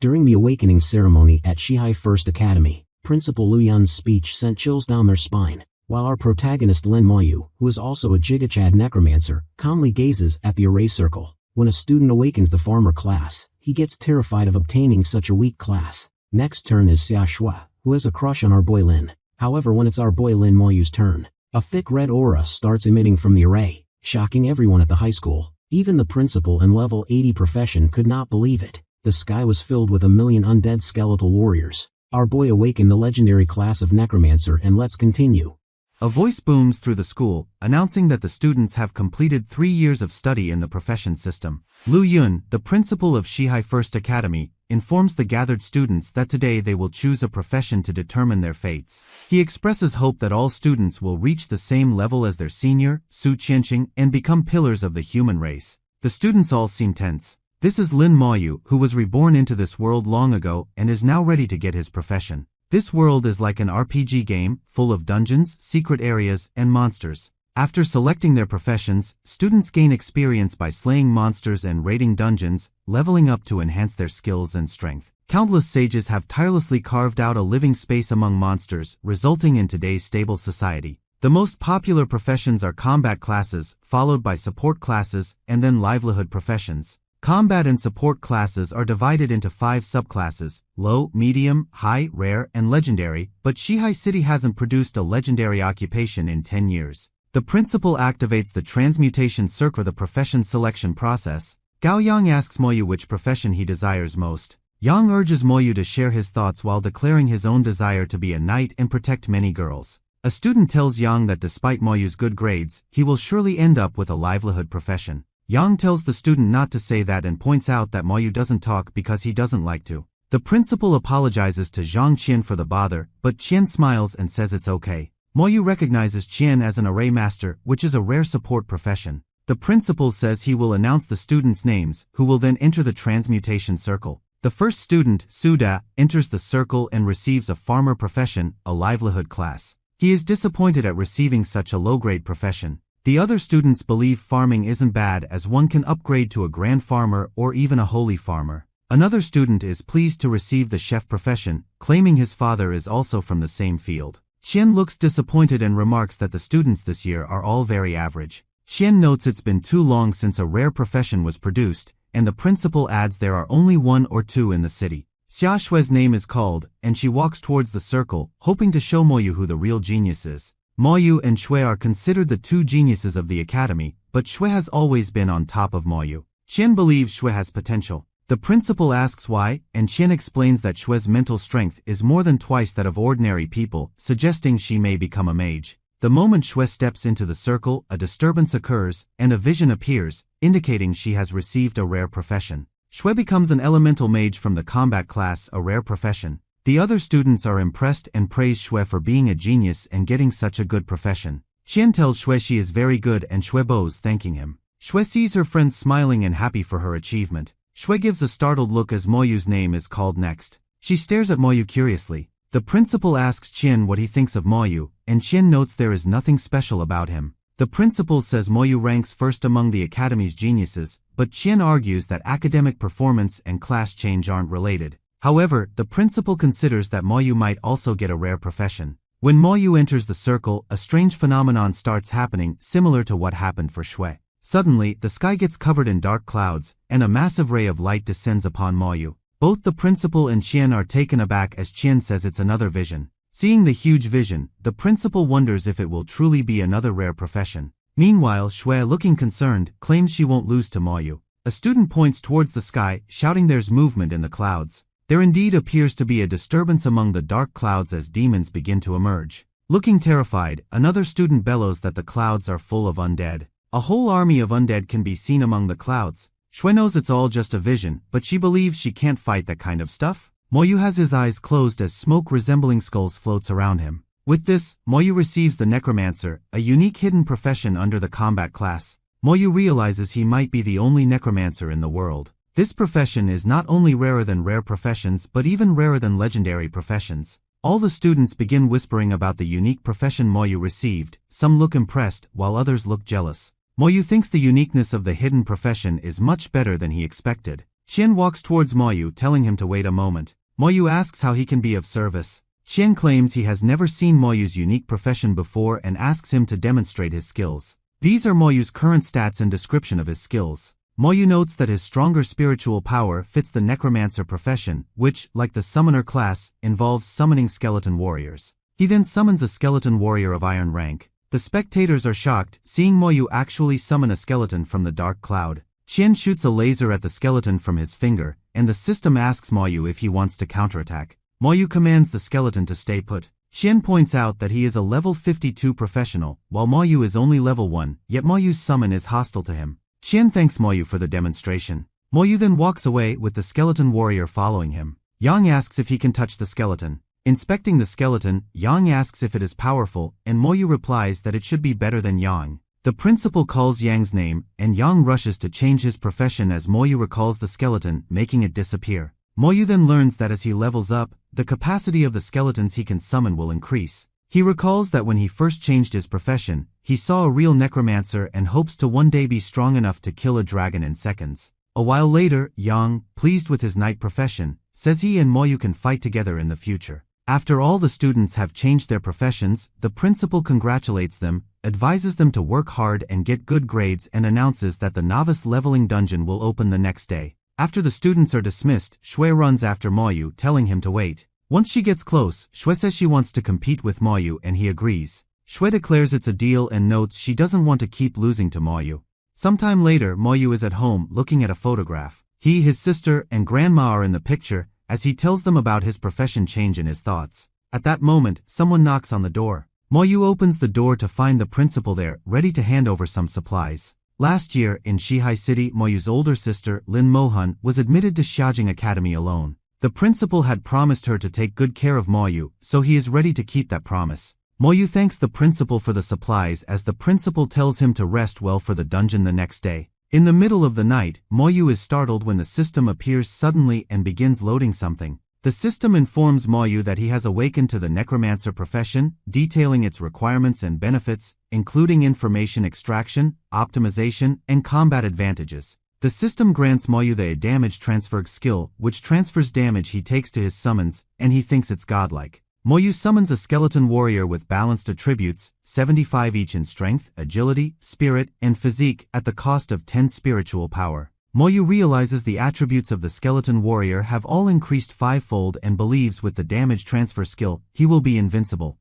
During the awakening ceremony at Shihai First Academy, Principal Lu Yun's speech sent chills down their spine, while our protagonist Lin Moyu, who is also a Jigachad necromancer, calmly gazes at the array circle. When a student awakens the farmer class, he gets terrified of obtaining such a weak class. Next turn is Xia Shui, who has a crush on our boy Lin. However, when it's our boy Lin Moyu's turn, a thick red aura starts emitting from the array, shocking everyone at the high school. Even the principal and level 80 profession could not believe it. The sky was filled with 1,000,000 undead skeletal warriors. Our boy awakened the legendary class of necromancer, and let's continue. A voice booms through the school, announcing that the students have completed 3 years of study in the profession system. Lu Yun, the principal of Shihai First Academy, informs the gathered students that today they will choose a profession to determine their fates. He expresses hope that all students will reach the same level as their senior, Su Qianqing, and become pillars of the human race. The students all seem tense. This is Lin Moyu, who was reborn into this world long ago and is now ready to get his profession. This world is like an RPG game, full of dungeons, secret areas, and monsters. After selecting their professions, students gain experience by slaying monsters and raiding dungeons, leveling up to enhance their skills and strength. Countless sages have tirelessly carved out a living space among monsters, resulting in today's stable society. The most popular professions are combat classes, followed by support classes, and then livelihood professions. Combat and support classes are divided into 5 subclasses: low, medium, high, rare, and legendary, but Shihai City hasn't produced a legendary occupation in 10 years. The principal activates the transmutation circle for the profession selection process. Gao Yang asks Moyu which profession he desires most. Yang urges Moyu to share his thoughts while declaring his own desire to be a knight and protect many girls. A student tells Yang that despite Moyu's good grades, he will surely end up with a livelihood profession. Yang tells the student not to say that and points out that Moyu doesn't talk because he doesn't like to. The principal apologizes to Zhang Qian for the bother, but Qian smiles and says it's okay. Moyu recognizes Qian as an array master, which is a rare support profession. The principal says he will announce the students' names, who will then enter the transmutation circle. The first student, Suda, enters the circle and receives a farmer profession, a livelihood class. He is disappointed at receiving such a low-grade profession. The other students believe farming isn't bad as one can upgrade to a grand farmer or even a holy farmer. Another student is pleased to receive the chef profession, claiming his father is also from the same field. Qian looks disappointed and remarks that the students this year are all very average. Qian notes it's been too long since a rare profession was produced, and the principal adds there are only 1 or 2 in the city. Xia Shui's name is called, and she walks towards the circle, hoping to show Moyu who the real genius is. Moyu and Shui are considered the 2 geniuses of the academy, but Shui has always been on top of Moyu. Qian believes Shui has potential. The principal asks why, and Qian explains that Shui's mental strength is more than twice that of ordinary people, suggesting she may become a mage. The moment Shui steps into the circle, a disturbance occurs, and a vision appears, indicating she has received a rare profession. Shui becomes an elemental mage from the combat class, a rare profession. The other students are impressed and praise Shui for being a genius and getting such a good profession. Qian tells Shui she is very good and Shui bows thanking him. Shui sees her friends smiling and happy for her achievement. Shui gives a startled look as Moyu's name is called next. She stares at Moyu curiously. The principal asks Qian what he thinks of Moyu, and Qian notes there is nothing special about him. The principal says Moyu ranks first among the academy's geniuses, but Qian argues that academic performance and class change aren't related. However, the principal considers that Moyu might also get a rare profession. When Moyu enters the circle, a strange phenomenon starts happening, similar to what happened for Shui. Suddenly, the sky gets covered in dark clouds, and a massive ray of light descends upon Moyu. Both the principal and Qian are taken aback as Qian says it's another vision. Seeing the huge vision, the principal wonders if it will truly be another rare profession. Meanwhile, Shui, looking concerned, claims she won't lose to Moyu. A student points towards the sky, shouting there's movement in the clouds. There indeed appears to be a disturbance among the dark clouds as demons begin to emerge. Looking terrified, another student bellows that the clouds are full of undead. A whole army of undead can be seen among the clouds. Shui knows it's all just a vision, but she believes she can't fight that kind of stuff. Moyu has his eyes closed as smoke resembling skulls floats around him. With this, Moyu receives the necromancer, a unique hidden profession under the combat class. Moyu realizes he might be the only necromancer in the world. This profession is not only rarer than rare professions but even rarer than legendary professions. All the students begin whispering about the unique profession Moyu received. Some look impressed, while others look jealous. Moyu thinks the uniqueness of the hidden profession is much better than he expected. Qian walks towards Moyu, telling him to wait a moment. Moyu asks how he can be of service. Qian claims he has never seen Moyu's unique profession before and asks him to demonstrate his skills. These are Moyu's current stats and description of his skills. Moyu notes that his stronger spiritual power fits the necromancer profession, which, like the summoner class, involves summoning skeleton warriors. He then summons a skeleton warrior of iron rank. The spectators are shocked, seeing Moyu actually summon a skeleton from the dark cloud. Qian shoots a laser at the skeleton from his finger, and the system asks Moyu if he wants to counterattack. Moyu commands the skeleton to stay put. Qian points out that he is a level 52 professional, while Moyu is only level 1, yet Moyu's summon is hostile to him. Qian thanks Moyu for the demonstration. Moyu then walks away with the skeleton warrior following him. Yang asks if he can touch the skeleton. Inspecting the skeleton, Yang asks if it is powerful, and Moyu replies that it should be better than Yang. The principal calls Yang's name, and Yang rushes to change his profession as Moyu recalls the skeleton, making it disappear. Moyu then learns that as he levels up, the capacity of the skeletons he can summon will increase. He recalls that when he first changed his profession, he saw a real necromancer and hopes to one day be strong enough to kill a dragon in seconds. A while later, Yang, pleased with his knight profession, says he and Moyu can fight together in the future. After all the students have changed their professions, the principal congratulates them, advises them to work hard and get good grades, and announces that the novice leveling dungeon will open the next day. After the students are dismissed, Shui runs after Moyu, telling him to wait. Once she gets close, Shui says she wants to compete with Moyu and he agrees. Shui declares it's a deal and notes she doesn't want to keep losing to Moyu. Sometime later, Moyu is at home looking at a photograph. He, his sister, and grandma are in the picture, as he tells them about his profession change in his thoughts. At that moment, someone knocks on the door. Moyu opens the door to find the principal there, ready to hand over some supplies. Last year, in Shihai City, Moyu's older sister, Lin Mohan, was admitted to Xiaojing Academy alone. The principal had promised her to take good care of Moyu, so he is ready to keep that promise. Moyu thanks the principal for the supplies as the principal tells him to rest well for the dungeon the next day. In the middle of the night, Moyu is startled when the system appears suddenly and begins loading something. The system informs Moyu that he has awakened to the necromancer profession, detailing its requirements and benefits, including information extraction, optimization, and combat advantages. The system grants Moyu the damage transfer skill, which transfers damage he takes to his summons, and he thinks it's godlike. Moyu summons a skeleton warrior with balanced attributes, 75 each in strength, agility, spirit, and physique, at the cost of 10 spiritual power. Moyu realizes the attributes of the skeleton warrior have all increased 5-fold and believes with the damage transfer skill, he will be invincible.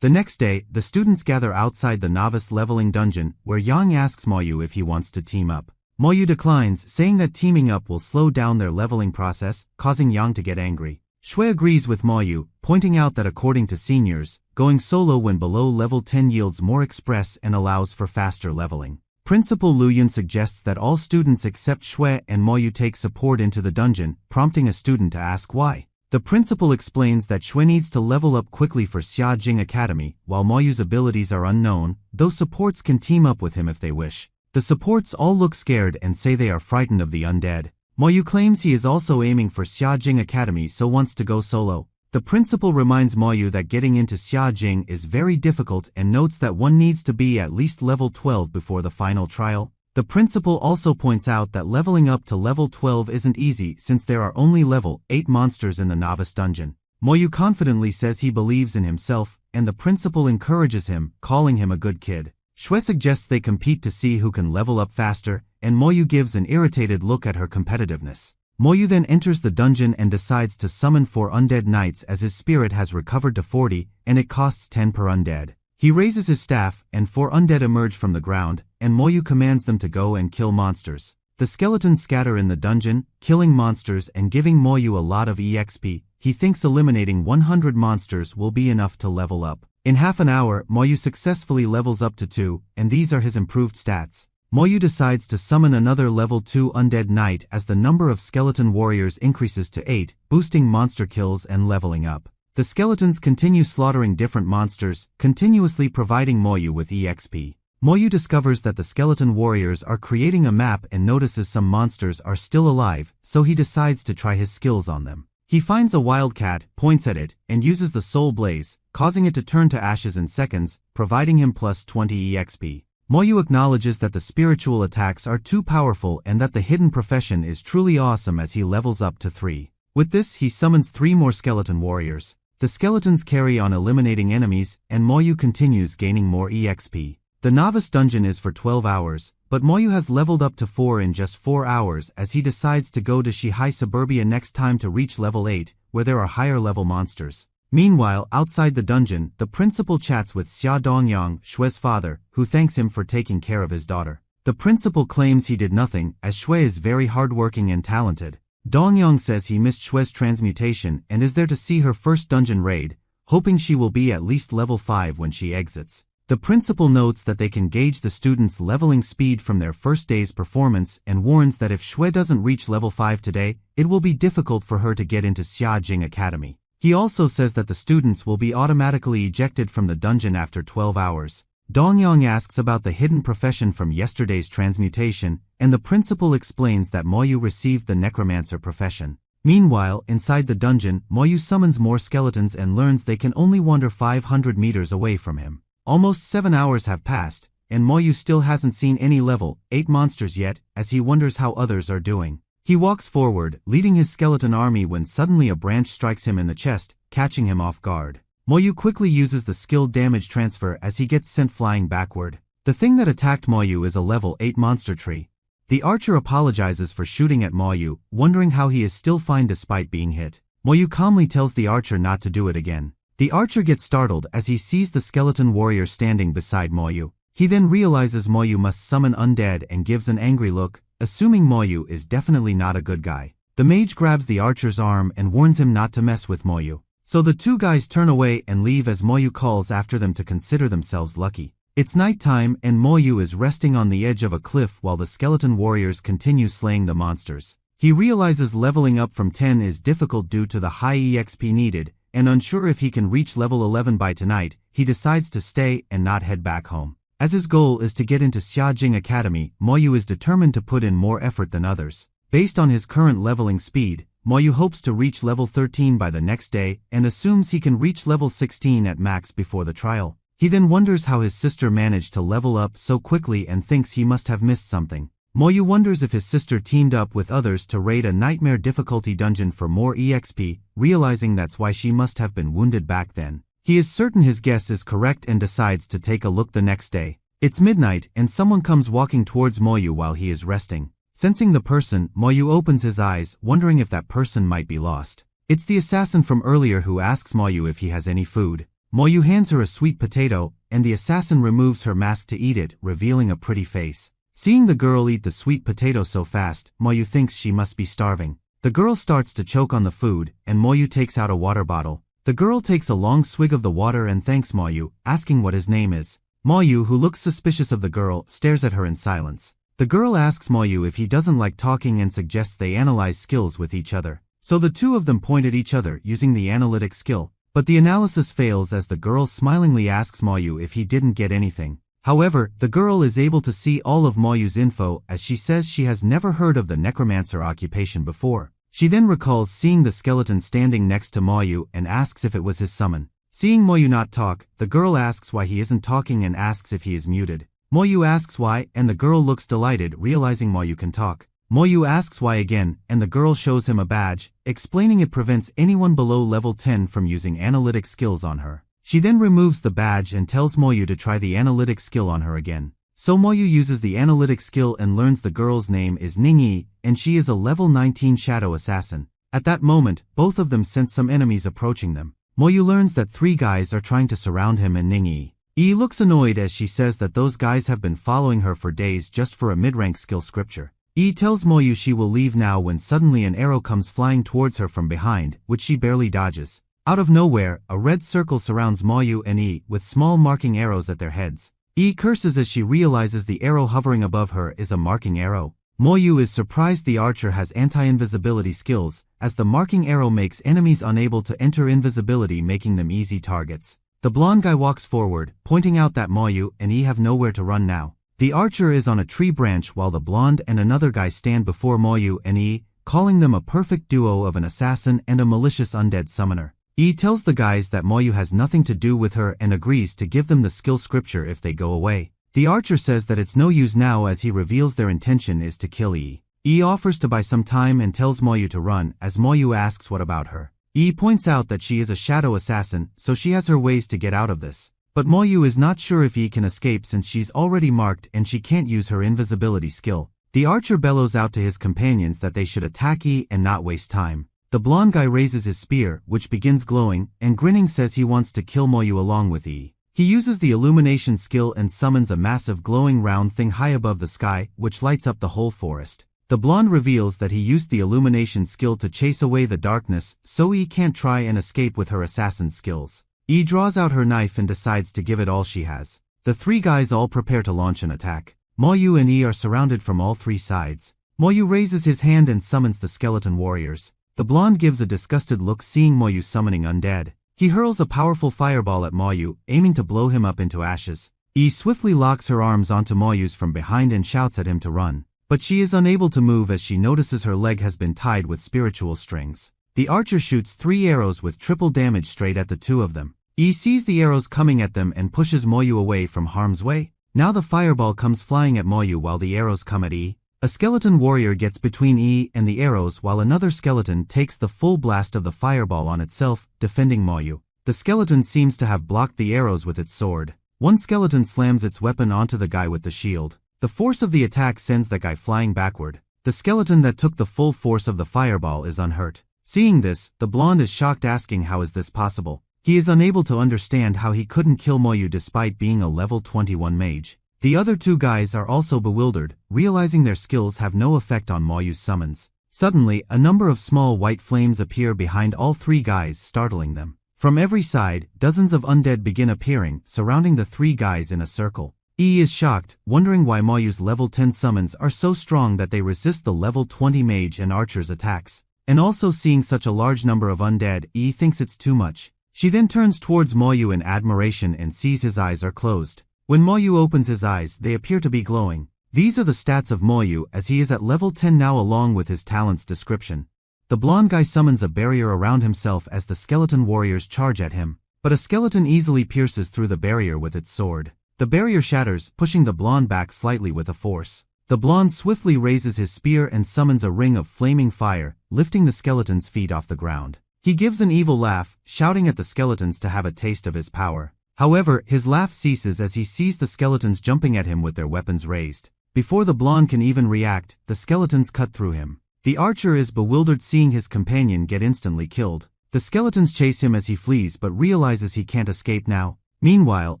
The next day, the students gather outside the novice leveling dungeon, where Yang asks Moyu if he wants to team up. Moyu declines, saying that teaming up will slow down their leveling process, causing Yang to get angry. Shui agrees with Moyu, pointing out that according to seniors, going solo when below level 10 yields more express and allows for faster leveling. Principal Lu Yun suggests that all students except Shui and Moyu take support into the dungeon, prompting a student to ask why. The principal explains that Shui needs to level up quickly for Xiaojing Academy, while Moyu's abilities are unknown, though supports can team up with him if they wish. The supports all look scared and say they are frightened of the undead. Moyu claims he is also aiming for Xiaojing Academy so wants to go solo. The principal reminds Moyu that getting into Xiaojing is very difficult and notes that one needs to be at least level 12 before the final trial. The principal also points out that leveling up to level 12 isn't easy since there are only level 8 monsters in the novice dungeon. Moyu confidently says he believes in himself, and the principal encourages him, calling him a good kid. Shui suggests they compete to see who can level up faster, and Moyu gives an irritated look at her competitiveness. Moyu then enters the dungeon and decides to summon 4 undead knights as his spirit has recovered to 40, and it costs 10 per undead. He raises his staff, and 4 undead emerge from the ground, and Moyu commands them to go and kill monsters. The skeletons scatter in the dungeon, killing monsters and giving Moyu a lot of EXP. He thinks eliminating 100 monsters will be enough to level up. In half an hour, Moyu successfully levels up to 2, and these are his improved stats. Moyu decides to summon another level 2 undead knight as the number of skeleton warriors increases to 8, boosting monster kills and leveling up. The skeletons continue slaughtering different monsters, continuously providing Moyu with EXP. Moyu discovers that the skeleton warriors are creating a map and notices some monsters are still alive, so he decides to try his skills on them. He finds a wildcat, points at it, and uses the soul blaze, causing it to turn to ashes in seconds, providing him plus 20 EXP. Moyu acknowledges that the spiritual attacks are too powerful and that the hidden profession is truly awesome as he levels up to 3. With this, he summons 3 more skeleton warriors. The skeletons carry on eliminating enemies, and Moyu continues gaining more EXP. The novice dungeon is for 12 hours, but Moyu has leveled up to 4 in just 4 hours as he decides to go to Shihai Suburbia next time to reach level 8, where there are higher level monsters. Meanwhile, outside the dungeon, the principal chats with Xia Dongyang, Shue's father, who thanks him for taking care of his daughter. The principal claims he did nothing, as Shui is very hardworking and talented. Dongyang says he missed Shue's transmutation and is there to see her first dungeon raid, hoping she will be at least level 5 when she exits. The principal notes that they can gauge the students' leveling speed from their first day's performance and warns that if Shui doesn't reach level 5 today, it will be difficult for her to get into Xia Jing Academy. He also says that the students will be automatically ejected from the dungeon after 12 hours. Dongyang asks about the hidden profession from yesterday's transmutation, and the principal explains that Moyu received the necromancer profession. Meanwhile, inside the dungeon, Moyu summons more skeletons and learns they can only wander 500 meters away from him. Almost 7 hours have passed, and Moyu still hasn't seen any level 8 monsters yet, as he wonders how others are doing. He walks forward, leading his skeleton army when suddenly a branch strikes him in the chest, catching him off guard. Moyu quickly uses the skilled damage transfer as he gets sent flying backward. The thing that attacked Moyu is a level 8 monster tree. The archer apologizes for shooting at Moyu, wondering how he is still fine despite being hit. Moyu calmly tells the archer not to do it again. The archer gets startled as he sees the skeleton warrior standing beside Moyu. He then realizes Moyu must summon undead and gives an angry look, assuming Moyu is definitely not a good guy. The mage grabs the archer's arm and warns him not to mess with Moyu. So the 2 guys turn away and leave as Moyu calls after them to consider themselves lucky. It's nighttime and Moyu is resting on the edge of a cliff while the skeleton warriors continue slaying the monsters. He realizes leveling up from 10 is difficult due to the high EXP needed, and unsure if he can reach level 11 by tonight, he decides to stay and not head back home. As his goal is to get into Xia Jing Academy, Moyu is determined to put in more effort than others. Based on his current leveling speed, Moyu hopes to reach level 13 by the next day and assumes he can reach level 16 at max before the trial. He then wonders how his sister managed to level up so quickly and thinks he must have missed something. Moyu wonders if his sister teamed up with others to raid a nightmare difficulty dungeon for more EXP, realizing that's why she must have been wounded back then. He is certain his guess is correct and decides to take a look the next day. It's midnight and someone comes walking towards Moyu while he is resting. Sensing the person, Moyu opens his eyes, wondering if that person might be lost. It's the assassin from earlier who asks Moyu if he has any food. Moyu hands her a sweet potato, and the assassin removes her mask to eat it, revealing a pretty face. Seeing the girl eat the sweet potato so fast, Moyu thinks she must be starving. The girl starts to choke on the food, and Moyu takes out a water bottle. The girl takes a long swig of the water and thanks Moyu, asking what his name is. Moyu, who looks suspicious of the girl, stares at her in silence. The girl asks Moyu if he doesn't like talking and suggests they analyze skills with each other. So the 2 of them point at each other using the analytic skill. But the analysis fails as the girl smilingly asks Moyu if he didn't get anything. However, the girl is able to see all of Moyu's info as she says she has never heard of the necromancer occupation before. She then recalls seeing the skeleton standing next to Moyu and asks if it was his summon. Seeing Moyu not talk, the girl asks why he isn't talking and asks if he is muted. Moyu asks why, and the girl looks delighted realizing Moyu can talk. Moyu asks why again, and the girl shows him a badge, explaining it prevents anyone below level 10 from using analytic skills on her. She then removes the badge and tells Moyu to try the analytic skill on her again. So Moyu uses the analytic skill and learns the girl's name is Ningyi, and she is a level 19 shadow assassin. At that moment, both of them sense some enemies approaching them. Moyu learns that 3 guys are trying to surround him and Ningyi. Looks annoyed as she says that those guys have been following her for days just for a mid-rank skill scripture. Tells Moyu she will leave now when suddenly an arrow comes flying towards her from behind, which she barely dodges. Out of nowhere, a red circle surrounds Moyu and with small marking arrows at their heads. Curses as she realizes the arrow hovering above her is a marking arrow. Moyu is surprised the archer has anti-invisibility skills, as the marking arrow makes enemies unable to enter invisibility, making them easy targets. The blonde guy walks forward, pointing out that Moyu and have nowhere to run now. The archer is on a tree branch while the blonde and another guy stand before Moyu and calling them a perfect duo of an assassin and a malicious undead summoner. Tells the guys that Moyu has nothing to do with her and agrees to give them the skill scripture if they go away. The archer says that it's no use now as he reveals their intention is to kill Yi. Yi offers to buy some time and tells Moyu to run as Moyu asks what about her. Yi points out that she is a shadow assassin, so she has her ways to get out of this. But Moyu is not sure if Yi can escape since she's already marked and she can't use her invisibility skill. The archer bellows out to his companions that they should attack Yi and not waste time. The blonde guy raises his spear, which begins glowing, and grinning says he wants to kill Moyu along with Yi. He uses the illumination skill and summons a massive glowing round thing high above the sky, which lights up the whole forest. The blonde reveals that he used the illumination skill to chase away the darkness, so Yi can't try and escape with her assassin skills. Yi draws out her knife and decides to give it all she has. The three guys all prepare to launch an attack. Moyu and Yi are surrounded from all three sides. Moyu raises his hand and summons the skeleton warriors. The blonde gives a disgusted look seeing Moyu summoning undead. He hurls a powerful fireball at Moyu, aiming to blow him up into ashes. Yi swiftly locks her arms onto Moyu's from behind and shouts at him to run. But she is unable to move as she notices her leg has been tied with spiritual strings. The archer shoots 3 arrows with triple damage straight at the two of them. Yi sees the arrows coming at them and pushes Moyu away from harm's way. Now the fireball comes flying at Moyu while the arrows come at Yi. A skeleton warrior gets between Yi and the arrows while another skeleton takes the full blast of the fireball on itself, defending Moyu. The skeleton seems to have blocked the arrows with its sword. One skeleton slams its weapon onto the guy with the shield. The force of the attack sends that guy flying backward. The skeleton that took the full force of the fireball is unhurt. Seeing this, the blonde is shocked asking how is this possible. He is unable to understand how he couldn't kill Moyu despite being a level 21 mage. The other two guys are also bewildered, realizing their skills have no effect on Moyu's summons. Suddenly, a number of small white flames appear behind all three guys, startling them. From every side, dozens of undead begin appearing, surrounding the three guys in a circle. Yi is shocked, wondering why Moyu's level 10 summons are so strong that they resist the level 20 mage and archer's attacks. And also seeing such a large number of undead, Yi thinks it's too much. She then turns towards Moyu in admiration and sees his eyes are closed. When Moyu opens his eyes, they appear to be glowing. These are the stats of Moyu as he is at level 10 now along with his talents description. The blonde guy summons a barrier around himself as the skeleton warriors charge at him, but a skeleton easily pierces through the barrier with its sword. The barrier shatters, pushing the blonde back slightly with a force. The blonde swiftly raises his spear and summons a ring of flaming fire, lifting the skeleton's feet off the ground. He gives an evil laugh, shouting at the skeletons to have a taste of his power. However, his laugh ceases as he sees the skeletons jumping at him with their weapons raised. Before the blonde can even react, the skeletons cut through him. The archer is bewildered seeing his companion get instantly killed. The skeletons chase him as he flees but realizes he can't escape now. Meanwhile,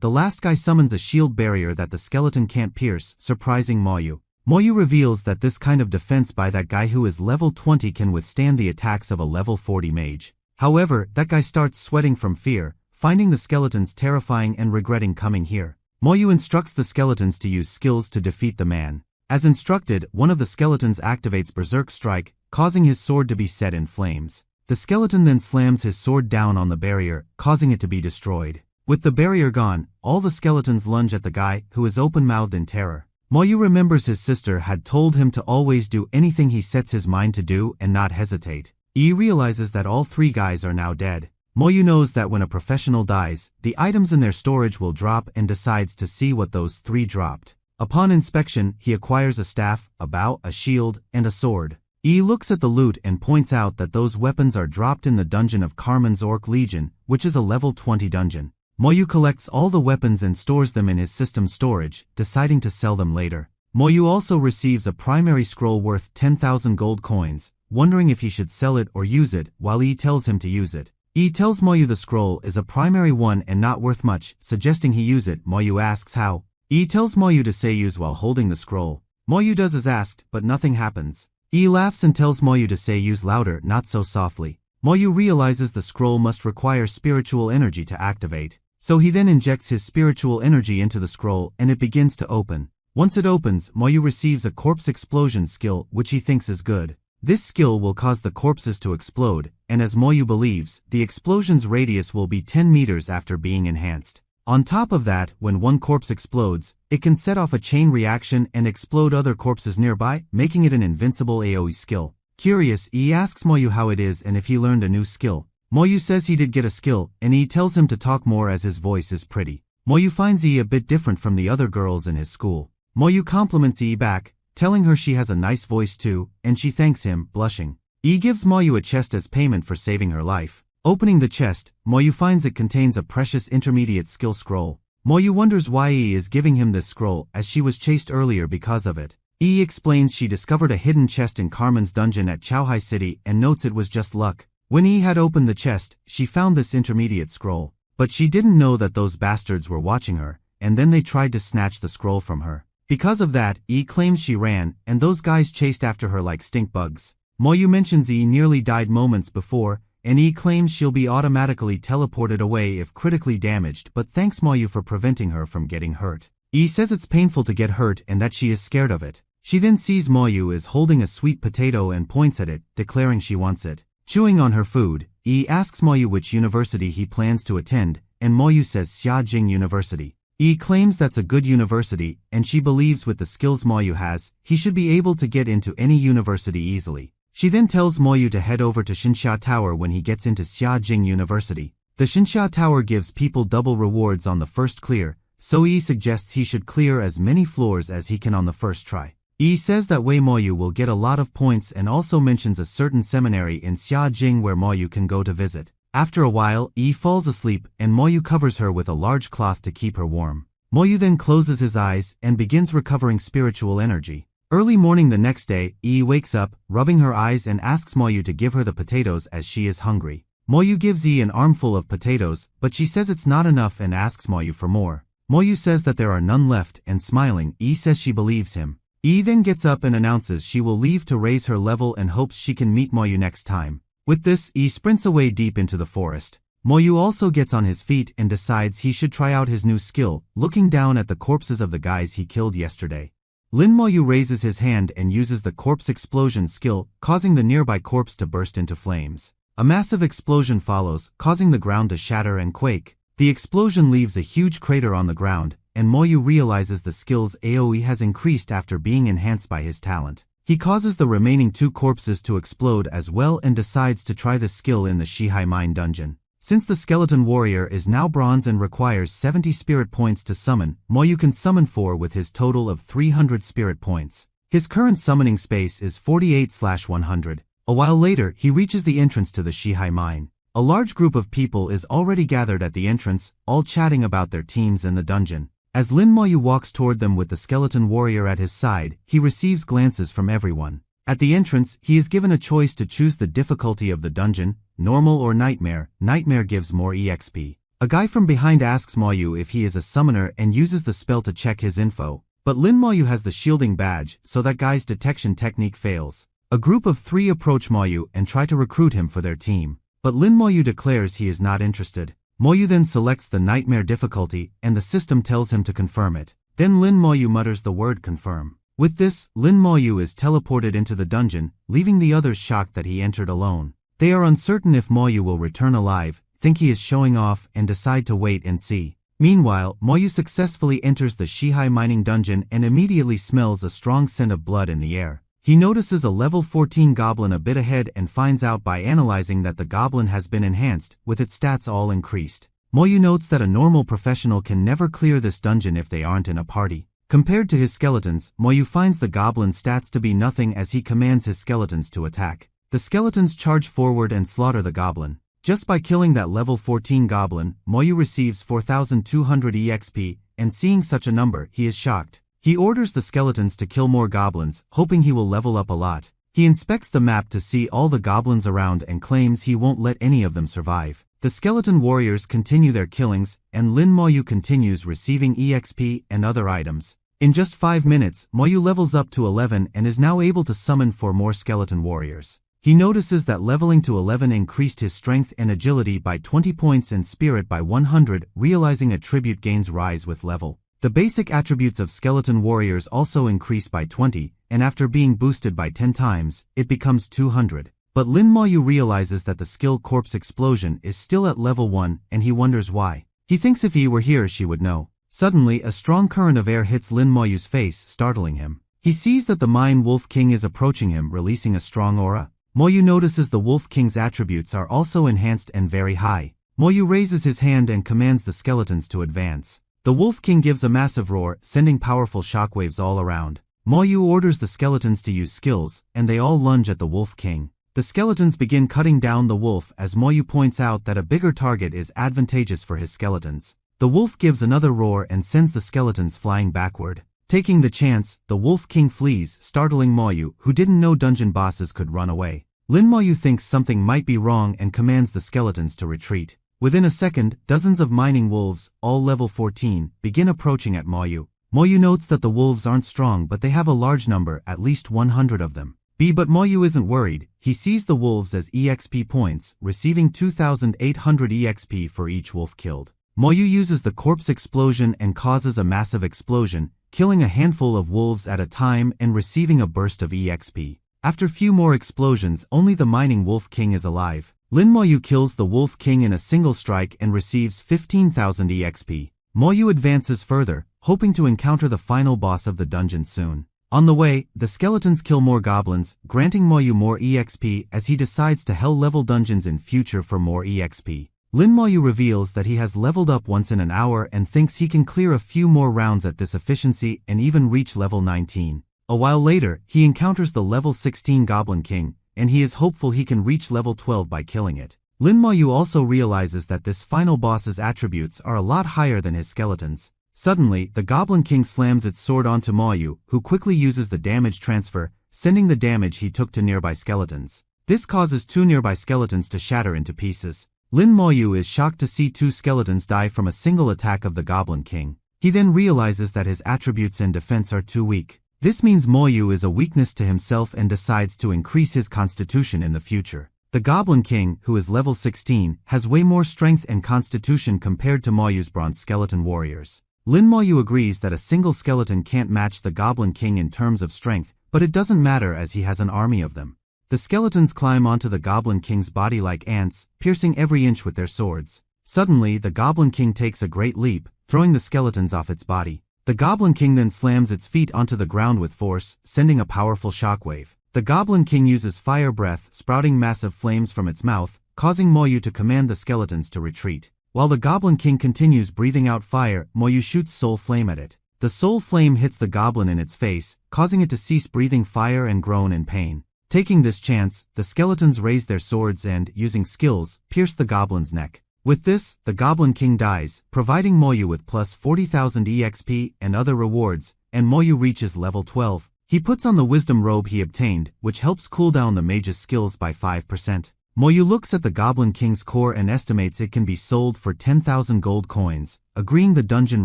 the last guy summons a shield barrier that the skeleton can't pierce, surprising Moyu. Moyu reveals that this kind of defense by that guy who is level 20 can withstand the attacks of a level 40 mage. However, that guy starts sweating from fear, finding the skeletons terrifying and regretting coming here. Moyu instructs the skeletons to use skills to defeat the man. As instructed, one of the skeletons activates Berserk Strike, causing his sword to be set in flames. The skeleton then slams his sword down on the barrier, causing it to be destroyed. With the barrier gone, all the skeletons lunge at the guy, who is open-mouthed in terror. Moyu remembers his sister had told him to always do anything he sets his mind to do and not hesitate. He realizes that all three guys are now dead. Moyu knows that when a professional dies, the items in their storage will drop and decides to see what those three dropped. Upon inspection, he acquires a staff, a bow, a shield, and a sword. He looks at the loot and points out that those weapons are dropped in the dungeon of Carmen's Orc Legion, which is a level 20 dungeon. Moyu collects all the weapons and stores them in his system storage, deciding to sell them later. Moyu also receives a primary scroll worth 10,000 gold coins, wondering if he should sell it or use it, while Yi tells him to use it. Yi tells Moyu the scroll is a primary one and not worth much, suggesting he use it. Moyu asks how. Yi tells Moyu to say use while holding the scroll. Moyu does as asked, but nothing happens. Yi laughs and tells Moyu to say use louder, not so softly. Moyu realizes the scroll must require spiritual energy to activate. So he then injects his spiritual energy into the scroll and it begins to open. Once it opens, Moyu receives a corpse explosion skill which he thinks is good. This skill will cause the corpses to explode, and as Moyu believes, the explosion's radius will be 10 meters after being enhanced. On top of that, when one corpse explodes, it can set off a chain reaction and explode other corpses nearby, making it an invincible AoE skill. Curious, he asks Moyu how it is and if he learned a new skill. Moyu says he did get a skill, and he tells him to talk more as his voice is pretty. Moyu finds Yi a bit different from the other girls in his school. Moyu compliments Yi back, telling her she has a nice voice too, and she thanks him, blushing. Yi gives Moyu a chest as payment for saving her life. Opening the chest, Moyu finds it contains a precious intermediate skill scroll. Moyu wonders why Yi is giving him this scroll, as she was chased earlier because of it. Yi explains she discovered a hidden chest in Carmen's dungeon at Chaohai City and notes it was just luck. When Yi had opened the chest, she found this intermediate scroll. But she didn't know that those bastards were watching her, and then they tried to snatch the scroll from her. Because of that, Yi claims she ran, and those guys chased after her like stink bugs. Moyu mentions Yi nearly died moments before, and Yi claims she'll be automatically teleported away if critically damaged but thanks Moyu for preventing her from getting hurt. Yi says it's painful to get hurt and that she is scared of it. She then sees Moyu is holding a sweet potato and points at it, declaring she wants it. Chewing on her food, Yi asks Moyu which university he plans to attend, and Moyu says Xiajing University. Yi claims that's a good university, and she believes with the skills Moyu has, he should be able to get into any university easily. She then tells Moyu to head over to Xinxia Tower when he gets into Xiajing University. The Xinxia Tower gives people double rewards on the first clear, so Yi suggests he should clear as many floors as he can on the first try. Yi says that way Moyu will get a lot of points and also mentions a certain seminary in Xiajing where Moyu can go to visit. After a while, Yi falls asleep and Moyu covers her with a large cloth to keep her warm. Moyu then closes his eyes and begins recovering spiritual energy. Early morning the next day, Yi wakes up, rubbing her eyes and asks Moyu to give her the potatoes as she is hungry. Moyu gives Yi an armful of potatoes, but she says it's not enough and asks Moyu for more. Moyu says that there are none left and smiling, Yi says she believes him. Yi then gets up and announces she will leave to raise her level and hopes she can meet Moyu next time. With this, Yi sprints away deep into the forest. Moyu also gets on his feet and decides he should try out his new skill, looking down at the corpses of the guys he killed yesterday. Lin Moyu raises his hand and uses the corpse explosion skill, causing the nearby corpse to burst into flames. A massive explosion follows, causing the ground to shatter and quake. The explosion leaves a huge crater on the ground, and Moyu realizes the skill's AoE has increased after being enhanced by his talent. He causes the remaining two corpses to explode as well and decides to try the skill in the Shihai Mine dungeon. Since the skeleton warrior is now bronze and requires 70 spirit points to summon, Moyu can summon 4 with his total of 300 spirit points. His current summoning space is 48/100. A while later, he reaches the entrance to the Shihai Mine. A large group of people is already gathered at the entrance, all chatting about their teams in the dungeon. As Lin Moyu walks toward them with the skeleton warrior at his side, he receives glances from everyone. At the entrance, he is given a choice to choose the difficulty of the dungeon, normal or nightmare. Nightmare gives more EXP. A guy from behind asks Moyu if he is a summoner and uses the spell to check his info. But Lin Moyu has the shielding badge, so that guy's detection technique fails. A group of 3 approach Moyu and try to recruit him for their team. But Lin Moyu declares he is not interested. Moyu then selects the nightmare difficulty, and the system tells him to confirm it. Then Lin Moyu mutters the word confirm. With this, Lin Moyu is teleported into the dungeon, leaving the others shocked that he entered alone. They are uncertain if Moyu will return alive, think he is showing off, and decide to wait and see. Meanwhile, Moyu successfully enters the Shihai mining dungeon and immediately smells a strong scent of blood in the air. He notices a level 14 goblin a bit ahead and finds out by analyzing that the goblin has been enhanced, with its stats all increased. Moyu notes that a normal professional can never clear this dungeon if they aren't in a party. Compared to his skeletons, Moyu finds the goblin's stats to be nothing as he commands his skeletons to attack. The skeletons charge forward and slaughter the goblin. Just by killing that level 14 goblin, Moyu receives 4,200 EXP, and seeing such a number, he is shocked. He orders the skeletons to kill more goblins, hoping he will level up a lot. He inspects the map to see all the goblins around and claims he won't let any of them survive. The skeleton warriors continue their killings, and Lin Moyu continues receiving EXP and other items. In just 5 minutes, Moyu levels up to 11 and is now able to summon 4 more skeleton warriors. He notices that leveling to 11 increased his strength and agility by 20 points and spirit by 100, realizing attribute gains rise with level. The basic attributes of skeleton warriors also increase by 20, and after being boosted by 10 times, it becomes 200. But Lin Moyu realizes that the skill corpse explosion is still at level 1, and he wonders why. He thinks if he were here she would know. Suddenly, a strong current of air hits Lin Moyu's face, startling him. He sees that the Mine Wolf King is approaching him, releasing a strong aura. Moyu notices the Wolf King's attributes are also enhanced and very high. Moyu raises his hand and commands the skeletons to advance. The Wolf King gives a massive roar, sending powerful shockwaves all around. Moyu orders the skeletons to use skills, and they all lunge at the Wolf King. The skeletons begin cutting down the wolf as Moyu points out that a bigger target is advantageous for his skeletons. The wolf gives another roar and sends the skeletons flying backward. Taking the chance, the Wolf King flees, startling Moyu, who didn't know dungeon bosses could run away. Lin Moyu thinks something might be wrong and commands the skeletons to retreat. Within a second, dozens of mining wolves, all level 14, begin approaching at Moyu. Moyu notes that the wolves aren't strong but they have a large number, at least 100 of them. But Moyu isn't worried. He sees the wolves as EXP points, receiving 2,800 EXP for each wolf killed. Moyu uses the corpse explosion and causes a massive explosion, killing a handful of wolves at a time and receiving a burst of EXP. After few more explosions, only the mining Wolf King is alive. Lin Moyu kills the Wolf King in a single strike and receives 15,000 EXP. Moyu advances further, hoping to encounter the final boss of the dungeon soon. On the way, the skeletons kill more goblins, granting Moyu more EXP as he decides to hell-level dungeons in future for more EXP. Lin Moyu reveals that he has leveled up once in an hour and thinks he can clear a few more rounds at this efficiency and even reach level 19. A while later, he encounters the level 16 Goblin King, and he is hopeful he can reach level 12 by killing it. Lin Moyu also realizes that this final boss's attributes are a lot higher than his skeletons. Suddenly, the Goblin King slams its sword onto Moyu, who quickly uses the damage transfer, sending the damage he took to nearby skeletons. This causes two nearby skeletons to shatter into pieces. Lin Moyu is shocked to see two skeletons die from a single attack of the Goblin King. He then realizes that his attributes and defense are too weak. This means Moyu is a weakness to himself and decides to increase his constitution in the future. The Goblin King, who is level 16, has way more strength and constitution compared to Moyu's bronze skeleton warriors. Lin Moyu agrees that a single skeleton can't match the Goblin King in terms of strength, but it doesn't matter as he has an army of them. The skeletons climb onto the Goblin King's body like ants, piercing every inch with their swords. Suddenly, the Goblin King takes a great leap, throwing the skeletons off its body. The Goblin King then slams its feet onto the ground with force, sending a powerful shockwave. The Goblin King uses fire breath, sprouting massive flames from its mouth, causing Moyu to command the skeletons to retreat. While the Goblin King continues breathing out fire, Moyu shoots Soul Flame at it. The Soul Flame hits the goblin in its face, causing it to cease breathing fire and groan in pain. Taking this chance, the skeletons raise their swords and, using skills, pierce the goblin's neck. With this, the Goblin King dies, providing Moyu with plus 40,000 EXP and other rewards, and Moyu reaches level 12. He puts on the wisdom robe he obtained, which helps cool down the mage's skills by 5%. Moyu looks at the Goblin King's core and estimates it can be sold for 10,000 gold coins, agreeing the dungeon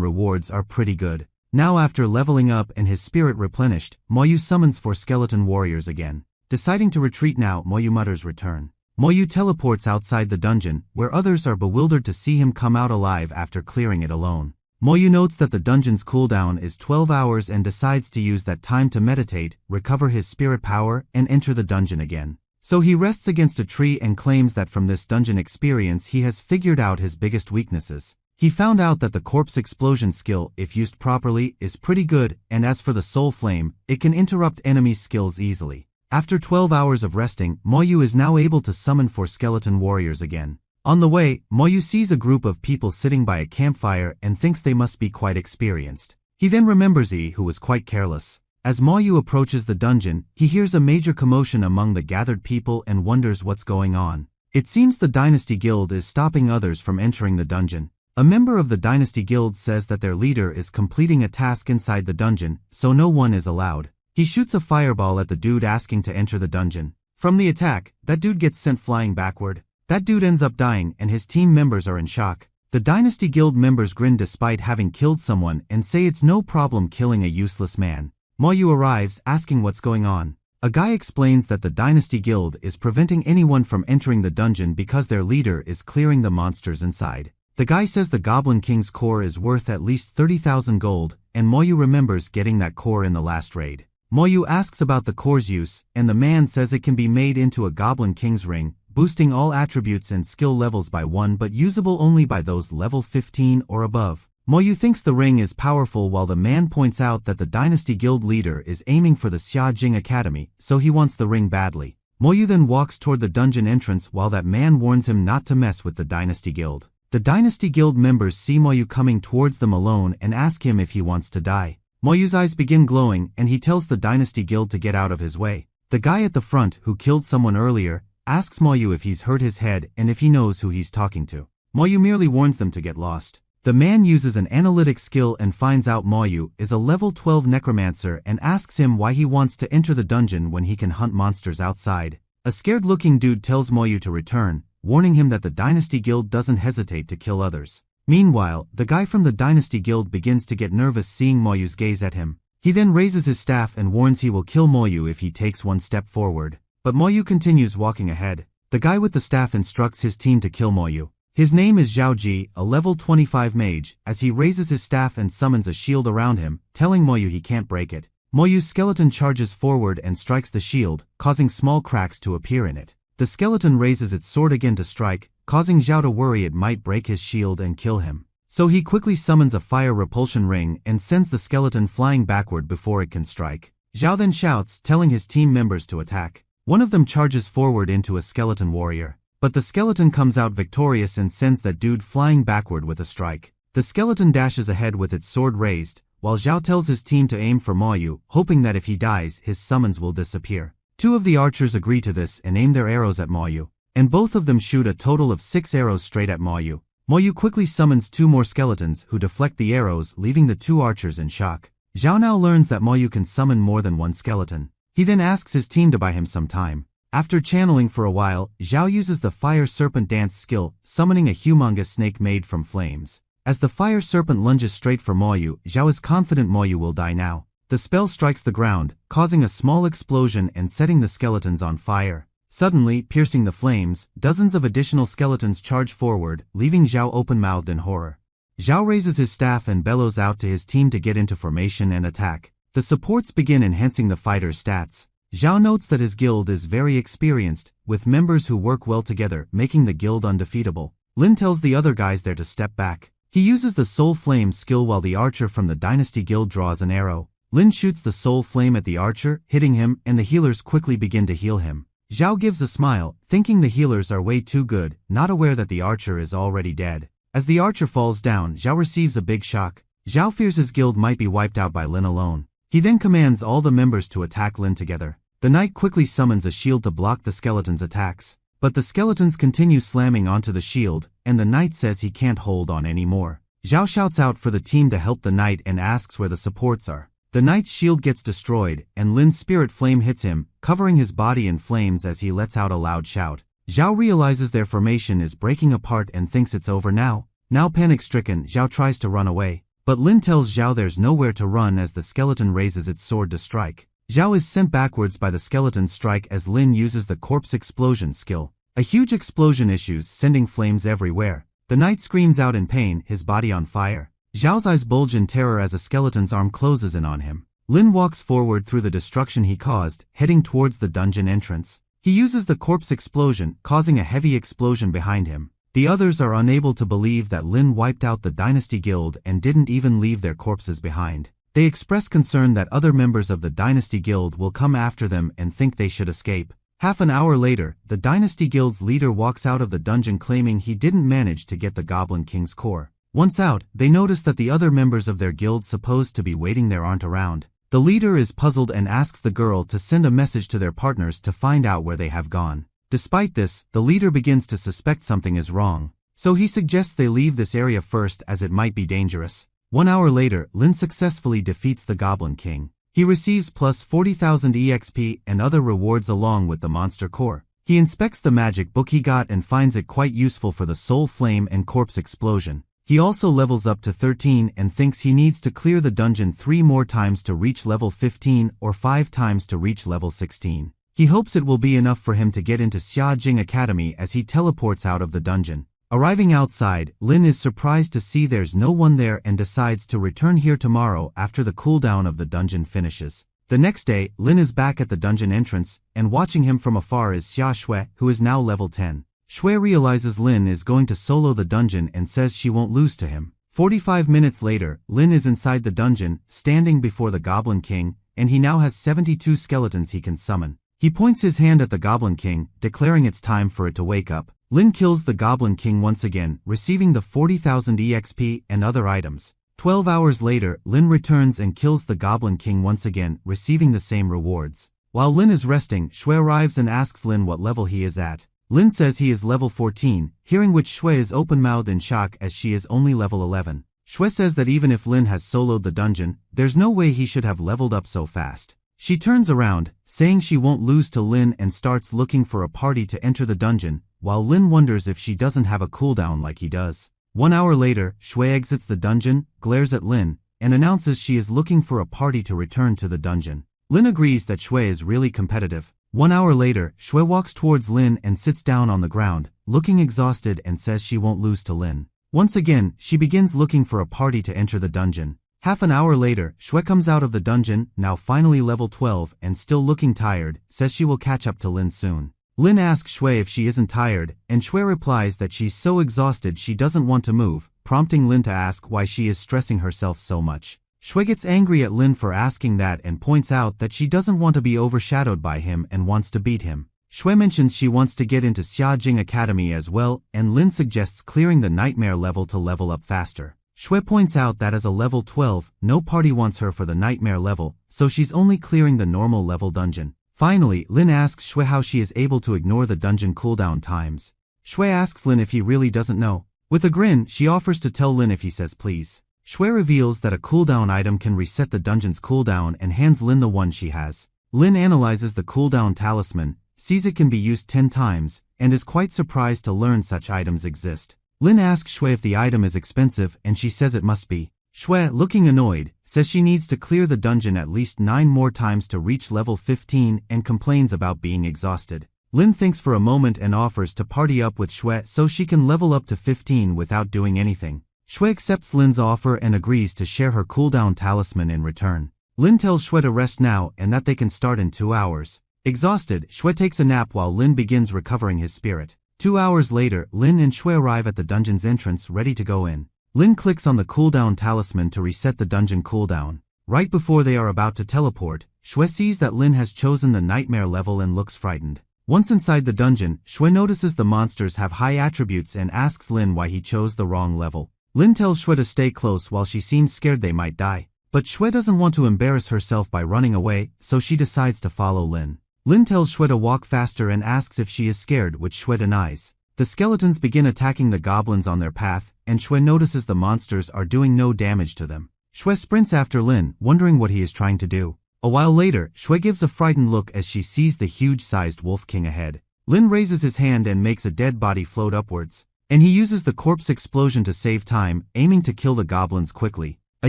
rewards are pretty good. Now after leveling up and his spirit replenished, Moyu summons 4 skeleton warriors again. Deciding to retreat now, Moyu mutters return. Moyu teleports outside the dungeon, where others are bewildered to see him come out alive after clearing it alone. Moyu notes that the dungeon's cooldown is 12 hours and decides to use that time to meditate, recover his spirit power, and enter the dungeon again. So he rests against a tree and claims that from this dungeon experience he has figured out his biggest weaknesses. He found out that the corpse explosion skill, if used properly, is pretty good, and as for the soul flame, it can interrupt enemies' skills easily. After 12 hours of resting, Moyu is now able to summon 4 skeleton warriors again. On the way, Moyu sees a group of people sitting by a campfire and thinks they must be quite experienced. He then remembers Yi, who was quite careless. As Moyu approaches the dungeon, he hears a major commotion among the gathered people and wonders what's going on. It seems the Dynasty Guild is stopping others from entering the dungeon. A member of the Dynasty Guild says that their leader is completing a task inside the dungeon, so no one is allowed. He shoots a fireball at the dude asking to enter the dungeon. From the attack, that dude gets sent flying backward. That dude ends up dying and his team members are in shock. The Dynasty Guild members grin despite having killed someone and say it's no problem killing a useless man. Moyu arrives, asking what's going on. A guy explains that the Dynasty Guild is preventing anyone from entering the dungeon because their leader is clearing the monsters inside. The guy says the Goblin King's core is worth at least 30,000 gold, and Moyu remembers getting that core in the last raid. Moyu asks about the core's use, and the man says it can be made into a Goblin King's ring, boosting all attributes and skill levels by 1 but usable only by those level 15 or above. Moyu thinks the ring is powerful while the man points out that the Dynasty Guild leader is aiming for the Xiajing Academy, so he wants the ring badly. Moyu then walks toward the dungeon entrance while that man warns him not to mess with the Dynasty Guild. The Dynasty Guild members see Moyu coming towards them alone and ask him if he wants to die. Moyu's eyes begin glowing and he tells the Dynasty Guild to get out of his way. The guy at the front, who killed someone earlier, asks Moyu if he's hurt his head and if he knows who he's talking to. Moyu merely warns them to get lost. The man uses an analytic skill and finds out Moyu is a level 12 necromancer and asks him why he wants to enter the dungeon when he can hunt monsters outside. A scared-looking dude tells Moyu to return, warning him that the Dynasty Guild doesn't hesitate to kill others. Meanwhile, the guy from the Dynasty Guild begins to get nervous seeing Moyu's gaze at him. He then raises his staff and warns he will kill Moyu if he takes one step forward. But Moyu continues walking ahead. The guy with the staff instructs his team to kill Moyu. His name is Zhao Ji, a level 25 mage, as he raises his staff and summons a shield around him, telling Moyu he can't break it. Moyu's skeleton charges forward and strikes the shield, causing small cracks to appear in it. The skeleton raises its sword again to strike, causing Zhao to worry it might break his shield and kill him. So he quickly summons a fire repulsion ring and sends the skeleton flying backward before it can strike. Zhao then shouts, telling his team members to attack. One of them charges forward into a skeleton warrior. But the skeleton comes out victorious and sends that dude flying backward with a strike. The skeleton dashes ahead with its sword raised, while Zhao tells his team to aim for Moyu, hoping that if he dies, his summons will disappear. Two of the archers agree to this and aim their arrows at Moyu, and both of them shoot a total of 6 arrows straight at Moyu. Moyu quickly summons 2 more skeletons who deflect the arrows, leaving the 2 archers in shock. Zhao now learns that Moyu can summon more than 1 skeleton. He then asks his team to buy him some time. After channeling for a while, Zhao uses the Fire Serpent Dance skill, summoning a humongous snake made from flames. As the Fire Serpent lunges straight for Moyu, Zhao is confident Moyu will die now. The spell strikes the ground, causing a small explosion and setting the skeletons on fire. Suddenly, piercing the flames, dozens of additional skeletons charge forward, leaving Zhao open-mouthed in horror. Zhao raises his staff and bellows out to his team to get into formation and attack. The supports begin enhancing the fighter's stats. Zhao notes that his guild is very experienced, with members who work well together, making the guild undefeatable. Lin tells the other guys there to step back. He uses the Soul Flame skill while the archer from the Dynasty Guild draws an arrow. Lin shoots the Soul Flame at the archer, hitting him, and the healers quickly begin to heal him. Zhao gives a smile, thinking the healers are way too good, not aware that the archer is already dead. As the archer falls down, Zhao receives a big shock. Zhao fears his guild might be wiped out by Lin alone. He then commands all the members to attack Lin together. The knight quickly summons a shield to block the skeleton's attacks. But the skeletons continue slamming onto the shield, and the knight says he can't hold on anymore. Zhao shouts out for the team to help the knight and asks where the supports are. The knight's shield gets destroyed, and Lin's spirit flame hits him, covering his body in flames as he lets out a loud shout. Zhao realizes their formation is breaking apart and thinks it's over now. Now panic-stricken, Zhao tries to run away. But Lin tells Zhao there's nowhere to run as the skeleton raises its sword to strike. Zhao is sent backwards by the skeleton's strike as Lin uses the corpse explosion skill. A huge explosion issues, sending flames everywhere. The knight screams out in pain, his body on fire. Zhao's eyes bulge in terror as a skeleton's arm closes in on him. Lin walks forward through the destruction he caused, heading towards the dungeon entrance. He uses the corpse explosion, causing a heavy explosion behind him. The others are unable to believe that Lin wiped out the Dynasty Guild and didn't even leave their corpses behind. They express concern that other members of the Dynasty Guild will come after them and think they should escape. Half an hour later, the Dynasty Guild's leader walks out of the dungeon claiming he didn't manage to get the Goblin King's core. Once out, they notice that the other members of their guild supposed to be waiting there aren't around. The leader is puzzled and asks the girl to send a message to their partners to find out where they have gone. Despite this, the leader begins to suspect something is wrong. So he suggests they leave this area first as it might be dangerous. 1 hour later, Lin successfully defeats the Goblin King. He receives plus 40,000 EXP and other rewards along with the monster core. He inspects the magic book he got and finds it quite useful for the soul flame and corpse explosion. He also levels up to 13 and thinks he needs to clear the dungeon 3 more times to reach level 15 or 5 times to reach level 16. He hopes it will be enough for him to get into Xiajing Academy as he teleports out of the dungeon. Arriving outside, Lin is surprised to see there's no one there and decides to return here tomorrow after the cooldown of the dungeon finishes. The next day, Lin is back at the dungeon entrance, and watching him from afar is Xia Shui, who is now level 10. Shui realizes Lin is going to solo the dungeon and says she won't lose to him. 45 minutes later, Lin is inside the dungeon, standing before the Goblin King, and he now has 72 skeletons he can summon. He points his hand at the Goblin King, declaring it's time for it to wake up. Lin kills the Goblin King once again, receiving the 40,000 EXP and other items. 12 hours later, Lin returns and kills the Goblin King once again, receiving the same rewards. While Lin is resting, Shui arrives and asks Lin what level he is at. Lin says he is level 14, hearing which Shui is open-mouthed in shock as she is only level 11. Shui says that even if Lin has soloed the dungeon, there's no way he should have leveled up so fast. She turns around, saying she won't lose to Lin and starts looking for a party to enter the dungeon, while Lin wonders if she doesn't have a cooldown like he does. 1 hour later, Shui exits the dungeon, glares at Lin, and announces she is looking for a party to return to the dungeon. Lin agrees that Shui is really competitive. 1 hour later, Shui walks towards Lin and sits down on the ground, looking exhausted and says she won't lose to Lin. Once again, she begins looking for a party to enter the dungeon. Half an hour later, Shui comes out of the dungeon, now finally level 12 and still looking tired, says she will catch up to Lin soon. Lin asks Shui if she isn't tired, and Shui replies that she's so exhausted she doesn't want to move, prompting Lin to ask why she is stressing herself so much. Shui gets angry at Lin for asking that and points out that she doesn't want to be overshadowed by him and wants to beat him. Shui mentions she wants to get into Xiajing Academy as well, and Lin suggests clearing the nightmare level to level up faster. Shui points out that as a level 12, no party wants her for the nightmare level, so she's only clearing the normal level dungeon. Finally, Lin asks Shui how she is able to ignore the dungeon cooldown times. Shui asks Lin if he really doesn't know. With a grin, she offers to tell Lin if he says please. Shui reveals that a cooldown item can reset the dungeon's cooldown and hands Lin the one she has. Lin analyzes the cooldown talisman, sees it can be used 10 times, and is quite surprised to learn such items exist. Lin asks Shui if the item is expensive and she says it must be. Shui, looking annoyed, says she needs to clear the dungeon at least 9 more times to reach level 15 and complains about being exhausted. Lin thinks for a moment and offers to party up with Shui so she can level up to 15 without doing anything. Shui accepts Lin's offer and agrees to share her cooldown talisman in return. Lin tells Shui to rest now and that they can start in 2 hours. Exhausted, Shui takes a nap while Lin begins recovering his spirit. 2 hours later, Lin and Shui arrive at the dungeon's entrance ready to go in. Lin clicks on the cooldown talisman to reset the dungeon cooldown. Right before they are about to teleport, Shui sees that Lin has chosen the nightmare level and looks frightened. Once inside the dungeon, Shui notices the monsters have high attributes and asks Lin why he chose the wrong level. Lin tells Shui to stay close while she seems scared they might die. But Shui doesn't want to embarrass herself by running away, so she decides to follow Lin. Lin tells Shui to walk faster and asks if she is scared, which Shui denies. The skeletons begin attacking the goblins on their path, and Shui notices the monsters are doing no damage to them. Shui sprints after Lin, wondering what he is trying to do. A while later, Shui gives a frightened look as she sees the huge-sized Wolf King ahead. Lin raises his hand and makes a dead body float upwards. And he uses the corpse explosion to save time, aiming to kill the goblins quickly. A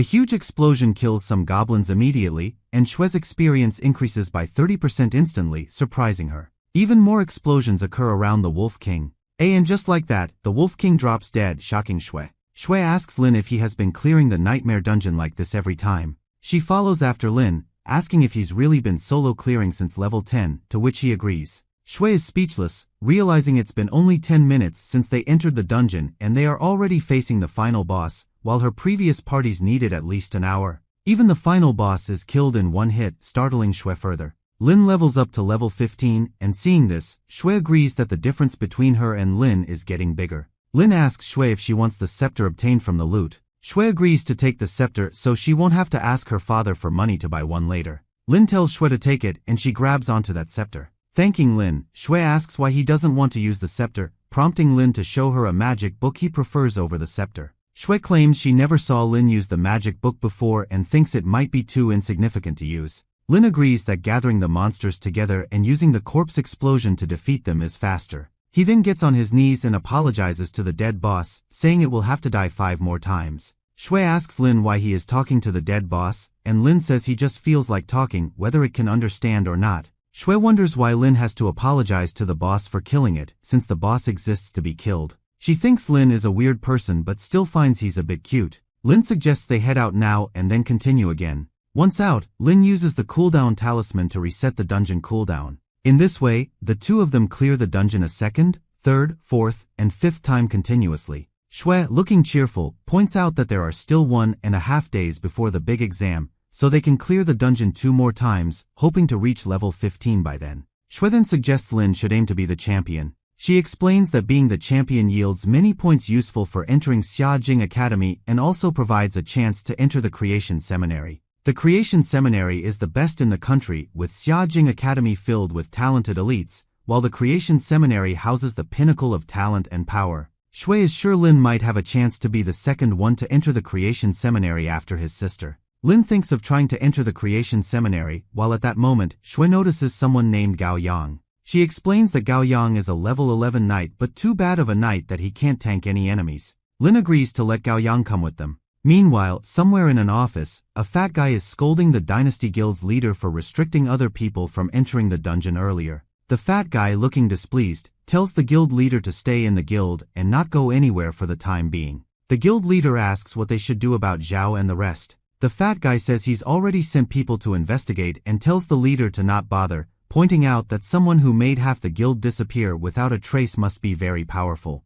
huge explosion kills some goblins immediately, and Shui's experience increases by 30% instantly, surprising her. Even more explosions occur around the Wolf King. And just like that, the Wolf King drops dead, shocking Shui. Shui asks Lin if he has been clearing the nightmare dungeon like this every time. She follows after Lin, asking if he's really been solo clearing since level 10, to which he agrees. Shui is speechless, realizing it's been only 10 minutes since they entered the dungeon and they are already facing the final boss, while her previous parties needed at least an hour. Even the final boss is killed in one hit, startling Shui further. Lin levels up to level 15, and seeing this, Shui agrees that the difference between her and Lin is getting bigger. Lin asks Shui if she wants the scepter obtained from the loot. Shui agrees to take the scepter so she won't have to ask her father for money to buy one later. Lin tells Shui to take it and she grabs onto that scepter. Thanking Lin, Shui asks why he doesn't want to use the scepter, prompting Lin to show her a magic book he prefers over the scepter. Shui claims she never saw Lin use the magic book before and thinks it might be too insignificant to use. Lin agrees that gathering the monsters together and using the corpse explosion to defeat them is faster. He then gets on his knees and apologizes to the dead boss, saying it will have to die 5 more times. Shui asks Lin why he is talking to the dead boss, and Lin says he just feels like talking, whether it can understand or not. Shui wonders why Lin has to apologize to the boss for killing it, since the boss exists to be killed. She thinks Lin is a weird person but still finds he's a bit cute. Lin suggests they head out now and then continue again. Once out, Lin uses the cooldown talisman to reset the dungeon cooldown. In this way, the two of them clear the dungeon a second, third, fourth, and fifth time continuously. Shui, looking cheerful, points out that there are still 1.5 days before the big exam, so they can clear the dungeon 2 more times, hoping to reach level 15 by then. Shui then suggests Lin should aim to be the champion. She explains that being the champion yields many points useful for entering Xiajing Academy and also provides a chance to enter the Creation Seminary. The Creation Seminary is the best in the country, with Xiajing Academy filled with talented elites, while the Creation Seminary houses the pinnacle of talent and power. Shui is sure Lin might have a chance to be the second one to enter the Creation Seminary after his sister. Lin thinks of trying to enter the Creation Seminary, while at that moment, Shui notices someone named Gao Yang. She explains that Gao Yang is a level 11 knight but too bad of a knight that he can't tank any enemies. Lin agrees to let Gao Yang come with them. Meanwhile, somewhere in an office, a fat guy is scolding the Dynasty Guild's leader for restricting other people from entering the dungeon earlier. The fat guy, looking displeased, tells the guild leader to stay in the guild and not go anywhere for the time being. The guild leader asks what they should do about Zhao and the rest. The fat guy says he's already sent people to investigate and tells the leader to not bother, pointing out that someone who made half the guild disappear without a trace must be very powerful.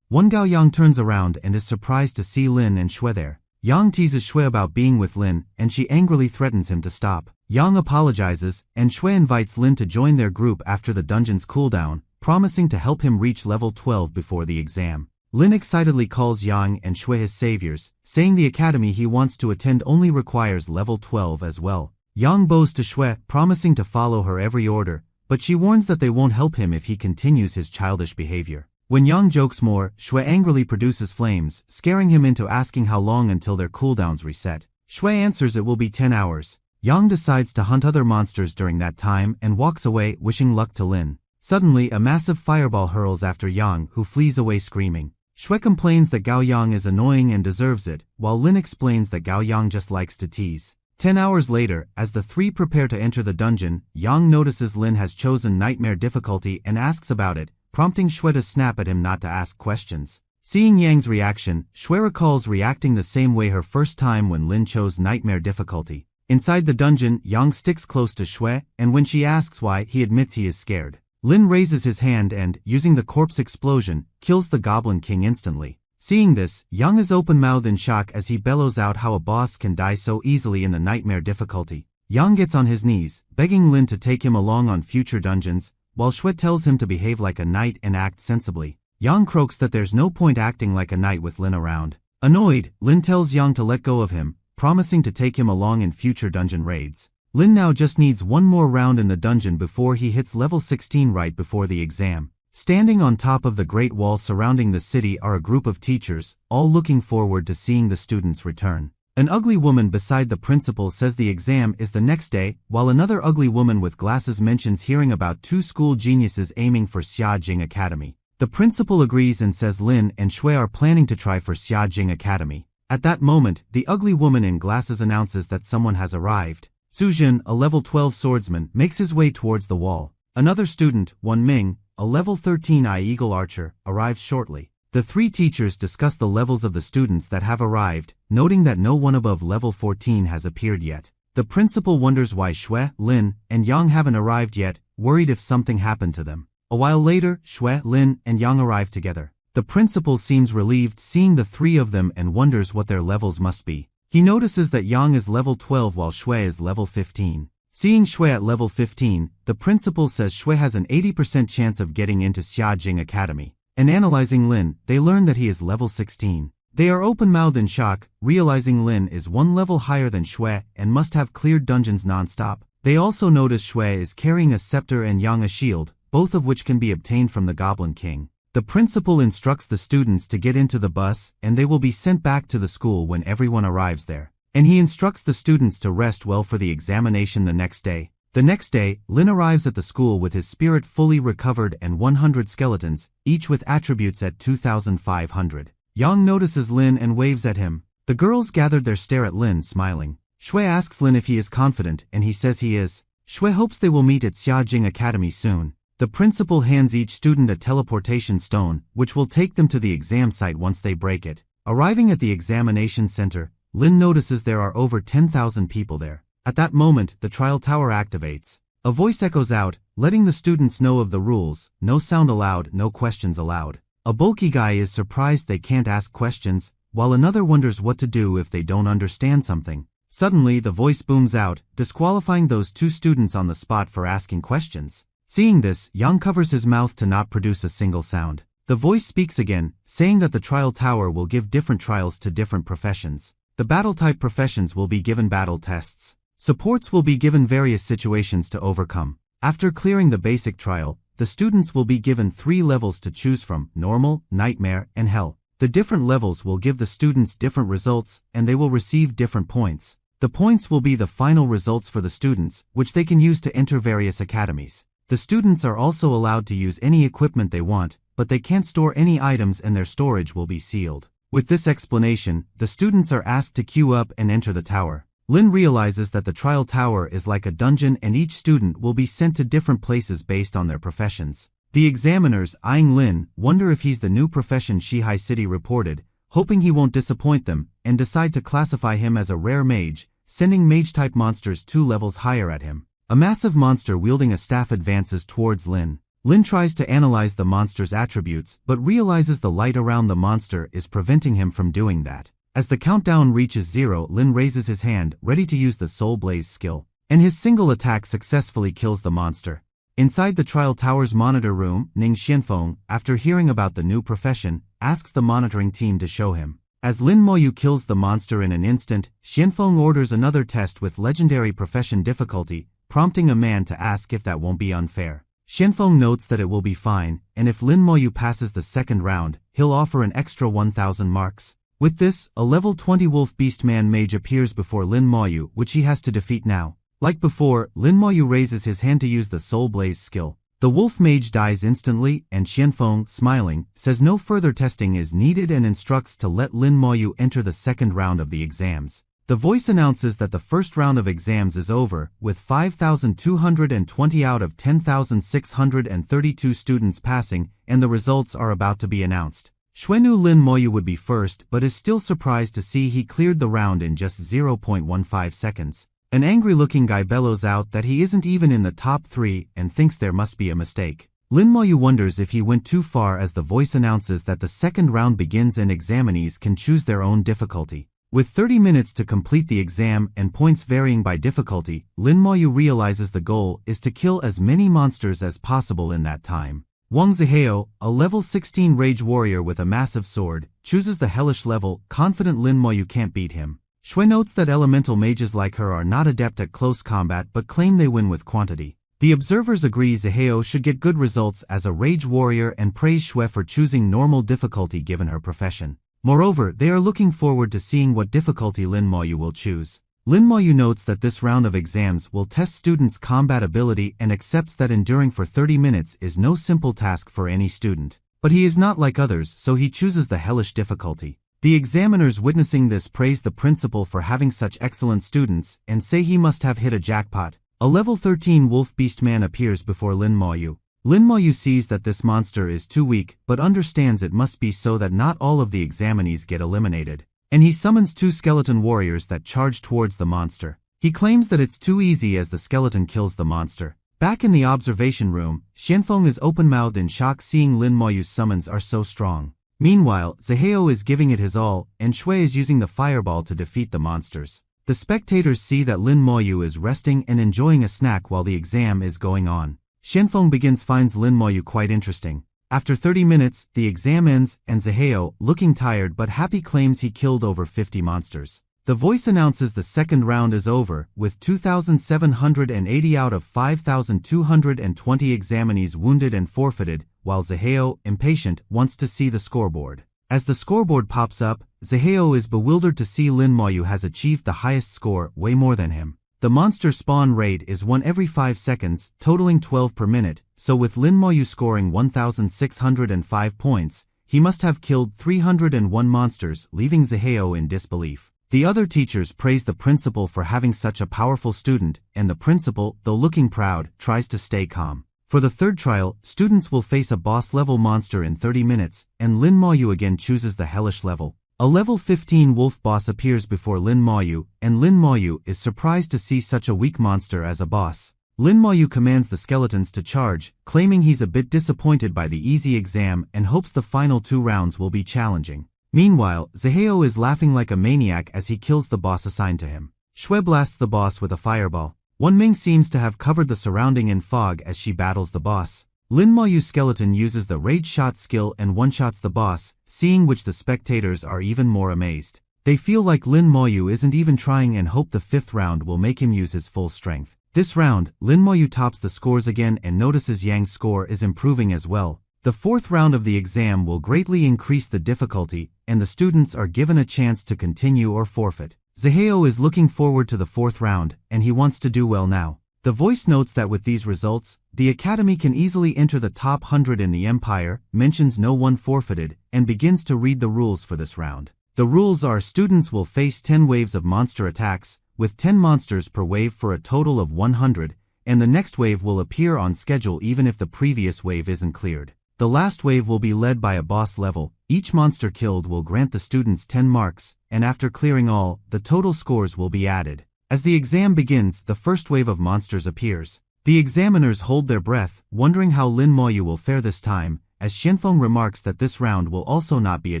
One Gao Yang turns around and is surprised to see Lin and Shui there. Yang teases Shui about being with Lin, and she angrily threatens him to stop. Yang apologizes, and Shui invites Lin to join their group after the dungeon's cooldown, promising to help him reach level 12 before the exam. Lin excitedly calls Yang and Shui his saviors, saying the academy he wants to attend only requires level 12 as well. Yang bows to Shui, promising to follow her every order, but she warns that they won't help him if he continues his childish behavior. When Yang jokes more, Shui angrily produces flames, scaring him into asking how long until their cooldowns reset. Shui answers it will be 10 hours. Yang decides to hunt other monsters during that time and walks away, wishing luck to Lin. Suddenly, a massive fireball hurls after Yang, who flees away screaming. Shui complains that Gao Yang is annoying and deserves it, while Lin explains that Gao Yang just likes to tease. 10 hours later, as the three prepare to enter the dungeon, Yang notices Lin has chosen Nightmare difficulty and asks about it, prompting Shui to snap at him not to ask questions. Seeing Yang's reaction, Shui recalls reacting the same way her first time when Lin chose Nightmare difficulty. Inside the dungeon, Yang sticks close to Shui, and when she asks why, he admits he is scared. Lin raises his hand and, using the corpse explosion, kills the Goblin King instantly. Seeing this, Yang is open-mouthed in shock as he bellows out how a boss can die so easily in the Nightmare difficulty. Yang gets on his knees, begging Lin to take him along on future dungeons, while Shui tells him to behave like a knight and act sensibly. Yang croaks that there's no point acting like a knight with Lin around. Annoyed, Lin tells Yang to let go of him, promising to take him along in future dungeon raids. Lin now just needs one more round in the dungeon before he hits level 16 right before the exam. Standing on top of the Great Wall surrounding the city are a group of teachers, all looking forward to seeing the students return. An ugly woman beside the principal says the exam is the next day, while another ugly woman with glasses mentions hearing about two school geniuses aiming for Xiajing Academy. The principal agrees and says Lin and Shui are planning to try for Xiajing Academy. At that moment, the ugly woman in glasses announces that someone has arrived. Sujin, a level 12 swordsman, makes his way towards the wall. Another student, Wan Ming, a level 13 Eagle archer, arrives shortly. The three teachers discuss the levels of the students that have arrived, noting that no one above level 14 has appeared yet. The principal wonders why Shui, Lin, and Yang haven't arrived yet, worried if something happened to them. A while later, Shui, Lin, and Yang arrive together. The principal seems relieved seeing the three of them and wonders what their levels must be. He notices that Yang is level 12 while Shui is level 15. Seeing Shui at level 15, the principal says Shui has an 80% chance of getting into Xiajing Academy. And analyzing Lin, they learn that he is level 16. They are open-mouthed in shock, realizing Lin is one level higher than Shui and must have cleared dungeons non-stop. They also notice Shui is carrying a scepter and Yang a shield, both of which can be obtained from the Goblin King. The principal instructs the students to get into the bus and they will be sent back to the school when everyone arrives there. And he instructs the students to rest well for the examination the next day. The next day, Lin arrives at the school with his spirit fully recovered and 100 skeletons, each with attributes at 2,500. Yang notices Lin and waves at him. The girls gathered there stare at Lin, smiling. Shui asks Lin if he is confident, and he says he is. Shui hopes they will meet at Xiajing Academy soon. The principal hands each student a teleportation stone, which will take them to the exam site once they break it. Arriving at the examination center, Lin notices there are over 10,000 people there. At that moment, the trial tower activates. A voice echoes out, letting the students know of the rules: no sound allowed, no questions allowed. A bulky guy is surprised they can't ask questions, while another wonders what to do if they don't understand something. Suddenly, the voice booms out, disqualifying those two students on the spot for asking questions. Seeing this, Yang covers his mouth to not produce a single sound. The voice speaks again, saying that the trial tower will give different trials to different professions. The battle-type professions will be given battle tests. Supports will be given various situations to overcome. After clearing the basic trial, the students will be given 3 levels to choose from: normal, nightmare, and hell. The different levels will give the students different results, and they will receive different points. The points will be the final results for the students, which they can use to enter various academies. The students are also allowed to use any equipment they want, but they can't store any items and their storage will be sealed. With this explanation, the students are asked to queue up and enter the tower. Lin realizes that the trial tower is like a dungeon and each student will be sent to different places based on their professions. The examiners, eyeing Lin, wonder if he's the new profession Shihai City reported, hoping he won't disappoint them, and decide to classify him as a rare mage, sending mage-type monsters 2 levels higher at him. A massive monster wielding a staff advances towards Lin. Lin tries to analyze the monster's attributes, but realizes the light around the monster is preventing him from doing that. As the countdown reaches 0, Lin raises his hand, ready to use the Soul Blaze skill, and his single attack successfully kills the monster. Inside the trial tower's monitor room, Ning Xianfeng, after hearing about the new profession, asks the monitoring team to show him. As Lin Moyu kills the monster in an instant, Xianfeng orders another test with legendary profession difficulty, prompting a man to ask if that won't be unfair. Xianfeng notes that it will be fine, and if Lin Moyu passes the second round, he'll offer an extra 1,000 marks. With this, a level 20 Wolf Beastman mage appears before Lin Moyu, which he has to defeat now. Like before, Lin Moyu raises his hand to use the Soul Blaze skill. The wolf mage dies instantly, and Xianfeng, smiling, says no further testing is needed and instructs to let Lin Moyu enter the second round of the exams. The voice announces that the first round of exams is over, with 5,220 out of 10,632 students passing, and the results are about to be announced. Xuenu Lin Moyu would be first, but is still surprised to see he cleared the round in just 0.15 seconds. An angry-looking guy bellows out that he isn't even in the top 3 and thinks there must be a mistake. Lin Moyu wonders if he went too far as the voice announces that the second round begins and examinees can choose their own difficulty. With 30 minutes to complete the exam and points varying by difficulty, Lin Moyu realizes the goal is to kill as many monsters as possible in that time. Wang Zihao, a level 16 rage warrior with a massive sword, chooses the hellish level, confident Lin Moyu can't beat him. Shui notes that elemental mages like her are not adept at close combat but claim they win with quantity. The observers agree Zihao should get good results as a rage warrior and praise Shui for choosing normal difficulty given her profession. Moreover, they are looking forward to seeing what difficulty Lin Moyu will choose. Lin Moyu notes that this round of exams will test students' combat ability and accepts that enduring for 30 minutes is no simple task for any student. But he is not like others, so he chooses the hellish difficulty. The examiners witnessing this praise the principal for having such excellent students and say he must have hit a jackpot. A level 13 wolf beastman appears before Lin Moyu. Lin Moyu sees that this monster is too weak, but understands it must be so that not all of the examinees get eliminated. And he summons 2 skeleton warriors that charge towards the monster. He claims that it's too easy as the skeleton kills the monster. Back in the observation room, Xianfeng is open-mouthed in shock seeing Lin Moyu's summons are so strong. Meanwhile, Zihao is giving it his all, and Shui is using the fireball to defeat the monsters. The spectators see that Lin Moyu is resting and enjoying a snack while the exam is going on. Xianfeng finds Lin Moyu quite interesting. After 30 minutes, the exam ends, and Zihao, looking tired but happy, claims he killed over 50 monsters. The voice announces the second round is over, with 2,780 out of 5,220 examinees wounded and forfeited, while Zihao, impatient, wants to see the scoreboard. As the scoreboard pops up, Zihao is bewildered to see Lin Moyu has achieved the highest score, way more than him. The monster spawn rate is 1 every 5 seconds, totaling 12 per minute, so with Lin Moyu scoring 1,605 points, he must have killed 301 monsters, leaving Zihao in disbelief. The other teachers praise the principal for having such a powerful student, and the principal, though looking proud, tries to stay calm. For the third trial, students will face a boss-level monster in 30 minutes, and Lin Moyu again chooses the hellish level. A level 15 wolf boss appears before Lin Moyu, and Lin Moyu is surprised to see such a weak monster as a boss. Lin Moyu commands the skeletons to charge, claiming he's a bit disappointed by the easy exam and hopes the final 2 rounds will be challenging. Meanwhile, Zihao is laughing like a maniac as he kills the boss assigned to him. Shui blasts the boss with a fireball. Won Ming seems to have covered the surrounding in fog as she battles the boss. Lin Moyu's skeleton uses the rage shot skill and one-shots the boss, seeing which the spectators are even more amazed. They feel like Lin Moyu isn't even trying and hope the 5th round will make him use his full strength. This round, Lin Moyu tops the scores again and notices Yang's score is improving as well. The 4th round of the exam will greatly increase the difficulty, and the students are given a chance to continue or forfeit. Zaheo is looking forward to the 4th round, and he wants to do well now. The voice notes that with these results, the academy can easily enter the top 100 in the empire, mentions no one forfeited, and begins to read the rules for this round. The rules are students will face 10 waves of monster attacks, with 10 monsters per wave for a total of 100, and the next wave will appear on schedule even if the previous wave isn't cleared. The last wave will be led by a boss level. Each monster killed will grant the students 10 marks, and after clearing all, the total scores will be added. As the exam begins, the first wave of monsters appears. The examiners hold their breath, wondering how Lin Moyu will fare this time, as Xianfeng remarks that this round will also not be a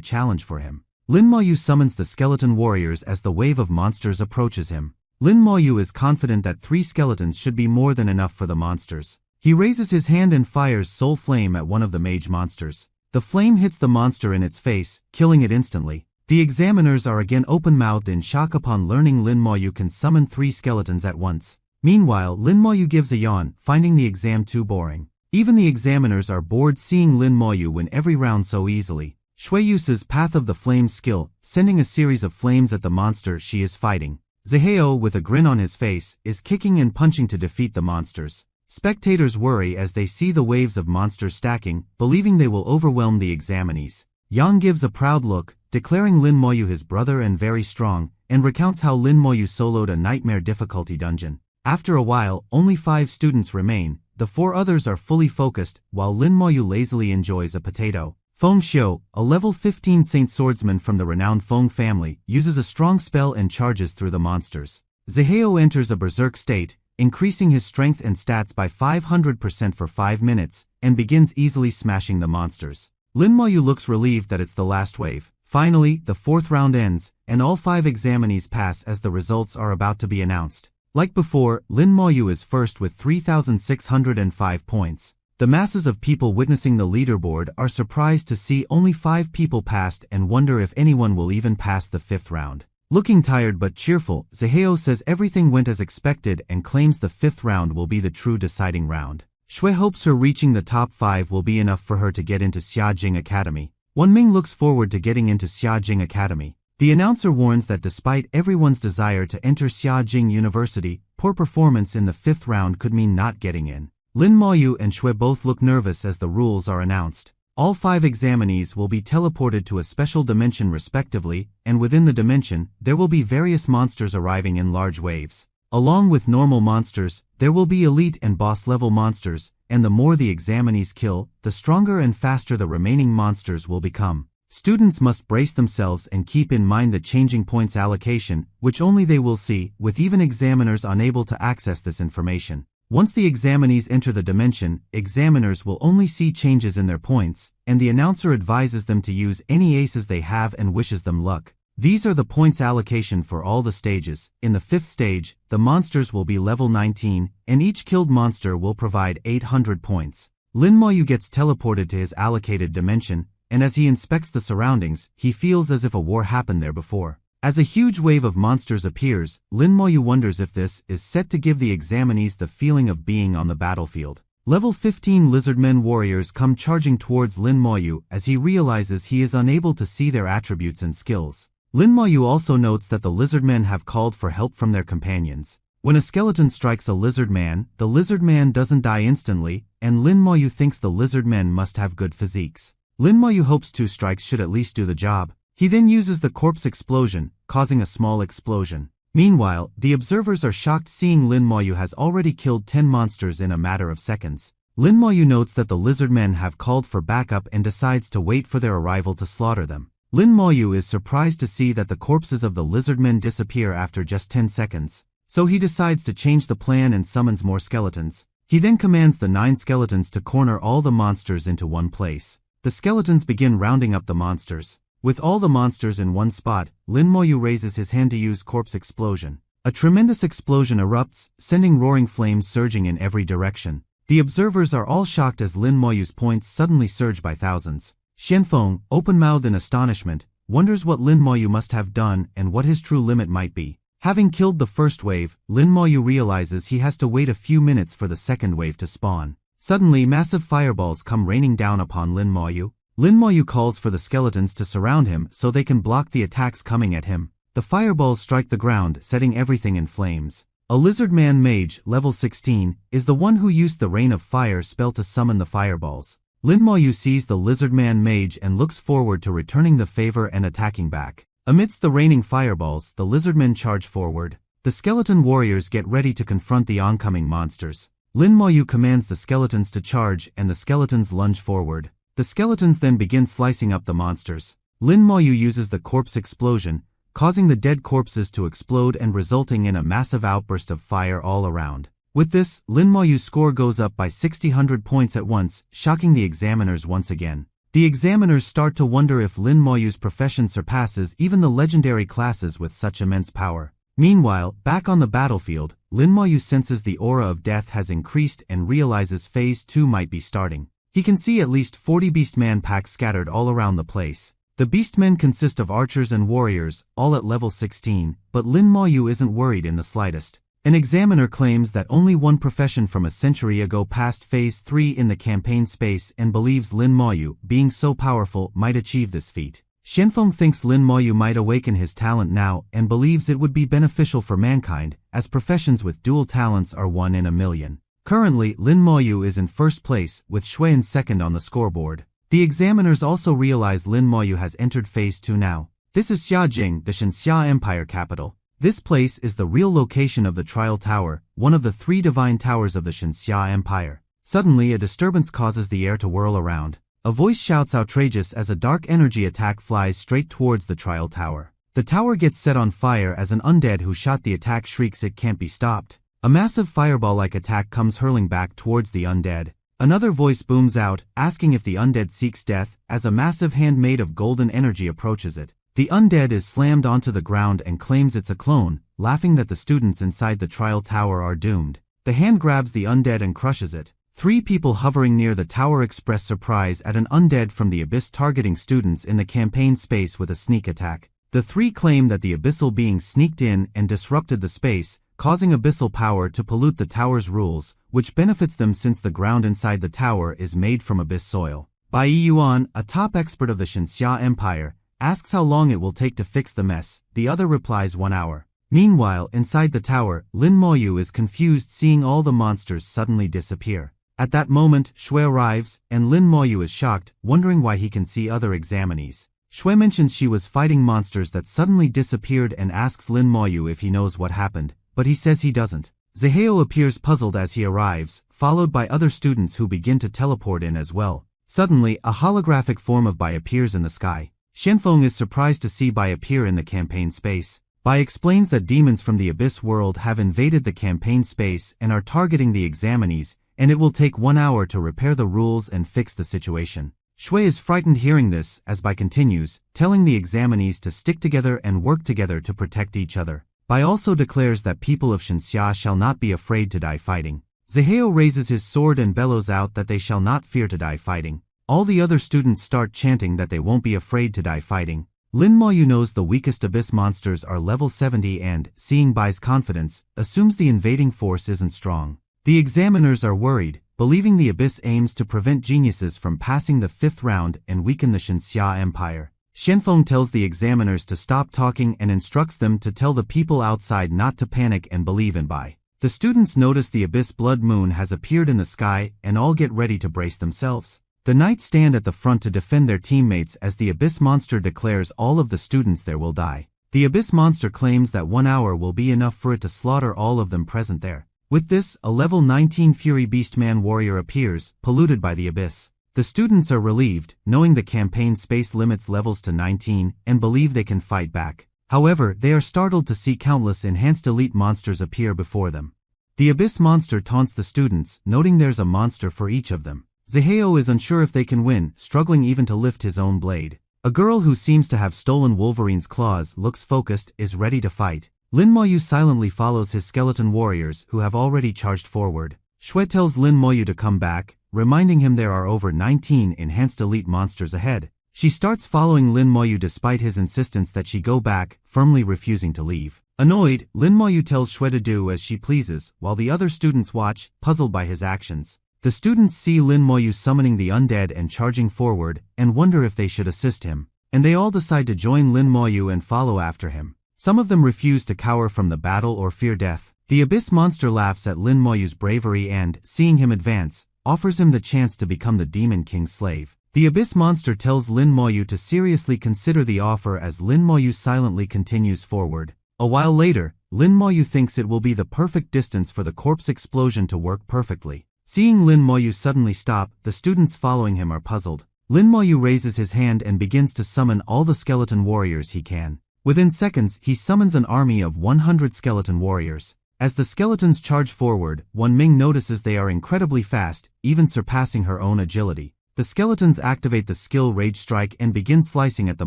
challenge for him. Lin Moyu summons the skeleton warriors as the wave of monsters approaches him. Lin Moyu is confident that 3 skeletons should be more than enough for the monsters. He raises his hand and fires Soul Flame at one of the mage monsters. The flame hits the monster in its face, killing it instantly. The examiners are again open-mouthed in shock upon learning Lin Moyu can summon 3 skeletons at once. Meanwhile, Lin Moyu gives a yawn, finding the exam too boring. Even the examiners are bored seeing Lin Moyu win every round so easily. Shui uses Path of the Flames skill, sending a series of flames at the monster she is fighting. Zaheo, with a grin on his face, is kicking and punching to defeat the monsters. Spectators worry as they see the waves of monsters stacking, believing they will overwhelm the examinees. Yang gives a proud look, declaring Lin Moyu his brother and very strong, and recounts how Lin Moyu soloed a nightmare difficulty dungeon. After a while, only 5 students remain. The 4 others are fully focused, while Lin Moyu lazily enjoys a potato. Feng Xiu, a level 15 Saint Swordsman from the renowned Feng family, uses a strong spell and charges through the monsters. Zaheo enters a berserk state, increasing his strength and stats by 500% for 5 minutes, and begins easily smashing the monsters. Lin Moyu looks relieved that it's the last wave. Finally, the 4th round ends, and all 5 examinees pass as the results are about to be announced. Like before, Lin Moyu is first with 3,605 points. The masses of people witnessing the leaderboard are surprised to see only 5 people passed and wonder if anyone will even pass the 5th round. Looking tired but cheerful, Zaheo says everything went as expected and claims the 5th round will be the true deciding round. Shui hopes her reaching the top 5 will be enough for her to get into Xiajing Academy. Won Ming looks forward to getting into Xiajing Academy. The announcer warns that despite everyone's desire to enter Xiajing University, poor performance in the 5th round could mean not getting in. Lin Moyu and Shui both look nervous as the rules are announced. All 5 examinees will be teleported to a special dimension respectively, and within the dimension, there will be various monsters arriving in large waves. Along with normal monsters, there will be elite and boss level monsters, and the more the examinees kill, the stronger and faster the remaining monsters will become. Students must brace themselves and keep in mind the changing points allocation, which only they will see, with even examiners unable to access this information. Once the examinees enter the dimension, examiners will only see changes in their points, and the announcer advises them to use any aces they have and wishes them luck. These are the points allocation for all the stages. In the 5th stage, the monsters will be level 19, and each killed monster will provide 800 points. Lin Moyu gets teleported to his allocated dimension, and as he inspects the surroundings, he feels as if a war happened there before. As a huge wave of monsters appears, Lin Moyu wonders if this is set to give the examinees the feeling of being on the battlefield. Level 15 Lizardmen warriors come charging towards Lin Moyu as he realizes he is unable to see their attributes and skills. Lin Moyu also notes that the Lizardmen have called for help from their companions. When a skeleton strikes a Lizardman, the Lizardman doesn't die instantly, and Lin Moyu thinks the Lizardmen must have good physiques. Lin Moyu hopes 2 strikes should at least do the job. He then uses the corpse explosion, causing a small explosion. Meanwhile, the observers are shocked seeing Lin Moyu has already killed 10 monsters in a matter of seconds. Lin Moyu notes that the Lizardmen have called for backup and decides to wait for their arrival to slaughter them. Lin Moyu is surprised to see that the corpses of the Lizardmen disappear after just 10 seconds. So he decides to change the plan and summons more skeletons. He then commands the 9 skeletons to corner all the monsters into one place. The skeletons begin rounding up the monsters. With all the monsters in one spot, Lin Moyu raises his hand to use corpse explosion. A tremendous explosion erupts, sending roaring flames surging in every direction. The observers are all shocked as Lin Moyu's points suddenly surge by thousands. Xianfeng, open-mouthed in astonishment, wonders what Lin Moyu must have done and what his true limit might be. Having killed the first wave, Lin Moyu realizes he has to wait a few minutes for the second wave to spawn. Suddenly, massive fireballs come raining down upon Lin Moyu. Lin Moyu calls for the skeletons to surround him so they can block the attacks coming at him. The fireballs strike the ground, setting everything in flames. A lizard man mage, level 16, is the one who used the rain of fire spell to summon the fireballs. Lin Moyu sees the lizard man mage and looks forward to returning the favor and attacking back. Amidst the raining fireballs, the lizardmen charge forward. The skeleton warriors get ready to confront the oncoming monsters. Lin Moyu commands the skeletons to charge and the skeletons lunge forward. The skeletons then begin slicing up the monsters. Lin Moyu uses the corpse explosion, causing the dead corpses to explode and resulting in a massive outburst of fire all around. With this, Lin Moyu's score goes up by 600 points at once, shocking the examiners once again. The examiners start to wonder if Lin Moyu's profession surpasses even the legendary classes with such immense power. Meanwhile, back on the battlefield, Lin Moyu senses the aura of death has increased and realizes Phase 2 might be starting. He can see at least 40 beastman packs scattered all around the place. The beastmen consist of archers and warriors, all at level 16, but Lin Moyu isn't worried in the slightest. An examiner claims that only one profession from a century ago passed Phase 3 in the campaign space and believes Lin Moyu, being so powerful, might achieve this feat. Xianfeng thinks Lin Moyu might awaken his talent now and believes it would be beneficial for mankind, as professions with dual talents are 1 in a million. Currently, Lin Moyu is in first place, with Xuan second on the scoreboard. The examiners also realize Lin Moyu has entered Phase 2 now. This is Xiajing, the Xinxia Empire capital. This place is the real location of the Trial Tower, one of the 3 divine towers of the Xinxia Empire. Suddenly, a disturbance causes the air to whirl around. A voice shouts outrageous as a dark energy attack flies straight towards the Trial Tower. The tower gets set on fire as an undead who shot the attack shrieks it can't be stopped. A massive fireball-like attack comes hurling back towards the undead. Another voice booms out, asking if the undead seeks death, as a massive hand made of golden energy approaches it. The undead is slammed onto the ground and claims it's a clone, laughing that the students inside the trial tower are doomed. The hand grabs the undead and crushes it. 3 people hovering near the tower express surprise at an undead from the abyss targeting students in the campaign space with a sneak attack. The 3 claim that the abyssal being sneaked in and disrupted the space, causing abyssal power to pollute the tower's rules, which benefits them since the ground inside the tower is made from abyss soil. Bai Yuan, a top expert of the Xinxia Empire, asks how long it will take to fix the mess. The other replies 1 hour. Meanwhile, inside the tower, Lin Moyu is confused seeing all the monsters suddenly disappear. At that moment, Shui arrives, and Lin Moyu is shocked, wondering why he can see other examinees. Shui mentions she was fighting monsters that suddenly disappeared and asks Lin Moyu if he knows what happened, but he says he doesn't. Ziheo appears puzzled as he arrives, followed by other students who begin to teleport in as well. Suddenly, a holographic form of Bai appears in the sky. Xianfeng is surprised to see Bai appear in the campaign space. Bai explains that demons from the abyss world have invaded the campaign space and are targeting the examinees, and it will take 1 hour to repair the rules and fix the situation. Shui is frightened hearing this, as Bai continues, telling the examinees to stick together and work together to protect each other. Bai also declares that people of Xinxia shall not be afraid to die fighting. Ziheo raises his sword and bellows out that they shall not fear to die fighting. All the other students start chanting that they won't be afraid to die fighting. Lin Moyu knows the weakest abyss monsters are level 70 and, seeing Bai's confidence, assumes the invading force isn't strong. The examiners are worried, believing the abyss aims to prevent geniuses from passing the 5th round and weaken the Xinxia Empire. Xianfeng tells the examiners to stop talking and instructs them to tell the people outside not to panic and believe in Bai. The students notice the abyss blood moon has appeared in the sky and all get ready to brace themselves. The knights stand at the front to defend their teammates as the abyss monster declares all of the students there will die. The abyss monster claims that 1 hour will be enough for it to slaughter all of them present there. With this, a level 19 Fury Beastman warrior appears, polluted by the abyss. The students are relieved, knowing the campaign space limits levels to 19, and believe they can fight back. However, they are startled to see countless enhanced elite monsters appear before them. The abyss monster taunts the students, noting there's a monster for each of them. Ziheo is unsure if they can win, struggling even to lift his own blade. A girl who seems to have stolen Wolverine's claws looks focused, is ready to fight. Lin Moyu silently follows his skeleton warriors who have already charged forward. Shui tells Lin Moyu to come back, reminding him there are over 19 enhanced elite monsters ahead. She starts following Lin Moyu despite his insistence that she go back, firmly refusing to leave. Annoyed, Lin Moyu tells Shui to do as she pleases, while the other students watch, puzzled by his actions. The students see Lin Moyu summoning the undead and charging forward, and wonder if they should assist him. And they all decide to join Lin Moyu and follow after him. Some of them refuse to cower from the battle or fear death. The Abyss monster laughs at Lin Moyu's bravery and, seeing him advance, offers him the chance to become the Demon King's slave. The Abyss monster tells Lin Moyu to seriously consider the offer as Lin Moyu silently continues forward. A while later, Lin Moyu thinks it will be the perfect distance for the corpse explosion to work perfectly. Seeing Lin Moyu suddenly stop, the students following him are puzzled. Lin Moyu raises his hand and begins to summon all the skeleton warriors he can. Within seconds, he summons an army of 100 skeleton warriors. As the skeletons charge forward, Wan Ming notices they are incredibly fast, even surpassing her own agility. The skeletons activate the skill Rage Strike and begin slicing at the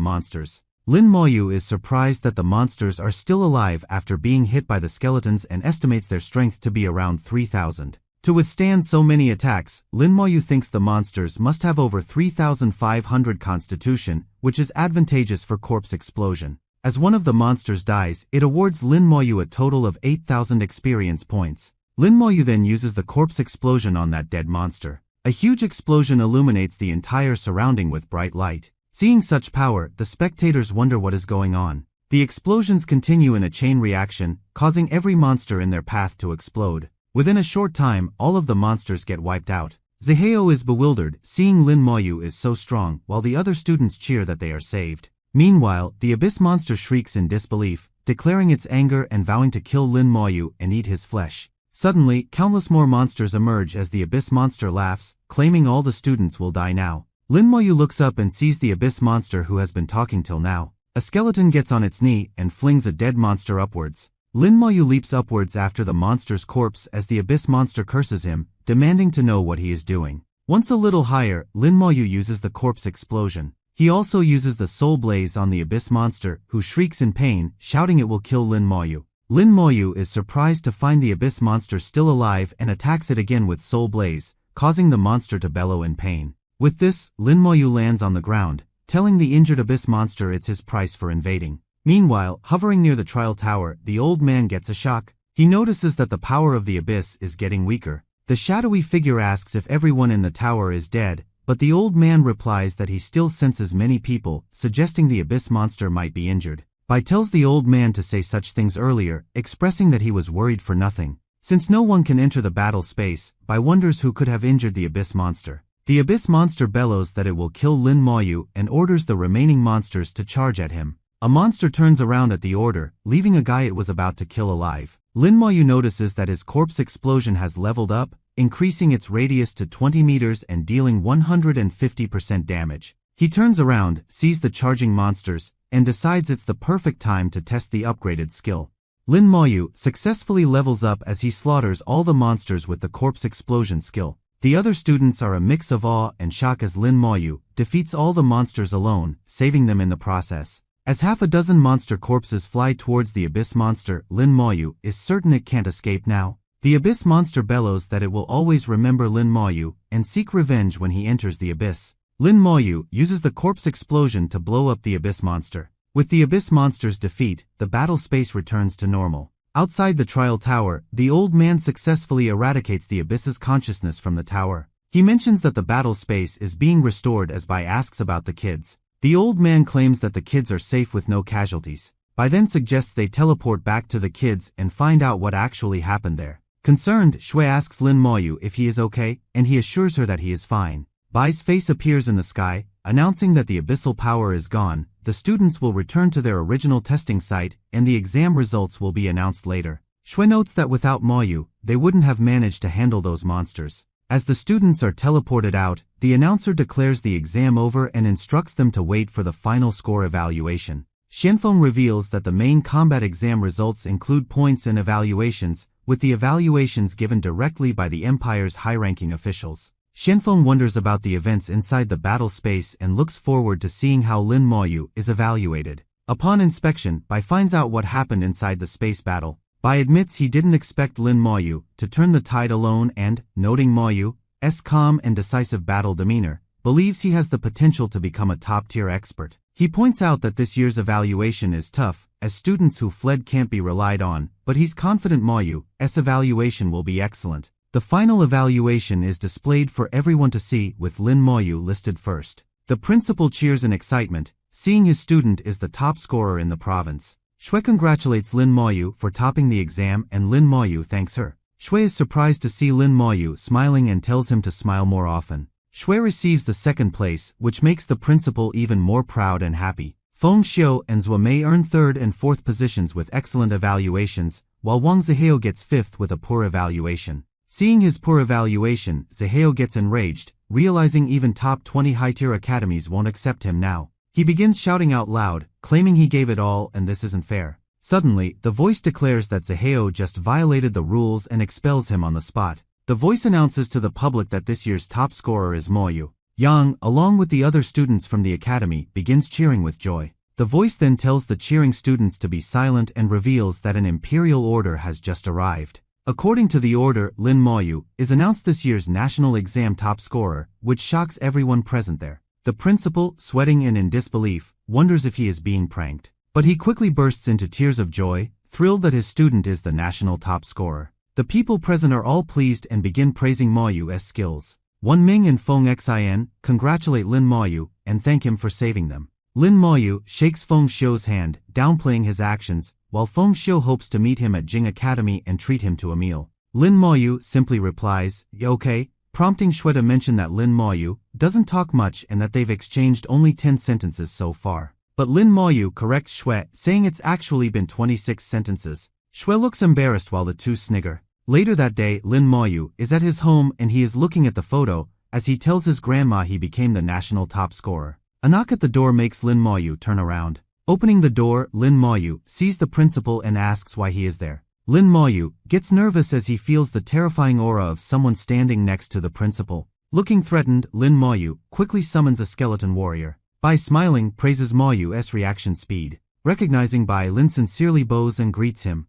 monsters. Lin Moyu is surprised that the monsters are still alive after being hit by the skeletons and estimates their strength to be around 3,000. To withstand so many attacks, Lin Moyu thinks the monsters must have over 3,500 constitution, which is advantageous for corpse explosion. As one of the monsters dies, it awards Lin Moyu a total of 8,000 experience points. Lin Moyu then uses the corpse explosion on that dead monster. A huge explosion illuminates the entire surrounding with bright light. Seeing such power, the spectators wonder what is going on. The explosions continue in a chain reaction, causing every monster in their path to explode. Within a short time, all of the monsters get wiped out. Zihao is bewildered, seeing Lin Moyu is so strong, while the other students cheer that they are saved. Meanwhile, the Abyss monster shrieks in disbelief, declaring its anger and vowing to kill Lin Moyu and eat his flesh. Suddenly, countless more monsters emerge as the Abyss monster laughs, claiming all the students will die now. Lin Moyu looks up and sees the Abyss monster who has been talking till now. A skeleton gets on its knee and flings a dead monster upwards. Lin Moyu leaps upwards after the monster's corpse as the Abyss monster curses him, demanding to know what he is doing. Once a little higher, Lin Moyu uses the corpse explosion. He also uses the soul blaze on the Abyss monster, who shrieks in pain, shouting it will kill Lin Moyu. Lin Moyu is surprised to find the Abyss monster still alive and attacks it again with soul blaze, causing the monster to bellow in pain. With this, Lin Moyu lands on the ground, telling the injured Abyss monster it's his price for invading. Meanwhile, hovering near the trial tower, the old man gets a shock. He notices that the power of the Abyss is getting weaker. The shadowy figure asks if everyone in the tower is dead, but the old man replies that he still senses many people, suggesting the Abyss monster might be injured. Bai tells the old man to say such things earlier, expressing that he was worried for nothing. Since no one can enter the battle space, Bai wonders who could have injured the Abyss monster. The Abyss monster bellows that it will kill Lin Moyu and orders the remaining monsters to charge at him. A monster turns around at the order, leaving a guy it was about to kill alive. Lin Moyu notices that his corpse explosion has leveled up, increasing its radius to 20 meters and dealing 150% damage. He turns around, sees the charging monsters, and decides it's the perfect time to test the upgraded skill. Lin Moyu successfully levels up as he slaughters all the monsters with the corpse explosion skill. The other students are a mix of awe and shock as Lin Moyu defeats all the monsters alone, saving them in the process. As half a dozen monster corpses fly towards the Abyss monster, Lin Moyu is certain it can't escape now. The Abyss monster bellows that it will always remember Lin Moyu and seek revenge when he enters the Abyss. Lin Moyu uses the corpse explosion to blow up the Abyss monster. With the Abyss monster's defeat, the battle space returns to normal. Outside the trial tower, the old man successfully eradicates the Abyss's consciousness from the tower. He mentions that the battle space is being restored as Bai asks about the kids. The old man claims that the kids are safe with no casualties. Bai then suggests they teleport back to the kids and find out what actually happened there. Concerned, Shui asks Lin Moyu if he is okay, and he assures her that he is fine. Bai's face appears in the sky, announcing that the abyssal power is gone. The students will return to their original testing site, and the exam results will be announced later. Shui notes that without Moyu, they wouldn't have managed to handle those monsters. As the students are teleported out, the announcer declares the exam over and instructs them to wait for the final score evaluation. Xianfeng reveals that the main combat exam results include points and evaluations, with the evaluations given directly by the Empire's high-ranking officials. Xianfeng wonders about the events inside the battle space and looks forward to seeing how Lin Moyu is evaluated. Upon inspection, Bai finds out what happened inside the space battle. Bai admits he didn't expect Lin Moyu to turn the tide alone and, noting Moyu's calm and decisive battle demeanor, believes he has the potential to become a top-tier expert. He points out that this year's evaluation is tough, as students who fled can't be relied on, but he's confident Moyu's evaluation will be excellent. The final evaluation is displayed for everyone to see, with Lin Moyu listed first. The principal cheers in excitement, seeing his student is the top scorer in the province. Shui congratulates Lin Moyu for topping the exam and Lin Moyu thanks her. Shui is surprised to see Lin Moyu smiling and tells him to smile more often. Shui receives the second place, which makes the principal even more proud and happy. Feng Xiu and Zhou Mei earn third and fourth positions with excellent evaluations, while Wang Zihao gets fifth with a poor evaluation. Seeing his poor evaluation, Zihao gets enraged, realizing even top 20 high-tier academies won't accept him now. He begins shouting out loud, claiming he gave it all and this isn't fair. Suddenly, the voice declares that Zihao just violated the rules and expels him on the spot. The voice announces to the public that this year's top scorer is Moyu. Yang, along with the other students from the academy, begins cheering with joy. The voice then tells the cheering students to be silent and reveals that an imperial order has just arrived. According to the order, Lin Moyu is announced this year's national exam top scorer, which shocks everyone present there. The principal, sweating and in disbelief, wonders if he is being pranked. But he quickly bursts into tears of joy, thrilled that his student is the national top scorer. The people present are all pleased and begin praising Moyu's skills. Wan Ming and Feng Xin congratulate Lin Moyu and thank him for saving them. Lin Moyu shakes Feng Xiu's hand, downplaying his actions, while Feng Xiu hopes to meet him at Jing Academy and treat him to a meal. Lin Moyu simply replies, "Okay," prompting Shui to mention that Lin Moyu doesn't talk much and that they've exchanged only 10 sentences so far. But Lin Moyu corrects Shui, saying it's actually been 26 sentences. Shui looks embarrassed while the two snigger. Later that day, Lin Moyu is at his home and he is looking at the photo, as he tells his grandma he became the national top scorer. A knock at the door makes Lin Moyu turn around. Opening the door, Lin Moyu sees the principal and asks why he is there. Lin Moyu gets nervous as he feels the terrifying aura of someone standing next to the principal. Looking threatened, Lin Moyu quickly summons a skeleton warrior. Bai smiling praises Moyu's reaction speed. Recognizing Bai, Lin sincerely bows and greets him.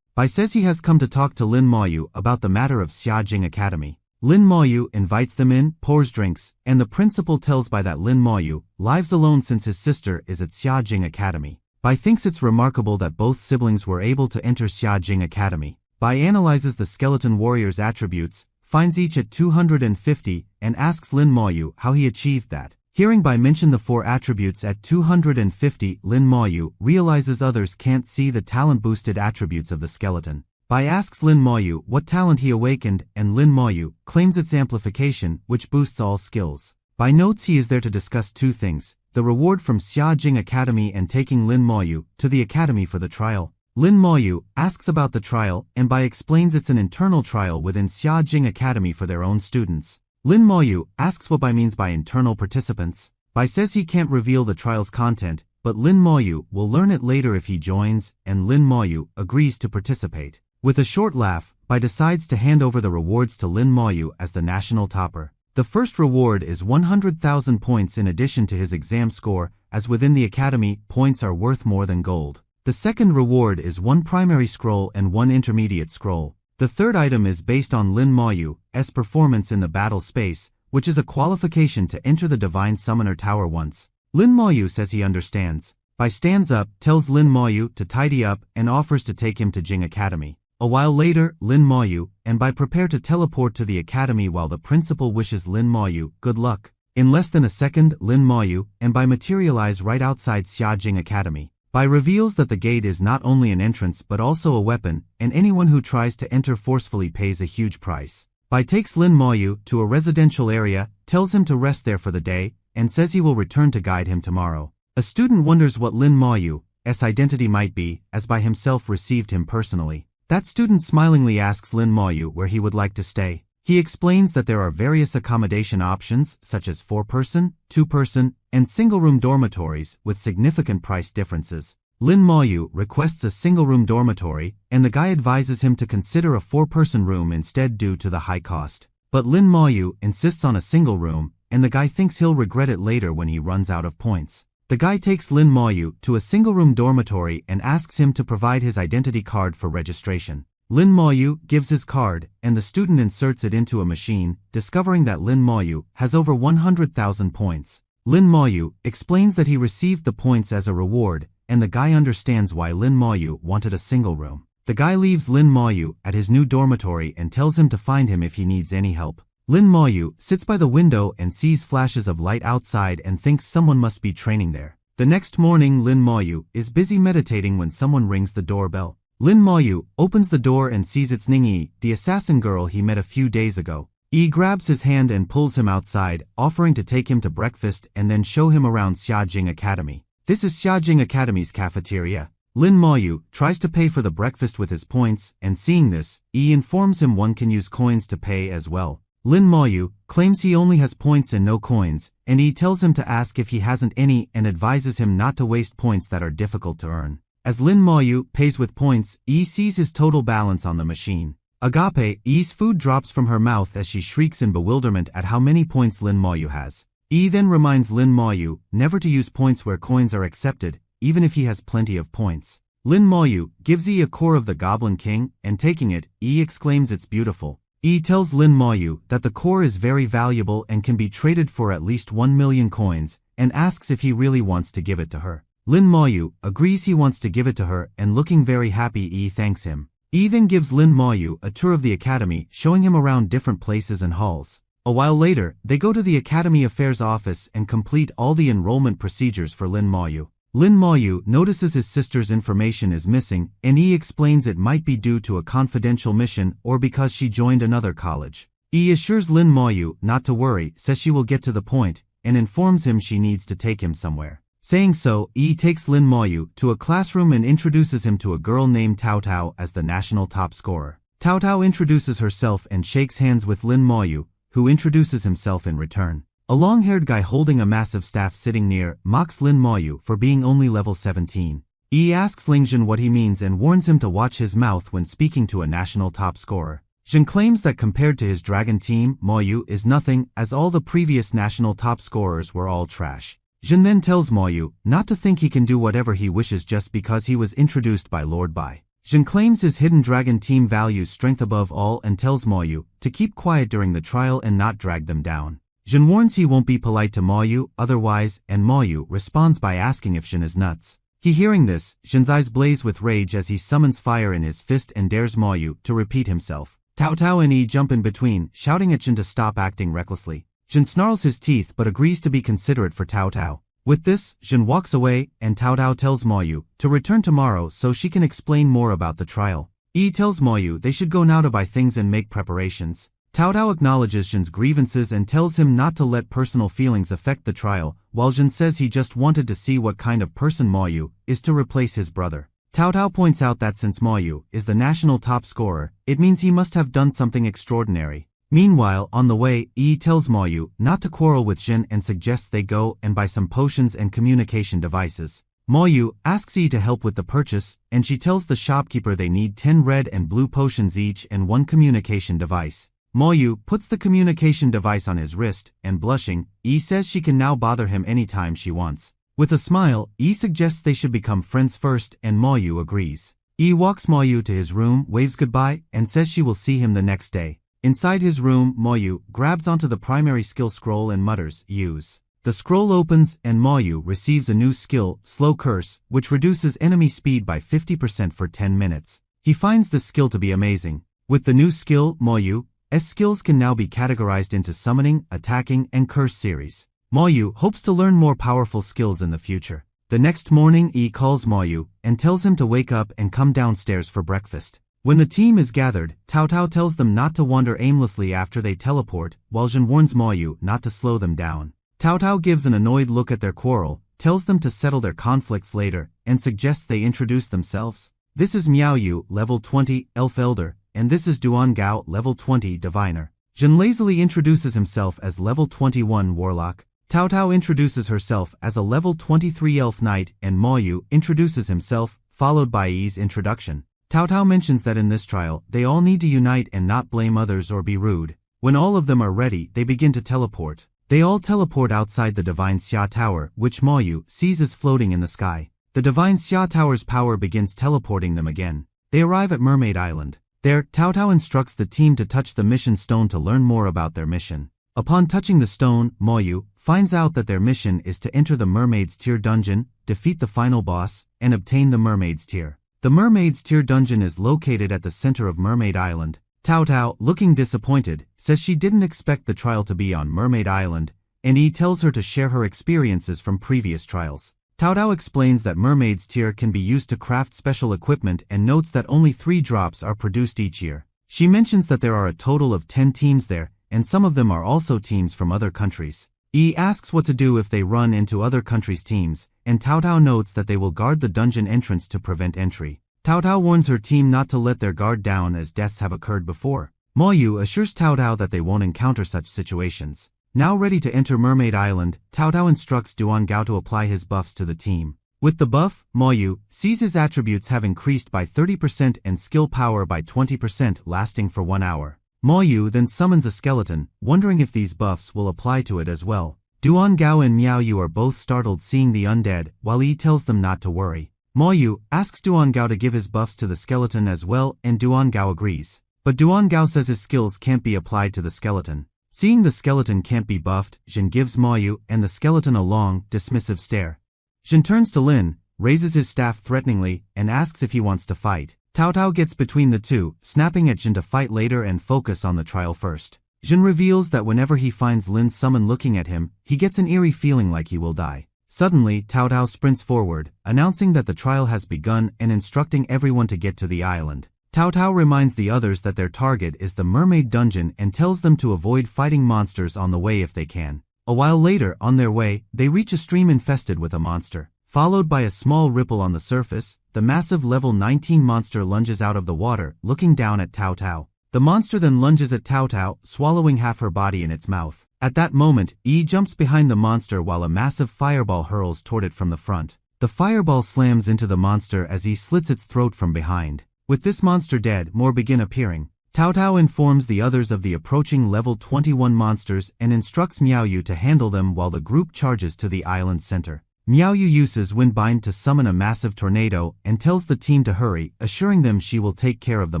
Bai says he has come to talk to Lin Moyu about the matter of Xiajing Academy. Lin Moyu invites them in, pours drinks, and the principal tells Bai that Lin Moyu lives alone since his sister is at Xiajing Academy. Bai thinks it's remarkable that both siblings were able to enter Xiajing Academy. Bai analyzes the skeleton warrior's attributes, finds each at 250, and asks Lin Moyu how he achieved that. Hearing Bai mention the 4 attributes at 250, Lin Moyu realizes others can't see the talent-boosted attributes of the skeleton. Bai asks Lin Moyu what talent he awakened, and Lin Moyu claims its amplification, which boosts all skills. Bai notes he is there to discuss 2 things, the reward from Xiajing Academy and taking Lin Moyu to the academy for the trial. Lin Moyu asks about the trial, and Bai explains it's an internal trial within Xiajing Academy for their own students. Lin Moyu asks what Bai means by internal participants. Bai says he can't reveal the trial's content, but Lin Moyu will learn it later if he joins, and Lin Moyu agrees to participate. With a short laugh, Bai decides to hand over the rewards to Lin Moyu as the national topper. The first reward is 100,000 points in addition to his exam score, as within the academy, points are worth more than gold. The second reward is 1 primary scroll and 1 intermediate scroll. The third item is based on Lin Moyu's performance in the battle space, which is a qualification to enter the Divine Summoner Tower once. Lin Moyu says he understands. Bai stands up, tells Lin Moyu to tidy up, and offers to take him to Jing Academy. A while later, Lin Moyu and Bai prepare to teleport to the academy while the principal wishes Lin Moyu good luck. In less than a second, Lin Moyu and Bai materialize right outside Xiajing Academy. Bai reveals that the gate is not only an entrance but also a weapon, and anyone who tries to enter forcefully pays a huge price. Bai takes Lin Moyu to a residential area, tells him to rest there for the day, and says he will return to guide him tomorrow. A student wonders what Lin Moyu's identity might be, as Bai himself received him personally. That student smilingly asks Lin Moyu where he would like to stay. He explains that there are various accommodation options, such as 4-person, 2-person, and single-room dormitories, with significant price differences. Lin Moyu requests a single-room dormitory, and the guy advises him to consider a 4-person room instead due to the high cost. But Lin Moyu insists on a single room, and the guy thinks he'll regret it later when he runs out of points. The guy takes Lin Moyu to a single-room dormitory and asks him to provide his identity card for registration. Lin Moyu gives his card, and the student inserts it into a machine, discovering that Lin Moyu has over 100,000 points. Lin Moyu explains that he received the points as a reward, and the guy understands why Lin Moyu wanted a single room. The guy leaves Lin Moyu at his new dormitory and tells him to find him if he needs any help. Lin Moyu sits by the window and sees flashes of light outside and thinks someone must be training there. The next morning, Lin Moyu is busy meditating when someone rings the doorbell. Lin Moyu opens the door and sees it's Ningyi, the assassin girl he met a few days ago. Yi grabs his hand and pulls him outside, offering to take him to breakfast and then show him around Xiajing Academy. This is Xiajing Academy's cafeteria. Lin Moyu tries to pay for the breakfast with his points, and seeing this, Yi informs him one can use coins to pay as well. Lin Moyu claims he only has points and no coins, and Yi tells him to ask if he hasn't any and advises him not to waste points that are difficult to earn. As Lin Moyu pays with points, Yi sees his total balance on the machine. Agape, Yi's food drops from her mouth as she shrieks in bewilderment at how many points Lin Moyu has. Yi then reminds Lin Moyu never to use points where coins are accepted, even if he has plenty of points. Lin Moyu gives Yi a core of the Goblin King, and taking it, Yi exclaims it's beautiful. Yi tells Lin Moyu that the core is very valuable and can be traded for at least 1 million coins, and asks if he really wants to give it to her. Lin Moyu agrees he wants to give it to her, and looking very happy, Yi thanks him. Yi then gives Lin Moyu a tour of the academy, showing him around different places and halls. A while later, they go to the Academy Affairs office and complete all the enrollment procedures for Lin Moyu. Lin Moyu notices his sister's information is missing, and Yi explains it might be due to a confidential mission or because she joined another college. Yi assures Lin Moyu not to worry, says she will get to the point, and informs him she needs to take him somewhere. Saying so, Yi takes Lin Moyu to a classroom and introduces him to a girl named Tao Tao as the national top scorer. Tao Tao introduces herself and shakes hands with Lin Moyu, who introduces himself in return. A long-haired guy holding a massive staff sitting near mocks Lin Moyu for being only level 17. Yi asks Lingjun what he means and warns him to watch his mouth when speaking to a national top scorer. Jin claims that compared to his dragon team, Moyu is nothing, as all the previous national top scorers were all trash. Jin then tells Moyu not to think he can do whatever he wishes just because he was introduced by Lord Bai. Jin claims his hidden dragon team values strength above all and tells Moyu to keep quiet during the trial and not drag them down. Jin warns he won't be polite to Moyu otherwise, and Moyu responds by asking if Jin is nuts. Hearing this, Jin's eyes blaze with rage as he summons fire in his fist and dares Moyu to repeat himself. Tao Tao and Yi jump in between, shouting at Jin to stop acting recklessly. Jin snarls his teeth but agrees to be considerate for Tao Tao. With this, Jin walks away, and Tao Tao tells Moyu to return tomorrow so she can explain more about the trial. Yi tells Moyu they should go now to buy things and make preparations. Tao Tao acknowledges Jin's grievances and tells him not to let personal feelings affect the trial, while Jin says he just wanted to see what kind of person Moyu is to replace his brother. Tao Tao points out that since Moyu is the national top scorer, it means he must have done something extraordinary. Meanwhile, on the way, Yi tells Moyu not to quarrel with Jin and suggests they go and buy some potions and communication devices. Moyu asks Yi to help with the purchase, and she tells the shopkeeper they need 10 red and blue potions each and 1 communication device. Moyu puts the communication device on his wrist, and blushing, Yi says she can now bother him anytime she wants. With a smile, Yi suggests they should become friends first, and Moyu agrees. Yi walks Moyu to his room, waves goodbye, and says she will see him the next day. Inside his room, Moyu grabs onto the primary skill scroll and mutters, "Use." The scroll opens, and Moyu receives a new skill, Slow Curse, which reduces enemy speed by 50% for 10 minutes. He finds this skill to be amazing. With the new skill, Moyu's skills can now be categorized into summoning, attacking, and curse series. Moyu hopes to learn more powerful skills in the future. The next morning, Yi calls Moyu and tells him to wake up and come downstairs for breakfast. When the team is gathered, Tao Tao tells them not to wander aimlessly after they teleport, while Jin warns Moyu not to slow them down. Tao Tao gives an annoyed look at their quarrel, tells them to settle their conflicts later, and suggests they introduce themselves. This is Miao Yu, level 20, Elf Elder, and this is Duan Gao, level 20, Diviner. Jin lazily introduces himself as level 21 Warlock. Tao Tao introduces herself as a level 23 Elf Knight, and Moyu introduces himself, followed by Yi's introduction. Tao Tao mentions that in this trial, they all need to unite and not blame others or be rude. When all of them are ready, they begin to teleport. They all teleport outside the Divine Xia Tower, which Moyu sees as floating in the sky. The Divine Xia Tower's power begins teleporting them again. They arrive at Mermaid Island. There, Cao Cao instructs the team to touch the mission stone to learn more about their mission. Upon touching the stone, Moyu finds out that their mission is to enter the Mermaid's Tier dungeon, defeat the final boss, and obtain the Mermaid's Tier. The Mermaid's Tier dungeon is located at the center of Mermaid Island. Cao Cao, looking disappointed, says she didn't expect the trial to be on Mermaid Island, and he tells her to share her experiences from previous trials. Cao Cao explains that Mermaid's Tier can be used to craft special equipment and notes that only 3 drops are produced each year. She mentions that there are a total of 10 teams there, and some of them are also teams from other countries. He asks what to do if they run into other countries' teams, and Cao Cao notes that they will guard the dungeon entrance to prevent entry. Cao Cao warns her team not to let their guard down as deaths have occurred before. Moyu assures Cao Cao that they won't encounter such situations. Now ready to enter Mermaid Island, Cao Cao instructs Duan Gao to apply his buffs to the team. With the buff, Moyu sees his attributes have increased by 30% and skill power by 20%, lasting for 1 hour. Moyu then summons a skeleton, wondering if these buffs will apply to it as well. Duan Gao and Miao Yu are both startled seeing the undead, while Yi tells them not to worry. Moyu asks Duan Gao to give his buffs to the skeleton as well, and Duan Gao agrees. But Duan Gao says his skills can't be applied to the skeleton. Seeing the skeleton can't be buffed, Jin gives Moyu and the skeleton a long, dismissive stare. Jin turns to Lin, raises his staff threateningly, and asks if he wants to fight. Cao Cao gets between the two, snapping at Jin to fight later and focus on the trial first. Jin reveals that whenever he finds Lin's summon looking at him, he gets an eerie feeling like he will die. Suddenly, Cao Cao sprints forward, announcing that the trial has begun and instructing everyone to get to the island. Cao Cao reminds the others that their target is the Mermaid Dungeon and tells them to avoid fighting monsters on the way if they can. A while later, on their way, they reach a stream infested with a monster. Followed by a small ripple on the surface, the massive level 19 monster lunges out of the water, looking down at Cao Cao. The monster then lunges at Cao Cao, swallowing half her body in its mouth. At that moment, Yi jumps behind the monster while a massive fireball hurls toward it from the front. The fireball slams into the monster as he slits its throat from behind. With this monster dead, more begin appearing. Cao Cao informs the others of the approaching level 21 monsters and instructs Miao Yu to handle them while the group charges to the island's center. Miao Yu uses Windbind to summon a massive tornado and tells the team to hurry, assuring them she will take care of the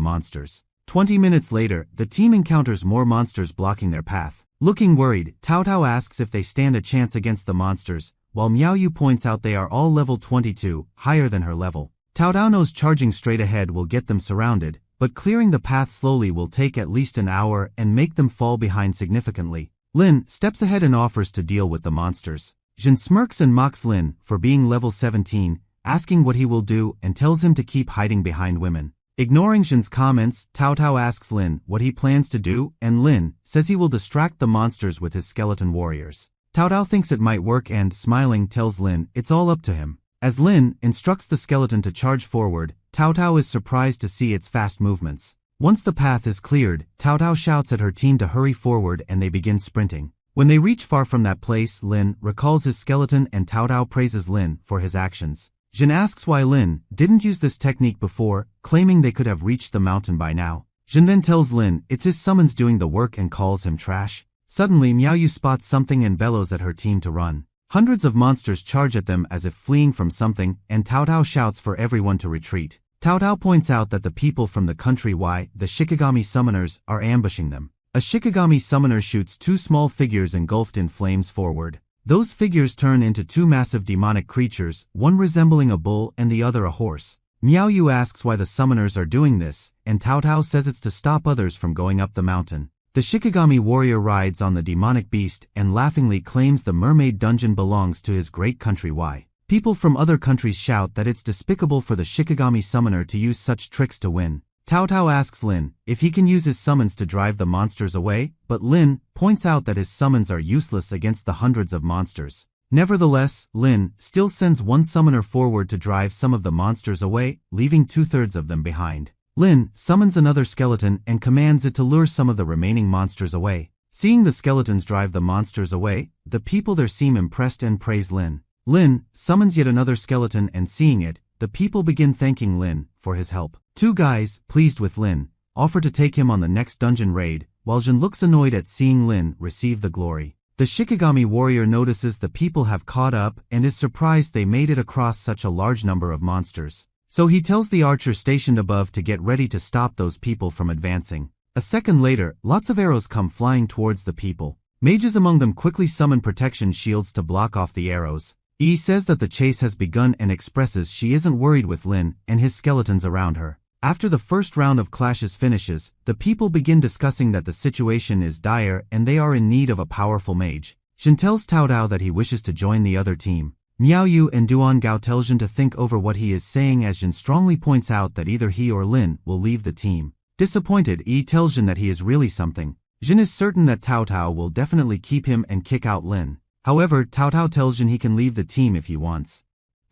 monsters. 20 minutes later, the team encounters more monsters blocking their path. Looking worried, Cao Cao asks if they stand a chance against the monsters, while Miao Yu points out they are all level 22, higher than her level. Cao Cao knows charging straight ahead will get them surrounded, but clearing the path slowly will take at least an hour and make them fall behind significantly. Lin steps ahead and offers to deal with the monsters. Jin smirks and mocks Lin for being level 17, asking what he will do and tells him to keep hiding behind women. Ignoring Jin's comments, Cao Cao asks Lin what he plans to do, and Lin says he will distract the monsters with his skeleton warriors. Cao Cao thinks it might work and, smiling, tells Lin it's all up to him. As Lin instructs the skeleton to charge forward, Cao Cao is surprised to see its fast movements. Once the path is cleared, Cao Cao shouts at her team to hurry forward and they begin sprinting. When they reach far from that place, Lin recalls his skeleton and Cao Cao praises Lin for his actions. Jin asks why Lin didn't use this technique before, claiming they could have reached the mountain by now. Jin then tells Lin it's his summons doing the work and calls him trash. Suddenly, Miao Yu spots something and bellows at her team to run. Hundreds of monsters charge at them as if fleeing from something, and Cao Cao shouts for everyone to retreat. Cao Cao points out that the people from the country Y, the Shikigami summoners, are ambushing them. A Shikigami summoner shoots 2 small figures engulfed in flames forward. Those figures turn into 2 massive demonic creatures, one resembling a bull and the other a horse. Miao Yu asks why the summoners are doing this, and Cao Cao says it's to stop others from going up the mountain. The Shikigami warrior rides on the demonic beast and laughingly claims the mermaid dungeon belongs to his great country Y. People from other countries shout that it's despicable for the Shikigami summoner to use such tricks to win. Cao Cao asks Lin if he can use his summons to drive the monsters away, but Lin points out that his summons are useless against the hundreds of monsters. Nevertheless, Lin still sends one summoner forward to drive some of the monsters away, leaving 2/3 of them behind. Lin summons another skeleton and commands it to lure some of the remaining monsters away. Seeing the skeletons drive the monsters away, the people there seem impressed and praise Lin. Lin summons yet another skeleton and seeing it, the people begin thanking Lin for his help. 2 guys, pleased with Lin, offer to take him on the next dungeon raid, while Jin looks annoyed at seeing Lin receive the glory. The Shikigami warrior notices the people have caught up and is surprised they made it across such a large number of monsters. So he tells the archer stationed above to get ready to stop those people from advancing. A second later, lots of arrows come flying towards the people. Mages among them quickly summon protection shields to block off the arrows. Yi says that the chase has begun and expresses she isn't worried with Lin and his skeletons around her. After the first round of clashes finishes, the people begin discussing that the situation is dire and they are in need of a powerful mage. Jin tells Cao Dao that he wishes to join the other team. Miao Yu and Duan Gao tell Jin to think over what he is saying as Jin strongly points out that either he or Lin will leave the team. Disappointed, Yi tells Jin that he is really something. Jin is certain that Cao Dao will definitely keep him and kick out Lin. However, Cao Dao tells Jin he can leave the team if he wants.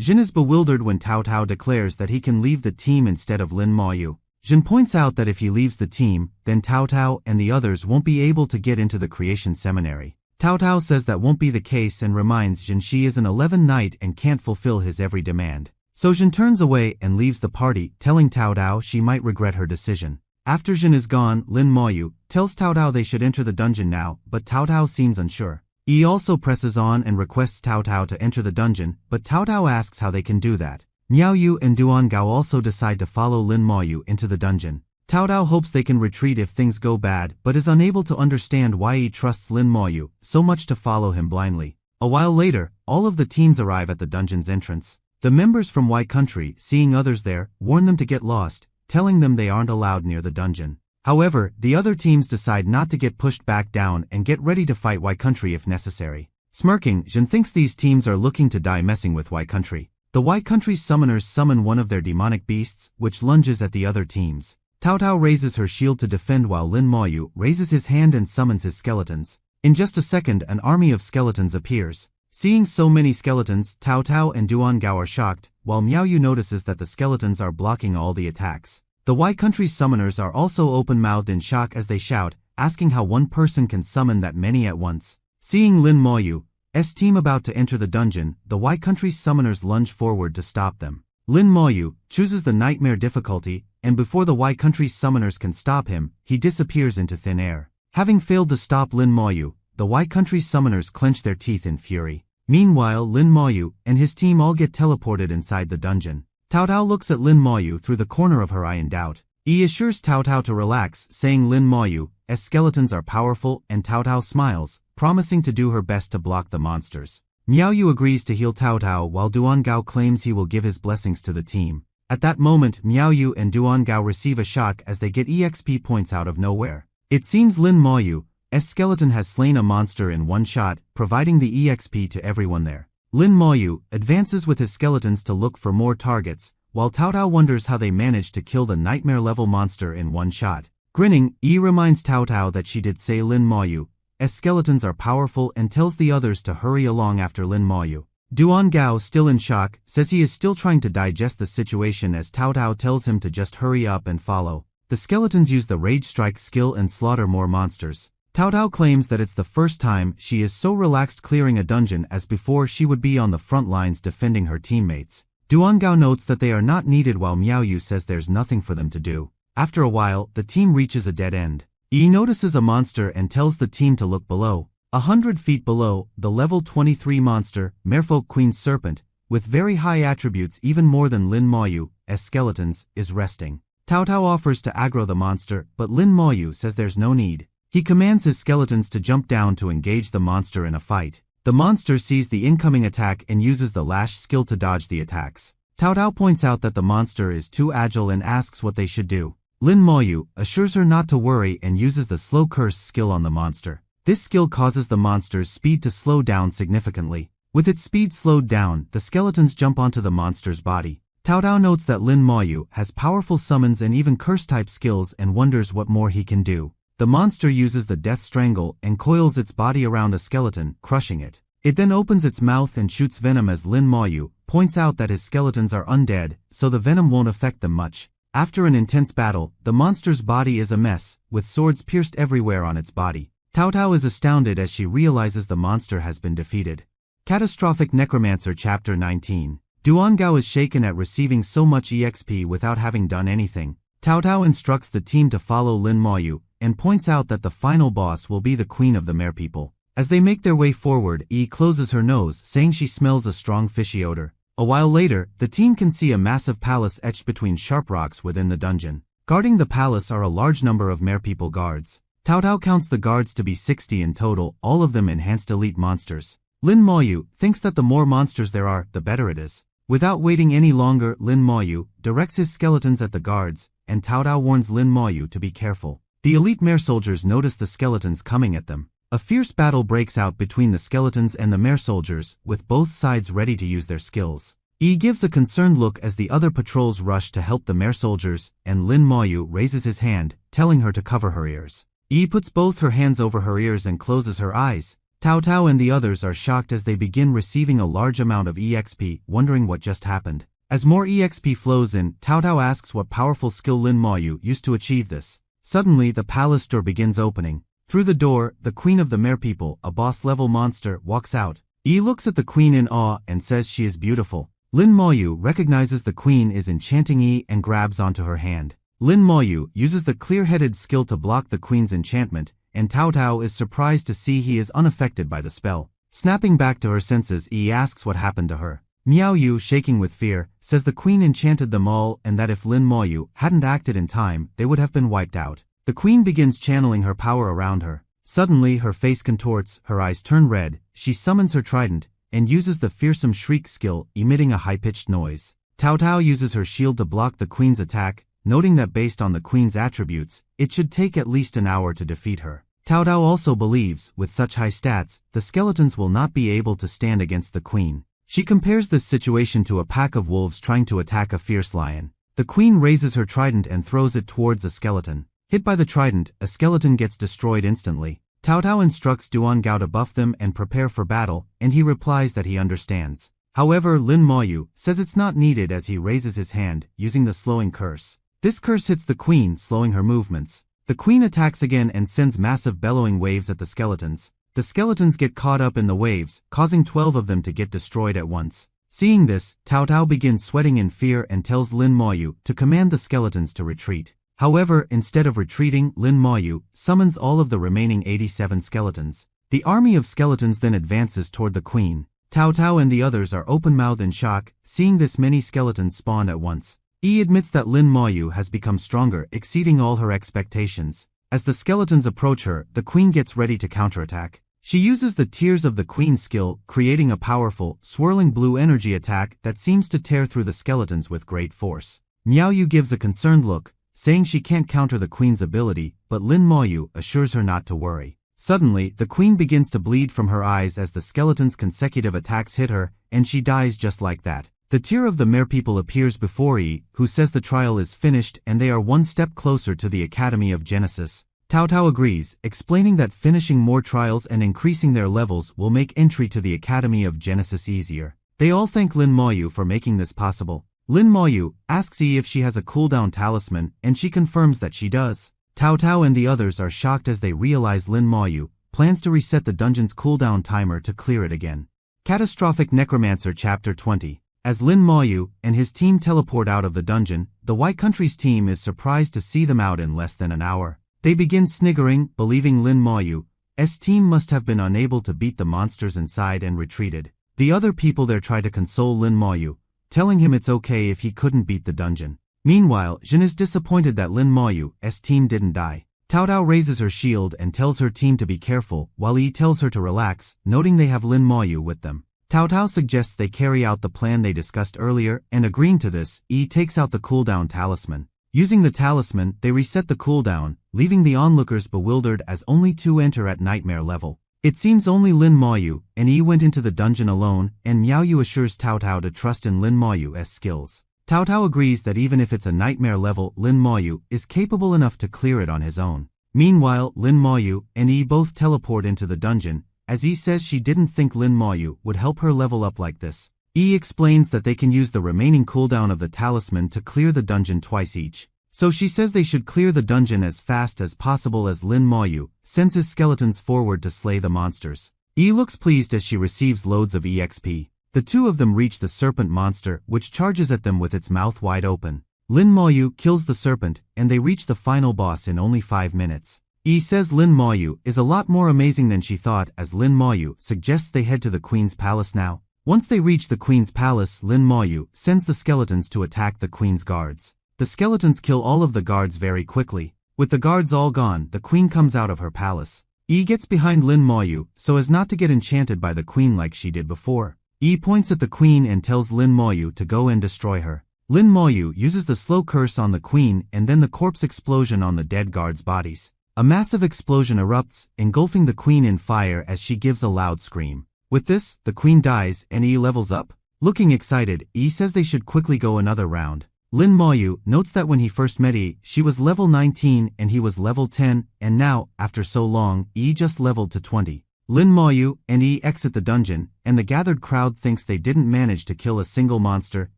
Jin is bewildered when Cao Dao declares that he can leave the team instead of Lin Moyu. Jin points out that if he leaves the team, then Cao Dao and the others won't be able to get into the creation seminary. Cao Dao says that won't be the case and reminds Jin she is an 11th knight and can't fulfill his every demand. So Jin turns away and leaves the party, telling Cao Dao she might regret her decision. After Jin is gone, Lin Moyu tells Cao Dao they should enter the dungeon now, but Cao Dao seems unsure. Yi also presses on and requests Cao Dao to enter the dungeon, but Cao Dao asks how they can do that. Miao Yu and Duan Gao also decide to follow Lin Moyu into the dungeon. Cao Dao hopes they can retreat if things go bad, but is unable to understand why Yi trusts Lin Moyu so much to follow him blindly. A while later, all of the teams arrive at the dungeon's entrance. The members from Y Country, seeing others there, warn them to get lost, telling them they aren't allowed near the dungeon. However, the other teams decide not to get pushed back down and get ready to fight Y Country if necessary. Smirking, Jin thinks these teams are looking to die messing with Y Country. The Y Country's summoners summon one of their demonic beasts, which lunges at the other teams. Cao Dao raises her shield to defend while Lin Moyu raises his hand and summons his skeletons. In just a second, an army of skeletons appears. Seeing so many skeletons, Cao Dao and Duan Gao are shocked, while Miao Yu notices that the skeletons are blocking all the attacks. The Y Country's summoners are also open-mouthed in shock as they shout, asking how one person can summon that many at once. Seeing Lin Moyu's team about to enter the dungeon, the Y Country's summoners lunge forward to stop them. Lin Moyu chooses the nightmare difficulty, and before the Y Country's summoners can stop him, he disappears into thin air. Having failed to stop Lin Moyu, the Y Country's summoners clench their teeth in fury. Meanwhile, Lin Moyu and his team all get teleported inside the dungeon. Cao Dao looks at Lin Moyu through the corner of her eye in doubt. Yi assures Cao Dao to relax, saying Lin Moyu's skeletons are powerful, and Cao Dao smiles, promising to do her best to block the monsters. Miao Yu agrees to heal Cao Dao while Duan Gao claims he will give his blessings to the team. At that moment, Miao Yu and Duan Gao receive a shock as they get EXP points out of nowhere. It seems Lin Moyu's skeleton has slain a monster in one shot, providing the EXP to everyone there. Lin Moyu advances with his skeletons to look for more targets, while Cao Dao wonders how they managed to kill the nightmare-level monster in one shot. Grinning, Yi reminds Cao Dao that she did say Lin Moyu's skeletons are powerful and tells the others to hurry along after Lin Moyu. Duan Gao, still in shock, says he is still trying to digest the situation as Cao Dao tells him to just hurry up and follow. The skeletons use the Rage Strike skill and slaughter more monsters. Cao Dao claims that it's the first time she is so relaxed clearing a dungeon as before she would be on the front lines defending her teammates. Duan Gao notes that they are not needed while Miao Yu says there's nothing for them to do. After a while, the team reaches a dead end. Yi notices a monster and tells the team to look below. 100 feet below, the level 23 monster, Merfolk Queen Serpent, with very high attributes even more than Lin Moyu's skeletons, is resting. Cao Dao offers to aggro the monster, but Lin Moyu says there's no need. He commands his skeletons to jump down to engage the monster in a fight. The monster sees the incoming attack and uses the lash skill to dodge the attacks. Cao Dao points out that the monster is too agile and asks what they should do. Lin Moyu assures her not to worry and uses the slow curse skill on the monster. This skill causes the monster's speed to slow down significantly. With its speed slowed down, the skeletons jump onto the monster's body. Cao Dao notes that Lin Moyu has powerful summons and even curse-type skills and wonders what more he can do. The monster uses the Death Strangle and coils its body around a skeleton, crushing it. It then opens its mouth and shoots venom as Lin Moyu points out that his skeletons are undead, so the venom won't affect them much. After an intense battle, the monster's body is a mess, with swords pierced everywhere on its body. Cao Dao is astounded as she realizes the monster has been defeated. Catastrophic Necromancer Chapter 19. Duan Gao is shaken at receiving so much EXP without having done anything. Cao Dao instructs the team to follow Lin Moyu, and points out that the final boss will be the Queen of the Merepeople. As they make their way forward, Yi closes her nose, saying she smells a strong fishy odor. A while later, the team can see a massive palace etched between sharp rocks within the dungeon. Guarding the palace are a large number of merpeople guards. Cao Cao counts the guards to be 60 in total, all of them enhanced elite monsters. Lin Moyu thinks that the more monsters there are, the better it is. Without waiting any longer, Lin Moyu directs his skeletons at the guards, and Cao Cao warns Lin Moyu to be careful. The elite mare soldiers notice the skeletons coming at them. A fierce battle breaks out between the skeletons and the mare soldiers, with both sides ready to use their skills. Yi gives a concerned look as the other patrols rush to help the mare soldiers, and Lin Moyu raises his hand, telling her to cover her ears. Yi puts both her hands over her ears and closes her eyes. Cao Cao and the others are shocked as they begin receiving a large amount of EXP, wondering what just happened. As more EXP flows in, Cao Cao asks what powerful skill Lin Moyu used to achieve this. Suddenly, the palace door begins opening. Through the door, the queen of the merpeople, a boss-level monster, walks out. Yi looks at the queen in awe and says she is beautiful. Lin Moyu recognizes the queen is enchanting Yi and grabs onto her hand. Lin Moyu uses the clear-headed skill to block the queen's enchantment, and Cao Cao is surprised to see he is unaffected by the spell. Snapping back to her senses, Yi asks what happened to her. Miao Yu, shaking with fear, says the queen enchanted them all and that if Lin Moyu hadn't acted in time, they would have been wiped out. The queen begins channeling her power around her. Suddenly, her face contorts, her eyes turn red, she summons her trident, and uses the fearsome shriek skill, emitting a high-pitched noise. Cao Cao uses her shield to block the queen's attack, noting that based on the queen's attributes, it should take at least an hour to defeat her. Cao Cao also believes, with such high stats, the skeletons will not be able to stand against the queen. She compares this situation to a pack of wolves trying to attack a fierce lion. The queen raises her trident and throws it towards a skeleton. Hit by the trident, a skeleton gets destroyed instantly. Cao Cao instructs Duan Gao to buff them and prepare for battle, and he replies that he understands. However, Lin Moyu says it's not needed as he raises his hand, using the slowing curse. This curse hits the queen, slowing her movements. The queen attacks again and sends massive bellowing waves at the skeletons. The skeletons get caught up in the waves, causing 12 of them to get destroyed at once. Seeing this, Cao Cao begins sweating in fear and tells Lin Moyu to command the skeletons to retreat. However, instead of retreating, Lin Moyu summons all of the remaining 87 skeletons. The army of skeletons then advances toward the queen. Cao Cao and the others are open-mouthed in shock, seeing this many skeletons spawn at once. Yi admits that Lin Moyu has become stronger, exceeding all her expectations. As the skeletons approach her, the queen gets ready to counterattack. She uses the Tears of the Queen skill, creating a powerful, swirling blue energy attack that seems to tear through the skeletons with great force. Miao Yu gives a concerned look, saying she can't counter the queen's ability, but Lin Moyu assures her not to worry. Suddenly, the queen begins to bleed from her eyes as the skeleton's consecutive attacks hit her, and she dies just like that. The Tear of the Merpeople appears before Yi, who says the trial is finished and they are one step closer to the Academy of Genesis. Cao Cao agrees, explaining that finishing more trials and increasing their levels will make entry to the Academy of Genesis easier. They all thank Lin Moyu for making this possible. Lin Moyu asks Yi if she has a cooldown talisman, and she confirms that she does. Cao Cao and the others are shocked as they realize Lin Moyu plans to reset the dungeon's cooldown timer to clear it again. Catastrophic Necromancer Chapter 20. As Lin Moyu and his team teleport out of the dungeon, the White Country's team is surprised to see them out in less than an hour. They begin sniggering, believing Lin Moyu's team must have been unable to beat the monsters inside and retreated. The other people there try to console Lin Moyu, telling him it's okay if he couldn't beat the dungeon. Meanwhile, Jin is disappointed that Lin Moyu's team didn't die. Cao Cao raises her shield and tells her team to be careful, while Yi tells her to relax, noting they have Lin Moyu with them. Cao Cao suggests they carry out the plan they discussed earlier, and agreeing to this, Yi takes out the cooldown talisman. Using the talisman, they reset the cooldown, leaving the onlookers bewildered as only 2 enter at nightmare level. It seems only Lin Moyu and Yi went into the dungeon alone, and Miao Yu assures Cao Cao to trust in Lin Moyu's skills. Cao Cao agrees that even if it's a nightmare level, Lin Moyu is capable enough to clear it on his own. Meanwhile, Lin Moyu and Yi both teleport into the dungeon, as Yi says she didn't think Lin Moyu would help her level up like this. Yi explains that they can use the remaining cooldown of the talisman to clear the dungeon twice each. So she says they should clear the dungeon as fast as possible as Lin Moyu sends his skeletons forward to slay the monsters. Yi looks pleased as she receives loads of EXP. The two of them reach the serpent monster, which charges at them with its mouth wide open. Lin Moyu kills the serpent, and they reach the final boss in only 5 minutes. Yi says Lin Maoyu is a lot more amazing than she thought, as Lin Maoyu suggests they head to the Queen's palace now. Once they reach the Queen's palace, Lin Maoyu sends the skeletons to attack the Queen's guards. The skeletons kill all of the guards very quickly. With the guards all gone, the Queen comes out of her palace. Yi gets behind Lin Maoyu so as not to get enchanted by the Queen like she did before. Yi points at the Queen and tells Lin Maoyu to go and destroy her. Lin Maoyu uses the slow curse on the Queen and then the corpse explosion on the dead guards' bodies. A massive explosion erupts, engulfing the Queen in fire as she gives a loud scream. With this, the Queen dies and Yi levels up. Looking excited, Yi says they should quickly go another round. Lin Maoyu notes that when he first met Yi, she was level 19 and he was level 10, and now, after so long, Yi just leveled to 20. Lin Maoyu and Yi exit the dungeon, and the gathered crowd thinks they didn't manage to kill a single monster,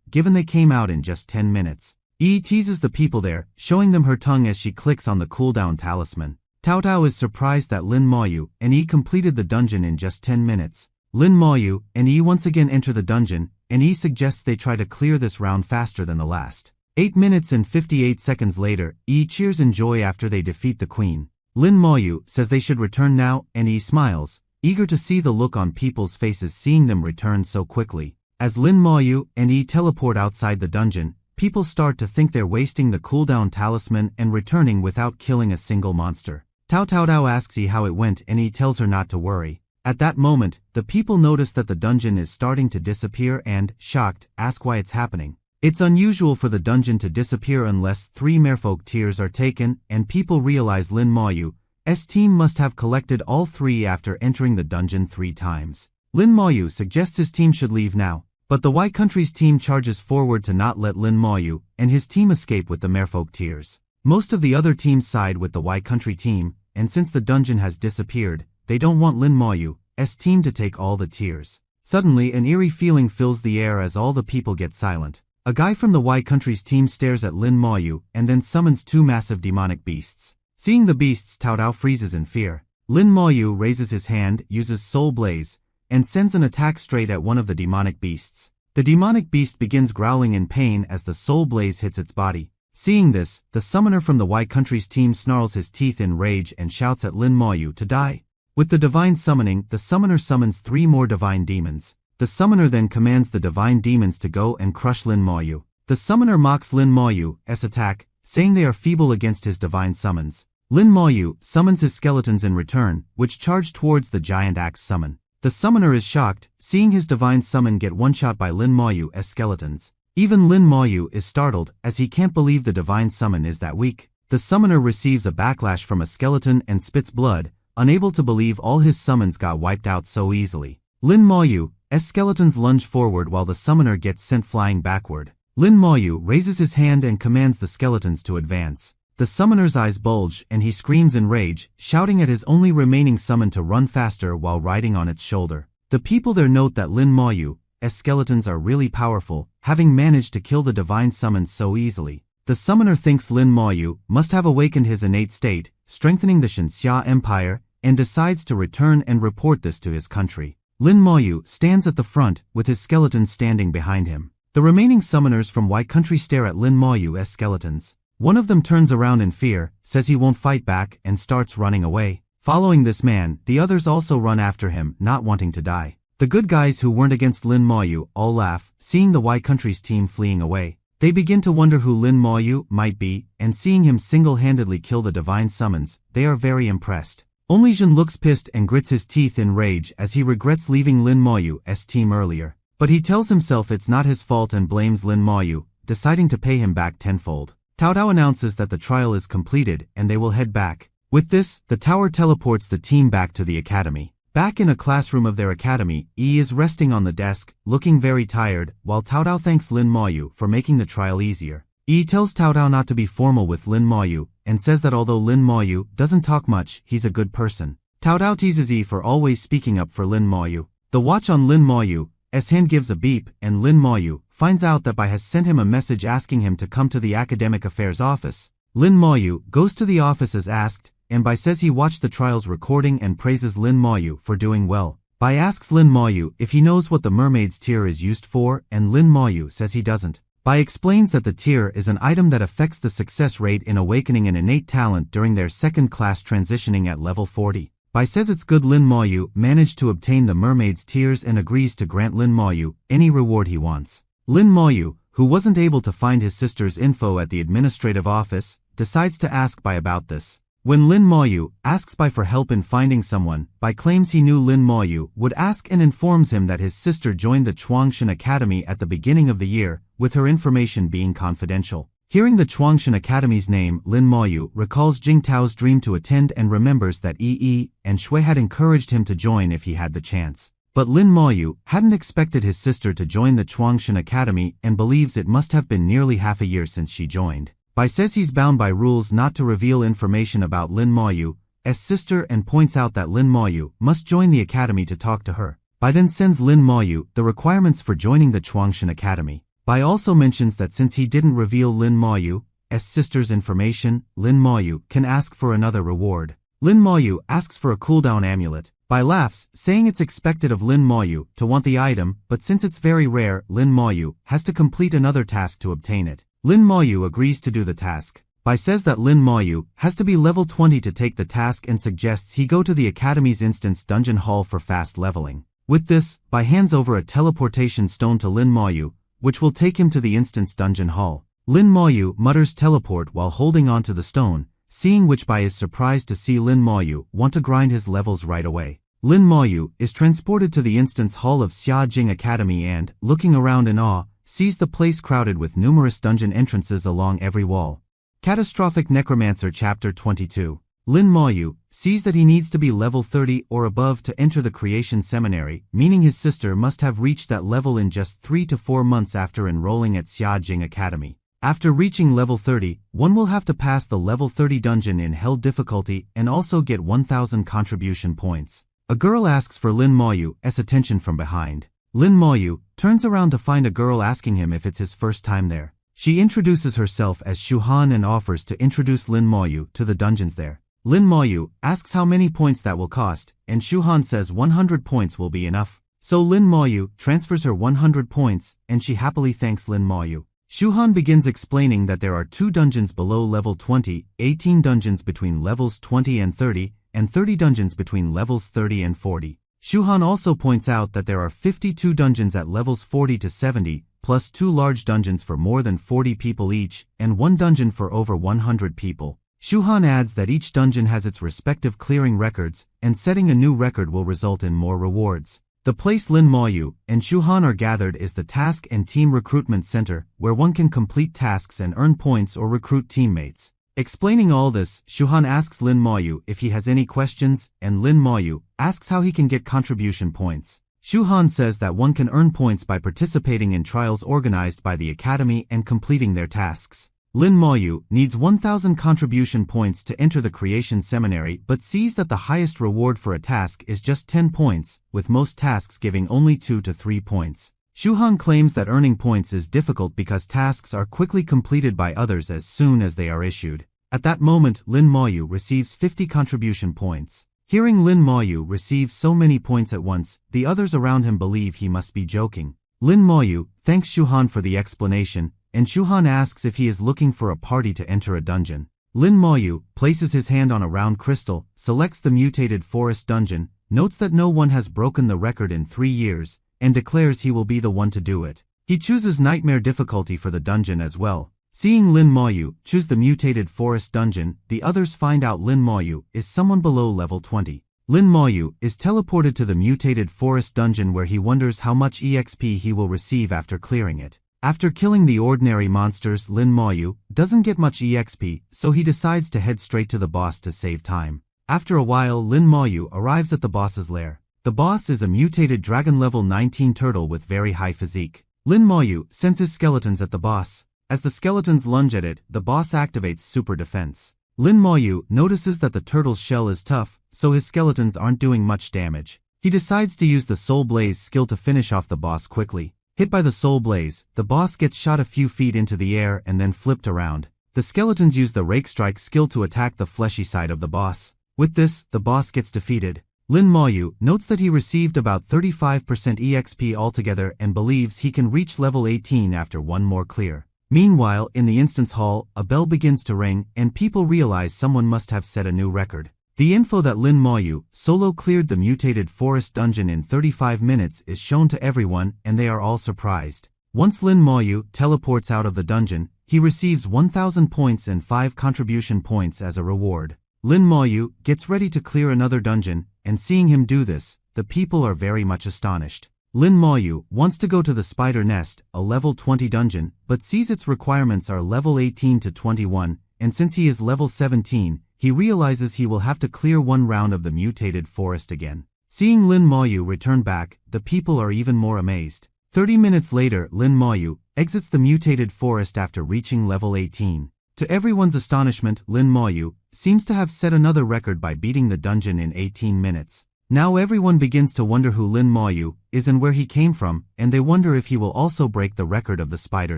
given they came out in just 10 minutes. Yi teases the people there, showing them her tongue as she clicks on the cooldown talisman. Cao Cao is surprised that Lin Maoyu and Yi completed the dungeon in just 10 minutes. Lin Maoyu and Yi once again enter the dungeon, and Yi suggests they try to clear this round faster than the last. 8 minutes and 58 seconds later, Yi cheers in joy after they defeat the Queen. Lin Maoyu says they should return now, and Yi smiles, eager to see the look on people's faces seeing them return so quickly. As Lin Maoyu and Yi teleport outside the dungeon, people start to think they're wasting the cooldown talisman and returning without killing a single monster. Cao Cao asks Yi how it went and Yi tells her not to worry. At that moment, the people notice that the dungeon is starting to disappear and, shocked, ask why it's happening. It's unusual for the dungeon to disappear unless 3 merfolk tears are taken, and people realize Lin Maoyu's team must have collected all 3 after entering the dungeon 3 times. Lin Maoyu suggests his team should leave now, but the Y Country's team charges forward to not let Lin Maoyu and his team escape with the merfolk tears. Most of the other teams side with the Y Country team, and since the dungeon has disappeared, they don't want Lin Maoyu's team to take all the tears. Suddenly, an eerie feeling fills the air as all the people get silent. A guy from the Y Country's team stares at Lin Maoyu and then summons 2 massive demonic beasts. Seeing the beasts, Cao Cao freezes in fear. Lin Maoyu raises his hand, uses Soul Blaze, and sends an attack straight at one of the demonic beasts. The demonic beast begins growling in pain as the Soul Blaze hits its body. Seeing this, the summoner from the Y Country's team snarls his teeth in rage and shouts at Lin Maoyu to die. With the divine summoning, the summoner summons 3 more divine demons. The summoner then commands the divine demons to go and crush Lin Maoyu. The summoner mocks Lin Maoyu's attack, saying they are feeble against his divine summons. Lin Maoyu summons his skeletons in return, which charge towards the giant axe summon. The summoner is shocked, seeing his divine summon get one-shot by Lin Maoyu's skeletons. Even Lin Maoyu is startled, as he can't believe the divine summon is that weak. The summoner receives a backlash from a skeleton and spits blood, unable to believe all his summons got wiped out so easily. Lin Maoyu's skeletons lunge forward while the summoner gets sent flying backward. Lin Maoyu raises his hand and commands the skeletons to advance. The summoner's eyes bulge and he screams in rage, shouting at his only remaining summon to run faster while riding on its shoulder. The people there note that Lin Maoyu's skeletons are really powerful, having managed to kill the divine summons so easily. The summoner thinks Lin Maoyu must have awakened his innate state, strengthening the Xinxia Empire, and decides to return and report this to his country. Lin Maoyu stands at the front, with his skeletons standing behind him. The remaining summoners from Y Country stare at Lin Maoyu's skeletons. One of them turns around in fear, says he won't fight back, and starts running away. Following this man, the others also run after him, not wanting to die. The good guys who weren't against Lin Maoyu all laugh, seeing the Y Country's team fleeing away. They begin to wonder who Lin Maoyu might be, and seeing him single-handedly kill the divine summons, they are very impressed. Only Jin looks pissed and grits his teeth in rage as he regrets leaving Lin Maoyu's team earlier. But he tells himself it's not his fault and blames Lin Maoyu, deciding to pay him back tenfold. Cao Cao announces that the trial is completed and they will head back. With this, the tower teleports the team back to the academy. Back in a classroom of their academy, Yi is resting on the desk, looking very tired, while Cao Cao thanks Lin Maoyu for making the trial easier. Yi tells Cao Cao not to be formal with Lin Maoyu, and says that although Lin Maoyu doesn't talk much, he's a good person. Cao Cao teases Yi for always speaking up for Lin Maoyu. The watch on Lin Maoyu's hand gives a beep, and Lin Maoyu finds out that Bai has sent him a message asking him to come to the academic affairs office. Lin Maoyu goes to the office as asked, and Bai says he watched the trial's recording and praises Lin Maoyu for doing well. Bai asks Lin Maoyu if he knows what the mermaid's tear is used for, and Lin Maoyu says he doesn't. Bai explains that the tear is an item that affects the success rate in awakening an innate talent during their second class transitioning at level 40. Bai says it's good Lin Moyu managed to obtain the mermaid's tears and agrees to grant Lin Moyu any reward he wants. Lin Moyu, who wasn't able to find his sister's info at the administrative office, decides to ask Bai about this. When Lin Moyu asks Bai for help in finding someone, Bai claims he knew Lin Moyu would ask and informs him that his sister joined the Chuangshan Academy at the beginning of the year, with her information being confidential. Hearing the Chuangshan Academy's name, Lin Moyu recalls Jing Tao's dream to attend and remembers that Yi and Shui had encouraged him to join if he had the chance. But Lin Moyu hadn't expected his sister to join the Chuangshan Academy and believes it must have been nearly half a year since she joined. Bai says he's bound by rules not to reveal information about Lin Moyu's sister and points out that Lin Moyu must join the academy to talk to her. Bai then sends Lin Moyu the requirements for joining the Chuangshan Academy. Bai also mentions that since he didn't reveal Lin Moyu's sister's information, Lin Moyu can ask for another reward. Lin Moyu asks for a cooldown amulet. Bai laughs, saying it's expected of Lin Moyu to want the item, but since it's very rare, Lin Moyu has to complete another task to obtain it. Lin Moyu agrees to do the task. Bai says that Lin Moyu has to be level 20 to take the task and suggests he go to the Academy's instance dungeon hall for fast leveling. With this, Bai hands over a teleportation stone to Lin Moyu, which will take him to the instance dungeon hall. Lin Moyu mutters teleport while holding onto the stone, seeing which Bai is surprised to see Lin Moyu want to grind his levels right away. Lin Moyu is transported to the instance hall of Xia Jing Academy and, looking around in awe, sees the place crowded with numerous dungeon entrances along every wall. Catastrophic Necromancer Chapter 22. Lin Moyu sees that he needs to be level 30 or above to enter the Creation Seminary, meaning his sister must have reached that level in just 3 to 4 months after enrolling at Xia Jing Academy. After reaching level 30, one will have to pass the level 30 dungeon in Hell difficulty and also get 1000 contribution points. A girl asks for Lin Moyu's attention from behind. Lin Moyu turns around to find a girl asking him if it's his first time there. She introduces herself as Shuhan and offers to introduce Lin Moyu to the dungeons there. Lin Moyu asks how many points that will cost, and Shuhan says 100 points will be enough. So Lin Moyu transfers her 100 points, and she happily thanks Lin Moyu. Shuhan begins explaining that there are 2 dungeons below level 20, 18 dungeons between levels 20 and 30 dungeons between levels 30 and 40. Shuhan also points out that there are 52 dungeons at levels 40 to 70, plus 2 large dungeons for more than 40 people each, and 1 dungeon for over 100 people. Shuhan adds that each dungeon has its respective clearing records, and setting a new record will result in more rewards. The place Lin Moyu and Shuhan are gathered is the Task and Team Recruitment Center, where one can complete tasks and earn points or recruit teammates. Explaining all this, Shuhan asks Lin Moyu if he has any questions, and Lin Moyu asks how he can get contribution points. Shuhan says that one can earn points by participating in trials organized by the Academy and completing their tasks. Lin Moyu needs 1000 contribution points to enter the Creation Seminary but sees that the highest reward for a task is just 10 points, with most tasks giving only 2 to 3 points. Shuhan claims that earning points is difficult because tasks are quickly completed by others as soon as they are issued. At that moment, Lin Moyu receives 50 contribution points. Hearing Lin Moyu receive so many points at once, the others around him believe he must be joking. Lin Moyu thanks Shuhan for the explanation, and Shuhan asks if he is looking for a party to enter a dungeon. Lin Moyu places his hand on a round crystal, selects the mutated forest dungeon, notes that no one has broken the record in 3 years, and declares he will be the one to do it. He chooses nightmare difficulty for the dungeon as well. Seeing Lin Moyu choose the mutated forest dungeon, the others find out Lin Moyu is someone below level 20. Lin Moyu is teleported to the mutated forest dungeon where he wonders how much EXP he will receive after clearing it. After killing the ordinary monsters, Lin Moyu doesn't get much EXP, so he decides to head straight to the boss to save time. After a while, Lin Moyu arrives at the boss's lair. The boss is a mutated dragon level 19 turtle with very high physique. Lin Moyu sends his skeletons at the boss. As the skeletons lunge at it, the boss activates super defense. Lin Moyu notices that the turtle's shell is tough, so his skeletons aren't doing much damage. He decides to use the Soul Blaze skill to finish off the boss quickly. Hit by the Soul Blaze, the boss gets shot a few feet into the air and then flipped around. The skeletons use the Rake Strike skill to attack the fleshy side of the boss. With this, the boss gets defeated. Lin Moyu notes that he received about 35% EXP altogether and believes he can reach level 18 after one more clear. Meanwhile, in the instance hall, a bell begins to ring and people realize someone must have set a new record. The info that Lin Moyu solo cleared the mutated forest dungeon in 35 minutes is shown to everyone and they are all surprised. Once Lin Moyu teleports out of the dungeon, he receives 1000 points and 5 contribution points as a reward. Lin Moyu gets ready to clear another dungeon, and seeing him do this, the people are very much astonished. Lin Moyu wants to go to the Spider Nest, a level 20 dungeon, but sees its requirements are level 18 to 21, and since he is level 17, he realizes he will have to clear one round of the mutated forest again. Seeing Lin Moyu return back, the people are even more amazed. 30 minutes later, Lin Moyu exits the mutated forest after reaching level 18. To everyone's astonishment, Lin Moyu seems to have set another record by beating the dungeon in 18 minutes. Now everyone begins to wonder who Lin Moyu is and where he came from, and they wonder if he will also break the record of the spider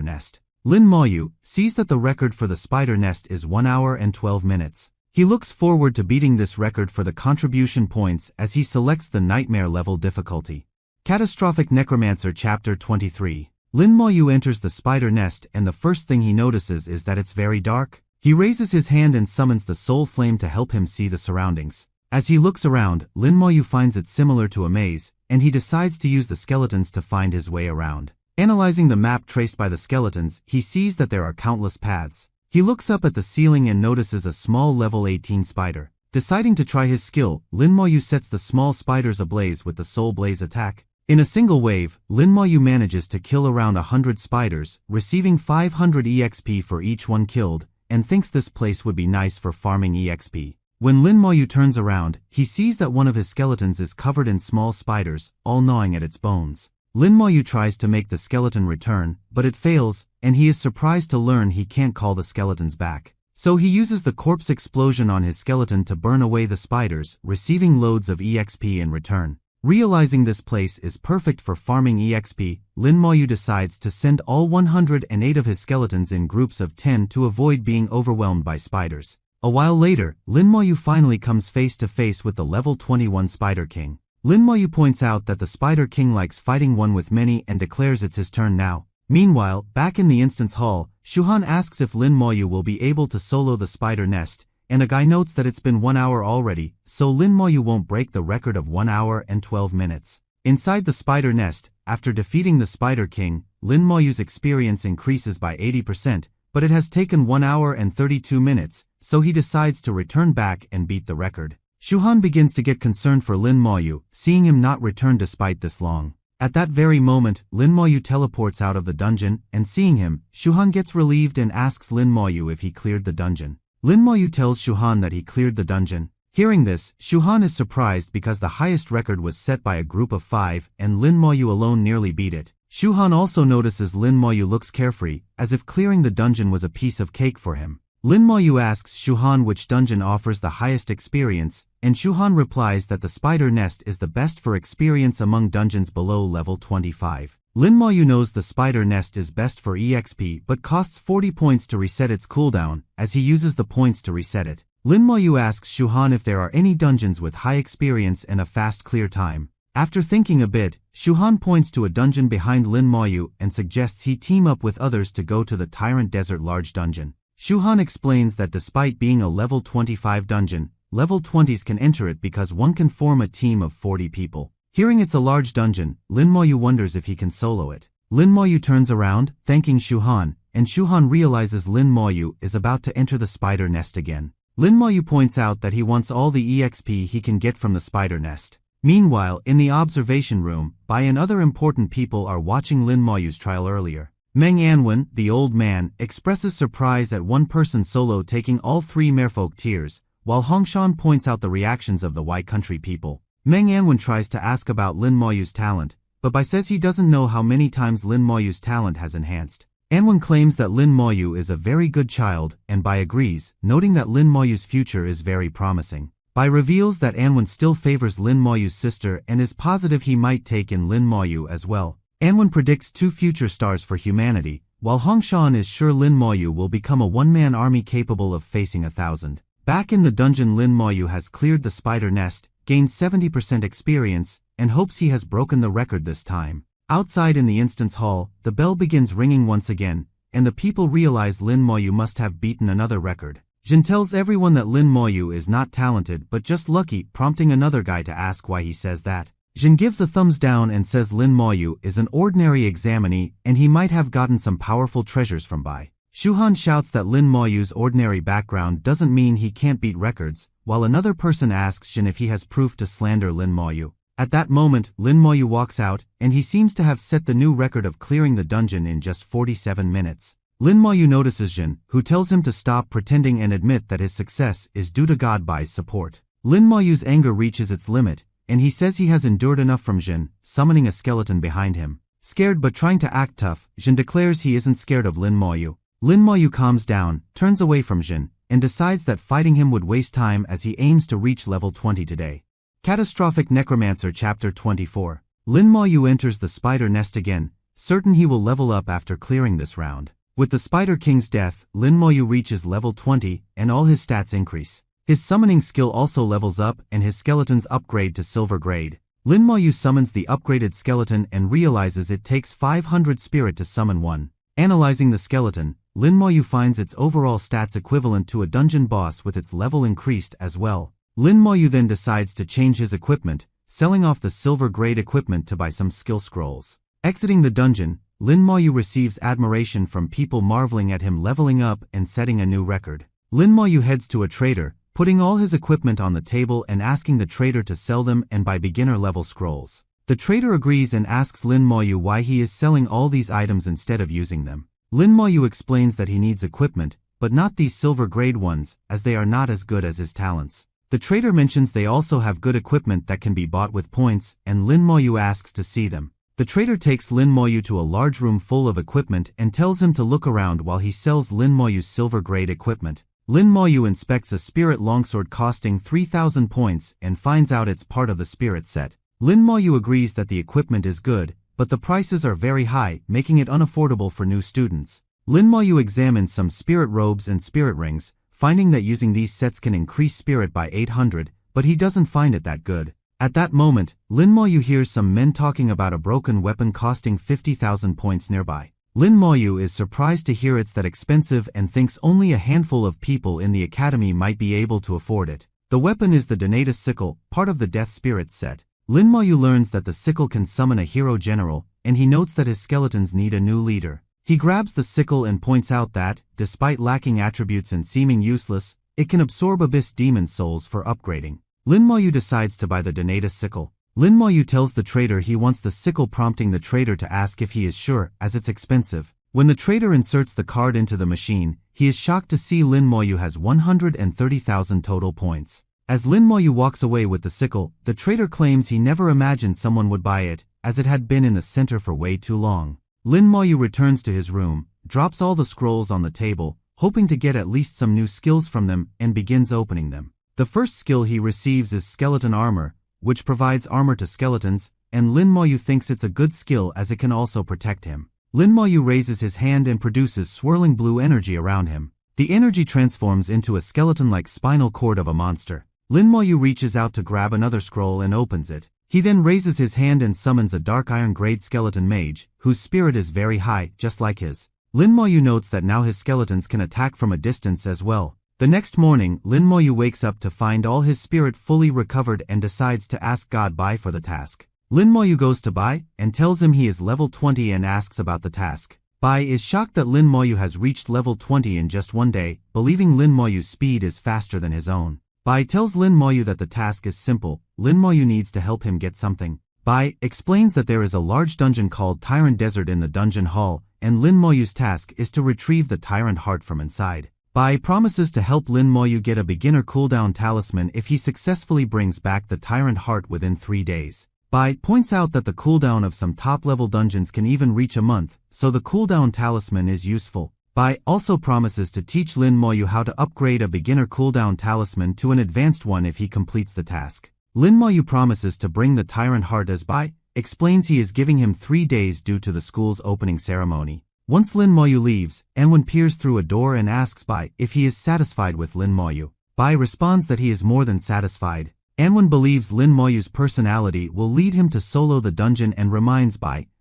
nest. Lin Moyu sees that the record for the spider nest is 1 hour and 12 minutes. He looks forward to beating this record for the contribution points as he selects the nightmare level difficulty. Catastrophic Necromancer Chapter 23. Lin Moyu enters the spider nest and the first thing he notices is that it's very dark. He raises his hand and summons the soul flame to help him see the surroundings. As he looks around, Lin Moyu finds it similar to a maze, and he decides to use the skeletons to find his way around. Analyzing the map traced by the skeletons, he sees that there are countless paths. He looks up at the ceiling and notices a small level 18 spider. Deciding to try his skill, Lin Moyu sets the small spiders ablaze with the soul blaze attack. In a single wave, Lin Moyu manages to kill around 100 spiders, receiving 500 EXP for each one killed, and thinks this place would be nice for farming EXP. When Lin Moyu turns around, he sees that one of his skeletons is covered in small spiders, all gnawing at its bones. Lin Moyu tries to make the skeleton return, but it fails, and he is surprised to learn he can't call the skeletons back. So he uses the corpse explosion on his skeleton to burn away the spiders, receiving loads of EXP in return. Realizing this place is perfect for farming EXP, Lin Moyu decides to send all 108 of his skeletons in groups of 10 to avoid being overwhelmed by spiders. A while later, Lin Moyu finally comes face to face with the level 21 Spider King. Lin Moyu points out that the Spider King likes fighting one with many and declares it's his turn now. Meanwhile, back in the instance hall, Shuhan asks if Lin Moyu will be able to solo the spider nest, and a guy notes that it's been 1 hour already, so Lin Moyu won't break the record of 1 hour and 12 minutes. Inside the spider nest, after defeating the Spider King, Lin Moyu's experience increases by 80%, but it has taken 1 hour and 32 minutes, so he decides to return back and beat the record. Shuhan begins to get concerned for Lin Moyu, seeing him not return despite this long. At that very moment, Lin Moyu teleports out of the dungeon, and seeing him, Shuhan gets relieved and asks Lin Moyu if he cleared the dungeon. Lin Moyu tells Shuhan that he cleared the dungeon. Hearing this, Shuhan is surprised because the highest record was set by a group of 5 and Lin Moyu alone nearly beat it. Shuhan also notices Lin Moyu looks carefree, as if clearing the dungeon was a piece of cake for him. Lin Moyu asks Shuhan which dungeon offers the highest experience, and Shuhan replies that the spider nest is the best for experience among dungeons below level 25. Lin Moyu knows the spider nest is best for EXP but costs 40 points to reset its cooldown, as he uses the points to reset it. Lin Moyu asks Shuhan if there are any dungeons with high experience and a fast clear time. After thinking a bit, Shuhan points to a dungeon behind Lin Moyu and suggests he team up with others to go to the Tyrant Desert Large Dungeon. Shuhan explains that despite being a level 25 dungeon, level 20s can enter it because one can form a team of 40 people. Hearing it's a large dungeon, Lin Moyu wonders if he can solo it. Lin Moyu turns around, thanking Shuhan, and Shuhan realizes Lin Moyu is about to enter the spider nest again. Lin Moyu points out that he wants all the EXP he can get from the spider nest. Meanwhile, in the observation room, Bai and other important people are watching Lin Moyu's trial earlier. Meng Anwen, the old man, expresses surprise at one person solo taking all 3 merfolk tiers, while Hongshan points out the reactions of the White Country people. Meng Anwen tries to ask about Lin Moyu's talent, but Bai says he doesn't know how many times Lin Moyu's talent has enhanced. Anwen claims that Lin Moyu is a very good child, and Bai agrees, noting that Lin Moyu's future is very promising. Bai reveals that Anwen still favors Lin Moyu's sister and is positive he might take in Lin Moyu as well. Anwen predicts 2 future stars for humanity, while Hongshan is sure Lin Moyu will become a one-man army capable of facing 1,000. Back in the dungeon, Lin Moyu has cleared the spider nest, gains 70% experience, and hopes he has broken the record this time. Outside in the instance hall, the bell begins ringing once again, and the people realize Lin Moyu must have beaten another record. Jin tells everyone that Lin Moyu is not talented but just lucky, prompting another guy to ask why he says that. Jin gives a thumbs down and says Lin Moyu is an ordinary examinee and he might have gotten some powerful treasures from Bai. Shuhan shouts that Lin Moyu's ordinary background doesn't mean he can't beat records, while another person asks Jin if he has proof to slander Lin Moyu. At that moment, Lin Moyu walks out, and he seems to have set the new record of clearing the dungeon in just 47 minutes. Lin Moyu notices Jin, who tells him to stop pretending and admit that his success is due to God Bai's support. Lin Moyu's anger reaches its limit, and he says he has endured enough from Jin, summoning a skeleton behind him. Scared but trying to act tough, Jin declares he isn't scared of Lin Moyu. Lin Moyu calms down, turns away from Jin, and decides that fighting him would waste time as he aims to reach level 20 today. Catastrophic Necromancer Chapter 24. Lin Moyu enters the spider nest again, certain he will level up after clearing this round. With the Spider King's death, Lin Moyu reaches level 20, and all his stats increase. His summoning skill also levels up and his skeletons upgrade to silver grade. Lin Moyu summons the upgraded skeleton and realizes it takes 500 spirit to summon one. Analyzing the skeleton, Lin Moyu finds its overall stats equivalent to a dungeon boss with its level increased as well. Lin Moyu then decides to change his equipment, selling off the silver grade equipment to buy some skill scrolls. Exiting the dungeon, Lin Moyu receives admiration from people marveling at him leveling up and setting a new record. Lin Moyu heads to a trader, putting all his equipment on the table and asking the trader to sell them and buy beginner level scrolls. The trader agrees and asks Lin Moyu why he is selling all these items instead of using them. Lin Moyu explains that he needs equipment, but not these silver grade ones, as they are not as good as his talents. The trader mentions they also have good equipment that can be bought with points, and Lin Moyu asks to see them. The trader takes Lin Moyu to a large room full of equipment and tells him to look around while he sells Lin Moyu's silver grade equipment. Lin Moyu inspects a spirit longsword costing 3,000 points and finds out it's part of the spirit set. Lin Moyu agrees that the equipment is good, but the prices are very high, making it unaffordable for new students. Lin Moyu examines some spirit robes and spirit rings, finding that using these sets can increase spirit by 800, but he doesn't find it that good. At that moment, Lin Moyu hears some men talking about a broken weapon costing 50,000 points nearby. Lin Moyu is surprised to hear it's that expensive and thinks only a handful of people in the academy might be able to afford it. The weapon is the Donatus sickle, part of the Death Spirit set. Lin Moyu learns that the sickle can summon a hero general, and he notes that his skeletons need a new leader. He grabs the sickle and points out that, despite lacking attributes and seeming useless, it can absorb abyss demon souls for upgrading. Lin Moyu decides to buy the Donatus sickle. Lin Moyu tells the trader he wants the sickle, prompting the trader to ask if he is sure, as it's expensive. When the trader inserts the card into the machine, he is shocked to see Lin Moyu has 130,000 total points. As Lin Moyu walks away with the sickle, the trader claims he never imagined someone would buy it, as it had been in the center for way too long. Lin Moyu returns to his room, drops all the scrolls on the table, hoping to get at least some new skills from them, and begins opening them. The first skill he receives is Skeleton Armor, which provides armor to skeletons, and Lin Moyu thinks it's a good skill as it can also protect him. Lin Moyu raises his hand and produces swirling blue energy around him. The energy transforms into a skeleton-like spinal cord of a monster. Lin Moyu reaches out to grab another scroll and opens it. He then raises his hand and summons a dark iron grade skeleton mage, whose spirit is very high, just like his. Lin Moyu notes that now his skeletons can attack from a distance as well. The next morning, Lin Moyu wakes up to find all his spirit fully recovered and decides to ask God Bai for the task. Lin Moyu goes to Bai and tells him he is level 20 and asks about the task. Bai is shocked that Lin Moyu has reached level 20 in just one day, believing Lin Moyu's speed is faster than his own. Bai tells Lin Moyu that the task is simple. Lin Moyu needs to help him get something. Bai explains that there is a large dungeon called Tyrant Desert in the dungeon hall, and Lin Moyu's task is to retrieve the Tyrant Heart from inside. Bai promises to help Lin Moyu get a beginner cooldown talisman if he successfully brings back the Tyrant Heart within 3 days. Bai points out that the cooldown of some top-level dungeons can even reach a month, so the cooldown talisman is useful. Bai also promises to teach Lin Moyu how to upgrade a beginner cooldown talisman to an advanced one if he completes the task. Lin Moyu promises to bring the Tyrant Heart as Bai explains he is giving him 3 days due to the school's opening ceremony. Once Lin Moyu leaves, Anwen peers through a door and asks Bai if he is satisfied with Lin Moyu. Bai responds that he is more than satisfied. Anwon believes Lin Moyu's personality will lead him to solo the dungeon and reminds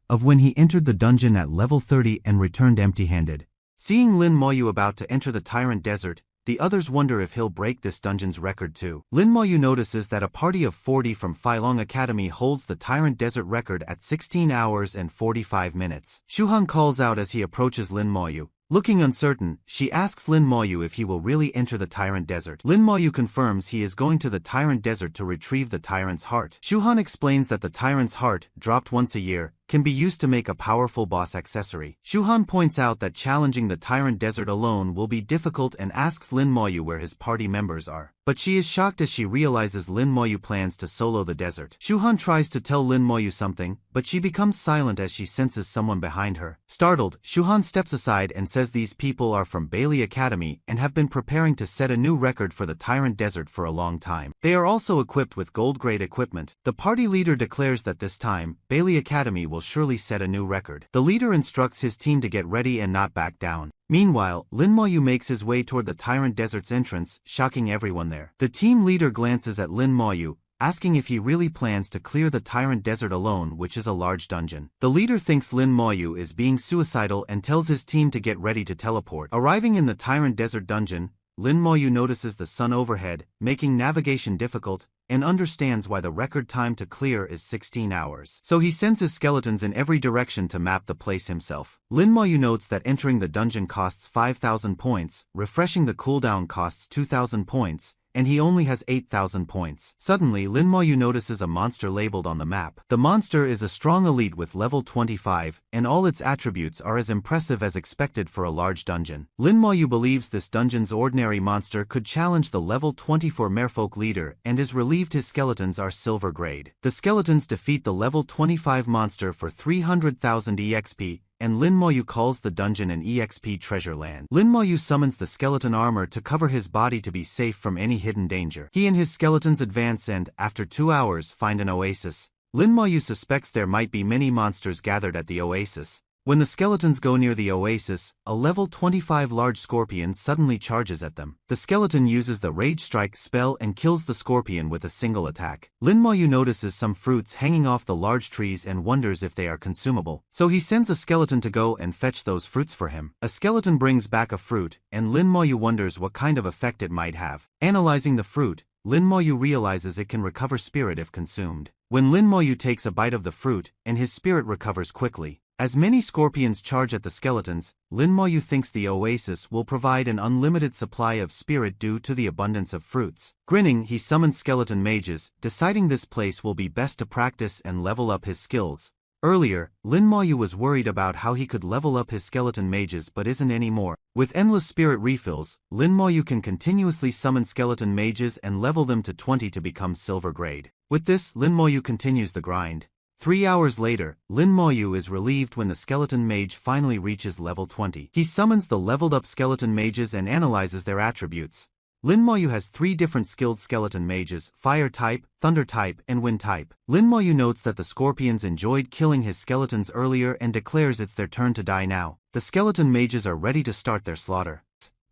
of when he entered the dungeon at level 30 and returned empty-handed. Seeing Lin Moyu about to enter the Tyrant Desert, the others wonder if he'll break this dungeon's record too. Lin Moyu notices that a party of 40 from Phylong Academy holds the Tyrant Desert record at 16 hours and 45 minutes. Shuhan calls out as he approaches Lin Moyu. Looking uncertain, she asks Lin Moyu if he will really enter the Tyrant Desert. Lin Moyu confirms he is going to the Tyrant Desert to retrieve the Tyrant's heart. Shuhan explains that the Tyrant's heart, dropped once a year, can be used to make a powerful boss accessory. Shuhan points out that challenging the Tyrant Desert alone will be difficult and asks Lin Moyu where his party members are. But she is shocked as she realizes Lin Moyu plans to solo the desert. Shuhan tries to tell Lin Moyu something, but she becomes silent as she senses someone behind her. Startled, Shuhan steps aside and says these people are from Bailey Academy and have been preparing to set a new record for the Tyrant Desert for a long time. They are also equipped with gold-grade equipment. The party leader declares that this time, Bailey Academy will surely set a new record. The leader instructs his team to get ready and not back down. Meanwhile, Lin Moyu makes his way toward the Tyrant Desert's entrance, shocking everyone there. The team leader glances at Lin Moyu, asking if he really plans to clear the Tyrant Desert alone, which is a large dungeon. The leader thinks Lin Moyu is being suicidal and tells his team to get ready to teleport. Arriving in the Tyrant Desert dungeon, Lin Moyu notices the sun overhead, making navigation difficult, and understands why the record time to clear is 16 hours. So he sends his skeletons in every direction to map the place himself. Lin Moyu notes that entering the dungeon costs 5,000 points, refreshing the cooldown costs 2,000 points, and he only has 8,000 points. Suddenly, Lin Moyu notices a monster labeled on the map. The monster is a strong elite with level 25, and all its attributes are as impressive as expected for a large dungeon. Lin Moyu believes this dungeon's ordinary monster could challenge the level 24 merfolk leader and is relieved his skeletons are silver grade. The skeletons defeat the level 25 monster for 300,000 EXP, and Lin Moyu calls the dungeon an EXP treasure land. Lin Moyu summons the skeleton armor to cover his body to be safe from any hidden danger. He and his skeletons advance and, after 2 hours, find an oasis. Lin Moyu suspects there might be many monsters gathered at the oasis. When the skeletons go near the oasis, a level 25 large scorpion suddenly charges at them. The skeleton uses the Rage Strike spell and kills the scorpion with a single attack. Lin Moyu notices some fruits hanging off the large trees and wonders if they are consumable. So he sends a skeleton to go and fetch those fruits for him. A skeleton brings back a fruit, and Lin Moyu wonders what kind of effect it might have. Analyzing the fruit, Lin Moyu realizes it can recover spirit if consumed. When Lin Moyu takes a bite of the fruit, and his spirit recovers quickly. As many scorpions charge at the skeletons, Lin Moyu thinks the oasis will provide an unlimited supply of spirit due to the abundance of fruits. Grinning, he summons skeleton mages, deciding this place will be best to practice and level up his skills. Earlier, Lin Moyu was worried about how he could level up his skeleton mages but isn't anymore. With endless spirit refills, Lin Moyu can continuously summon skeleton mages and level them to 20 to become silver grade. With this, Lin Moyu continues the grind. 3 hours later, Lin Moyu is relieved when the skeleton mage finally reaches level 20. He summons the leveled up skeleton mages and analyzes their attributes. Lin Moyu has 3 different skilled skeleton mages: fire type, thunder type, and wind type. Lin Moyu notes that the scorpions enjoyed killing his skeletons earlier and declares it's their turn to die now. The skeleton mages are ready to start their slaughter.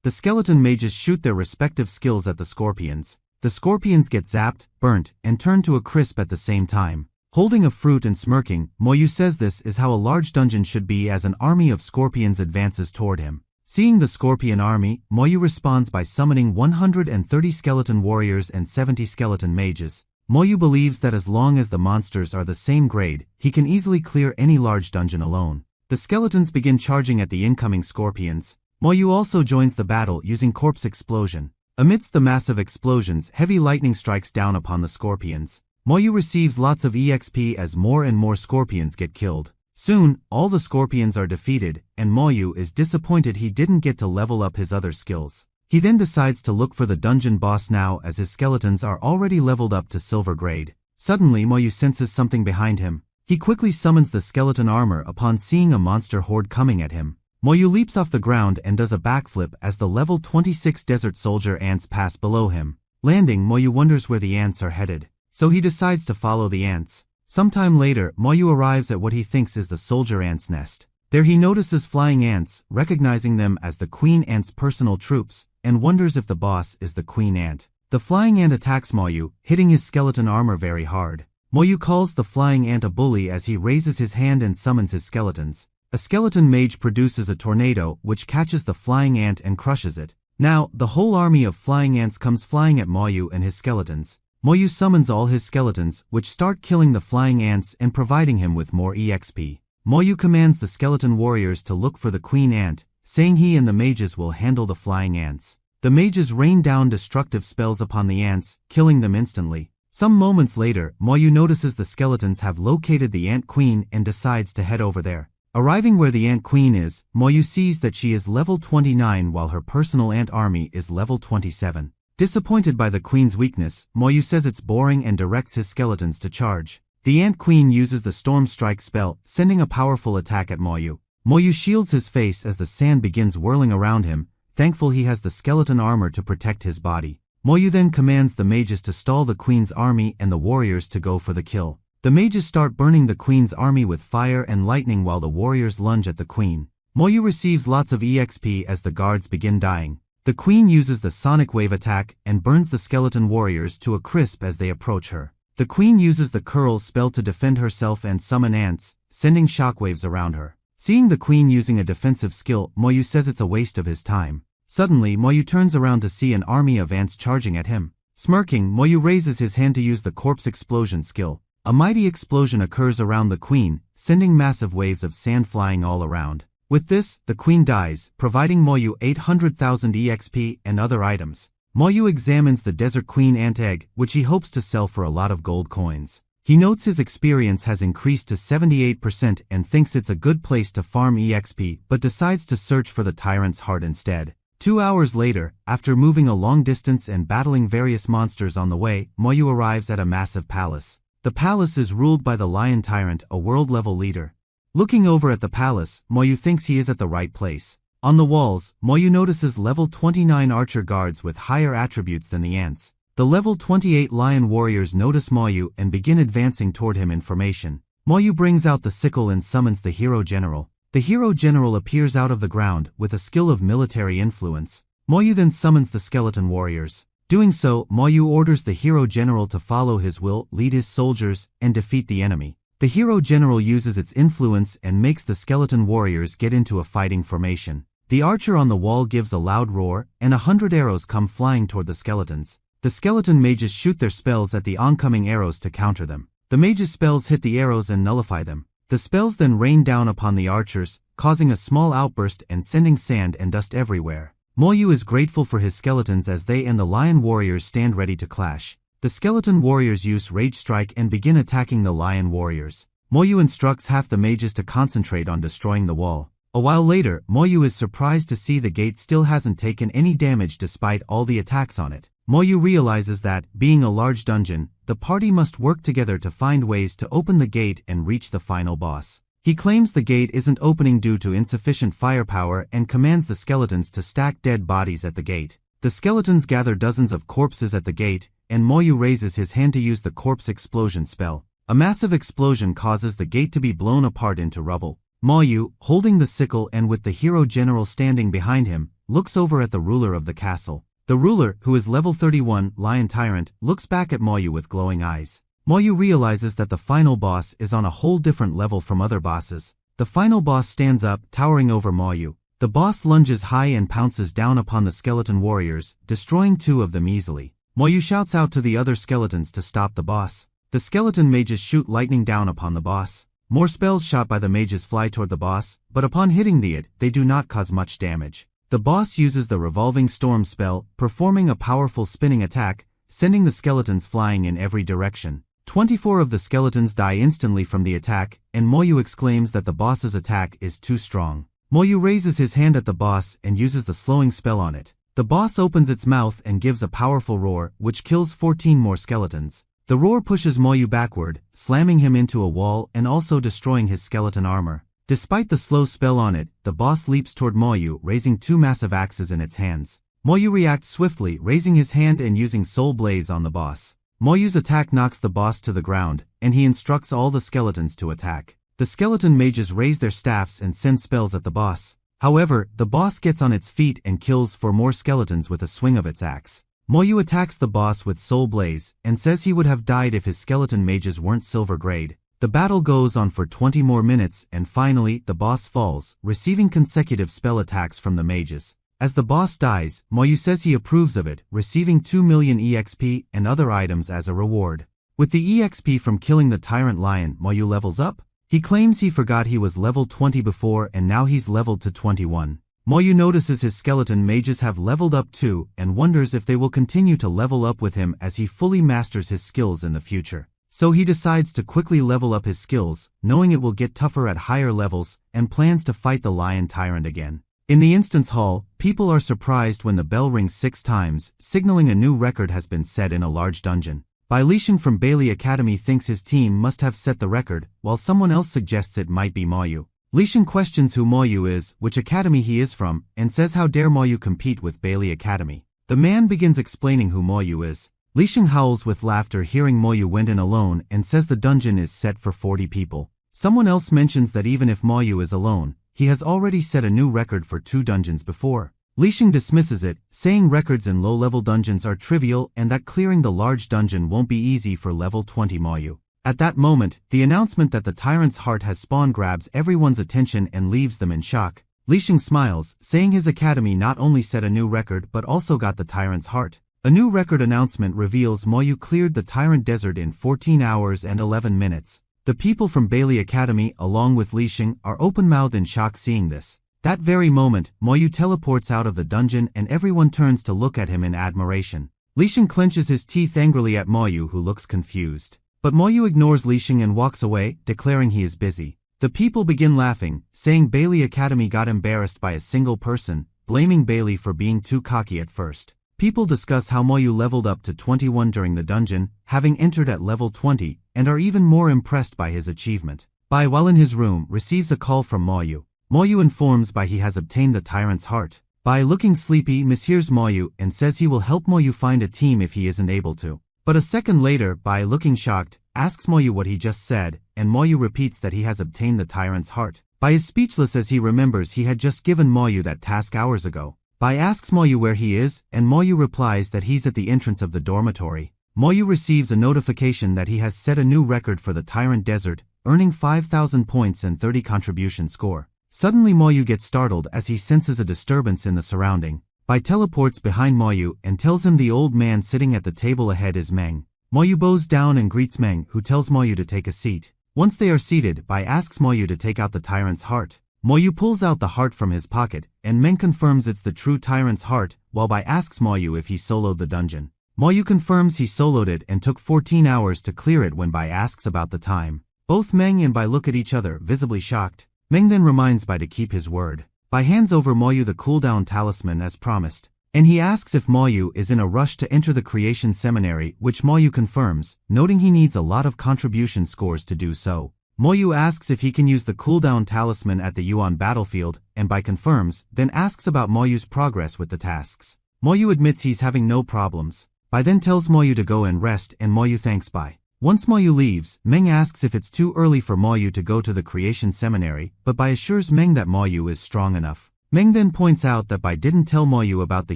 The skeleton mages shoot their respective skills at the scorpions. The scorpions get zapped, burnt, and turned to a crisp at the same time. Holding a fruit and smirking, Moyu says this is how a large dungeon should be as an army of scorpions advances toward him. Seeing the scorpion army, Moyu responds by summoning 130 skeleton warriors and 70 skeleton mages. Moyu believes that as long as the monsters are the same grade, he can easily clear any large dungeon alone. The skeletons begin charging at the incoming scorpions. Moyu also joins the battle using corpse explosion. Amidst the massive explosions, heavy lightning strikes down upon the scorpions. Moyu receives lots of EXP as more and more scorpions get killed. Soon, all the scorpions are defeated, and Moyu is disappointed he didn't get to level up his other skills. He then decides to look for the dungeon boss now as his skeletons are already leveled up to silver grade. Suddenly Moyu senses something behind him. He quickly summons the skeleton armor upon seeing a monster horde coming at him. Moyu leaps off the ground and does a backflip as the level 26 desert soldier ants pass below him. Landing, Moyu wonders where the ants are headed. So he decides to follow the ants. Sometime later, Moyu arrives at what he thinks is the soldier ant's nest. There he notices flying ants, recognizing them as the queen ant's personal troops, and wonders if the boss is the queen ant. The flying ant attacks Moyu, hitting his skeleton armor very hard. Moyu calls the flying ant a bully as he raises his hand and summons his skeletons. A skeleton mage produces a tornado which catches the flying ant and crushes it. Now, the whole army of flying ants comes flying at Moyu and his skeletons. Moyu summons all his skeletons, which start killing the flying ants and providing him with more EXP. Moyu commands the skeleton warriors to look for the queen ant, saying he and the mages will handle the flying ants. The mages rain down destructive spells upon the ants, killing them instantly. Some moments later, Moyu notices the skeletons have located the ant queen and decides to head over there. Arriving where the ant queen is, Moyu sees that she is level 29 while her personal ant army is level 27. Disappointed by the queen's weakness, Moyu says it's boring and directs his skeletons to charge. The ant queen uses the storm strike spell, sending a powerful attack at Moyu. Moyu shields his face as the sand begins whirling around him, thankful he has the skeleton armor to protect his body. Moyu then commands the mages to stall the queen's army and the warriors to go for the kill. The mages start burning the queen's army with fire and lightning while the warriors lunge at the queen. Moyu receives lots of EXP as the guards begin dying. The queen uses the sonic wave attack and burns the skeleton warriors to a crisp as they approach her. The queen uses the curl spell to defend herself and summon ants, sending shockwaves around her. Seeing the queen using a defensive skill, Moyu says it's a waste of his time. Suddenly, Moyu turns around to see an army of ants charging at him. Smirking, Moyu raises his hand to use the corpse explosion skill. A mighty explosion occurs around the queen, sending massive waves of sand flying all around. With this, the queen dies, providing Moyu 800,000 EXP and other items. Moyu examines the desert queen ant egg, which he hopes to sell for a lot of gold coins. He notes his experience has increased to 78% and thinks it's a good place to farm EXP, but decides to search for the tyrant's heart instead. 2 hours later, after moving a long distance and battling various monsters on the way, Moyu arrives at a massive palace. The palace is ruled by the lion tyrant, a world-level leader. Looking over at the palace, Moyu thinks he is at the right place. On the walls, Moyu notices level 29 archer guards with higher attributes than the ants. The level 28 lion warriors notice Moyu and begin advancing toward him in formation. Moyu brings out the sickle and summons the hero general. The hero general appears out of the ground with a skill of military influence. Moyu then summons the skeleton warriors. Doing so, Moyu orders the hero general to follow his will, lead his soldiers, and defeat the enemy. The hero general uses its influence and makes the skeleton warriors get into a fighting formation. The archer on the wall gives a loud roar, and 100 arrows come flying toward the skeletons. The skeleton mages shoot their spells at the oncoming arrows to counter them. The mages' spells hit the arrows and nullify them. The spells then rain down upon the archers, causing a small outburst and sending sand and dust everywhere. Moyu is grateful for his skeletons as they and the lion warriors stand ready to clash. The skeleton warriors use Rage Strike and begin attacking the lion warriors. Moyu instructs half the mages to concentrate on destroying the wall. A while later, Moyu is surprised to see the gate still hasn't taken any damage despite all the attacks on it. Moyu realizes that, being a large dungeon, the party must work together to find ways to open the gate and reach the final boss. He claims the gate isn't opening due to insufficient firepower and commands the skeletons to stack dead bodies at the gate. The skeletons gather dozens of corpses at the gate, and Moyu raises his hand to use the corpse explosion spell. A massive explosion causes the gate to be blown apart into rubble. Moyu, holding the sickle and with the hero general standing behind him, looks over at the ruler of the castle. The ruler, who is level 31, Lion Tyrant, looks back at Moyu with glowing eyes. Moyu realizes that the final boss is on a whole different level from other bosses. The final boss stands up, towering over Moyu. The boss lunges high and pounces down upon the skeleton warriors, destroying 2 of them easily. Moyu shouts out to the other skeletons to stop the boss. The skeleton mages shoot lightning down upon the boss. More spells shot by the mages fly toward the boss, but upon hitting they do not cause much damage. The boss uses the revolving storm spell, performing a powerful spinning attack, sending the skeletons flying in every direction. 24 of the skeletons die instantly from the attack, and Moyu exclaims that the boss's attack is too strong. Moyu raises his hand at the boss and uses the slowing spell on it. The boss opens its mouth and gives a powerful roar, which kills 14 more skeletons. The roar pushes Moyu backward, slamming him into a wall and also destroying his skeleton armor. Despite the slow spell on it, the boss leaps toward Moyu, raising 2 massive axes in its hands. Moyu reacts swiftly, raising his hand and using Soul Blaze on the boss. Moyu's attack knocks the boss to the ground, and he instructs all the skeletons to attack. The skeleton mages raise their staffs and send spells at the boss. However, the boss gets on its feet and kills 4 more skeletons with a swing of its axe. Moyu attacks the boss with Soul Blaze and says he would have died if his skeleton mages weren't silver grade. The battle goes on for 20 more minutes and finally the boss falls, receiving consecutive spell attacks from the mages. As the boss dies, Moyu says he approves of it, receiving 2 million EXP and other items as a reward. With the EXP from killing the Tyrant Lion, Moyu levels up. He claims he forgot he was level 20 before and now he's leveled to 21. Moyu notices his skeleton mages have leveled up too and wonders if they will continue to level up with him as he fully masters his skills in the future. So he decides to quickly level up his skills, knowing it will get tougher at higher levels, and plans to fight the Lion Tyrant again. In the instance hall, people are surprised when the bell rings 6 times, signaling a new record has been set in a large dungeon. Bai Lixing from Bailey Academy thinks his team must have set the record, while someone else suggests it might be Moyu. Lixing questions who Moyu is, which academy he is from, and says how dare Moyu compete with Bailey Academy. The man begins explaining who Moyu is. Lixing howls with laughter hearing Moyu went in alone and says the dungeon is set for 40 people. Someone else mentions that even if Moyu is alone, he has already set a new record for 2 dungeons before. Lixing dismisses it, saying records in low-level dungeons are trivial and that clearing the large dungeon won't be easy for level 20 Moyu. At that moment, the announcement that the Tyrant's heart has spawned grabs everyone's attention and leaves them in shock. Lixing smiles, saying his academy not only set a new record but also got the Tyrant's heart. A new record announcement reveals Moyu cleared the Tyrant Desert in 14 hours and 11 minutes. The people from Bailey Academy, along with Lixing, are open-mouthed in shock seeing this. That very moment, Moyu teleports out of the dungeon and everyone turns to look at him in admiration. Lixing clenches his teeth angrily at Moyu who looks confused. But Moyu ignores Lixing and walks away, declaring he is busy. The people begin laughing, saying Bailey Academy got embarrassed by a single person, blaming Bailey for being too cocky at first. People discuss how Moyu leveled up to 21 during the dungeon, having entered at level 20, and are even more impressed by his achievement. Bai, while in his room, receives a call from Moyu. Moyu informs Bai he has obtained the Tyrant's heart. Bai, looking sleepy, mishears Moyu and says he will help Moyu find a team if he isn't able to. But a second later, Bai, looking shocked, asks Moyu what he just said, and Moyu repeats that he has obtained the Tyrant's heart. Bai is speechless as he remembers he had just given Moyu that task hours ago. Bai asks Moyu where he is, and Moyu replies that he's at the entrance of the dormitory. Moyu receives a notification that he has set a new record for the Tyrant Desert, earning 5,000 points and 30 contribution score. Suddenly Moyu gets startled as he senses a disturbance in the surrounding. Bai teleports behind Moyu and tells him the old man sitting at the table ahead is Meng. Moyu bows down and greets Meng, who tells Moyu to take a seat. Once they are seated, Bai asks Moyu to take out the Tyrant's heart. Moyu pulls out the heart from his pocket, and Meng confirms it's the true Tyrant's heart, while Bai asks Moyu if he soloed the dungeon. Moyu confirms he soloed it and took 14 hours to clear it when Bai asks about the time. Both Meng and Bai look at each other, visibly shocked. Meng then reminds Bai to keep his word. Bai hands over Moyu the cooldown talisman as promised, and he asks if Moyu is in a rush to enter the creation seminary, which Moyu confirms, noting he needs a lot of contribution scores to do so. Moyu asks if he can use the cooldown talisman at the Yuan battlefield, and Bai confirms, then asks about Moyu's progress with the tasks. Moyu admits he's having no problems. Bai then tells Moyu to go and rest and Moyu thanks Bai. Once Moyu leaves, Meng asks if it's too early for Moyu to go to the creation seminary, but Bai assures Meng that Moyu is strong enough. Meng then points out that Bai didn't tell Moyu about the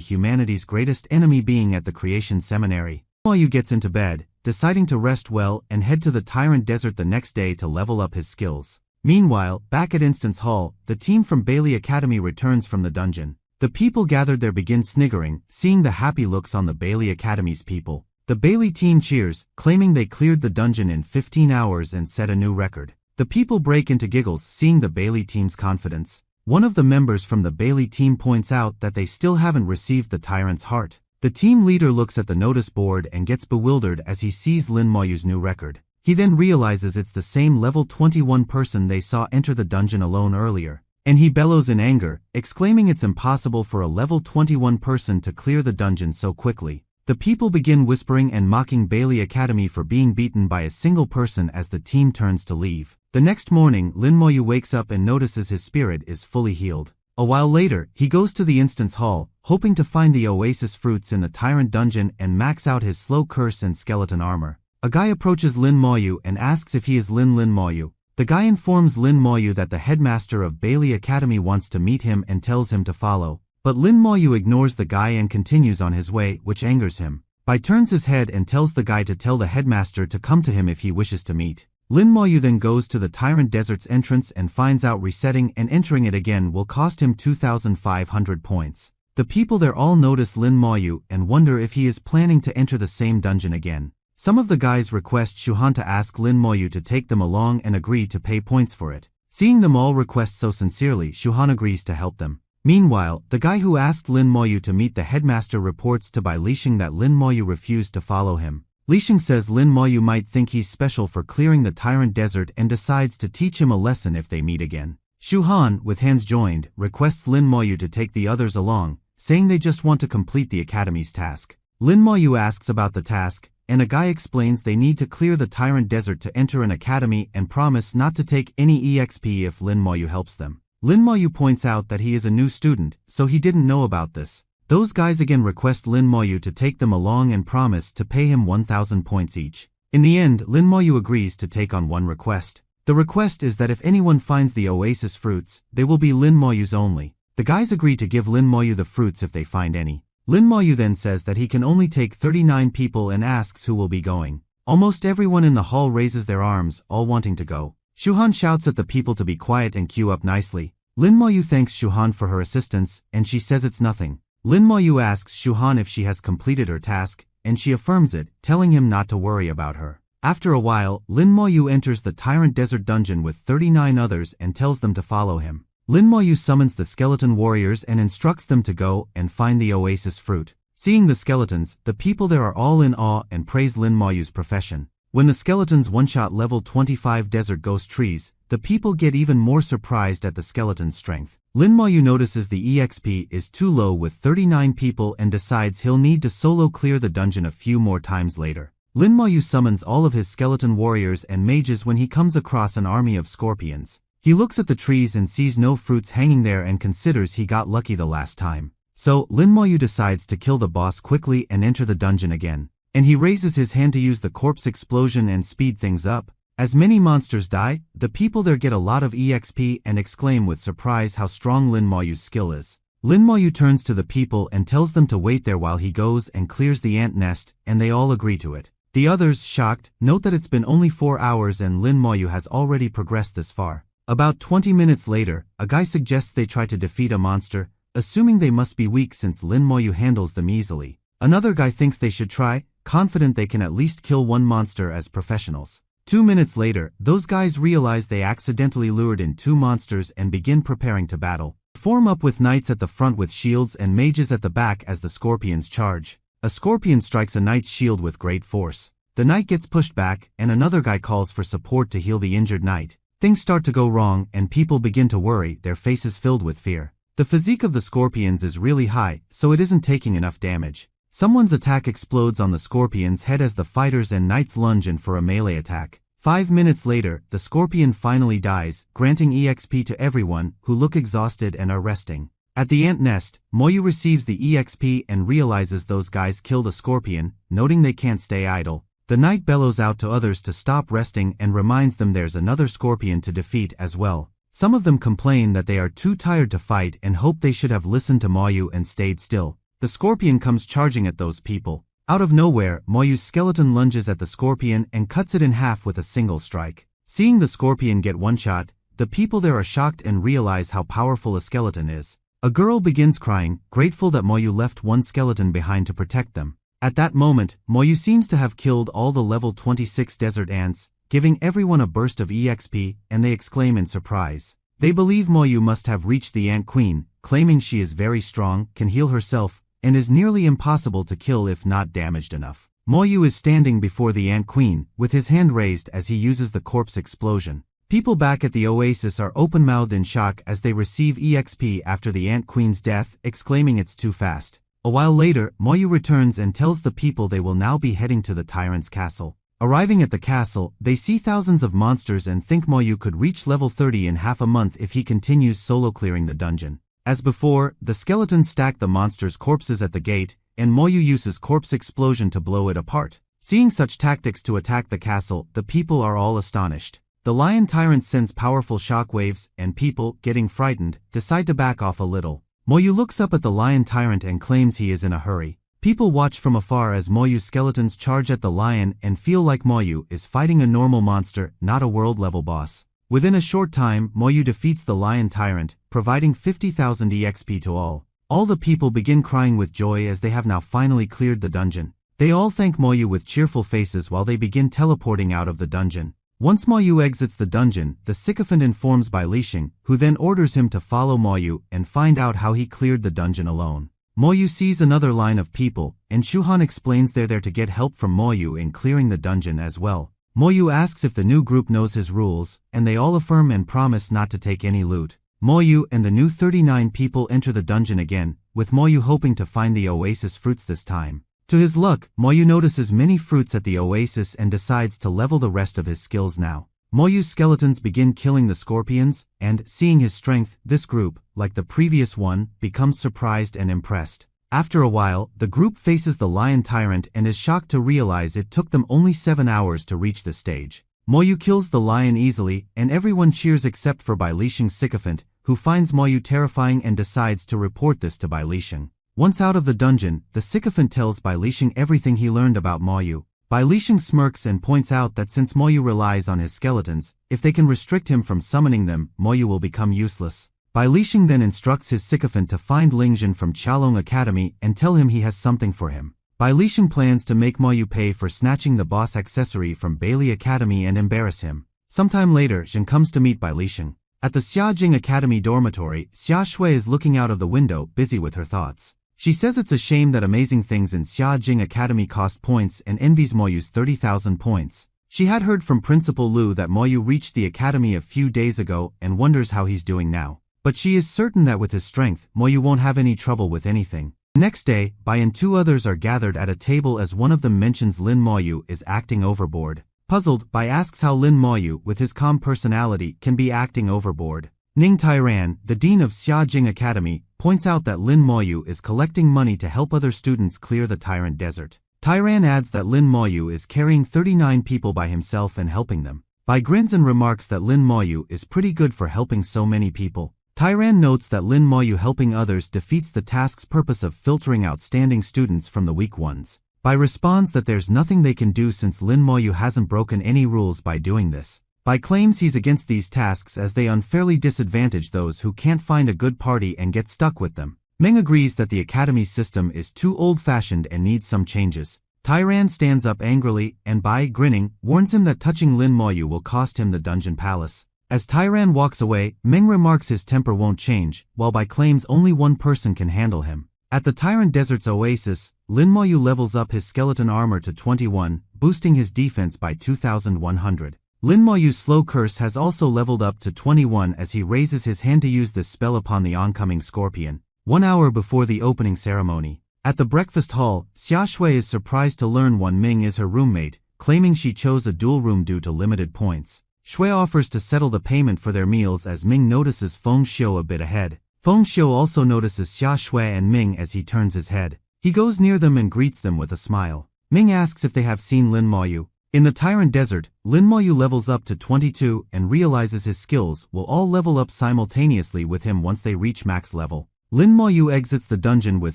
humanity's greatest enemy being at the creation seminary. Moyu gets into bed, deciding to rest well and head to the Tyrant Desert the next day to level up his skills. Meanwhile, back at Instance Hall, the team from Bailey Academy returns from the dungeon. The people gathered there begin sniggering, seeing the happy looks on the Bailey Academy's people. The Bailey team cheers, claiming they cleared the dungeon in 15 hours and set a new record. The people break into giggles seeing the Bailey team's confidence. One of the members from the Bailey team points out that they still haven't received the Tyrant's heart. The team leader looks at the notice board and gets bewildered as he sees Lin Moyu's new record. He then realizes it's the same level 21 person they saw enter the dungeon alone earlier. And he bellows in anger, exclaiming it's impossible for a level 21 person to clear the dungeon so quickly. The people begin whispering and mocking Bailey Academy for being beaten by a single person as the team turns to leave. The next morning, Lin Moyu wakes up and notices his spirit is fully healed. A while later, he goes to the Instance Hall, hoping to find the Oasis fruits in the Tyrant Dungeon and max out his slow curse and skeleton armor. A guy approaches Lin Moyu and asks if he is Lin Moyu. The guy informs Lin Moyu that the headmaster of Bailey Academy wants to meet him and tells him to follow. But Lin Moyu ignores the guy and continues on his way, which angers him. Bai turns his head and tells the guy to tell the headmaster to come to him if he wishes to meet. Lin Moyu then goes to the Tyrant Desert's entrance and finds out resetting and entering it again will cost him 2,500 points. The people there all notice Lin Moyu and wonder if he is planning to enter the same dungeon again. Some of the guys request Shuhan to ask Lin Moyu to take them along and agree to pay points for it. Seeing them all request so sincerely, Shuhan agrees to help them. Meanwhile, the guy who asked Lin Moyu to meet the headmaster reports to Bai Lixing that Lin Moyu refused to follow him. Lixing says Lin Moyu might think he's special for clearing the Tyrant Desert and decides to teach him a lesson if they meet again. Shuhan, with hands joined, requests Lin Moyu to take the others along, saying they just want to complete the academy's task. Lin Moyu asks about the task, and a guy explains they need to clear the Tyrant Desert to enter an academy and promise not to take any EXP if Lin Moyu helps them. Lin Moyu points out that he is a new student, so he didn't know about this. Those guys again request Lin Moyu to take them along and promise to pay him 1,000 points each. In the end, Lin Moyu agrees to take on one request. The request is that if anyone finds the oasis fruits, they will be Lin Moyu's only. The guys agree to give Lin Moyu the fruits if they find any. Lin Moyu then says that he can only take 39 people and asks who will be going. Almost everyone in the hall raises their arms, all wanting to go. Shuhan shouts at the people to be quiet and queue up nicely. Lin Moyu thanks Shuhan for her assistance, and she says it's nothing. Lin Moyu asks Shuhan if she has completed her task, and she affirms it, telling him not to worry about her. After a while, Lin Moyu enters the Tyrant Desert dungeon with 39 others and tells them to follow him. Lin Moyu summons the skeleton warriors and instructs them to go and find the oasis fruit. Seeing the skeletons, the people there are all in awe and praise Lin Moyu's profession. When the skeletons one-shot level 25 desert ghost trees, the people get even more surprised at the skeleton's strength. Lin Moyu notices the EXP is too low with 39 people and decides he'll need to solo clear the dungeon a few more times later. Lin Moyu summons all of his skeleton warriors and mages when he comes across an army of scorpions. He looks at the trees and sees no fruits hanging there and considers he got lucky the last time. So, Lin Moyu decides to kill the boss quickly and enter the dungeon again. And he raises his hand to use the corpse explosion and speed things up. As many monsters die, the people there get a lot of EXP and exclaim with surprise how strong Lin Moyu's skill is. Lin Moyu turns to the people and tells them to wait there while he goes and clears the ant nest, and they all agree to it. The others, shocked, note that it's been only 4 hours and Lin Moyu has already progressed this far. About 20 minutes later, a guy suggests they try to defeat a monster, assuming they must be weak since Lin Moyu handles them easily. Another guy thinks they should try, confident they can at least kill one monster as professionals. 2 minutes later, those guys realize they accidentally lured in 2 monsters and begin preparing to battle. Form up with knights at the front with shields and mages at the back as the scorpions charge. A scorpion strikes a knight's shield with great force. The knight gets pushed back, and another guy calls for support to heal the injured knight. Things start to go wrong, and people begin to worry, their faces filled with fear. The physique of the scorpions is really high, so it isn't taking enough damage. Someone's attack explodes on the scorpion's head as the fighters and knights lunge in for a melee attack. 5 minutes later, the scorpion finally dies, granting EXP to everyone, who look exhausted and are resting. At the ant nest, Moyu receives the EXP and realizes those guys killed a scorpion, noting they can't stay idle. The knight bellows out to others to stop resting and reminds them there's another scorpion to defeat as well. Some of them complain that they are too tired to fight and hope they should have listened to Moyu and stayed still. The scorpion comes charging at those people. Out of nowhere, Moyu's skeleton lunges at the scorpion and cuts it in half with a single strike. Seeing the scorpion get one shot, the people there are shocked and realize how powerful a skeleton is. A girl begins crying, grateful that Moyu left one skeleton behind to protect them. At that moment, Moyu seems to have killed all the level 26 desert ants, giving everyone a burst of EXP, and they exclaim in surprise. They believe Moyu must have reached the Ant Queen, claiming she is very strong, can heal herself, and is nearly impossible to kill if not damaged enough. Moyu is standing before the Ant Queen, with his hand raised as he uses the corpse explosion. People back at the oasis are open-mouthed in shock as they receive EXP after the Ant Queen's death, exclaiming it's too fast. A while later, Moyu returns and tells the people they will now be heading to the tyrant's castle. Arriving at the castle, they see thousands of monsters and think Moyu could reach level 30 in half a month if he continues solo clearing the dungeon. As before, the skeletons stack the monsters' corpses at the gate, and Moyu uses corpse explosion to blow it apart. Seeing such tactics to attack the castle, the people are all astonished. The lion tyrant sends powerful shockwaves, and people, getting frightened, decide to back off a little. Moyu looks up at the lion tyrant and claims he is in a hurry. People watch from afar as Moyu's skeletons charge at the lion and feel like Moyu is fighting a normal monster, not a world-level boss. Within a short time, Moyu defeats the lion tyrant, providing 50,000 EXP to all. All the people begin crying with joy as they have now finally cleared the dungeon. They all thank Moyu with cheerful faces while they begin teleporting out of the dungeon. Once Moyu exits the dungeon, the sycophant informs Bai Lixing, who then orders him to follow Moyu and find out how he cleared the dungeon alone. Moyu sees another line of people, and Shuhan explains they're there to get help from Moyu in clearing the dungeon as well. Moyu asks if the new group knows his rules, and they all affirm and promise not to take any loot. Moyu and the new 39 people enter the dungeon again, with Moyu hoping to find the oasis fruits this time. To his luck, Moyu notices many fruits at the oasis and decides to level the rest of his skills now. Moyu's skeletons begin killing the scorpions, and, seeing his strength, this group, like the previous one, becomes surprised and impressed. After a while, the group faces the lion tyrant and is shocked to realize it took them only 7 hours to reach the stage. Moyu kills the lion easily, and everyone cheers except for Bai Lixing's sycophant, who finds Moyu terrifying and decides to report this to Bai Lixing. Once out of the dungeon, the sycophant tells Bai Lixing everything he learned about Moyu. Bai Lixing smirks and points out that since Moyu relies on his skeletons, if they can restrict him from summoning them, Moyu will become useless. Bai Lixing then instructs his sycophant to find Lingjun from Qiaolong Academy and tell him he has something for him. Bai Lixing plans to make Moyu pay for snatching the boss accessory from Bailey Academy and embarrass him. Sometime later, Zhen comes to meet Bai Lixing. At the Xiajing Academy dormitory, Xia Shui is looking out of the window, busy with her thoughts. She says it's a shame that amazing things in Xiajing Academy cost points and envies Moyu's 30,000 points. She had heard from Principal Lu that Moyu reached the academy a few days ago and wonders how he's doing now. But she is certain that with his strength, Moyu won't have any trouble with anything. Next day, Bai and 2 others are gathered at a table as one of them mentions Lin Moyu is acting overboard. Puzzled, Bai asks how Lin Moyu, with his calm personality, can be acting overboard. Ning Tairan, the dean of Xiajing Academy, points out that Lin Moyu is collecting money to help other students clear the Tyrant Desert. Tairan adds that Lin Moyu is carrying 39 people by himself and helping them. Bai grins and remarks that Lin Moyu is pretty good for helping so many people. Tairan notes that Lin Moyu helping others defeats the task's purpose of filtering outstanding students from the weak ones. Bai responds that there's nothing they can do since Lin Moyu hasn't broken any rules by doing this. Bai claims he's against these tasks as they unfairly disadvantage those who can't find a good party and get stuck with them. Meng agrees that the academy system is too old-fashioned and needs some changes. Tairan stands up angrily, and Bai, grinning, warns him that touching Lin Moyu will cost him the dungeon palace. As Tairan walks away, Meng remarks his temper won't change, while Bai claims only one person can handle him. At the Tyrant Desert's oasis, Lin Moyu levels up his skeleton armor to 21, boosting his defense by 2,100. Lin Moyu's slow curse has also leveled up to 21 as he raises his hand to use this spell upon the oncoming scorpion. 1 hour before the opening ceremony. At the breakfast hall, Xia Shui is surprised to learn Wan Ming is her roommate, claiming she chose a dual room due to limited points. Shui offers to settle the payment for their meals as Ming notices Feng Xiu a bit ahead. Feng Xiu also notices Xia Shui and Ming as he turns his head. He goes near them and greets them with a smile. Ming asks if they have seen Lin Moyu. In the Tyrant Desert, Lin Moyu levels up to 22 and realizes his skills will all level up simultaneously with him once they reach max level. Lin Moyu exits the dungeon with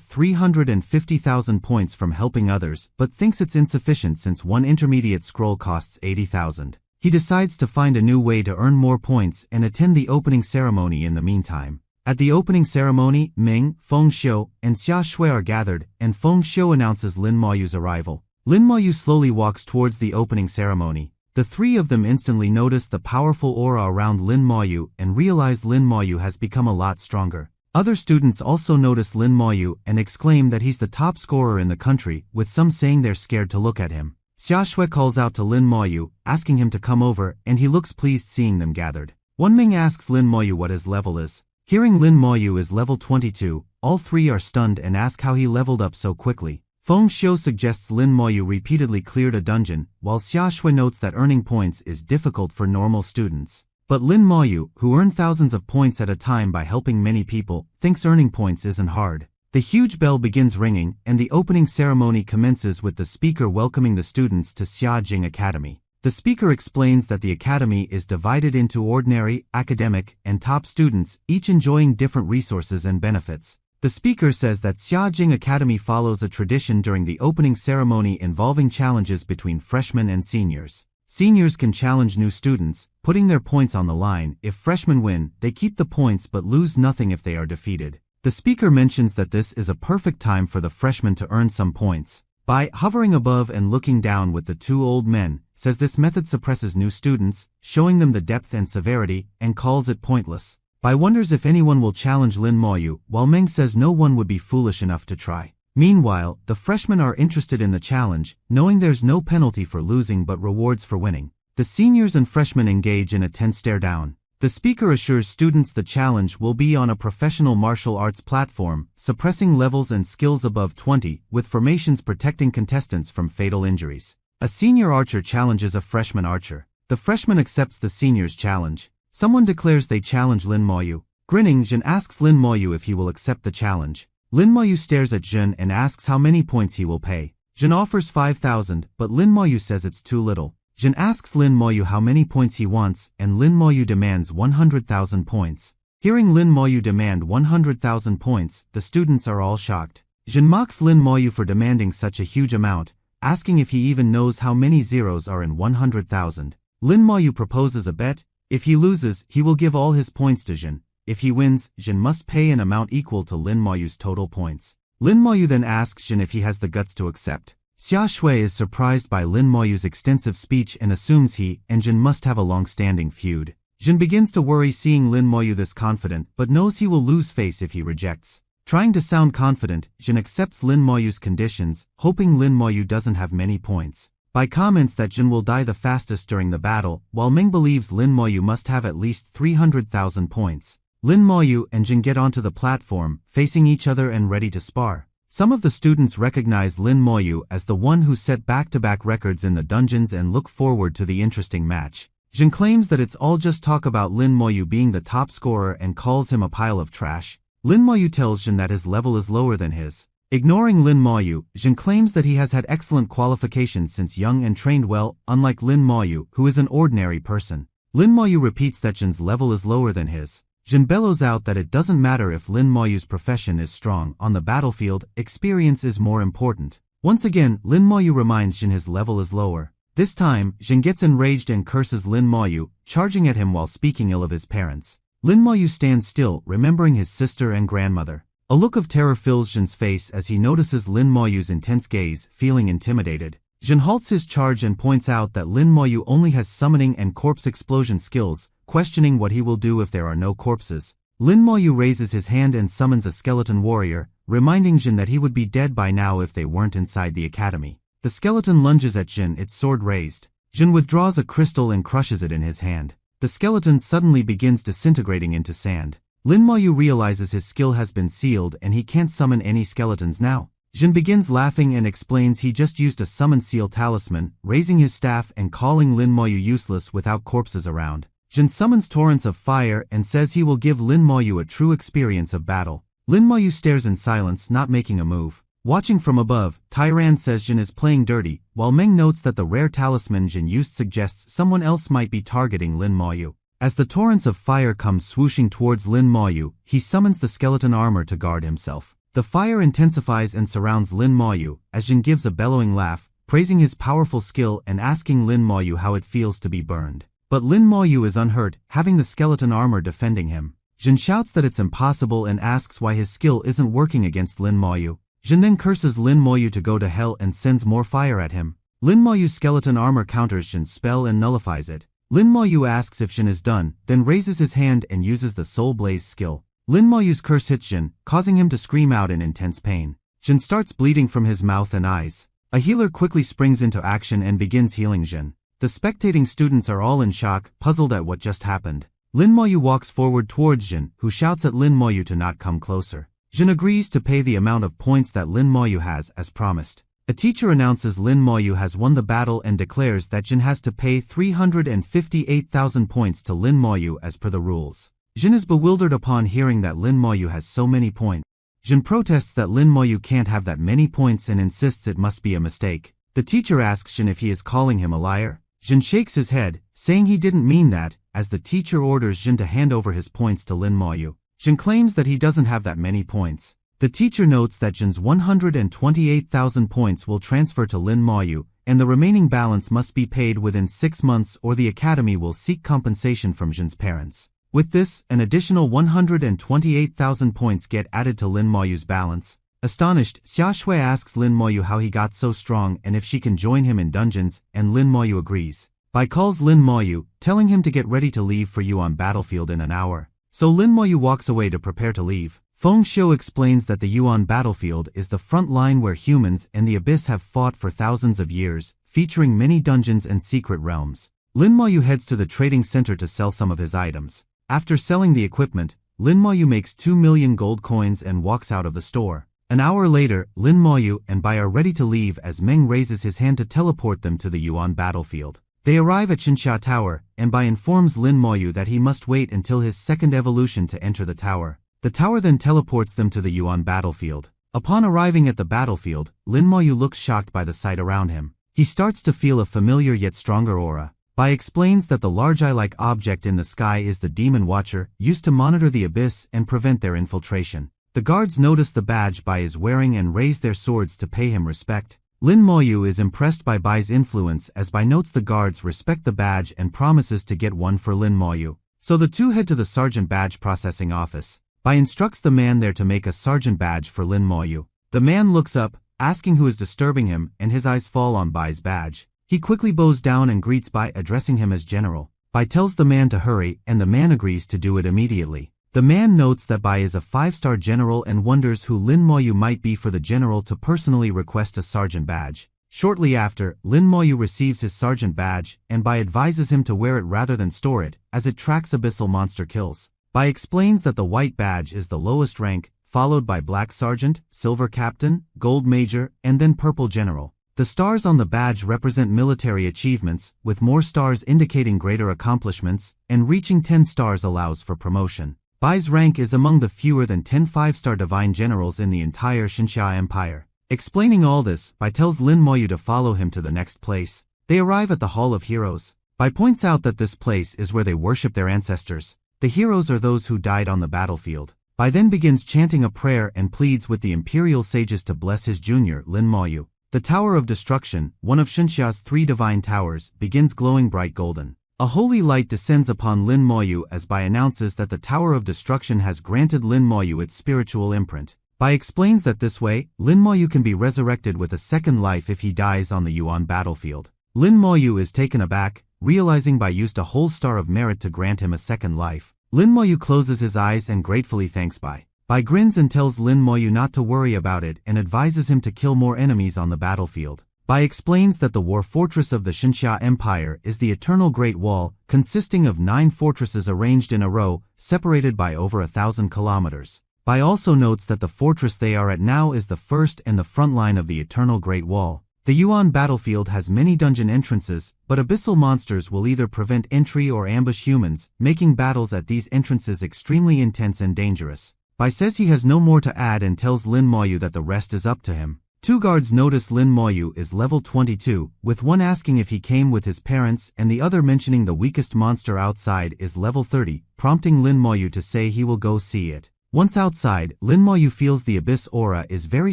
350,000 points from helping others, but thinks it's insufficient since one intermediate scroll costs 80,000. He decides to find a new way to earn more points and attend the opening ceremony in the meantime. At the opening ceremony, Ming, Feng Xiu, and Xia Shui are gathered, and Feng Xiu announces Lin Moyu's arrival. Lin Moyu slowly walks towards the opening ceremony. The 3 of them instantly notice the powerful aura around Lin Moyu and realize Lin Moyu has become a lot stronger. Other students also notice Lin Moyu and exclaim that he's the top scorer in the country, with some saying they're scared to look at him. Xia Shui calls out to Lin Moyu, asking him to come over, and he looks pleased seeing them gathered. Wan Ming asks Lin Moyu what his level is. Hearing Lin Moyu is level 22, all 3 are stunned and ask how he leveled up so quickly. Feng Xiu suggests Lin Moyu repeatedly cleared a dungeon, while Xia Shui notes that earning points is difficult for normal students. But Lin Moyu, who earned thousands of points at a time by helping many people, thinks earning points isn't hard. The huge bell begins ringing, and the opening ceremony commences with the speaker welcoming the students to Xiajing Academy. The speaker explains that the academy is divided into ordinary, academic, and top students, each enjoying different resources and benefits. The speaker says that Xiajing Academy follows a tradition during the opening ceremony involving challenges between freshmen and seniors. Seniors can challenge new students, putting their points on the line. If freshmen win, they keep the points but lose nothing if they are defeated. The speaker mentions that this is a perfect time for the freshmen to earn some points. By hovering above and looking down with the two old men, says this method suppresses new students, showing them the depth and severity, and calls it pointless. Bai wonders if anyone will challenge Lin Moyu, while Meng says no one would be foolish enough to try. Meanwhile, the freshmen are interested in the challenge, knowing there's no penalty for losing but rewards for winning. The seniors and freshmen engage in a tense stare-down. The speaker assures students the challenge will be on a professional martial arts platform, suppressing levels and skills above 20, with formations protecting contestants from fatal injuries. A senior archer challenges a freshman archer. The freshman accepts the senior's challenge. Someone declares they challenge Lin Moyu. Grinning, Jin asks Lin Moyu if he will accept the challenge. Lin Moyu stares at Jin and asks how many points he will pay. Jin offers 5,000, but Lin Moyu says it's too little. Jin asks Lin Moyu how many points he wants, and Lin Moyu demands 100,000 points. Hearing Lin Moyu demand 100,000 points, the students are all shocked. Jin mocks Lin Moyu for demanding such a huge amount, asking if he even knows how many zeros are in 100,000. Lin Moyu proposes a bet. If he loses, he will give all his points to Jin. If he wins, Jin must pay an amount equal to Lin Moyu's total points. Lin Moyu then asks Jin if he has the guts to accept. Xia Shui is surprised by Lin Moyu's extensive speech and assumes he and Jin must have a long-standing feud. Jin begins to worry seeing Lin Moyu this confident, but knows he will lose face if he rejects. Trying to sound confident, Jin accepts Lin Moyu's conditions, hoping Lin Moyu doesn't have many points. Bai comments that Jin will die the fastest during the battle, while Ming believes Lin Moyu must have at least 300,000 points. Lin Moyu and Jin get onto the platform, facing each other and ready to spar. Some of the students recognize Lin Moyu as the one who set back-to-back records in the dungeons and look forward to the interesting match. Jin claims that it's all just talk about Lin Moyu being the top scorer and calls him a pile of trash. Lin Moyu tells Jin that his level is lower than his. Ignoring Lin Moyu, Jin claims that he has had excellent qualifications since young and trained well, unlike Lin Moyu, who is an ordinary person. Lin Moyu repeats that Jin's level is lower than his. Jin bellows out that it doesn't matter if Lin Moyu's profession is strong. On the battlefield, experience is more important. Once again, Lin Moyu reminds Jin his level is lower. This time, Jin gets enraged and curses Lin Moyu, charging at him while speaking ill of his parents. Lin Moyu stands still, remembering his sister and grandmother. A look of terror fills Jin's face as he notices Lin Moyu's intense gaze, feeling intimidated. Jin halts his charge and points out that Lin Moyu only has summoning and corpse explosion skills, questioning what he will do if there are no corpses. Lin Moyu raises his hand and summons a skeleton warrior, reminding Jin that he would be dead by now if they weren't inside the academy. The skeleton lunges at Jin, its sword raised. Jin withdraws a crystal and crushes it in his hand. The skeleton suddenly begins disintegrating into sand. Lin Moyu realizes his skill has been sealed and he can't summon any skeletons now. Jin begins laughing and explains he just used a summon seal talisman, raising his staff and calling Lin Moyu useless without corpses around. Jin summons torrents of fire and says he will give Lin Moyu a true experience of battle. Lin Moyu stares in silence, not making a move. Watching from above, Tyran says Jin is playing dirty, while Meng notes that the rare talisman Jin used suggests someone else might be targeting Lin Moyu. As the torrents of fire come swooshing towards Lin Moyu, he summons the skeleton armor to guard himself. The fire intensifies and surrounds Lin Moyu, as Jin gives a bellowing laugh, praising his powerful skill and asking Lin Moyu how it feels to be burned. But Lin Moyu is unhurt, having the skeleton armor defending him. Jin shouts that it's impossible and asks why his skill isn't working against Lin Moyu. Jin then curses Lin Moyu to go to hell and sends more fire at him. Lin Moyu's skeleton armor counters Jin's spell and nullifies it. Lin Moyu asks if Jin is done, then raises his hand and uses the Soul Blaze skill. Lin Moyu's curse hits Jin, causing him to scream out in intense pain. Jin starts bleeding from his mouth and eyes. A healer quickly springs into action and begins healing Jin. The spectating students are all in shock, puzzled at what just happened. Lin Moyu walks forward towards Jin, who shouts at Lin Moyu to not come closer. Jin agrees to pay the amount of points that Lin Moyu has, as promised. A teacher announces Lin Moyu has won the battle and declares that Jin has to pay 358,000 points to Lin Moyu as per the rules. Jin is bewildered upon hearing that Lin Moyu has so many points. Jin protests that Lin Moyu can't have that many points and insists it must be a mistake. The teacher asks Jin if he is calling him a liar. Jin shakes his head, saying he didn't mean that, as the teacher orders Jin to hand over his points to Lin Moyu. Jin claims that he doesn't have that many points. The teacher notes that Jin's 128,000 points will transfer to Lin Maoyu, and the remaining balance must be paid within 6 months or the academy will seek compensation from Jin's parents. With this, an additional 128,000 points get added to Lin Maoyu's balance. Astonished, Xia Shui asks Lin Maoyu how he got so strong and if she can join him in dungeons, and Lin Maoyu agrees. Bai calls Lin Maoyu, telling him to get ready to leave for Yuan battlefield in an hour. So Lin Maoyu walks away to prepare to leave. Feng Xiu explains that the Yuan battlefield is the front line where humans and the Abyss have fought for thousands of years, featuring many dungeons and secret realms. Lin Maoyu heads to the trading center to sell some of his items. After selling the equipment, Lin Maoyu makes 2 million gold coins and walks out of the store. An hour later, Lin Maoyu and Bai are ready to leave as Meng raises his hand to teleport them to the Yuan battlefield. They arrive at Xinxia Tower, and Bai informs Lin Maoyu that he must wait until his second evolution to enter the tower. The tower then teleports them to the Yuan battlefield. Upon arriving at the battlefield, Lin Maoyu looks shocked by the sight around him. He starts to feel a familiar yet stronger aura. Bai explains that the large eye-like object in the sky is the Demon Watcher, used to monitor the Abyss and prevent their infiltration. The guards notice the badge Bai is wearing and raise their swords to pay him respect. Lin Maoyu is impressed by Bai's influence as Bai notes the guards respect the badge and promises to get one for Lin Maoyu. So the two head to the Sergeant Badge Processing Office. Bai instructs the man there to make a Sergeant Badge for Lin Maoyu. The man looks up, asking who is disturbing him, and his eyes fall on Bai's badge. He quickly bows down and greets Bai, addressing him as General. Bai tells the man to hurry, and the man agrees to do it immediately. The man notes that Bai is a 5-star general and wonders who Lin Maoyu might be for the general to personally request a sergeant badge. Shortly after, Lin Maoyu receives his sergeant badge, and Bai advises him to wear it rather than store it, as it tracks abyssal monster kills. Bai explains that the white badge is the lowest rank, followed by black sergeant, silver captain, gold major, and then purple general. The stars on the badge represent military achievements, with more stars indicating greater accomplishments, and reaching 10 stars allows for promotion. Bai's rank is among the fewer than 10 5-star divine generals in the entire Xinxia Empire. Explaining all this, Bai tells Lin Maoyu to follow him to the next place. They arrive at the Hall of Heroes. Bai points out that this place is where they worship their ancestors. The heroes are those who died on the battlefield. Bai then begins chanting a prayer and pleads with the imperial sages to bless his junior, Lin Maoyu. The Tower of Destruction, one of Xinxia's 3 divine towers, begins glowing bright golden. A holy light descends upon Lin Maoyu as Bai announces that the Tower of Destruction has granted Lin Maoyu its spiritual imprint. Bai explains that this way, Lin Maoyu can be resurrected with a second life if he dies on the Yuan battlefield. Lin Maoyu is taken aback, realizing Bai used a whole star of merit to grant him a second life. Lin Maoyu closes his eyes and gratefully thanks Bai. Bai grins and tells Lin Maoyu not to worry about it and advises him to kill more enemies on the battlefield. Bai explains that the war fortress of the Xinxia Empire is the Eternal Great Wall, consisting of 9 fortresses arranged in a row, separated by over 1,000 kilometers. Bai also notes that the fortress they are at now is the first and the front line of the Eternal Great Wall. The Yuan battlefield has many dungeon entrances, but abyssal monsters will either prevent entry or ambush humans, making battles at these entrances extremely intense and dangerous. Bai says he has no more to add and tells Lin Maoyu that the rest is up to him. 2 guards notice Lin Maoyu is level 22, with one asking if he came with his parents and the other mentioning the weakest monster outside is level 30, prompting Lin Maoyu to say he will go see it. Once outside, Lin Maoyu feels the abyss aura is very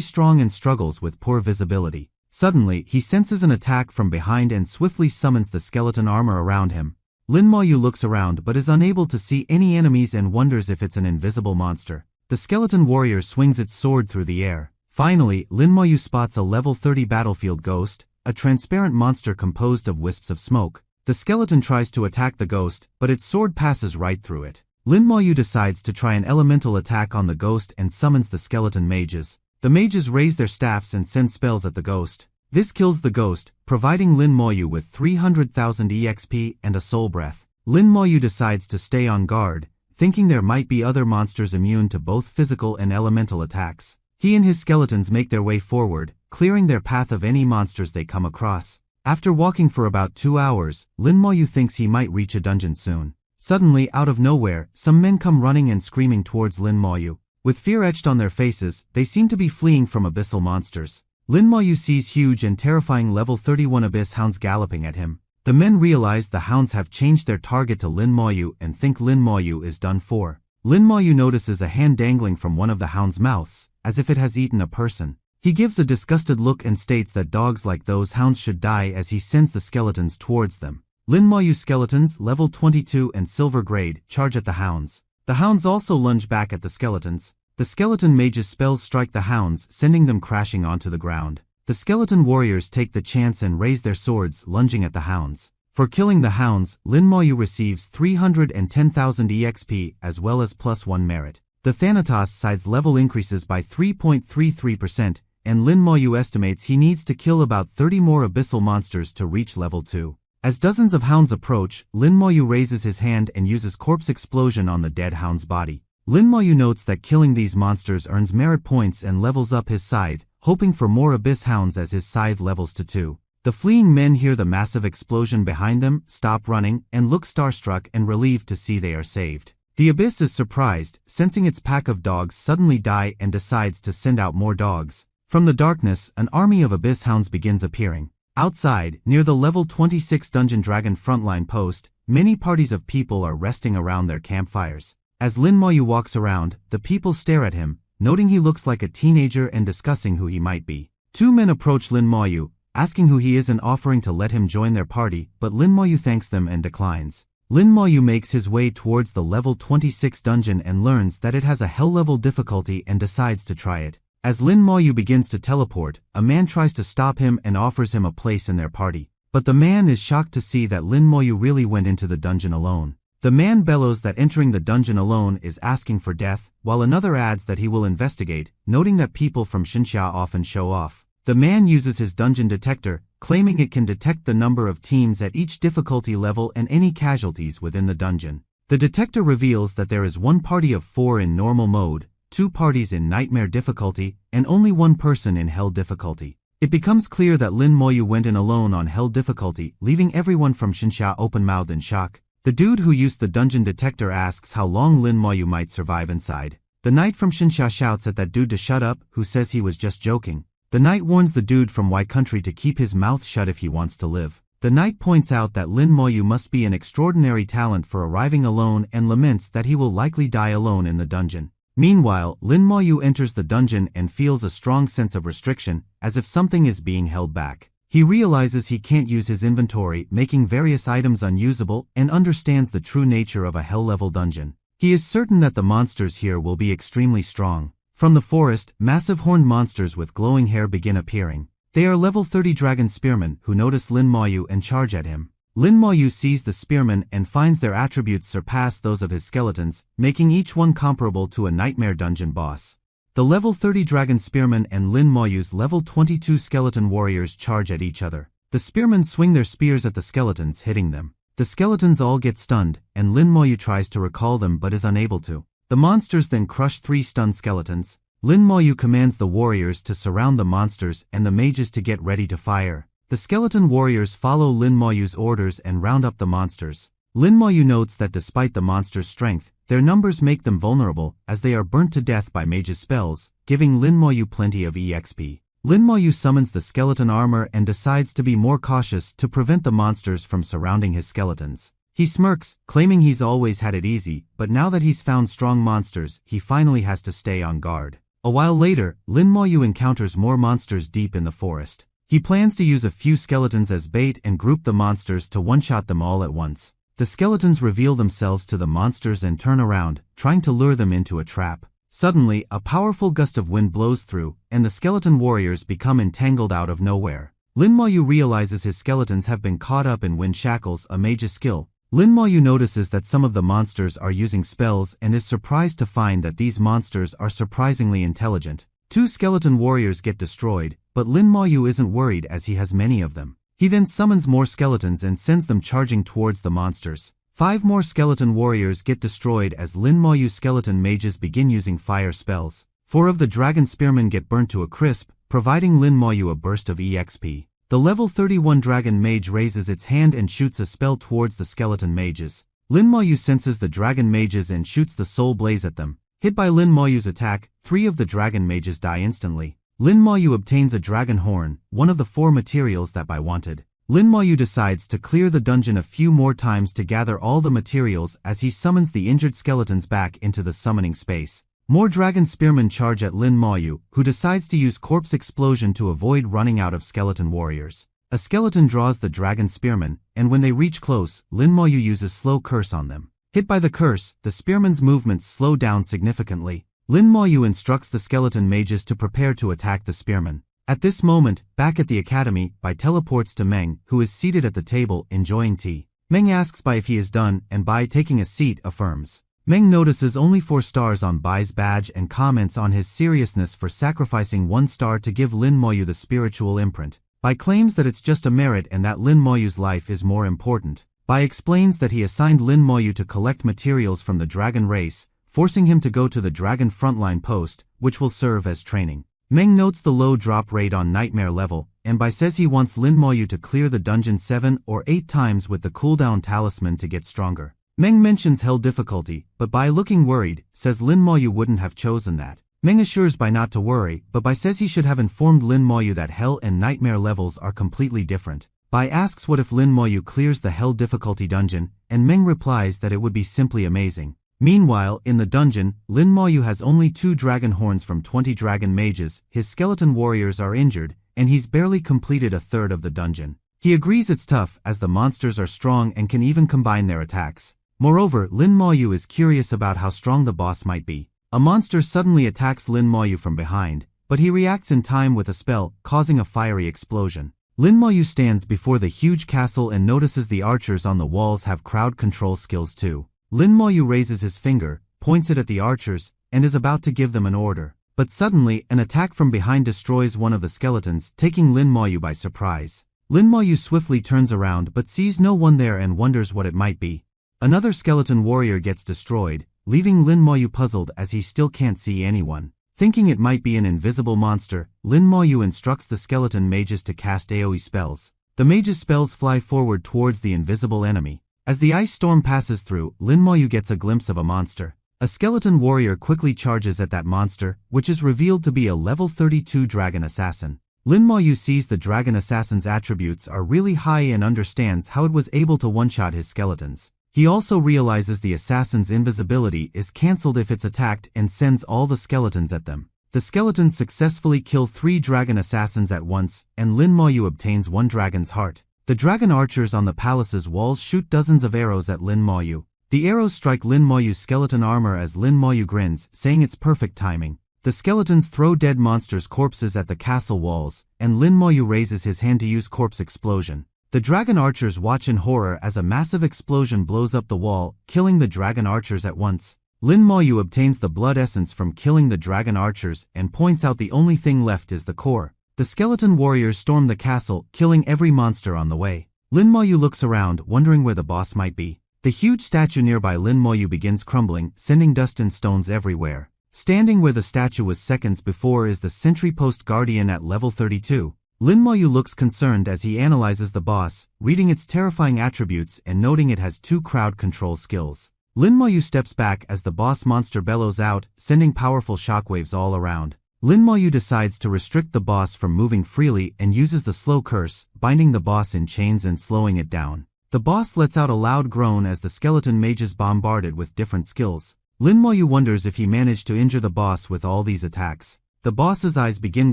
strong and struggles with poor visibility. Suddenly, he senses an attack from behind and swiftly summons the skeleton armor around him. Lin Maoyu looks around but is unable to see any enemies and wonders if it's an invisible monster. The skeleton warrior swings its sword through the air. Finally, Lin Maoyu spots a level 30 battlefield ghost, a transparent monster composed of wisps of smoke. The skeleton tries to attack the ghost, but its sword passes right through it. Lin Maoyu decides to try an elemental attack on the ghost and summons the skeleton mages. The mages raise their staffs and send spells at the ghost. This kills the ghost, providing Lin Maoyu with 300,000 EXP and a soul breath. Lin Maoyu decides to stay on guard, thinking there might be other monsters immune to both physical and elemental attacks. He and his skeletons make their way forward, clearing their path of any monsters they come across. After walking for about 2 hours, Lin Maoyu thinks he might reach a dungeon soon. Suddenly, out of nowhere, some men come running and screaming towards Lin Maoyu. With fear etched on their faces, they seem to be fleeing from abyssal monsters. Lin Maoyu sees huge and terrifying level 31 abyss hounds galloping at him. The men realize the hounds have changed their target to Lin Maoyu and think Lin Maoyu is done for. Lin Maoyu notices a hand dangling from one of the hounds' mouths. as if it has eaten a person. He gives a disgusted look and states that dogs like those hounds should die as he sends the skeletons towards them. Lin Mayu skeletons, level 22 and silver grade, charge at the hounds. The hounds also lunge back at the skeletons. The skeleton mage's spells strike the hounds, sending them crashing onto the ground. The skeleton warriors take the chance and raise their swords, lunging at the hounds. For killing the hounds, Lin Mayu receives 310,000 EXP as well as +1 merit. The Thanatos side's level increases by 3.33%, and Lin Mayu estimates he needs to kill about 30 more abyssal monsters to reach level 2. As dozens of hounds approach, Lin Mayu raises his hand and uses corpse explosion on the dead hound's body. Lin Mayu notes that killing these monsters earns merit points and levels up his scythe, hoping for more abyss hounds as his scythe levels to 2. The fleeing men hear the massive explosion behind them, stop running, and look starstruck and relieved to see they are saved. The abyss is surprised, sensing its pack of dogs suddenly die and decides to send out more dogs. From the darkness, an army of abyss hounds begins appearing. Outside, near the level 26 Dungeon Dragon frontline post, many parties of people are resting around their campfires. As Lin Mayu walks around, the people stare at him, noting he looks like a teenager and discussing who he might be. Two men approach Lin Mayu, asking who he is and offering to let him join their party, but Lin Mayu thanks them and declines. Lin Mayu makes his way towards the level 26 dungeon and learns that it has a hell level difficulty and decides to try it. As Lin Mayu begins to teleport, a man tries to stop him and offers him a place in their party. But the man is shocked to see that Lin Mayu really went into the dungeon alone. The man bellows that entering the dungeon alone is asking for death, while another adds that he will investigate, noting that people from Xinxia often show off. The man uses his dungeon detector, claiming it can detect the number of teams at each difficulty level and any casualties within the dungeon. The detector reveals that there is one party of 4 in normal mode, 2 parties in nightmare difficulty, and only 1 person in hell difficulty. It becomes clear that Lin Mayu went in alone on hell difficulty, leaving everyone from Xinxia open-mouthed in shock. The dude who used the dungeon detector asks how long Lin Mayu might survive inside. The knight from Xinxia shouts at that dude to shut up, who says he was just joking. The knight warns the dude from Y country to keep his mouth shut if he wants to live. The knight points out that Lin Mayu must be an extraordinary talent for arriving alone and laments that he will likely die alone in the dungeon. Meanwhile, Lin Mayu enters the dungeon and feels a strong sense of restriction, as if something is being held back. He realizes he can't use his inventory, making various items unusable, and understands the true nature of a hell-level dungeon. He is certain that the monsters here will be extremely strong. From the forest, massive horned monsters with glowing hair begin appearing. They are level 30 dragon spearmen who notice Lin Mayu and charge at him. Lin Mayu sees the spearmen and finds their attributes surpass those of his skeletons, making each one comparable to a nightmare dungeon boss. The level 30 dragon spearmen and Lin Mayu's level 22 skeleton warriors charge at each other. The spearmen swing their spears at the skeletons, hitting them. The skeletons all get stunned, and Lin Mayu tries to recall them but is unable to. The monsters then crush 3 stunned skeletons. Lin Mayu commands the warriors to surround the monsters and the mages to get ready to fire. The skeleton warriors follow Lin Mayu's orders and round up the monsters. Lin Mayu notes that despite the monsters' strength, their numbers make them vulnerable, as they are burnt to death by Mage's spells, giving Lin Mayu plenty of EXP. Lin Mayu summons the skeleton armor and decides to be more cautious to prevent the monsters from surrounding his skeletons. He smirks, claiming he's always had it easy, but now that he's found strong monsters, he finally has to stay on guard. A while later, Lin Mayu encounters more monsters deep in the forest. He plans to use a few skeletons as bait and group the monsters to one-shot them all at once. The skeletons reveal themselves to the monsters and turn around, trying to lure them into a trap. Suddenly, a powerful gust of wind blows through, and the skeleton warriors become entangled out of nowhere. Lin Mayu realizes his skeletons have been caught up in wind shackles, a mage's skill. Lin Mayu notices that some of the monsters are using spells and is surprised to find that these monsters are surprisingly intelligent. 2 skeleton warriors get destroyed, but Lin Mayu isn't worried as he has many of them. He then summons more skeletons and sends them charging towards the monsters. 5 more skeleton warriors get destroyed as Lin Mayu's skeleton mages begin using fire spells. 4 of the dragon spearmen get burnt to a crisp, providing Lin Mayu a burst of EXP. The level 31 dragon mage raises its hand and shoots a spell towards the skeleton mages. Lin Mayu senses the dragon mages and shoots the soul blaze at them. Hit by Lin Mayu's attack, 3 of the dragon mages die instantly. Lin Mayu obtains a dragon horn, one of the 4 materials that Bai wanted. Lin Mayu decides to clear the dungeon a few more times to gather all the materials as he summons the injured skeletons back into the summoning space. More dragon spearmen charge at Lin Maoyu, who decides to use corpse explosion to avoid running out of skeleton warriors. A skeleton draws the dragon spearmen, and when they reach close, Lin Maoyu uses slow curse on them. Hit by the curse, the spearmen's movements slow down significantly. Lin Maoyu instructs the skeleton mages to prepare to attack the spearmen. At this moment, back at the academy, Bai teleports to Meng, who is seated at the table enjoying tea. Meng asks Bai if he is done, and Bai, taking a seat, affirms. Meng notices only 4 stars on Bai's badge and comments on his seriousness for sacrificing 1 star to give Lin Maoyu the spiritual imprint. Bai claims that it's just a merit and that Lin Maoyu's life is more important. Bai explains that he assigned Lin Maoyu to collect materials from the dragon race, forcing him to go to the dragon frontline post, which will serve as training. Meng notes the low drop rate on nightmare level, and Bai says he wants Lin Maoyu to clear the dungeon 7 or 8 times with the cooldown talisman to get stronger. Meng mentions hell difficulty, but Bai, looking worried, says Lin Maoyu wouldn't have chosen that. Meng assures Bai not to worry, but Bai says he should have informed Lin Maoyu that hell and nightmare levels are completely different. Bai asks what if Lin Maoyu clears the hell difficulty dungeon, and Meng replies that it would be simply amazing. Meanwhile, in the dungeon, Lin Maoyu has only 2 dragon horns from 20 dragon mages, his skeleton warriors are injured, and he's barely completed a third of the dungeon. He agrees it's tough, as the monsters are strong and can even combine their attacks. Moreover, Lin Maoyu is curious about how strong the boss might be. A monster suddenly attacks Lin Maoyu from behind, but he reacts in time with a spell, causing a fiery explosion. Lin Maoyu stands before the huge castle and notices the archers on the walls have crowd control skills too. Lin Maoyu raises his finger, points it at the archers, and is about to give them an order. But suddenly, an attack from behind destroys one of the skeletons, taking Lin Maoyu by surprise. Lin Maoyu swiftly turns around but sees no one there and wonders what it might be. Another skeleton warrior gets destroyed, leaving Lin Maoyu puzzled as he still can't see anyone. Thinking it might be an invisible monster, Lin Maoyu instructs the skeleton mages to cast AoE spells. The mages' spells fly forward towards the invisible enemy. As the ice storm passes through, Lin Maoyu gets a glimpse of a monster. A skeleton warrior quickly charges at that monster, which is revealed to be a level 32 dragon assassin. Lin Maoyu sees the dragon assassin's attributes are really high and understands how it was able to one-shot his skeletons. He also realizes the assassin's invisibility is cancelled if it's attacked and sends all the skeletons at them. The skeletons successfully kill 3 dragon assassins at once, and Lin Maoyu obtains 1 dragon's heart. The dragon archers on the palace's walls shoot dozens of arrows at Lin Maoyu. The arrows strike Lin Maoyu's skeleton armor as Lin Maoyu grins, saying it's perfect timing. The skeletons throw dead monsters' corpses at the castle walls, and Lin Maoyu raises his hand to use corpse explosion. The dragon archers watch in horror as a massive explosion blows up the wall, killing the dragon archers at once. Lin Maoyu obtains the blood essence from killing the dragon archers and points out the only thing left is the core. The skeleton warriors storm the castle, killing every monster on the way. Lin Maoyu looks around, wondering where the boss might be. The huge statue nearby Lin Maoyu begins crumbling, sending dust and stones everywhere. Standing where the statue was seconds before is the sentry post guardian at level 32. Lin Maoyu looks concerned as he analyzes the boss, reading its terrifying attributes and noting it has 2 crowd control skills. Lin Maoyu steps back as the boss monster bellows out, sending powerful shockwaves all around. Lin Maoyu decides to restrict the boss from moving freely and uses the slow curse, binding the boss in chains and slowing it down. The boss lets out a loud groan as the skeleton mages bombard it with different skills. Lin Maoyu wonders if he managed to injure the boss with all these attacks. The boss's eyes begin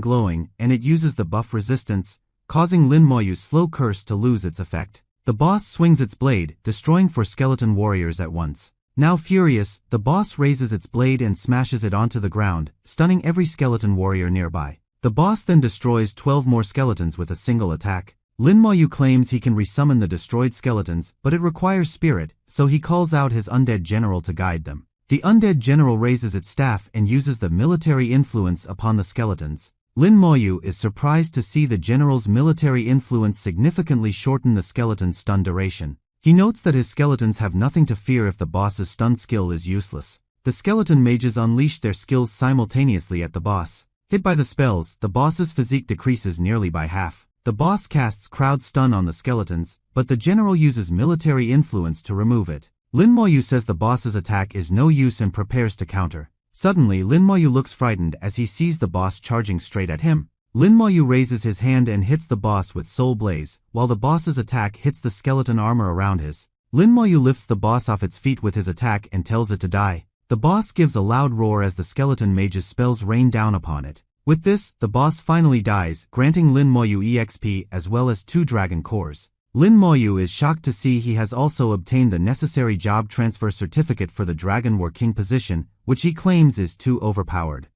glowing, and it uses the buff resistance, causing Lin Maoyu's slow curse to lose its effect. The boss swings its blade, destroying 4 skeleton warriors at once. Now furious, the boss raises its blade and smashes it onto the ground, stunning every skeleton warrior nearby. The boss then destroys 12 more skeletons with a single attack. Lin Maoyu claims he can resummon the destroyed skeletons, but it requires spirit, so he calls out his undead general to guide them. The undead general raises its staff and uses the military influence upon the skeletons. Lin Maoyu is surprised to see the general's military influence significantly shorten the skeleton's stun duration. He notes that his skeletons have nothing to fear if the boss's stun skill is useless. The skeleton mages unleash their skills simultaneously at the boss. Hit by the spells, the boss's physique decreases nearly by half. The boss casts crowd stun on the skeletons, but the general uses military influence to remove it. Lin Maoyu says the boss's attack is no use and prepares to counter. Suddenly Lin Maoyu looks frightened as he sees the boss charging straight at him. Lin Maoyu raises his hand and hits the boss with Soul Blaze, while the boss's attack hits the skeleton armor around his. Lin Maoyu lifts the boss off its feet with his attack and tells it to die. The boss gives a loud roar as the skeleton mage's spells rain down upon it. With this, the boss finally dies, granting Lin Moyu EXP as well as 2 dragon cores. Lin Moyu is shocked to see he has also obtained the necessary job transfer certificate for the Dragon War King position, which he claims is too overpowered.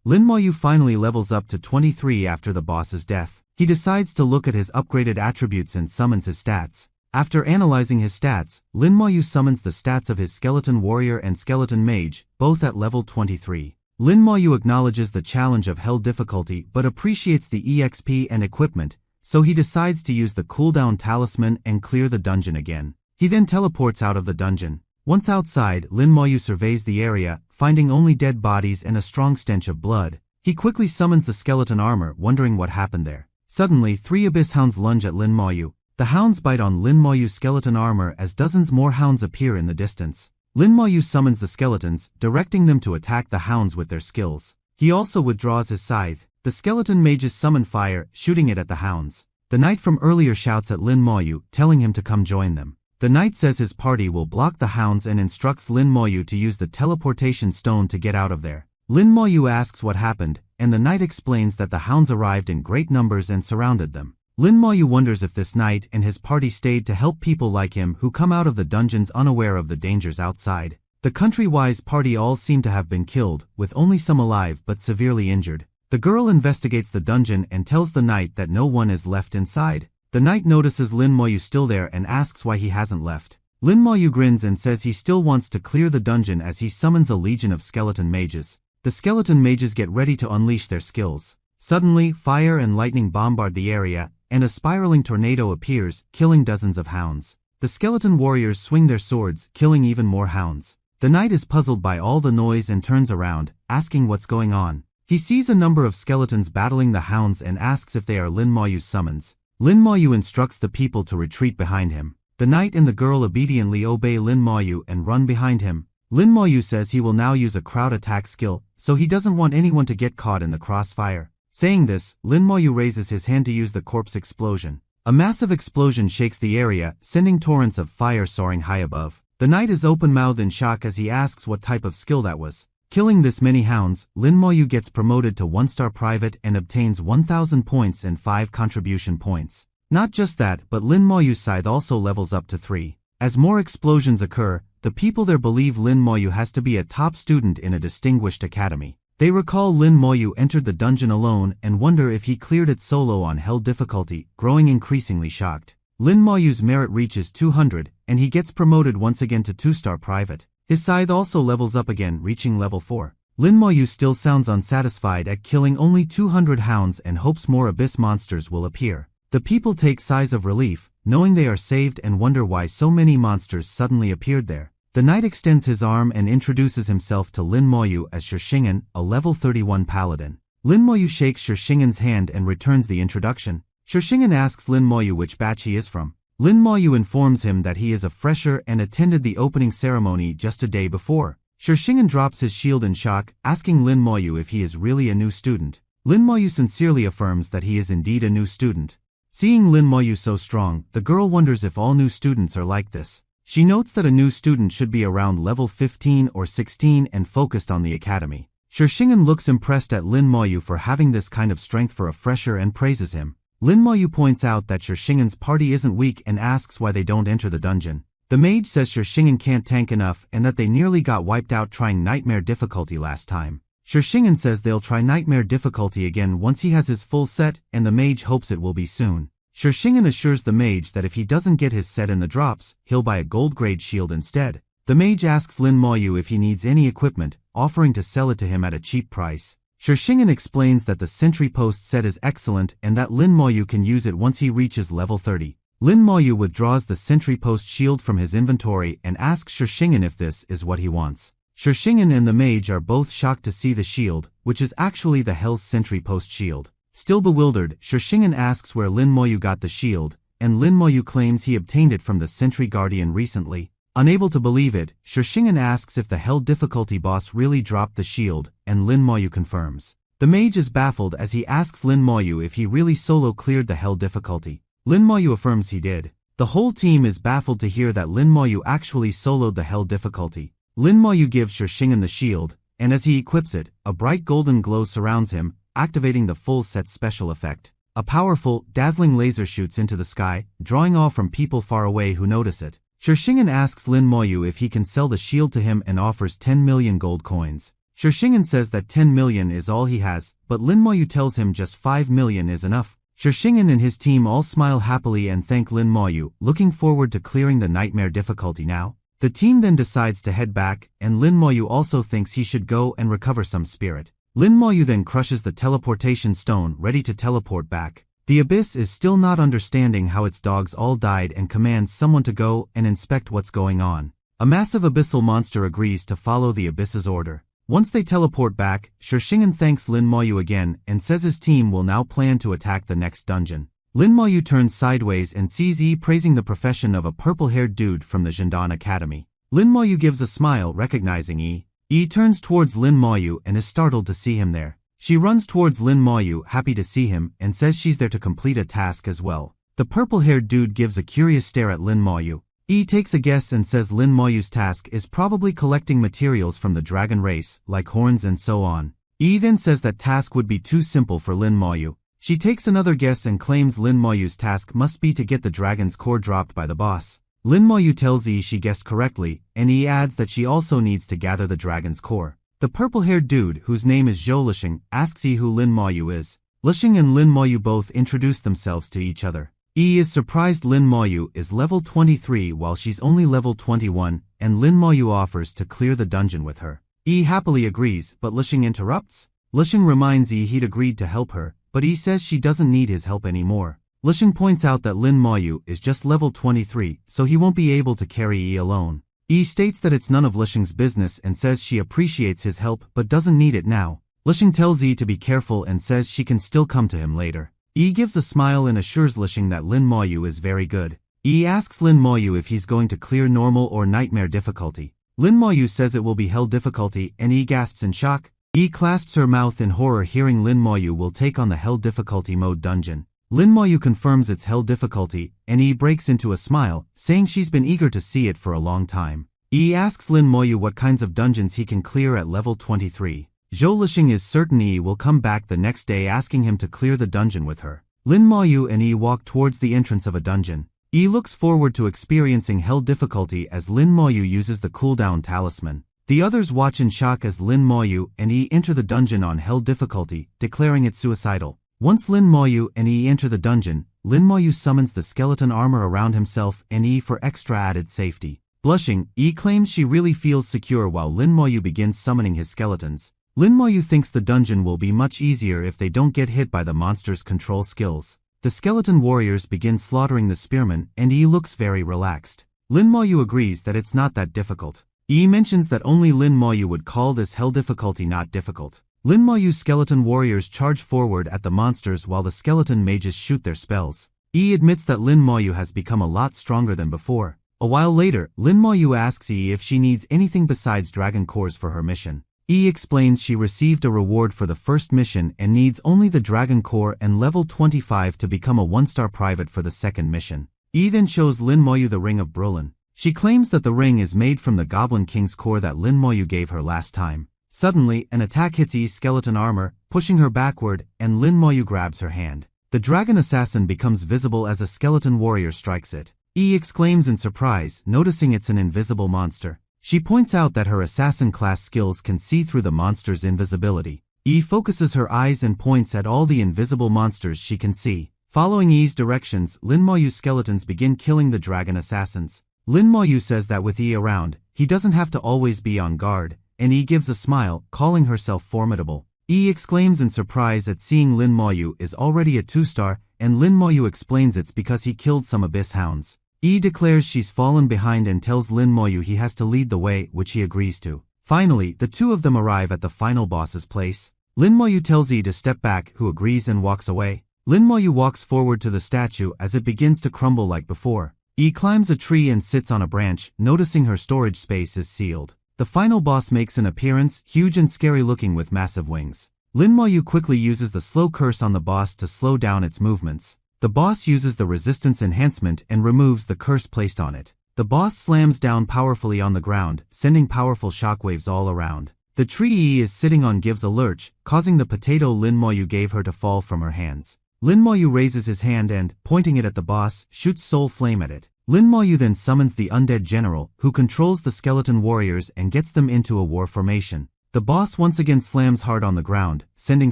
Lin Moyu finally levels up to 23 after the boss's death. He decides to look at his upgraded attributes and summons his stats. After analyzing his stats, Lin Moyu summons the stats of his Skeleton Warrior and Skeleton Mage, both at level 23. Lin Moyu acknowledges the challenge of hell difficulty but appreciates the EXP and equipment, so he decides to use the cooldown talisman and clear the dungeon again. He then teleports out of the dungeon. Once outside, Lin Moyu surveys the area, finding only dead bodies and a strong stench of blood. He quickly summons the skeleton armor, wondering what happened there. Suddenly, 3 abyss hounds lunge at Lin Moyu. The hounds bite on Lin Moyu's skeleton armor as dozens more hounds appear in the distance. Lin Moyu summons the skeletons, directing them to attack the hounds with their skills. He also withdraws his scythe. The skeleton mages summon fire, shooting it at the hounds. The knight from earlier shouts at Lin Moyu, telling him to come join them. The knight says his party will block the hounds and instructs Lin Moyu to use the teleportation stone to get out of there. Lin Moyu asks what happened, and the knight explains that the hounds arrived in great numbers and surrounded them. Lin Moyu wonders if this knight and his party stayed to help people like him who come out of the dungeons unaware of the dangers outside. The country-wise party all seem to have been killed, with only some alive but severely injured. The girl investigates the dungeon and tells the knight that no one is left inside. The knight notices Lin Moyu still there and asks why he hasn't left. Lin Moyu grins and says he still wants to clear the dungeon as he summons a legion of skeleton mages. The skeleton mages get ready to unleash their skills. Suddenly, fire and lightning bombard the area, and a spiraling tornado appears, killing dozens of hounds. The skeleton warriors swing their swords, killing even more hounds. The knight is puzzled by all the noise and turns around, asking what's going on. He sees a number of skeletons battling the hounds and asks if they are Lin Moyu's summons. Lin Moyu instructs the people to retreat behind him. The knight and the girl obediently obey Lin Moyu and run behind him. Lin Moyu says he will now use a crowd attack skill, so he doesn't want anyone to get caught in the crossfire. Saying this, Lin Moyu raises his hand to use the corpse explosion. A massive explosion shakes the area, sending torrents of fire soaring high above. The knight is open-mouthed in shock as he asks what type of skill that was. Killing this many hounds, Lin Moyu gets promoted to 1-star private and obtains 1,000 points and 5 contribution points. Not just that, but Lin Moyu's scythe also levels up to 3. As more explosions occur, the people there believe Lin Moyu has to be a top student in a distinguished academy. They recall Lin Moyu entered the dungeon alone and wonder if he cleared it solo on hell difficulty, growing increasingly shocked. Lin Moyu's merit reaches 200, and he gets promoted once again to 2-star private. His scythe also levels up again, reaching level 4. Lin Moyu still sounds unsatisfied at killing only 200 hounds and hopes more abyss monsters will appear. The people take sighs of relief, knowing they are saved, and wonder why so many monsters suddenly appeared there. The knight extends his arm and introduces himself to Lin Moyu as Shishingen, a level 31 paladin. Lin Moyu shakes Shishingen's hand and returns the introduction. Shishingen asks Lin Moyu which batch he is from. Lin Moyu informs him that he is a fresher and attended the opening ceremony just a day before. Shishingen drops his shield in shock, asking Lin Moyu if he is really a new student. Lin Moyu sincerely affirms that he is indeed a new student. Seeing Lin Moyu so strong, the girl wonders if all new students are like this. She notes that a new student should be around level 15 or 16 and focused on the academy. Shishingen looks impressed at Lin Moyu for having this kind of strength for a fresher and praises him. Lin Moyu points out that Shishingen's party isn't weak and asks why they don't enter the dungeon. The mage says Shishingen can't tank enough and that they nearly got wiped out trying nightmare difficulty last time. Shishingen says they'll try nightmare difficulty again once he has his full set, and the mage hopes it will be soon. Shishingen assures the mage that if he doesn't get his set in the drops, he'll buy a gold-grade shield instead. The mage asks Lin Moyu if he needs any equipment, offering to sell it to him at a cheap price. Shishingen explains that the sentry post set is excellent and that Lin Moyu can use it once he reaches level 30. Lin Moyu withdraws the sentry post shield from his inventory and asks Shishingen if this is what he wants. Shishingen and the mage are both shocked to see the shield, which is actually the Hell's sentry post shield. Still bewildered, Shishingen asks where Lin Moyu got the shield, and Lin Moyu claims he obtained it from the Sentry Guardian recently. Unable to believe it, Shishingen asks if the Hell difficulty boss really dropped the shield, and Lin Moyu confirms. The mage is baffled as he asks Lin Moyu if he really solo cleared the Hell difficulty. Lin Moyu affirms he did. The whole team is baffled to hear that Lin Moyu actually soloed the Hell difficulty. Lin Moyu gives Shishingen the shield, and as he equips it, a bright golden glow surrounds him, activating the full set special effect. A powerful, dazzling laser shoots into the sky, drawing awe from people far away who notice it. Shishingen asks Lin Moyu if he can sell the shield to him and offers 10 million gold coins. Shishingen says that 10 million is all he has, but Lin Moyu tells him just 5 million is enough. Shishingen and his team all smile happily and thank Lin Moyu, looking forward to clearing the nightmare difficulty now. The team then decides to head back, and Lin Moyu also thinks he should go and recover some spirit. Lin Moyu then crushes the teleportation stone ready to teleport back. The Abyss is still not understanding how its dogs all died and commands someone to go and inspect what's going on. A massive abyssal monster agrees to follow the Abyss's order. Once they teleport back, Shishingen thanks Lin Moyu again and says his team will now plan to attack the next dungeon. Lin Moyu turns sideways and sees Yi praising the profession of a purple-haired dude from the Zhendan Academy. Lin Moyu gives a smile recognizing Yi. Yi turns towards Lin Moyu and is startled to see him there. She runs towards Lin Moyu happy to see him and says she's there to complete a task as well. The purple-haired dude gives a curious stare at Lin Moyu. Yi takes a guess and says Lin Moyu's task is probably collecting materials from the dragon race, like horns and so on. Yi then says that task would be too simple for Lin Moyu. She takes another guess and claims Lin Moyu's task must be to get the dragon's core dropped by the boss. Lin Moyu tells Yi she guessed correctly, and Yi adds that she also needs to gather the dragon's core. The purple-haired dude, whose name is Zhou Lisheng, asks Yi who Lin Moyu is. Lisheng and Lin Moyu both introduce themselves to each other. Yi is surprised Lin Moyu is level 23 while she's only level 21, and Lin Moyu offers to clear the dungeon with her. Yi happily agrees, but Lisheng interrupts. Lisheng reminds Yi he'd agreed to help her, but Yi says she doesn't need his help anymore. Lisheng points out that Lin Moyu is just level 23, so he won't be able to carry Yi alone. Yi states that it's none of Lisheng's business and says she appreciates his help but doesn't need it now. Lisheng tells Yi to be careful and says she can still come to him later. Yi gives a smile and assures Lisheng that Lin Moyu is very good. Yi asks Lin Moyu if he's going to clear normal or nightmare difficulty. Lin Moyu says it will be hell difficulty and Yi gasps in shock. Yi clasps her mouth in horror hearing Lin Moyu will take on the hell difficulty mode dungeon. Lin Moyu confirms it's hell difficulty, and Yi breaks into a smile, saying she's been eager to see it for a long time. Yi asks Lin Moyu what kinds of dungeons he can clear at level 23. Zhou Lisheng is certain Yi will come back the next day asking him to clear the dungeon with her. Lin Moyu and Yi walk towards the entrance of a dungeon. Yi looks forward to experiencing hell difficulty as Lin Moyu uses the cooldown talisman. The others watch in shock as Lin Moyu and Yi enter the dungeon on hell difficulty, declaring it suicidal. Once Lin Moyu and Yi enter the dungeon, Lin Moyu summons the skeleton armor around himself and Yi for extra added safety. Blushing, Yi claims she really feels secure while Lin Moyu begins summoning his skeletons. Lin Moyu thinks the dungeon will be much easier if they don't get hit by the monster's control skills. The skeleton warriors begin slaughtering the spearmen and Yi looks very relaxed. Lin Moyu agrees that it's not that difficult. Yi mentions that only Lin Moyu would call this hell difficulty not difficult. Lin Moyu's skeleton warriors charge forward at the monsters while the skeleton mages shoot their spells. Yi admits that Lin Moyu has become a lot stronger than before. A while later, Lin Moyu asks Yi if she needs anything besides dragon cores for her mission. Yi explains she received a reward for the first mission and needs only the dragon core and level 25 to become a 1-star private for the second mission. Yi then shows Lin Moyu the Ring of Brulin. She claims that the ring is made from the Goblin King's core that Lin Moyu gave her last time. Suddenly, an attack hits Yi's skeleton armor, pushing her backward, and Lin Moyu grabs her hand. The dragon assassin becomes visible as a skeleton warrior strikes it. Yi exclaims in surprise, noticing it's an invisible monster. She points out that her assassin class skills can see through the monster's invisibility. Yi focuses her eyes and points at all the invisible monsters she can see. Following Yi's directions, Lin Moyu's skeletons begin killing the dragon assassins. Lin Moyu says that with Yi around, he doesn't have to always be on guard, and Yi gives a smile, calling herself formidable. Yi exclaims in surprise at seeing Lin Moyu is already a 2-star, and Lin Moyu explains it's because he killed some abyss hounds. Yi declares she's fallen behind and tells Lin Moyu he has to lead the way, which he agrees to. Finally, the two of them arrive at the final boss's place. Lin Moyu tells Yi to step back, who agrees and walks away. Lin Moyu walks forward to the statue as it begins to crumble like before. Yi climbs a tree and sits on a branch, noticing her storage space is sealed. The final boss makes an appearance, huge and scary looking with massive wings. Lin Moyu quickly uses the slow curse on the boss to slow down its movements. The boss uses the resistance enhancement and removes the curse placed on it. The boss slams down powerfully on the ground, sending powerful shockwaves all around. The tree he is sitting on gives a lurch, causing the potato Lin Moyu gave her to fall from her hands. Lin Moyu raises his hand and, pointing it at the boss, shoots soul flame at it. Lin Moyu then summons the undead general, who controls the skeleton warriors and gets them into a war formation. The boss once again slams hard on the ground, sending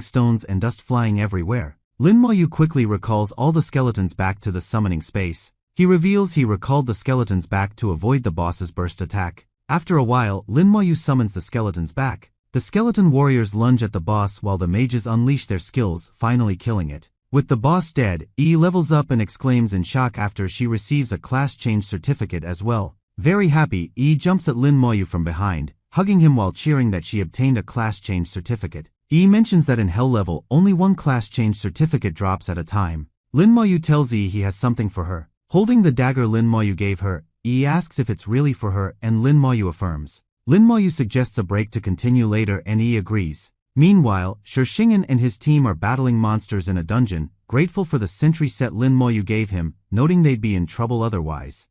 stones and dust flying everywhere. Lin Moyu quickly recalls all the skeletons back to the summoning space. He reveals he recalled the skeletons back to avoid the boss's burst attack. After a while, Lin Moyu summons the skeletons back. The skeleton warriors lunge at the boss while the mages unleash their skills, finally killing it. With the boss dead, E levels up and exclaims in shock after she receives a class change certificate as well. Very happy, E jumps at Lin Moyu from behind, hugging him while cheering that she obtained a class change certificate. E mentions that in Hell level, only one class change certificate drops at a time. Lin Moyu tells E he has something for her. Holding the dagger Lin Moyu gave her, E asks if it's really for her and Lin Moyu affirms. Lin Moyu suggests a break to continue later and E agrees. Meanwhile, Shishingen and his team are battling monsters in a dungeon, grateful for the sentry set Lin Moyu gave him, noting they'd be in trouble otherwise.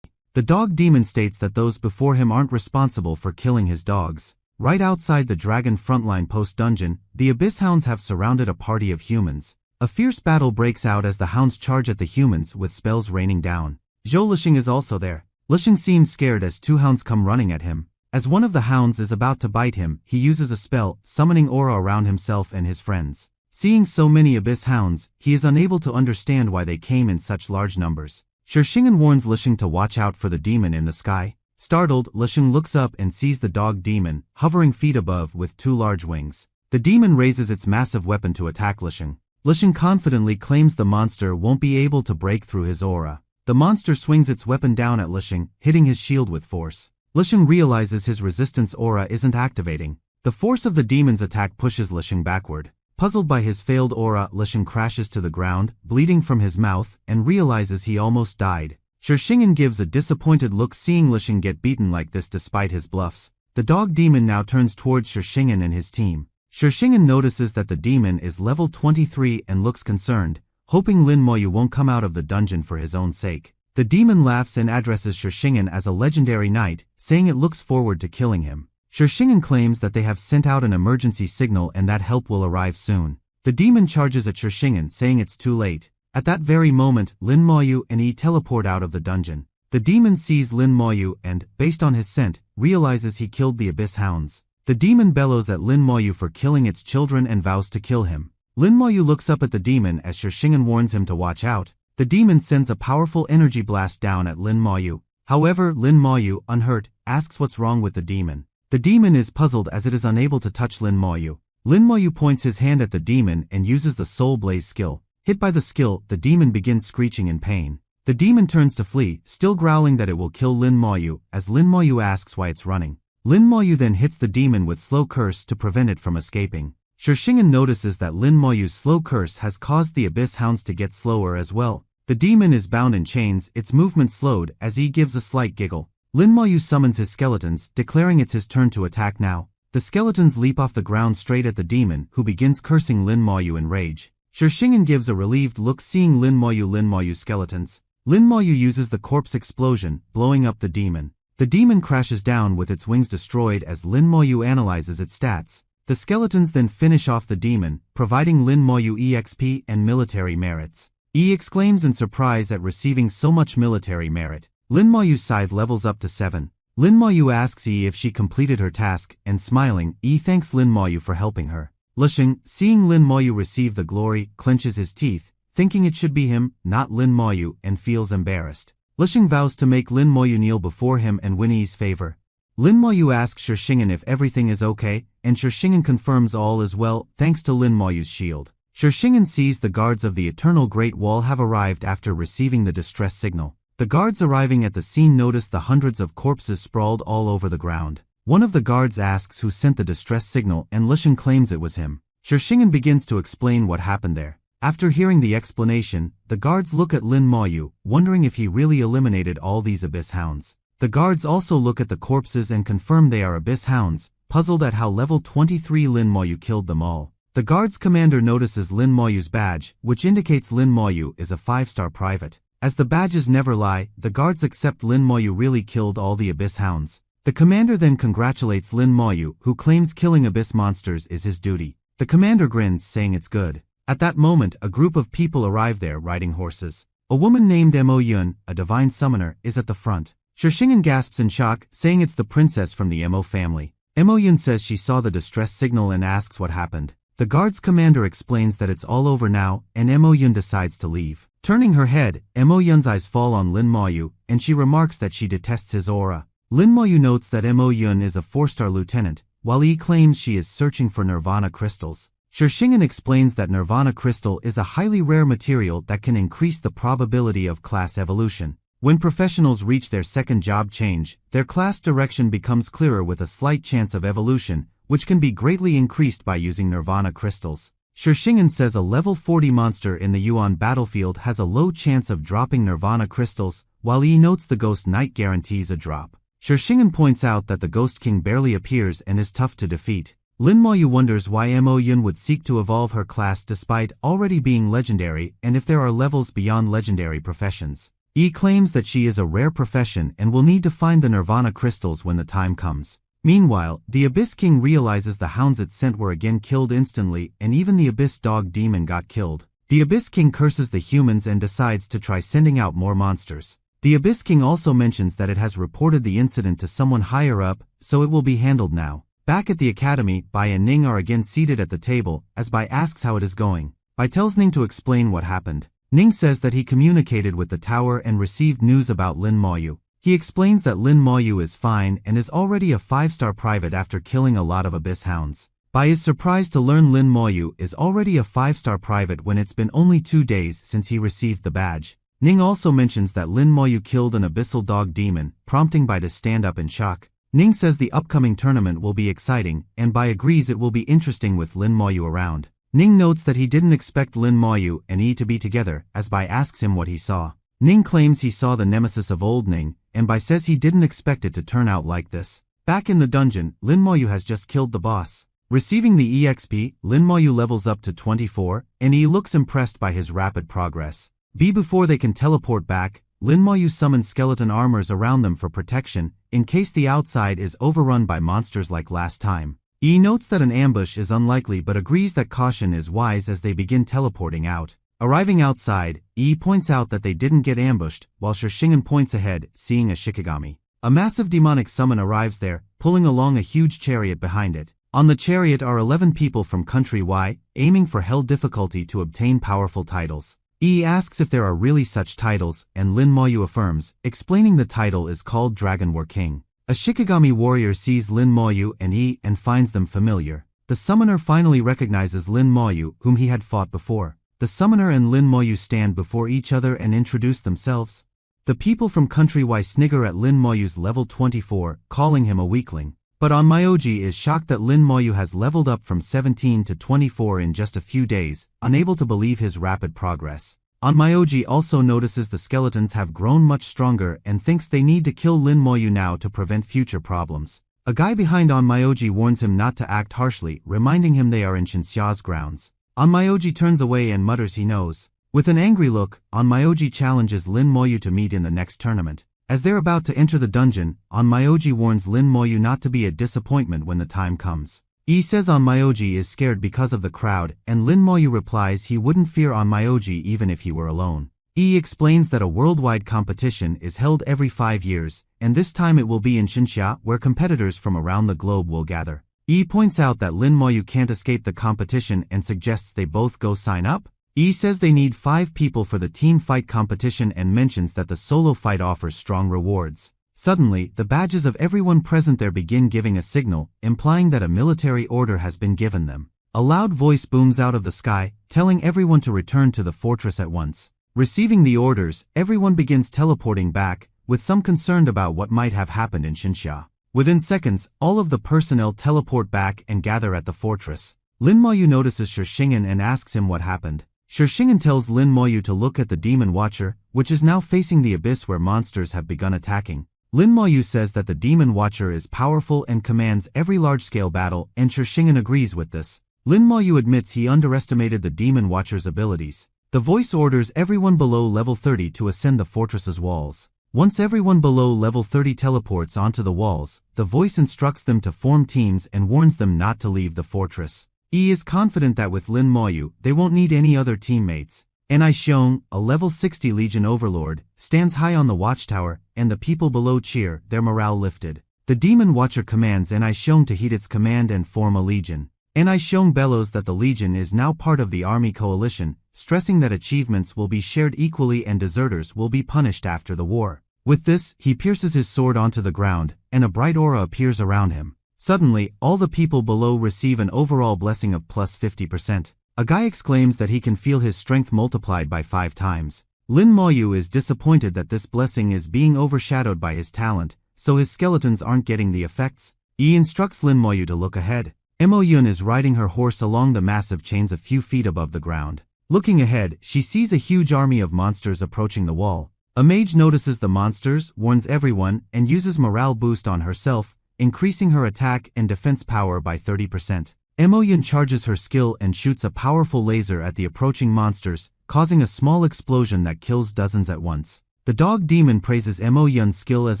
The dog demon states that those before him aren't responsible for killing his dogs. Right outside the dragon frontline post dungeon, the Abyss Hounds have surrounded a party of humans. A fierce battle breaks out as the hounds charge at the humans with spells raining down. Zhou Lixing is also there. Lixing seems scared as two hounds come running at him. As one of the hounds is about to bite him, he uses a spell, summoning aura around himself and his friends. Seeing so many Abyss Hounds, he is unable to understand why they came in such large numbers. Shishingen warns Lixing to watch out for the demon in the sky. Startled, Lixing looks up and sees the dog demon, hovering feet above with two large wings. The demon raises its massive weapon to attack Lixing. Lixing confidently claims the monster won't be able to break through his aura. The monster swings its weapon down at Lixing, hitting his shield with force. Lixing realizes his resistance aura isn't activating. The force of the demon's attack pushes Lixing backward. Puzzled by his failed aura, Lixing crashes to the ground, bleeding from his mouth, and realizes he almost died. Shishingen gives a disappointed look seeing Lixing get beaten like this despite his bluffs. The dog demon now turns towards Shishingen and his team. Shishingen notices that the demon is level 23 and looks concerned, hoping Lin Moyu won't come out of the dungeon for his own sake. The demon laughs and addresses Shishingen as a legendary knight, saying it looks forward to killing him. Shishingen claims that they have sent out an emergency signal and that help will arrive soon. The demon charges at Shishingen, saying it's too late. At that very moment, Lin Moyu and E teleport out of the dungeon. The demon sees Lin Moyu and, based on his scent, realizes he killed the Abyss Hounds. The demon bellows at Lin Moyu for killing its children and vows to kill him. Lin Moyu looks up at the demon as Shishingen warns him to watch out. The demon sends a powerful energy blast down at Lin Moyu. However, Lin Moyu, unhurt, asks what's wrong with the demon. The demon is puzzled as it is unable to touch Lin Moyu. Lin Moyu points his hand at the demon and uses the Soul Blaze skill. Hit by the skill, the demon begins screeching in pain. The demon turns to flee, still growling that it will kill Lin Moyu, as Lin Moyu asks why it's running. Lin Moyu then hits the demon with Slow Curse to prevent it from escaping. Shishingen notices that Lin Moyu's Slow Curse has caused the Abyss Hounds to get slower as well. The demon is bound in chains, its movement slowed, as he gives a slight giggle. Lin Moyu summons his skeletons, declaring it's his turn to attack now. The skeletons leap off the ground straight at the demon, who begins cursing Lin Moyu in rage. Shishingen gives a relieved look seeing Lin Moyu skeletons. Lin Moyu uses the corpse explosion, blowing up the demon. The demon crashes down with its wings destroyed as Lin Moyu analyzes its stats. The skeletons then finish off the demon, providing Lin Moyu EXP and military merits. E exclaims in surprise at receiving so much military merit. Lin Moyu's scythe levels up to 7. Lin Moyu asks E if she completed her task, and smiling, E thanks Lin Moyu for helping her. Lixing, seeing Lin Moyu receive the glory, clenches his teeth, thinking it should be him, not Lin Moyu, and feels embarrassed. Lixing vows to make Lin Moyu kneel before him and win E's favor. Lin Moyu asks Shishingen if everything is okay, and Shishingen confirms all is well, thanks to Lin Moyu's shield. Shishingen sees the guards of the Eternal Great Wall have arrived after receiving the distress signal. The guards arriving at the scene notice the hundreds of corpses sprawled all over the ground. One of the guards asks who sent the distress signal and Lixing claims it was him. Shishingen begins to explain what happened there. After hearing the explanation, the guards look at Lin Moyu, wondering if he really eliminated all these Abyss Hounds. The guards also look at the corpses and confirm they are Abyss Hounds, puzzled at how level 23 Lin Moyu killed them all. The guards commander notices Lin Moyu's badge, which indicates Lin Moyu is a 5-star private. As the badges never lie, the guards accept Lin Moyu really killed all the Abyss Hounds. The commander then congratulates Lin Moyu, who claims killing Abyss monsters is his duty. The commander grins, saying it's good. At that moment, a group of people arrive there riding horses. A woman named Mo Yun, a divine summoner, is at the front. Shishingen gasps in shock, saying it's the princess from the Mo family. Mo Yun says she saw the distress signal and asks what happened. The guard's commander explains that it's all over now, and Mo Yun decides to leave. Turning her head, Mo Yun's eyes fall on Lin Moyu, and she remarks that she detests his aura. Lin Moyu notes that Mo Yun is a 4-star lieutenant, while he claims she is searching for Nirvana crystals. Shishingen explains that Nirvana crystal is a highly rare material that can increase the probability of class evolution. When professionals reach their second job change, their class direction becomes clearer with a slight chance of evolution, which can be greatly increased by using Nirvana crystals. Shishingen says a level 40 monster in the Yuan battlefield has a low chance of dropping Nirvana crystals, while he notes the Ghost Knight guarantees a drop. Shishingen points out that the Ghost King barely appears and is tough to defeat. Lin Moyu wonders why Mo Yun would seek to evolve her class despite already being legendary and if there are levels beyond legendary professions. He claims that she is a rare profession and will need to find the Nirvana crystals when the time comes. Meanwhile, the Abyss King realizes the hounds it sent were again killed instantly and even the Abyss Dog Demon got killed. The Abyss King curses the humans and decides to try sending out more monsters. The Abyss King also mentions that it has reported the incident to someone higher up, so it will be handled now. Back at the academy, Bai and Ning are again seated at the table, as Bai asks how it is going. Bai tells Ning to explain what happened. Ning says that he communicated with the tower and received news about Lin Moyu. He explains that Lin Moyu is fine and is already a 5-star private after killing a lot of Abyss Hounds. Bai is surprised to learn Lin Moyu is already a 5-star private when it's been only 2 days since he received the badge. Ning also mentions that Lin Moyu killed an abyssal dog demon, prompting Bai to stand up in shock. Ning says the upcoming tournament will be exciting, and Bai agrees it will be interesting with Lin Moyu around. Ning notes that he didn't expect Lin Moyu and Yi to be together, as Bai asks him what he saw. Ning claims he saw the nemesis of old Ning, and Bai says he didn't expect it to turn out like this. Back in the dungeon, Lin Moyu has just killed the boss. Receiving the EXP, Lin Moyu levels up to 24, and he looks impressed by his rapid progress. Before they can teleport back, Lin Moyu summons skeleton armors around them for protection, in case the outside is overrun by monsters like last time. He notes that an ambush is unlikely but agrees that caution is wise as they begin teleporting out. Arriving outside, Yi points out that they didn't get ambushed, while Shishingen points ahead, seeing a Shikigami. A massive demonic summon arrives there, pulling along a huge chariot behind it. On the chariot are 11 people from Country Y, aiming for hell difficulty to obtain powerful titles. Yi asks if there are really such titles, and Lin Moyu affirms, explaining the title is called Dragon War King. A Shikigami warrior sees Lin Moyu and Yi and finds them familiar. The summoner finally recognizes Lin Moyu, whom he had fought before. The summoner and Lin Moyu stand before each other and introduce themselves. The people from Country Y snigger at Lin Moyu's level 24, calling him a weakling. But Onmyoji is shocked that Lin Moyu has leveled up from 17 to 24 in just a few days, unable to believe his rapid progress. Onmyoji also notices the skeletons have grown much stronger and thinks they need to kill Lin Moyu now to prevent future problems. A guy behind Onmyoji warns him not to act harshly, reminding him they are in Shinxia's grounds. Onmyoji turns away and mutters he knows. With an angry look, Onmyoji challenges Lin Moyu to meet in the next tournament. As they're about to enter the dungeon, Onmyoji warns Lin Moyu not to be a disappointment when the time comes. Yi says Onmyoji is scared because of the crowd, and Lin Moyu replies he wouldn't fear Onmyoji even if he were alone. Yi explains that a worldwide competition is held every 5 years, and this time it will be in Xinxia where competitors from around the globe will gather. Yi points out that Lin Moyu can't escape the competition and suggests they both go sign up. Yi says they need 5 people for the team fight competition and mentions that the solo fight offers strong rewards. Suddenly, the badges of everyone present there begin giving a signal, implying that a military order has been given them. A loud voice booms out of the sky, telling everyone to return to the fortress at once. Receiving the orders, everyone begins teleporting back, with some concerned about what might have happened in Xinxia. Within seconds, all of the personnel teleport back and gather at the fortress. Lin Moyu notices Shishingen and asks him what happened. Shishingen tells Lin Moyu to look at the Demon Watcher, which is now facing the abyss where monsters have begun attacking. Lin Moyu says that the Demon Watcher is powerful and commands every large-scale battle, and Shishingen agrees with this. Lin Moyu admits he underestimated the Demon Watcher's abilities. The voice orders everyone below level 30 to ascend the fortress's walls. Once everyone below level 30 teleports onto the walls, the voice instructs them to form teams and warns them not to leave the fortress. Yi is confident that with Lin Moyu, they won't need any other teammates. Enai Xiong, a level 60 Legion overlord, stands high on the watchtower, and the people below cheer, their morale lifted. The Demon Watcher commands Enai Xiong to heed its command and form a legion. Enai Xiong bellows that the legion is now part of the army coalition, stressing that achievements will be shared equally and deserters will be punished after the war. With this, he pierces his sword onto the ground, and a bright aura appears around him. Suddenly, all the people below receive an overall blessing of plus 50%. A guy exclaims that he can feel his strength multiplied by 5 times. Lin Moyu is disappointed that this blessing is being overshadowed by his talent, so his skeletons aren't getting the effects. Yi instructs Lin Moyu to look ahead. Mo Yun is riding her horse along the massive chains a few feet above the ground. Looking ahead, she sees a huge army of monsters approaching the wall. A mage notices the monsters, warns everyone, and uses morale boost on herself, increasing her attack and defense power by 30%. Mo Yun charges her skill and shoots a powerful laser at the approaching monsters, causing a small explosion that kills dozens at once. The dog demon praises Mo Yun's skill as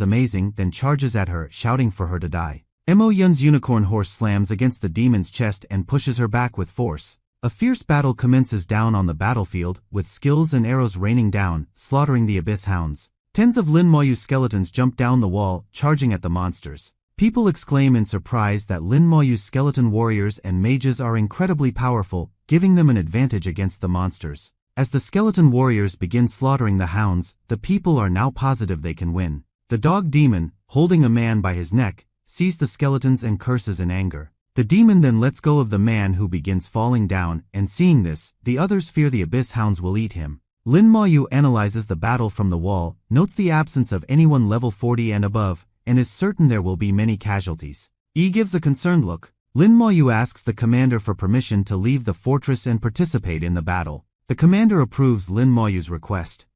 amazing, then charges at her, shouting for her to die. Mo Yun's unicorn horse slams against the demon's chest and pushes her back with force. A fierce battle commences down on the battlefield, with skills and arrows raining down, slaughtering the abyss hounds. Tens of Lin Moyu skeletons jump down the wall, charging at the monsters. People exclaim in surprise that Lin Moyu's skeleton warriors and mages are incredibly powerful, giving them an advantage against the monsters. As the skeleton warriors begin slaughtering the hounds, the people are now positive they can win. The dog demon, holding a man by his neck, sees the skeletons and curses in anger. The demon then lets go of the man who begins falling down, and seeing this, the others fear the abyss hounds will eat him. Lin Moyu analyzes the battle from the wall, notes the absence of anyone level 40 and above, and is certain there will be many casualties. Yi gives a concerned look. Lin Moyu asks the commander for permission to leave the fortress and participate in the battle. The commander approves Lin Moyu's request.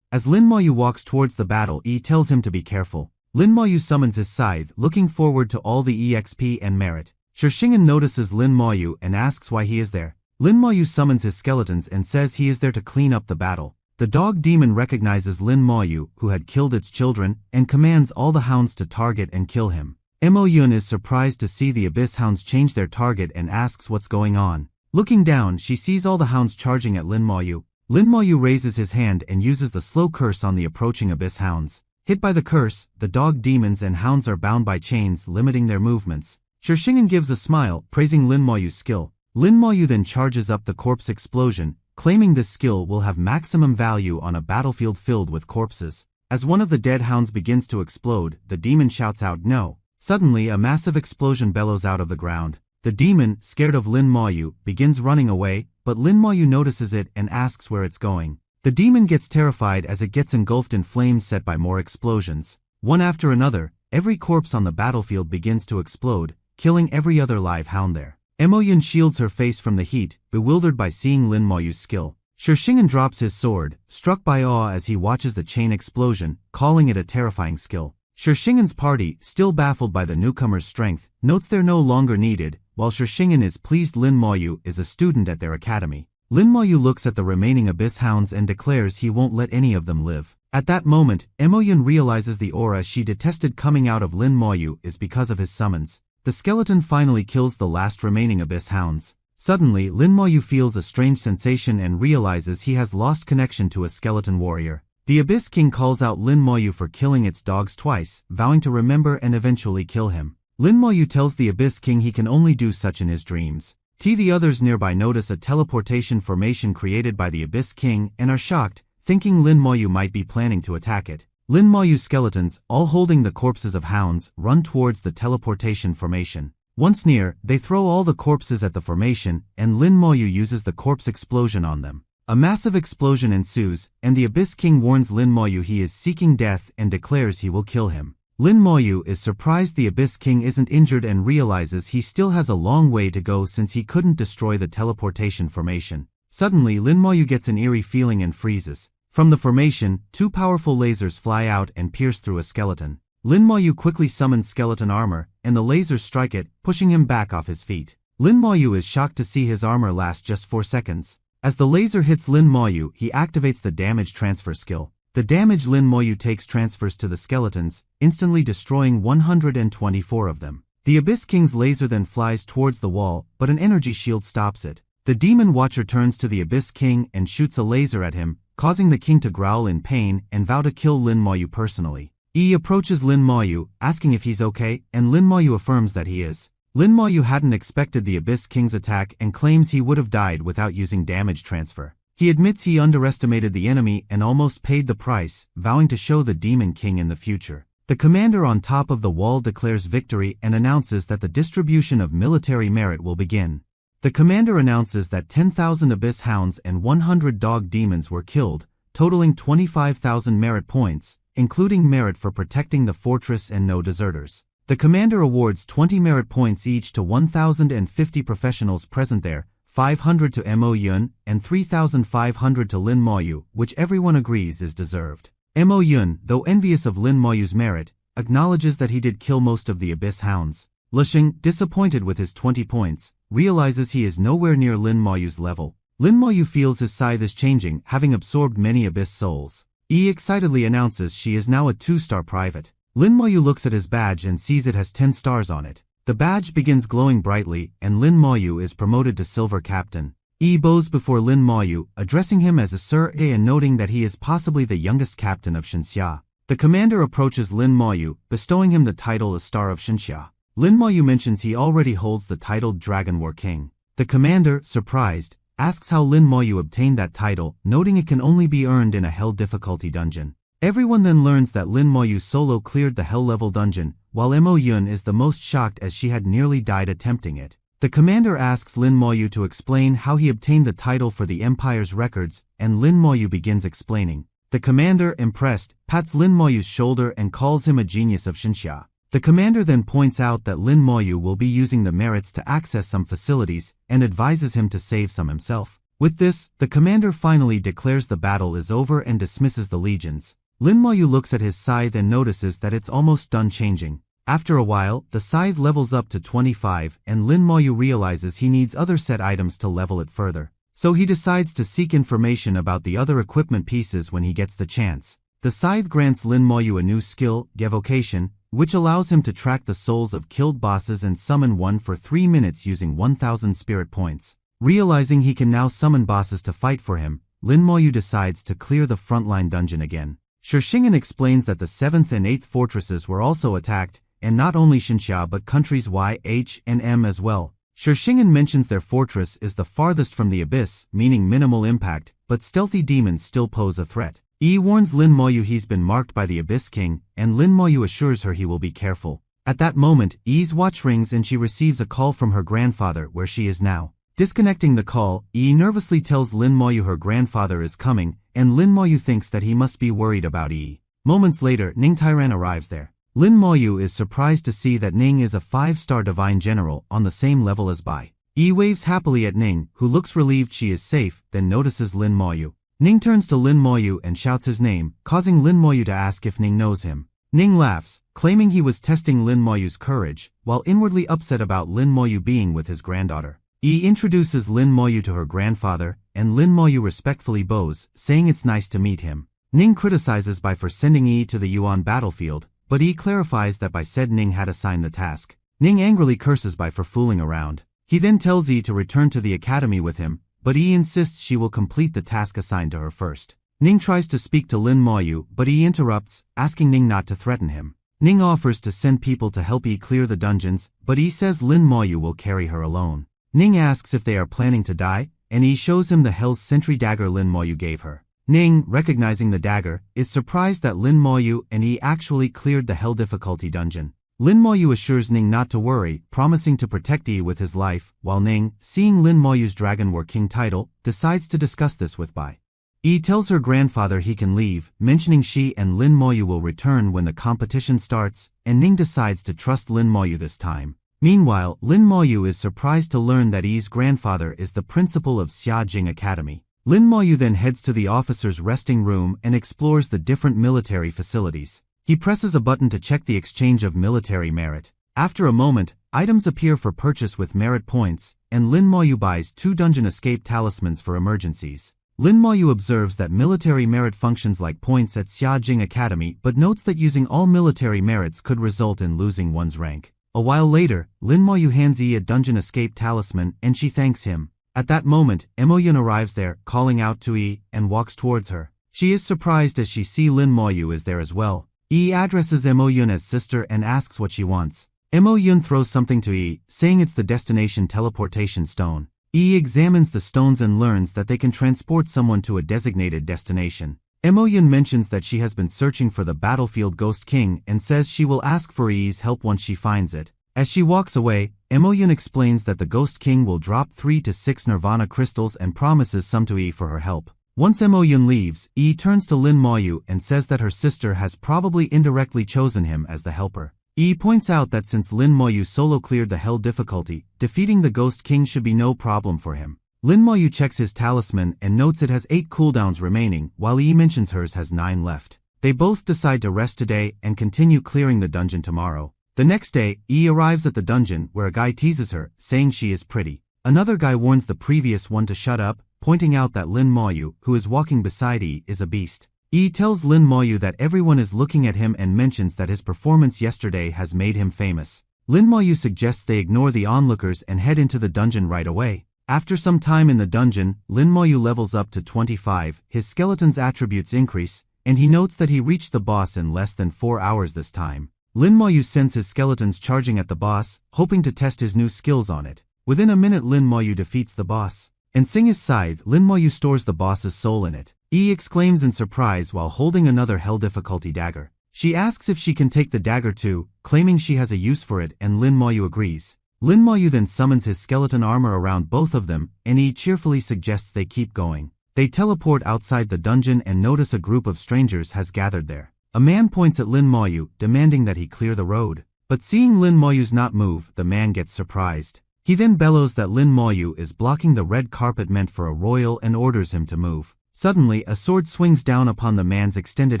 As Lin Moyu walks towards the battle, Yi tells him to be careful. Lin Moyu summons his scythe, looking forward to all the EXP and merit. Shishingen notices Lin Moyu and asks why he is there. Lin Moyu summons his skeletons and says he is there to clean up the battle. The dog demon recognizes Lin Moyu, who had killed its children, and commands all the hounds to target and kill him. Mo Yun is surprised to see the abyss hounds change their target and asks what's going on. Looking down, she sees all the hounds charging at Lin Moyu. Lin Moyu raises his hand and uses the slow curse on the approaching abyss hounds. Hit by the curse, the dog demons and hounds are bound by chains, limiting their movements. Shishingen gives a smile, praising Lin Moyu's skill. Lin Moyu then charges up the corpse explosion, claiming this skill will have maximum value on a battlefield filled with corpses. As one of the dead hounds begins to explode, the demon shouts out no. Suddenly, a massive explosion bellows out of the ground. The demon, scared of Lin Moyu, begins running away, but Lin Moyu notices it and asks where it's going. The demon gets terrified as it gets engulfed in flames set by more explosions. One after another, every corpse on the battlefield begins to explode, killing every other live hound there. Mo Yun shields her face from the heat, bewildered by seeing Lin Moyu's skill. Shishingen drops his sword, struck by awe as he watches the chain explosion, calling it a terrifying skill. Shishingen's party, still baffled by the newcomer's strength, notes they're no longer needed, while Shishingen is pleased Lin Moyu is a student at their academy. Lin Moyu looks at the remaining abyss hounds and declares he won't let any of them live. At that moment, Mo Yun realizes the aura she detested coming out of Lin Moyu is because of his summons. The skeleton finally kills the last remaining abyss hounds. Suddenly, Lin Moyu feels a strange sensation and realizes he has lost connection to a skeleton warrior. The Abyss King calls out Lin Moyu for killing its dogs twice, vowing to remember and eventually kill him. Lin Moyu tells the Abyss King he can only do such in his dreams. The others nearby notice a teleportation formation created by the Abyss King and are shocked, thinking Lin Moyu might be planning to attack it. Lin Moyu's skeletons, all holding the corpses of hounds, run towards the teleportation formation. Once near, they throw all the corpses at the formation, and Lin Moyu uses the corpse explosion on them. A massive explosion ensues, and the Abyss King warns Lin Moyu he is seeking death and declares he will kill him. Lin Moyu is surprised the Abyss King isn't injured and realizes he still has a long way to go since he couldn't destroy the teleportation formation. Suddenly, Lin Moyu gets an eerie feeling and freezes. From the formation, 2 powerful lasers fly out and pierce through a skeleton. Lin Moyu quickly summons skeleton armor, and the lasers strike it, pushing him back off his feet. Lin Moyu is shocked to see his armor last just 4 seconds. As the laser hits Lin Moyu, he activates the damage transfer skill. The damage Lin Moyu takes transfers to the skeletons, instantly destroying 124 of them. The Abyss King's laser then flies towards the wall, but an energy shield stops it. The Demon Watcher turns to the Abyss King and shoots a laser at him, causing the king to growl in pain and vow to kill Lin Moyu personally. Yi approaches Lin Moyu, asking if he's okay, and Lin Moyu affirms that he is. Lin Moyu hadn't expected the Abyss King's attack and claims he would have died without using damage transfer. He admits he underestimated the enemy and almost paid the price, vowing to show the Demon King in the future. The commander on top of the wall declares victory and announces that the distribution of military merit will begin. The commander announces that 10,000 Abyss Hounds and 100 Dog Demons were killed, totaling 25,000 merit points, including merit for protecting the fortress and no deserters. The commander awards 20 merit points each to 1,050 professionals present there, 500 to Mo Yun, and 3,500 to Lin Moyu, which everyone agrees is deserved. Mo Yun, though envious of Lin Moyu's merit, acknowledges that he did kill most of the Abyss Hounds. Lisheng, disappointed with his 20 points, realizes he is nowhere near Lin Moyu's level. Lin Moyu feels his scythe is changing, having absorbed many Abyss souls. Yi excitedly announces she is now a 2-star private. Lin Moyu looks at his badge and sees it has 10 stars on it. The badge begins glowing brightly, and Lin Moyu is promoted to Silver Captain. Yi bows before Lin Moyu, addressing him as a Sir and noting that he is possibly the youngest captain of Shenxia. The commander approaches Lin Moyu, bestowing him the title a Star of Shenxia. Lin Moyu mentions he already holds the titled Dragon War King. The commander, surprised, asks how Lin Moyu obtained that title, noting it can only be earned in a Hell difficulty dungeon. Everyone then learns that Lin Moyu solo cleared the Hell level dungeon, while Mo Yun is the most shocked as she had nearly died attempting it. The commander asks Lin Moyu to explain how he obtained the title for the Empire's records, and Lin Moyu begins explaining. The commander, impressed, pats Lin Moyu's shoulder and calls him a genius of Shenxia. The commander then points out that Lin Moyu will be using the merits to access some facilities and advises him to save some himself. With this, the commander finally declares the battle is over and dismisses the legions. Lin Moyu looks at his scythe and notices that it's almost done changing. After a while, the scythe levels up to 25 and Lin Moyu realizes he needs other set items to level it further. So he decides to seek information about the other equipment pieces when he gets the chance. The scythe grants Lin Moyu a new skill, Evocation, which allows him to track the souls of killed bosses and summon one for 3 minutes using 1,000 spirit points. Realizing he can now summon bosses to fight for him, Lin Moyu decides to clear the frontline dungeon again. Shishingen explains that the 7th and 8th fortresses were also attacked, and not only Shenxia but countries Y, H, and M as well. Shishingen mentions their fortress is the farthest from the abyss, meaning minimal impact, but stealthy demons still pose a threat. Yi warns Lin Moyu he's been marked by the Abyss King, and Lin Moyu assures her he will be careful. At that moment, Yi's watch rings and she receives a call from her grandfather where she is now. Disconnecting the call, Yi nervously tells Lin Moyu her grandfather is coming, and Lin Moyu thinks that he must be worried about Yi. Moments later, Ning Tairan arrives there. Lin Moyu is surprised to see that Ning is a 5-star divine general on the same level as Bai. Yi waves happily at Ning, who looks relieved she is safe, then notices Lin Moyu. Ning turns to Lin Moyu and shouts his name, causing Lin Moyu to ask if Ning knows him. Ning laughs, claiming he was testing Lin Moyu's courage, while inwardly upset about Lin Moyu being with his granddaughter. Yi introduces Lin Moyu to her grandfather, and Lin Moyu respectfully bows, saying it's nice to meet him. Ning criticizes Bai for sending Yi to the Yuan battlefield, but Yi clarifies that Bai said Ning had assigned the task. Ning angrily curses Bai for fooling around. He then tells Yi to return to the academy with him, but Yi insists she will complete the task assigned to her first. Ning tries to speak to Lin Moyu, but Yi interrupts, asking Ning not to threaten him. Ning offers to send people to help Yi clear the dungeons, but Yi says Lin Moyu will carry her alone. Ning asks if they are planning to die, and Yi shows him the Hell's Sentry dagger Lin Moyu gave her. Ning, recognizing the dagger, is surprised that Lin Moyu and Yi actually cleared the Hell difficulty dungeon. Lin Moyu assures Ning not to worry, promising to protect Yi with his life, while Ning, seeing Lin Moyu's Dragon War King title, decides to discuss this with Bai. Yi tells her grandfather he can leave, mentioning she and Lin Moyu will return when the competition starts, and Ning decides to trust Lin Moyu this time. Meanwhile, Lin Moyu is surprised to learn that Yi's grandfather is the principal of Xiajing Academy. Lin Moyu then heads to the officer's resting room and explores the different military facilities. He presses a button to check the exchange of military merit. After a moment, items appear for purchase with merit points, and Lin Moyu buys 2 dungeon escape talismans for emergencies. Lin Moyu observes that military merit functions like points at Xiajing Academy but notes that using all military merits could result in losing one's rank. A while later, Lin Moyu hands Yi a dungeon escape talisman and she thanks him. At that moment, Emoyun arrives there, calling out to Yi, and walks towards her. She is surprised as she sees Lin Moyu is there as well. Yi addresses Emoyun as sister and asks what she wants. Emoyun throws something to Yi, saying it's the destination teleportation stone. Yi examines the stones and learns that they can transport someone to a designated destination. Emoyun mentions that she has been searching for the battlefield Ghost King and says she will ask for Yi's help once she finds it. As she walks away, Emoyun explains that the Ghost King will drop 3 to 6 Nirvana crystals and promises some to Yi for her help. Once Emoyun leaves, Yi turns to Lin Moyu and says that her sister has probably indirectly chosen him as the helper. Yi points out that since Lin Moyu solo cleared the Hell difficulty, defeating the Ghost King should be no problem for him. Lin Moyu checks his talisman and notes it has 8 cooldowns remaining, while Yi mentions hers has 9 left. They both decide to rest today and continue clearing the dungeon tomorrow. The next day, Yi arrives at the dungeon where a guy teases her, saying she is pretty. Another guy warns the previous one to shut up, pointing out that Lin Moyu, who is walking beside Yi, is a beast. Yi tells Lin Moyu that everyone is looking at him and mentions that his performance yesterday has made him famous. Lin Moyu suggests they ignore the onlookers and head into the dungeon right away. After some time in the dungeon, Lin Moyu levels up to 25, his skeleton's attributes increase, and he notes that he reached the boss in less than 4 hours this time. Lin Moyu sends his skeletons charging at the boss, hoping to test his new skills on it. Within a minute Lin Moyu defeats the boss. And seeing his scythe, Lin Moyu stores the boss's soul in it. Yi exclaims in surprise while holding another hell difficulty dagger. She asks if she can take the dagger too, claiming she has a use for it, and Lin Moyu agrees. Lin Moyu then summons his skeleton armor around both of them, and Yi cheerfully suggests they keep going. They teleport outside the dungeon and notice a group of strangers has gathered there. A man points at Lin Moyu, demanding that he clear the road. But seeing Lin Moyu's not move, the man gets surprised. He then bellows that Lin Moyu is blocking the red carpet meant for a royal and orders him to move. Suddenly, a sword swings down upon the man's extended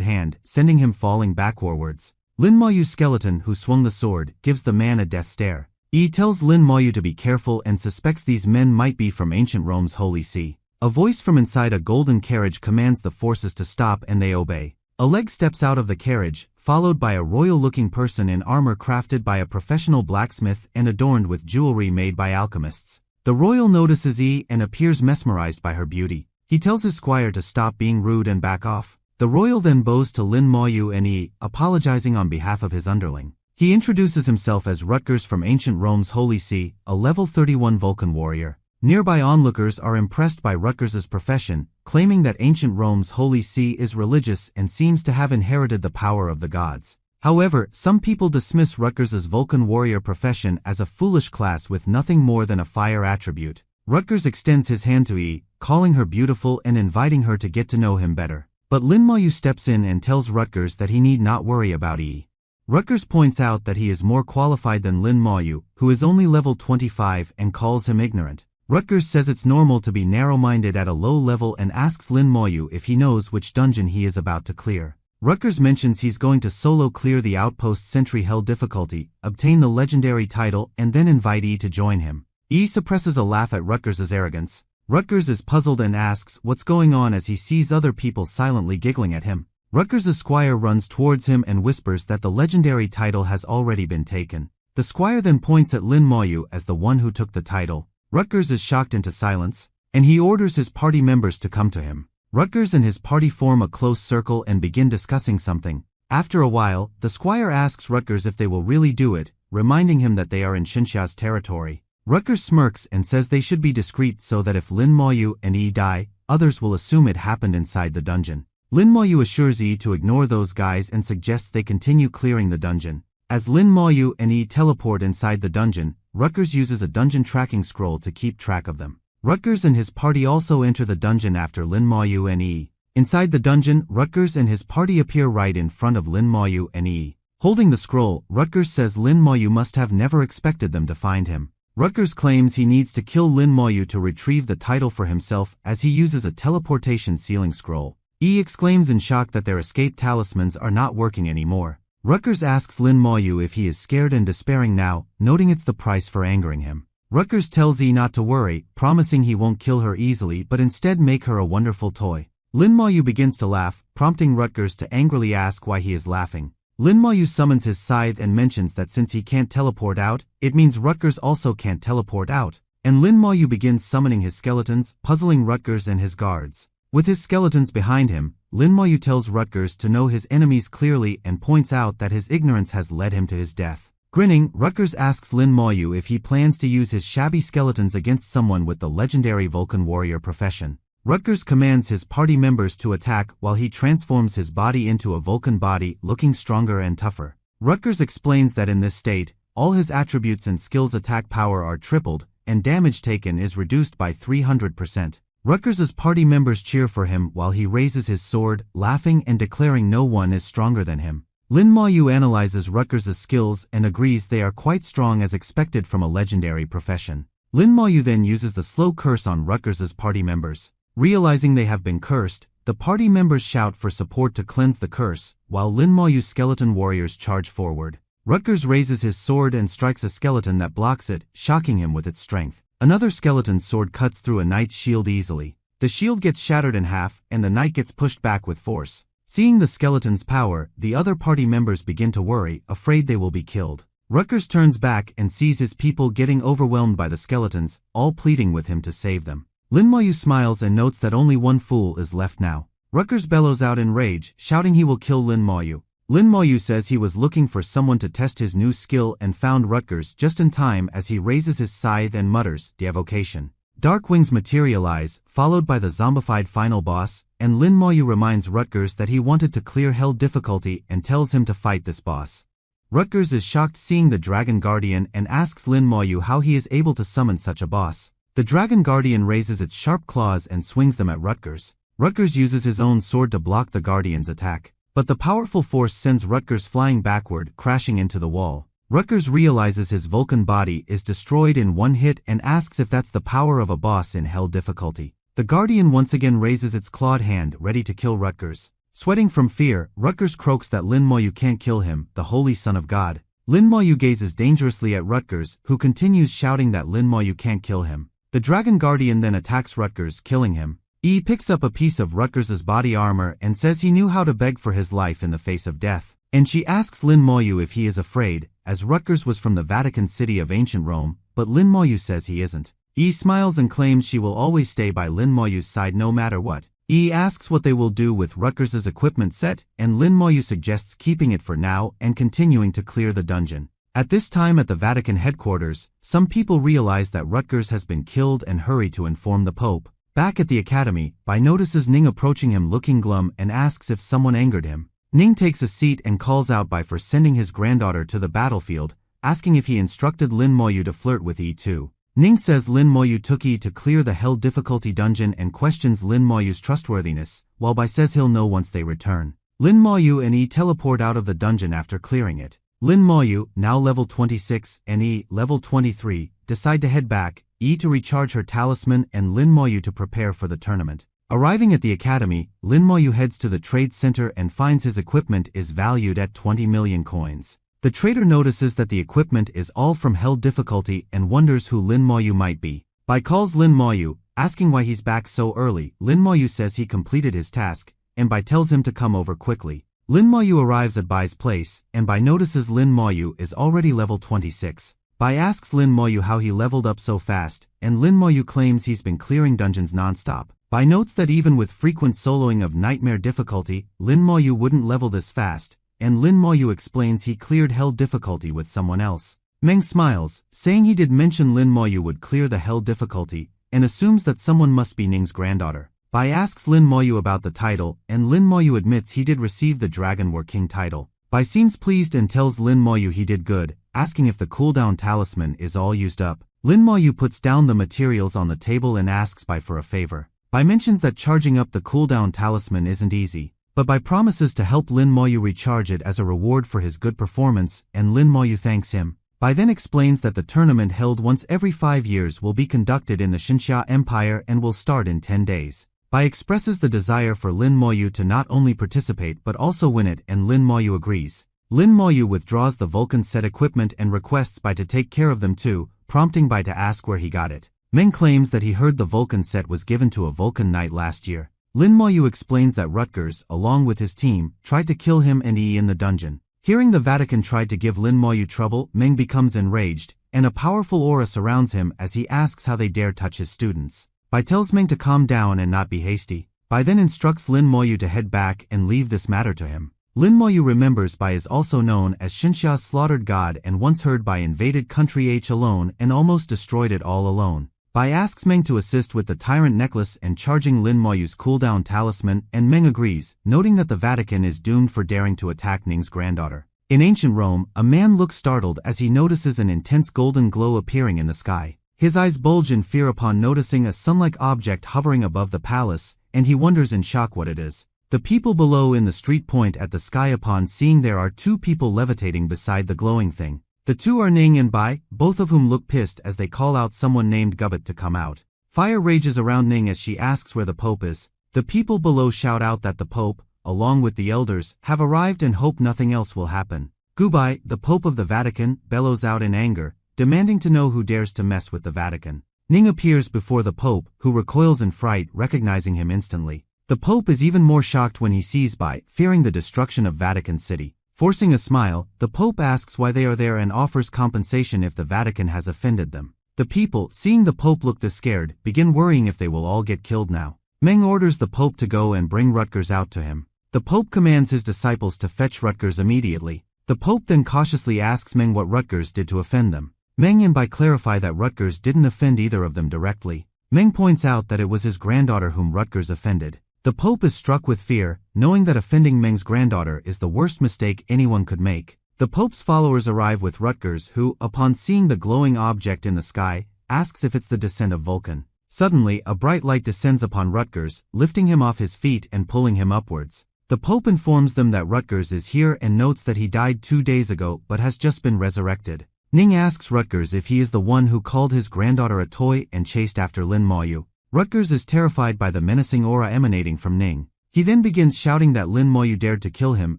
hand, sending him falling backwards. Lin Moyu's skeleton, who swung the sword, gives the man a death stare. Yi tells Lin Moyu to be careful and suspects these men might be from ancient Rome's Holy See. A voice from inside a golden carriage commands the forces to stop and they obey. A leg steps out of the carriage, followed by a royal-looking person in armor crafted by a professional blacksmith and adorned with jewelry made by alchemists. The royal notices Yi and appears mesmerized by her beauty. He tells his squire to stop being rude and back off. The royal then bows to Lin Moyu and Yi, apologizing on behalf of his underling. He introduces himself as Rutgers from ancient Rome's Holy See, a level 31 Vulcan warrior. Nearby onlookers are impressed by Rutgers's profession, claiming that ancient Rome's Holy See is religious and seems to have inherited the power of the gods. However, some people dismiss Rutgers's Vulcan warrior profession as a foolish class with nothing more than a fire attribute. Rutgers extends his hand to Yi, calling her beautiful and inviting her to get to know him better. But Lin Moyu steps in and tells Rutgers that he need not worry about Yi. Rutgers points out that he is more qualified than Lin Moyu, who is only level 25, and calls him ignorant. Rutgers says it's normal to be narrow-minded at a low level and asks Lin Moyu if he knows which dungeon he is about to clear. Rutgers mentions he's going to solo clear the outpost Sentry Hell difficulty, obtain the legendary title, and then invite Yi to join him. Yi suppresses a laugh at Rutgers's arrogance. Rutgers is puzzled and asks what's going on as he sees other people silently giggling at him. Rutgers's squire runs towards him and whispers that the legendary title has already been taken. The squire then points at Lin Moyu as the one who took the title. Rutgers is shocked into silence, and he orders his party members to come to him. Rutgers and his party form a close circle and begin discussing something. After a while, the squire asks Rutgers if they will really do it, reminding him that they are in Xinxia's territory. Rutgers smirks and says they should be discreet so that if Lin Moyu and Yi die, others will assume it happened inside the dungeon. Lin Moyu assures Yi to ignore those guys and suggests they continue clearing the dungeon. As Lin Moyu and Yi teleport inside the dungeon, Rutgers uses a dungeon tracking scroll to keep track of them. Rutgers and his party also enter the dungeon after Lin Moyu and Yi. Inside the dungeon, Rutgers and his party appear right in front of Lin Moyu and Yi. Holding the scroll, Rutgers says Lin Moyu must have never expected them to find him. Rutgers claims he needs to kill Lin Moyu to retrieve the title for himself as he uses a teleportation sealing scroll. Yi exclaims in shock that their escape talismans are not working anymore. Rutgers asks Lin Moyu if he is scared and despairing now, noting it's the price for angering him. Rutgers tells Yi not to worry, promising he won't kill her easily but instead make her a wonderful toy. Lin Moyu begins to laugh, prompting Rutgers to angrily ask why he is laughing. Lin Moyu summons his scythe and mentions that since he can't teleport out, it means Rutgers also can't teleport out. And Lin Moyu begins summoning his skeletons, puzzling Rutgers and his guards. With his skeletons behind him, Lin Moyu tells Rutgers to know his enemies clearly and points out that his ignorance has led him to his death. Grinning, Rutgers asks Lin Moyu if he plans to use his shabby skeletons against someone with the legendary Vulcan warrior profession. Rutgers commands his party members to attack while he transforms his body into a Vulcan body, looking stronger and tougher. Rutgers explains that in this state, all his attributes and skills attack power are tripled, and damage taken is reduced by 300%. Rutgers's party members cheer for him while he raises his sword, laughing and declaring no one is stronger than him. Lin Moyu analyzes Rutgers's skills and agrees they are quite strong as expected from a legendary profession. Lin Moyu then uses the slow curse on Rutgers's party members. Realizing they have been cursed, the party members shout for support to cleanse the curse, while Lin Moyu's skeleton warriors charge forward. Rutgers raises his sword and strikes a skeleton that blocks it, shocking him with its strength. Another skeleton's sword cuts through a knight's shield easily. The shield gets shattered in half, and the knight gets pushed back with force. Seeing the skeleton's power, the other party members begin to worry, afraid they will be killed. Rutgers turns back and sees his people getting overwhelmed by the skeletons, all pleading with him to save them. Lin Moyu smiles and notes that only one fool is left now. Rutgers bellows out in rage, shouting he will kill Lin Moyu. Lin Moyu says he was looking for someone to test his new skill and found Rutgers just in time as he raises his scythe and mutters, "Devocation." Dark wings materialize, followed by the zombified final boss, and Lin Moyu reminds Rutgers that he wanted to clear hell difficulty and tells him to fight this boss. Rutgers is shocked seeing the Dragon Guardian and asks Lin Moyu how he is able to summon such a boss. The Dragon Guardian raises its sharp claws and swings them at Rutgers. Rutgers uses his own sword to block the Guardian's attack, but the powerful force sends Rutgers flying backward, crashing into the wall. Rutgers realizes his Vulcan body is destroyed in one hit and asks if that's the power of a boss in hell difficulty. The Guardian once again raises its clawed hand, ready to kill Rutgers. Sweating from fear, Rutgers croaks that Lin Moyu can't kill him, the holy son of God. Lin Moyu gazes dangerously at Rutgers, who continues shouting that Lin Moyu can't kill him. The Dragon Guardian then attacks Rutgers, killing him. Yi picks up a piece of Rutgers's body armor and says he knew how to beg for his life in the face of death. And she asks Lin Moyu if he is afraid, as Rutgers was from the Vatican City of ancient Rome, but Lin Moyu says he isn't. Yi smiles and claims she will always stay by Lin Moyu's side no matter what. Yi asks what they will do with Rutgers's equipment set, and Lin Moyu suggests keeping it for now and continuing to clear the dungeon. At this time at the Vatican headquarters, some people realize that Rutgers has been killed and hurry to inform the Pope. Back at the academy, Bai notices Ning approaching him looking glum and asks if someone angered him. Ning takes a seat and calls out Bai for sending his granddaughter to the battlefield, asking if he instructed Lin Moyu to flirt with Yi too. Ning says Lin Moyu took Yi to clear the hell difficulty dungeon and questions Lin Moyu's trustworthiness, while Bai says he'll know once they return. Lin Moyu and Yi teleport out of the dungeon after clearing it. Lin Moyu, now level 26, and Yi, level 23, decide to head back, Yi to recharge her talisman and Lin Moyu to prepare for the tournament. Arriving at the academy, Lin Moyu heads to the trade center and finds his equipment is valued at 20 million coins. The trader notices that the equipment is all from hell difficulty and wonders who Lin Moyu might be. Bai calls Lin Moyu, asking why he's back so early. Lin Moyu says he completed his task, and Bai tells him to come over quickly. Lin Moyu arrives at Bai's place, and Bai notices Lin Moyu is already level 26. Bai asks Lin Moyu how he leveled up so fast, and Lin Moyu claims he's been clearing dungeons non-stop. Bai notes that even with frequent soloing of nightmare difficulty, Lin Moyu wouldn't level this fast, and Lin Moyu explains he cleared hell difficulty with someone else. Meng smiles, saying he did mention Lin Moyu would clear the hell difficulty, and assumes that someone must be Ning's granddaughter. Bai asks Lin Moyu about the title, and Lin Moyu admits he did receive the Dragon War King title. Bai seems pleased and tells Lin Moyu he did good, asking if the cooldown talisman is all used up. Lin Moyu puts down the materials on the table and asks Bai for a favor. Bai mentions that charging up the cooldown talisman isn't easy, but Bai promises to help Lin Moyu recharge it as a reward for his good performance, and Lin Moyu thanks him. Bai then explains that the tournament held once every 5 years will be conducted in the Xinxia Empire and will start in 10 days. Bai expresses the desire for Lin Moyu to not only participate but also win it, and Lin Moyu agrees. Lin Moyu withdraws the Vulcan set equipment and requests Bai to take care of them too, prompting Bai to ask where he got it. Meng claims that he heard the Vulcan set was given to a Vulcan knight last year. Lin Moyu explains that Rutgers, along with his team, tried to kill him and Yi in the dungeon. Hearing the Vatican tried to give Lin Moyu trouble, Meng becomes enraged, and a powerful aura surrounds him as he asks how they dare touch his students. Bai tells Meng to calm down and not be hasty. Bai then instructs Lin Moyu to head back and leave this matter to him. Lin Moyu remembers Bai is also known as Xinxia's slaughtered god and once heard Bai invaded country H alone and almost destroyed it all alone. Bai asks Meng to assist with the Tyrant Necklace and charging Lin Moyu's cooldown talisman, and Meng agrees, noting that the Vatican is doomed for daring to attack Ning's granddaughter. In ancient Rome, a man looks startled as he notices an intense golden glow appearing in the sky. His eyes bulge in fear upon noticing a sun-like object hovering above the palace, and he wonders in shock what it is. The people below in the street point at the sky upon seeing there are two people levitating beside the glowing thing. The two are Ning and Bai, both of whom look pissed as they call out someone named Gubbit to come out. Fire rages around Ning as she asks where the Pope is. The people below shout out that the Pope, along with the elders, have arrived and hope nothing else will happen. Gubai, the Pope of the Vatican, bellows out in anger, demanding to know who dares to mess with the Vatican. Ning appears before the Pope, who recoils in fright, recognizing him instantly. The Pope is even more shocked when he sees Bai, fearing the destruction of Vatican City. Forcing a smile, the Pope asks why they are there and offers compensation if the Vatican has offended them. The people, seeing the Pope look this scared, begin worrying if they will all get killed now. Meng orders the Pope to go and bring Rutgers out to him. The Pope commands his disciples to fetch Rutgers immediately. The Pope then cautiously asks Meng what Rutgers did to offend them. Meng and Bai clarify that Rutgers didn't offend either of them directly. Meng points out that it was his granddaughter whom Rutgers offended. The Pope is struck with fear, knowing that offending Meng's granddaughter is the worst mistake anyone could make. The Pope's followers arrive with Rutgers who, upon seeing the glowing object in the sky, asks if it's the descent of Vulcan. Suddenly, a bright light descends upon Rutgers, lifting him off his feet and pulling him upwards. The Pope informs them that Rutgers is here and notes that he died 2 days ago but has just been resurrected. Ning asks Rutgers if he is the one who called his granddaughter a toy and chased after Lin Moyu. Rutgers is terrified by the menacing aura emanating from Ning. He then begins shouting that Lin Moyu dared to kill him,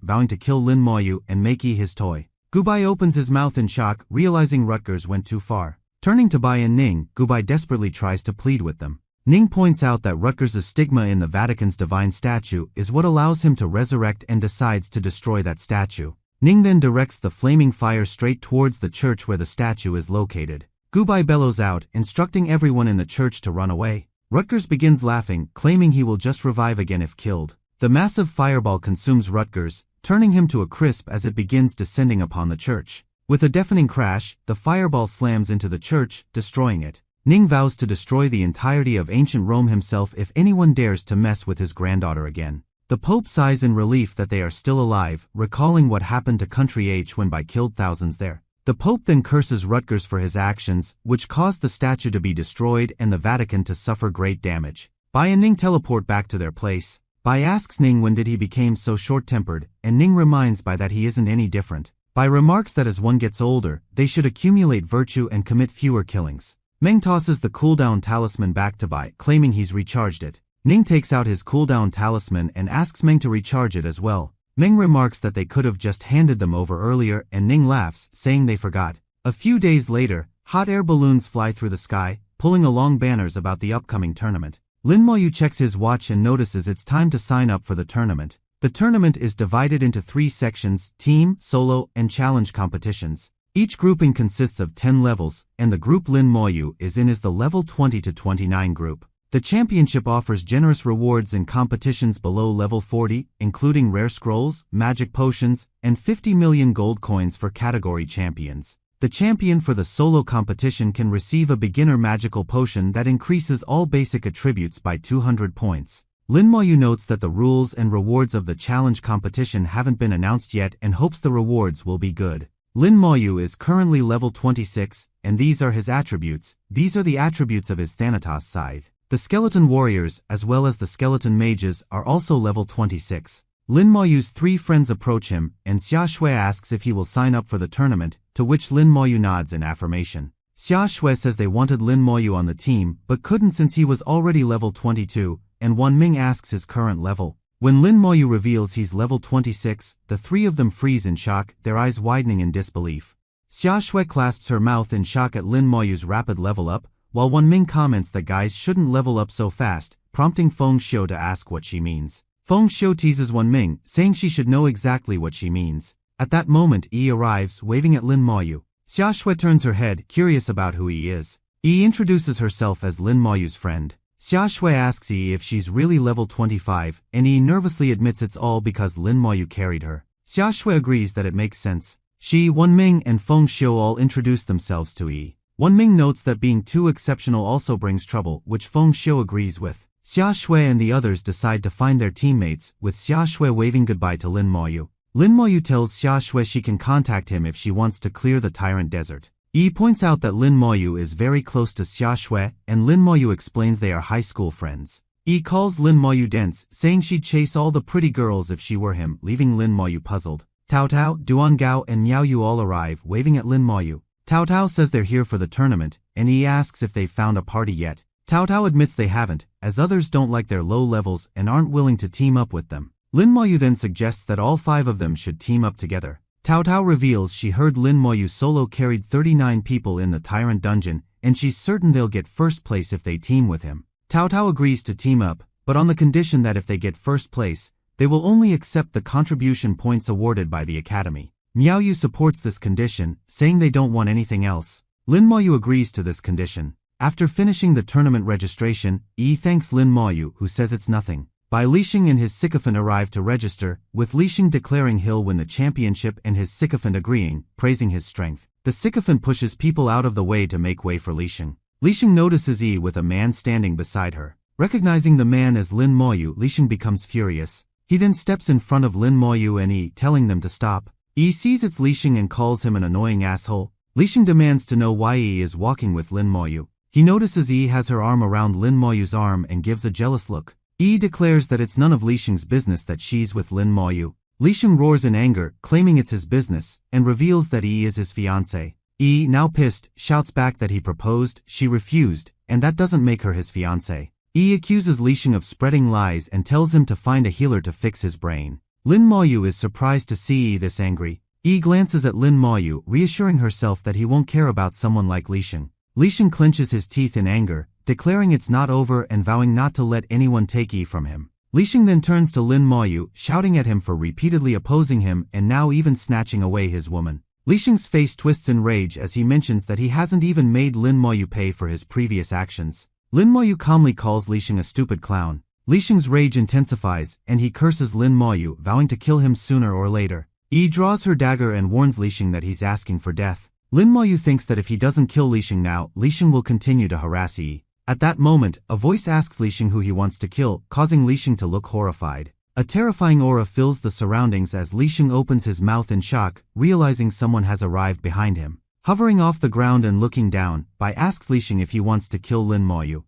vowing to kill Lin Moyu and make Yi his toy. Gubai opens his mouth in shock, realizing Rutgers went too far. Turning to Bai and Ning, Gubai desperately tries to plead with them. Ning points out that Rutgers' stigma in the Vatican's divine statue is what allows him to resurrect and decides to destroy that statue. Ning then directs the flaming fire straight towards the church where the statue is located. Gubai bellows out, instructing everyone in the church to run away. Rutgers begins laughing, claiming he will just revive again if killed. The massive fireball consumes Rutgers, turning him to a crisp as it begins descending upon the church. With a deafening crash, the fireball slams into the church, destroying it. Ning vows to destroy the entirety of ancient Rome himself if anyone dares to mess with his granddaughter again. The Pope sighs in relief that they are still alive, recalling what happened to Country H when Bai killed thousands there. The Pope then curses Rutgers for his actions, which caused the statue to be destroyed and the Vatican to suffer great damage. Bai and Ning teleport back to their place. Bai asks Ning when did he become so short-tempered, and Ning reminds Bai that he isn't any different. Bai remarks that as one gets older, they should accumulate virtue and commit fewer killings. Meng tosses the cooldown talisman back to Bai, claiming he's recharged it. Ning takes out his cooldown talisman and asks Meng to recharge it as well. Meng remarks that they could have just handed them over earlier and Ning laughs, saying they forgot. A few days later, hot air balloons fly through the sky, pulling along banners about the upcoming tournament. Lin Moyu checks his watch and notices it's time to sign up for the tournament. The tournament is divided into 3 sections: team, solo, and challenge competitions. Each grouping consists of 10 levels, and the group Lin Moyu is in is the level 20 to 29 group. The championship offers generous rewards in competitions below level 40, including rare scrolls, magic potions, and 50 million gold coins for category champions. The champion for the solo competition can receive a beginner magical potion that increases all basic attributes by 200 points. Lin Moyu notes that the rules and rewards of the challenge competition haven't been announced yet and hopes the rewards will be good. Lin Moyu is currently level 26, and these are his attributes. These are the attributes of his Thanatos scythe. The skeleton warriors, as well as the skeleton mages, are also level 26. Lin Moyu's 3 friends approach him, and Xia Shui asks if he will sign up for the tournament, to which Lin Moyu nods in affirmation. Xia Shui says they wanted Lin Moyu on the team, but couldn't since he was already level 22, and Wan Ming asks his current level. When Lin Moyu reveals he's level 26, the three of them freeze in shock, their eyes widening in disbelief. Xia Shui clasps her mouth in shock at Lin Moyu's rapid level up, while Wenming comments that guys shouldn't level up so fast, prompting Feng Xiu to ask what she means. Feng Xiu teases Wenming, saying she should know exactly what she means. At that moment, Yi arrives, waving at Lin Moyu. Xia Shui turns her head, curious about who Yi is. Yi introduces herself as Lin Moyu's friend. Xia Shui asks Yi if she's really level 25, and Yi nervously admits it's all because Lin Moyu carried her. Xia Shui agrees that it makes sense. She, Wenming, and Feng Xiu all introduce themselves to Yi. Wenming notes that being too exceptional also brings trouble, which Feng Xiu agrees with. Xia Shui and the others decide to find their teammates, with Xia Shui waving goodbye to Lin Moyu. Lin Moyu tells Xia Shui she can contact him if she wants to clear the Tyrant Desert. Yi points out that Lin Moyu is very close to Xia Shui, and Lin Moyu explains they are high school friends. Yi calls Lin Moyu dense, saying she'd chase all the pretty girls if she were him, leaving Lin Moyu puzzled. Tao Tao, Duan Gao, and Miao Yu all arrive, waving at Lin Moyu. Tao Tao says they're here for the tournament, and Yi asks if they've found a party yet. Tao Tao admits they haven't, as others don't like their low levels and aren't willing to team up with them. Lin Moyu then suggests that all 5 of them should team up together. Tao Tao reveals she heard Lin Moyu solo carried 39 people in the Tyrant Dungeon, and she's certain they'll get first place if they team with him. Tao Tao agrees to team up, but on the condition that if they get first place, they will only accept the contribution points awarded by the Academy. Miao Yu supports this condition, saying they don't want anything else. Lin Moyu agrees to this condition. After finishing the tournament registration, Yi thanks Lin Moyu, who says it's nothing. Bai Lixing and his sycophant arrive to register, with Lixing declaring he'll win the championship and his sycophant agreeing, praising his strength. The sycophant pushes people out of the way to make way for Lixing. Lixing notices Yi with a man standing beside her. Recognizing the man as Lin Moyu, Lixing becomes furious. He then steps in front of Lin Moyu and Yi, telling them to stop. Yi sees it's Lixing and calls him an annoying asshole. Lixing demands to know why Yi is walking with Lin Moyu. He notices Yi has her arm around Lin Moyu's arm and gives a jealous look. Yi declares that it's none of Lixing's business that she's with Lin Moyu. Lixing roars in anger, claiming it's his business, and reveals that Yi is his fiancé. Yi, now pissed, shouts back that he proposed, she refused, and that doesn't make her his fiancé. Yi accuses Lixing of spreading lies and tells him to find a healer to fix his brain. Lin Moyu is surprised to see Yi this angry. Yi glances at Lin Moyu, reassuring herself that he won't care about someone like Lixing. Lixing clenches his teeth in anger, declaring it's not over and vowing not to let anyone take Yi from him. Lixing then turns to Lin Moyu, shouting at him for repeatedly opposing him and now even snatching away his woman. Lixing's face twists in rage as he mentions that he hasn't even made Lin Moyu pay for his previous actions. Lin Moyu calmly calls Lixing a stupid clown. Lixing's rage intensifies, and he curses Lin Moyu, vowing to kill him sooner or later. Yi draws her dagger and warns Lixing that he's asking for death. Lin Moyu thinks that if he doesn't kill Lixing now, Lixing will continue to harass Yi. At that moment, a voice asks Lixing who he wants to kill, causing Lixing to look horrified. A terrifying aura fills the surroundings as Lixing opens his mouth in shock, realizing someone has arrived behind him. Hovering off the ground and looking down, Bai asks Lixing if he wants to kill Lin Moyu.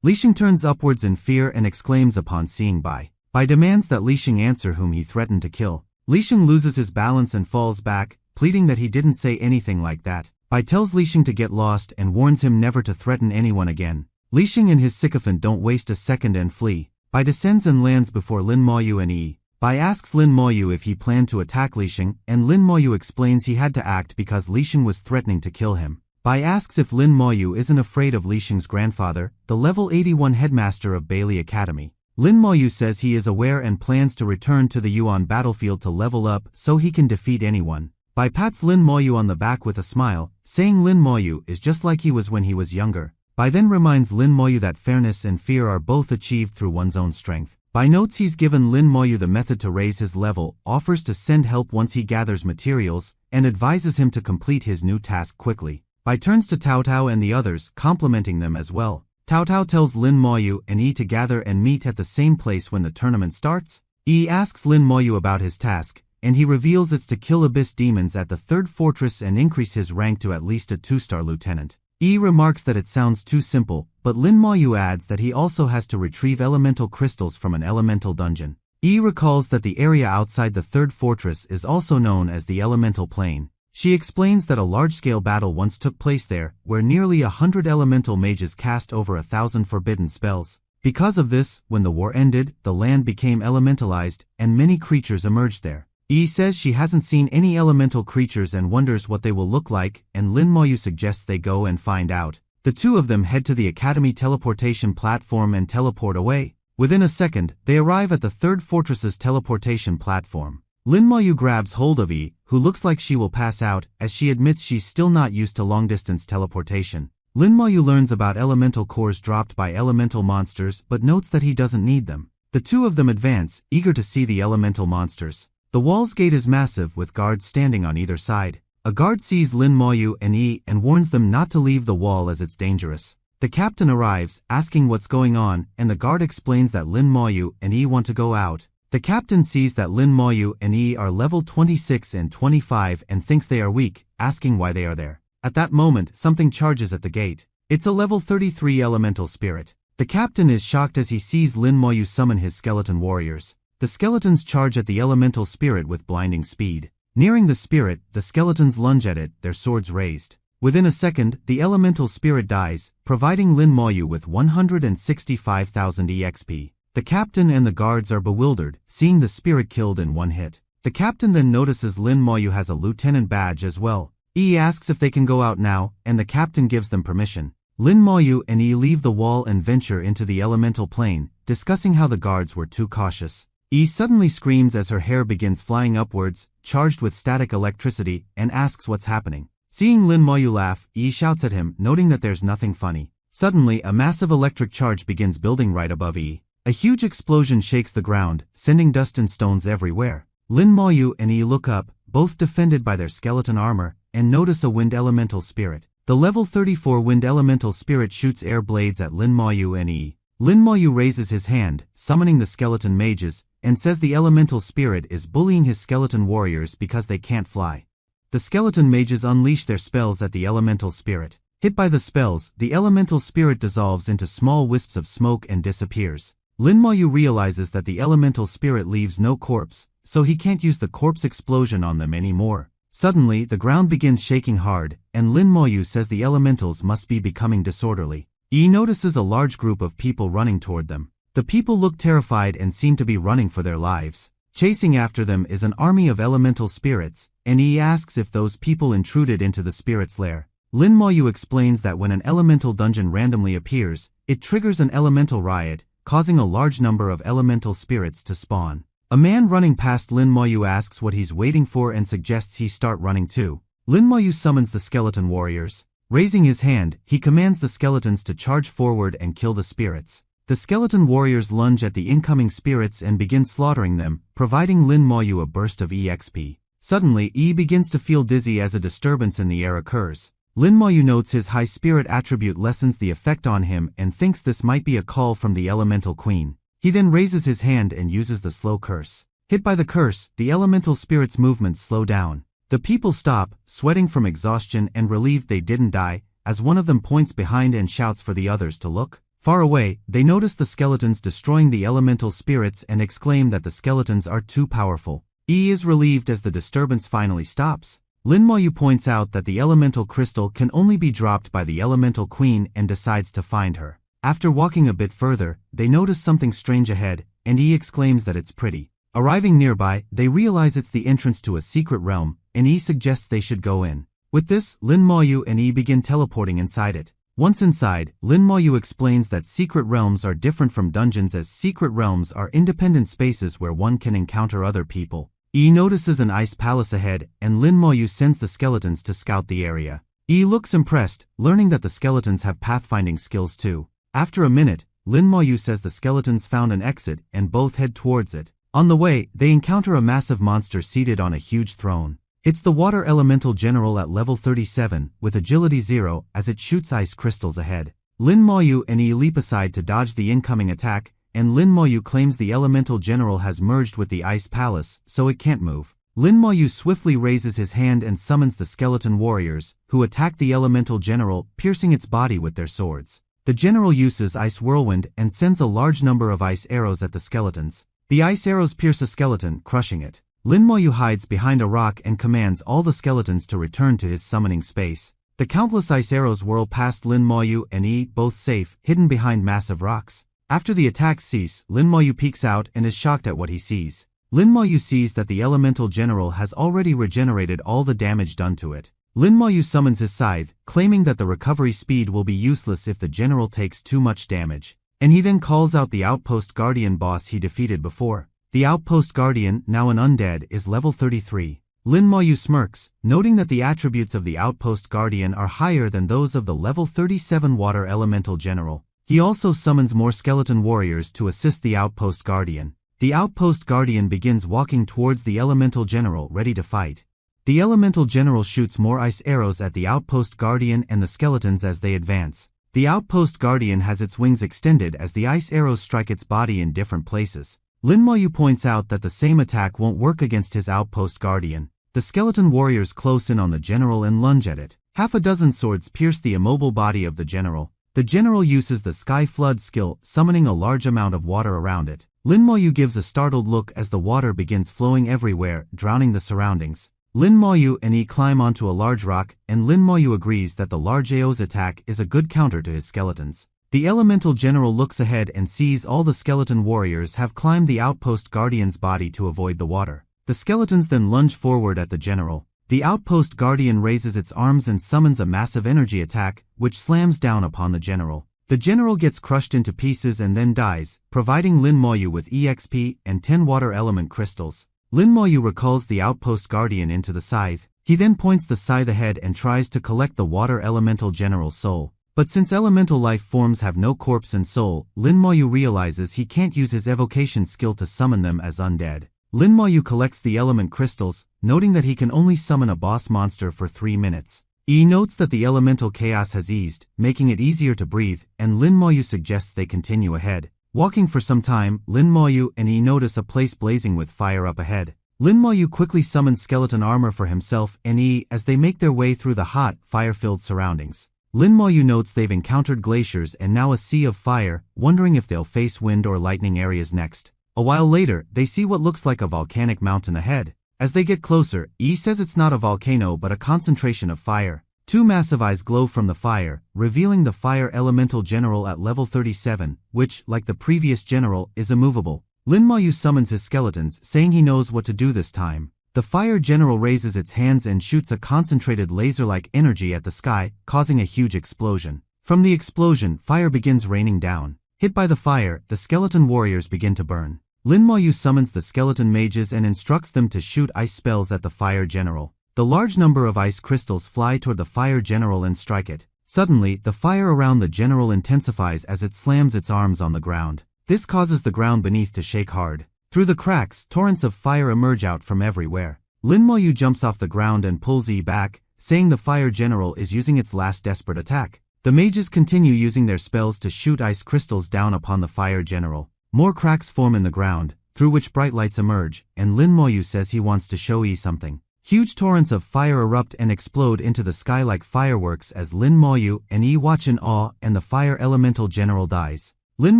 Lixing turns upwards in fear and exclaims upon seeing Bai. Bai demands that Lixing answer whom he threatened to kill. Lixing loses his balance and falls back, pleading that he didn't say anything like that. Bai tells Lixing to get lost and warns him never to threaten anyone again. Lixing and his sycophant don't waste a second and flee. Bai descends and lands before Lin Moyu and Yi. Bai asks Lin Moyu if he planned to attack Lixing, and Lin Moyu explains he had to act because Lixing was threatening to kill him. Bai asks if Lin Moyu isn't afraid of Lixing's grandfather, the level 81 headmaster of Bailey Academy. Lin Moyu says he is aware and plans to return to the Yuan battlefield to level up so he can defeat anyone. Bai pats Lin Moyu on the back with a smile, saying Lin Moyu is just like he was when he was younger. Bai then reminds Lin Moyu that fairness and fear are both achieved through one's own strength. Bai notes he's given Lin Moyu the method to raise his level, offers to send help once he gathers materials, and advises him to complete his new task quickly. Bai turns to Tao Tao and the others, complimenting them as well. Tao Tao tells Lin Moyu and Yi to gather and meet at the same place when the tournament starts. Yi asks Lin Moyu about his task, and he reveals it's to kill abyss demons at the 3rd fortress and increase his rank to at least a 2-star lieutenant. Yi remarks that it sounds too simple, but Lin Moyu adds that he also has to retrieve elemental crystals from an elemental dungeon. Yi recalls that the area outside the 3rd fortress is also known as the elemental plane. She explains that a large-scale battle once took place there, where nearly 100 elemental mages cast over 1,000 forbidden spells. Because of this, when the war ended, the land became elementalized, and many creatures emerged there. Yi says she hasn't seen any elemental creatures and wonders what they will look like, and Lin Moyu suggests they go and find out. The two of them head to the Academy teleportation platform and teleport away. Within a second, they arrive at the third fortress's teleportation platform. Lin Moyu grabs hold of Yi, who looks like she will pass out, as she admits she's still not used to long-distance teleportation. Lin Moyu learns about elemental cores dropped by elemental monsters but notes that he doesn't need them. The two of them advance, eager to see the elemental monsters. The wall's gate is massive with guards standing on either side. A guard sees Lin Moyu and Yi and warns them not to leave the wall as it's dangerous. The captain arrives, asking what's going on, and the guard explains that Lin Moyu and Yi want to go out. The captain sees that Lin Moyu and Yi are level 26 and 25 and thinks they are weak, asking why they are there. At that moment, something charges at the gate. It's a level 33 elemental spirit. The captain is shocked as he sees Lin Moyu summon his skeleton warriors. The skeletons charge at the elemental spirit with blinding speed. Nearing the spirit, the skeletons lunge at it, their swords raised. Within a second, the elemental spirit dies, providing Lin Moyu with 165,000 EXP. The captain and the guards are bewildered, seeing the spirit killed in one hit. The captain then notices Lin Moyu has a lieutenant badge as well. Yi asks if they can go out now, and the captain gives them permission. Lin Moyu and Yi leave the wall and venture into the elemental plane, discussing how the guards were too cautious. Yi suddenly screams as her hair begins flying upwards, charged with static electricity, and asks what's happening. Seeing Lin Moyu laugh, Yi shouts at him, noting that there's nothing funny. Suddenly, a massive electric charge begins building right above Yi. A huge explosion shakes the ground, sending dust and stones everywhere. Lin Moyu and Yi look up, both defended by their skeleton armor, and notice a wind elemental spirit. The level 34 wind elemental spirit shoots air blades at Lin Moyu and Yi. Lin Moyu raises his hand, summoning the skeleton mages, and says the elemental spirit is bullying his skeleton warriors because they can't fly. The skeleton mages unleash their spells at the elemental spirit. Hit by the spells, the elemental spirit dissolves into small wisps of smoke and disappears. Lin Moyu realizes that the elemental spirit leaves no corpse, so he can't use the corpse explosion on them anymore. Suddenly, the ground begins shaking hard, and Lin Moyu says the elementals must be becoming disorderly. Yi notices a large group of people running toward them. The people look terrified and seem to be running for their lives. Chasing after them is an army of elemental spirits, and Yi asks if those people intruded into the spirit's lair. Lin Moyu explains that when an elemental dungeon randomly appears, it triggers an elemental riot, causing a large number of elemental spirits to spawn. A man running past Lin Moyu asks what he's waiting for and suggests he start running too. Lin Moyu summons the skeleton warriors. Raising his hand, he commands the skeletons to charge forward and kill the spirits. The skeleton warriors lunge at the incoming spirits and begin slaughtering them, providing Lin Moyu a burst of EXP. Suddenly, Yi begins to feel dizzy as a disturbance in the air occurs. Lin Moyu notes his high spirit attribute lessens the effect on him and thinks this might be a call from the elemental queen. He then raises his hand and uses the slow curse. Hit by the curse, the elemental spirit's movements slow down. The people stop, sweating from exhaustion and relieved they didn't die, as one of them points behind and shouts for the others to look. Far away, they notice the skeletons destroying the elemental spirits and exclaim that the skeletons are too powerful. Yi is relieved as the disturbance finally stops. Lin Moyu points out that the elemental crystal can only be dropped by the elemental queen and decides to find her. After walking a bit further, they notice something strange ahead, and Yi exclaims that it's pretty. Arriving nearby, they realize it's the entrance to a secret realm, and Yi suggests they should go in. With this, Lin Moyu and Yi begin teleporting inside it. Once inside, Lin Moyu explains that secret realms are different from dungeons as secret realms are independent spaces where one can encounter other people. Yi notices an ice palace ahead, and Lin Moyu sends the skeletons to scout the area. Yi looks impressed, learning that the skeletons have pathfinding skills too. After a minute, Lin Moyu says the skeletons found an exit and both head towards it. On the way, they encounter a massive monster seated on a huge throne. It's the water elemental general at level 37, with agility 0, as it shoots ice crystals ahead. Lin Moyu and Yi leap aside to dodge the incoming attack, and Lin Moyu claims the elemental general has merged with the ice palace, so it can't move. Lin Moyu swiftly raises his hand and summons the skeleton warriors, who attack the elemental general, piercing its body with their swords. The general uses ice whirlwind and sends a large number of ice arrows at the skeletons. The ice arrows pierce a skeleton, crushing it. Lin Moyu hides behind a rock and commands all the skeletons to return to his summoning space. The countless ice arrows whirl past Lin Moyu and Yi, both safe, hidden behind massive rocks. After the attacks cease, Lin Moyu peeks out and is shocked at what he sees. Lin Moyu sees that the elemental general has already regenerated all the damage done to it. Lin Moyu summons his scythe, claiming that the recovery speed will be useless if the general takes too much damage. And he then calls out the Outpost Guardian boss he defeated before. The Outpost Guardian, now an undead, is level 33. Lin Moyu smirks, noting that the attributes of the Outpost Guardian are higher than those of the level 37 Water Elemental General. He also summons more skeleton warriors to assist the Outpost Guardian. The Outpost Guardian begins walking towards the Elemental General, ready to fight. The Elemental General shoots more ice arrows at the Outpost Guardian and the skeletons as they advance. The Outpost Guardian has its wings extended as the ice arrows strike its body in different places. Lin Moyu points out that the same attack won't work against his Outpost Guardian. The skeleton warriors close in on the general and lunge at it. Half a dozen swords pierce the immobile body of the general. The general uses the Sky Flood skill, summoning a large amount of water around it. Lin Moyu gives a startled look as the water begins flowing everywhere, drowning the surroundings. Lin Moyu and he climb onto a large rock, and Lin Moyu agrees that the large AO's attack is a good counter to his skeletons. The elemental general looks ahead and sees all the skeleton warriors have climbed the Outpost Guardian's body to avoid the water. The skeletons then lunge forward at the general. The Outpost Guardian raises its arms and summons a massive energy attack, which slams down upon the general. The general gets crushed into pieces and then dies, providing Lin Moyu with EXP and 10 water element crystals. Lin Moyu recalls the Outpost Guardian into the scythe. He then points the scythe ahead and tries to collect the water elemental general's soul. But since elemental life forms have no corpse and soul, Lin Moyu realizes he can't use his evocation skill to summon them as undead. Lin Moyu collects the element crystals, noting that he can only summon a boss monster for 3 minutes. He notes that the elemental chaos has eased, making it easier to breathe, and Lin Moyu suggests they continue ahead. Walking for some time, Lin Moyu and he notice a place blazing with fire up ahead. Lin Moyu quickly summons skeleton armor for himself and he as they make their way through the hot, fire-filled surroundings. Lin Moyu notes they've encountered glaciers and now a sea of fire, wondering if they'll face wind or lightning areas next. A while later, they see what looks like a volcanic mountain ahead. As they get closer, E says it's not a volcano but a concentration of fire. 2 massive eyes glow from the fire, revealing the Fire Elemental General at level 37, which, like the previous general, is immovable. Lin Moyu summons his skeletons, saying he knows what to do this time. The Fire General raises its hands and shoots a concentrated laser-like energy at the sky, causing a huge explosion. From the explosion, fire begins raining down. Hit by the fire, the skeleton warriors begin to burn. Lin Moyu summons the skeleton mages and instructs them to shoot ice spells at the Fire General. The large number of ice crystals fly toward the Fire General and strike it. Suddenly, the fire around the general intensifies as it slams its arms on the ground. This causes the ground beneath to shake hard. Through the cracks, torrents of fire emerge out from everywhere. Lin Moyu jumps off the ground and pulls E back, saying the Fire General is using its last desperate attack. The mages continue using their spells to shoot ice crystals down upon the Fire General. More cracks form in the ground, through which bright lights emerge, and Lin Moyu says he wants to show E something. Huge torrents of fire erupt and explode into the sky like fireworks as Lin Moyu and E watch in awe and the Fire Elemental General dies. Lin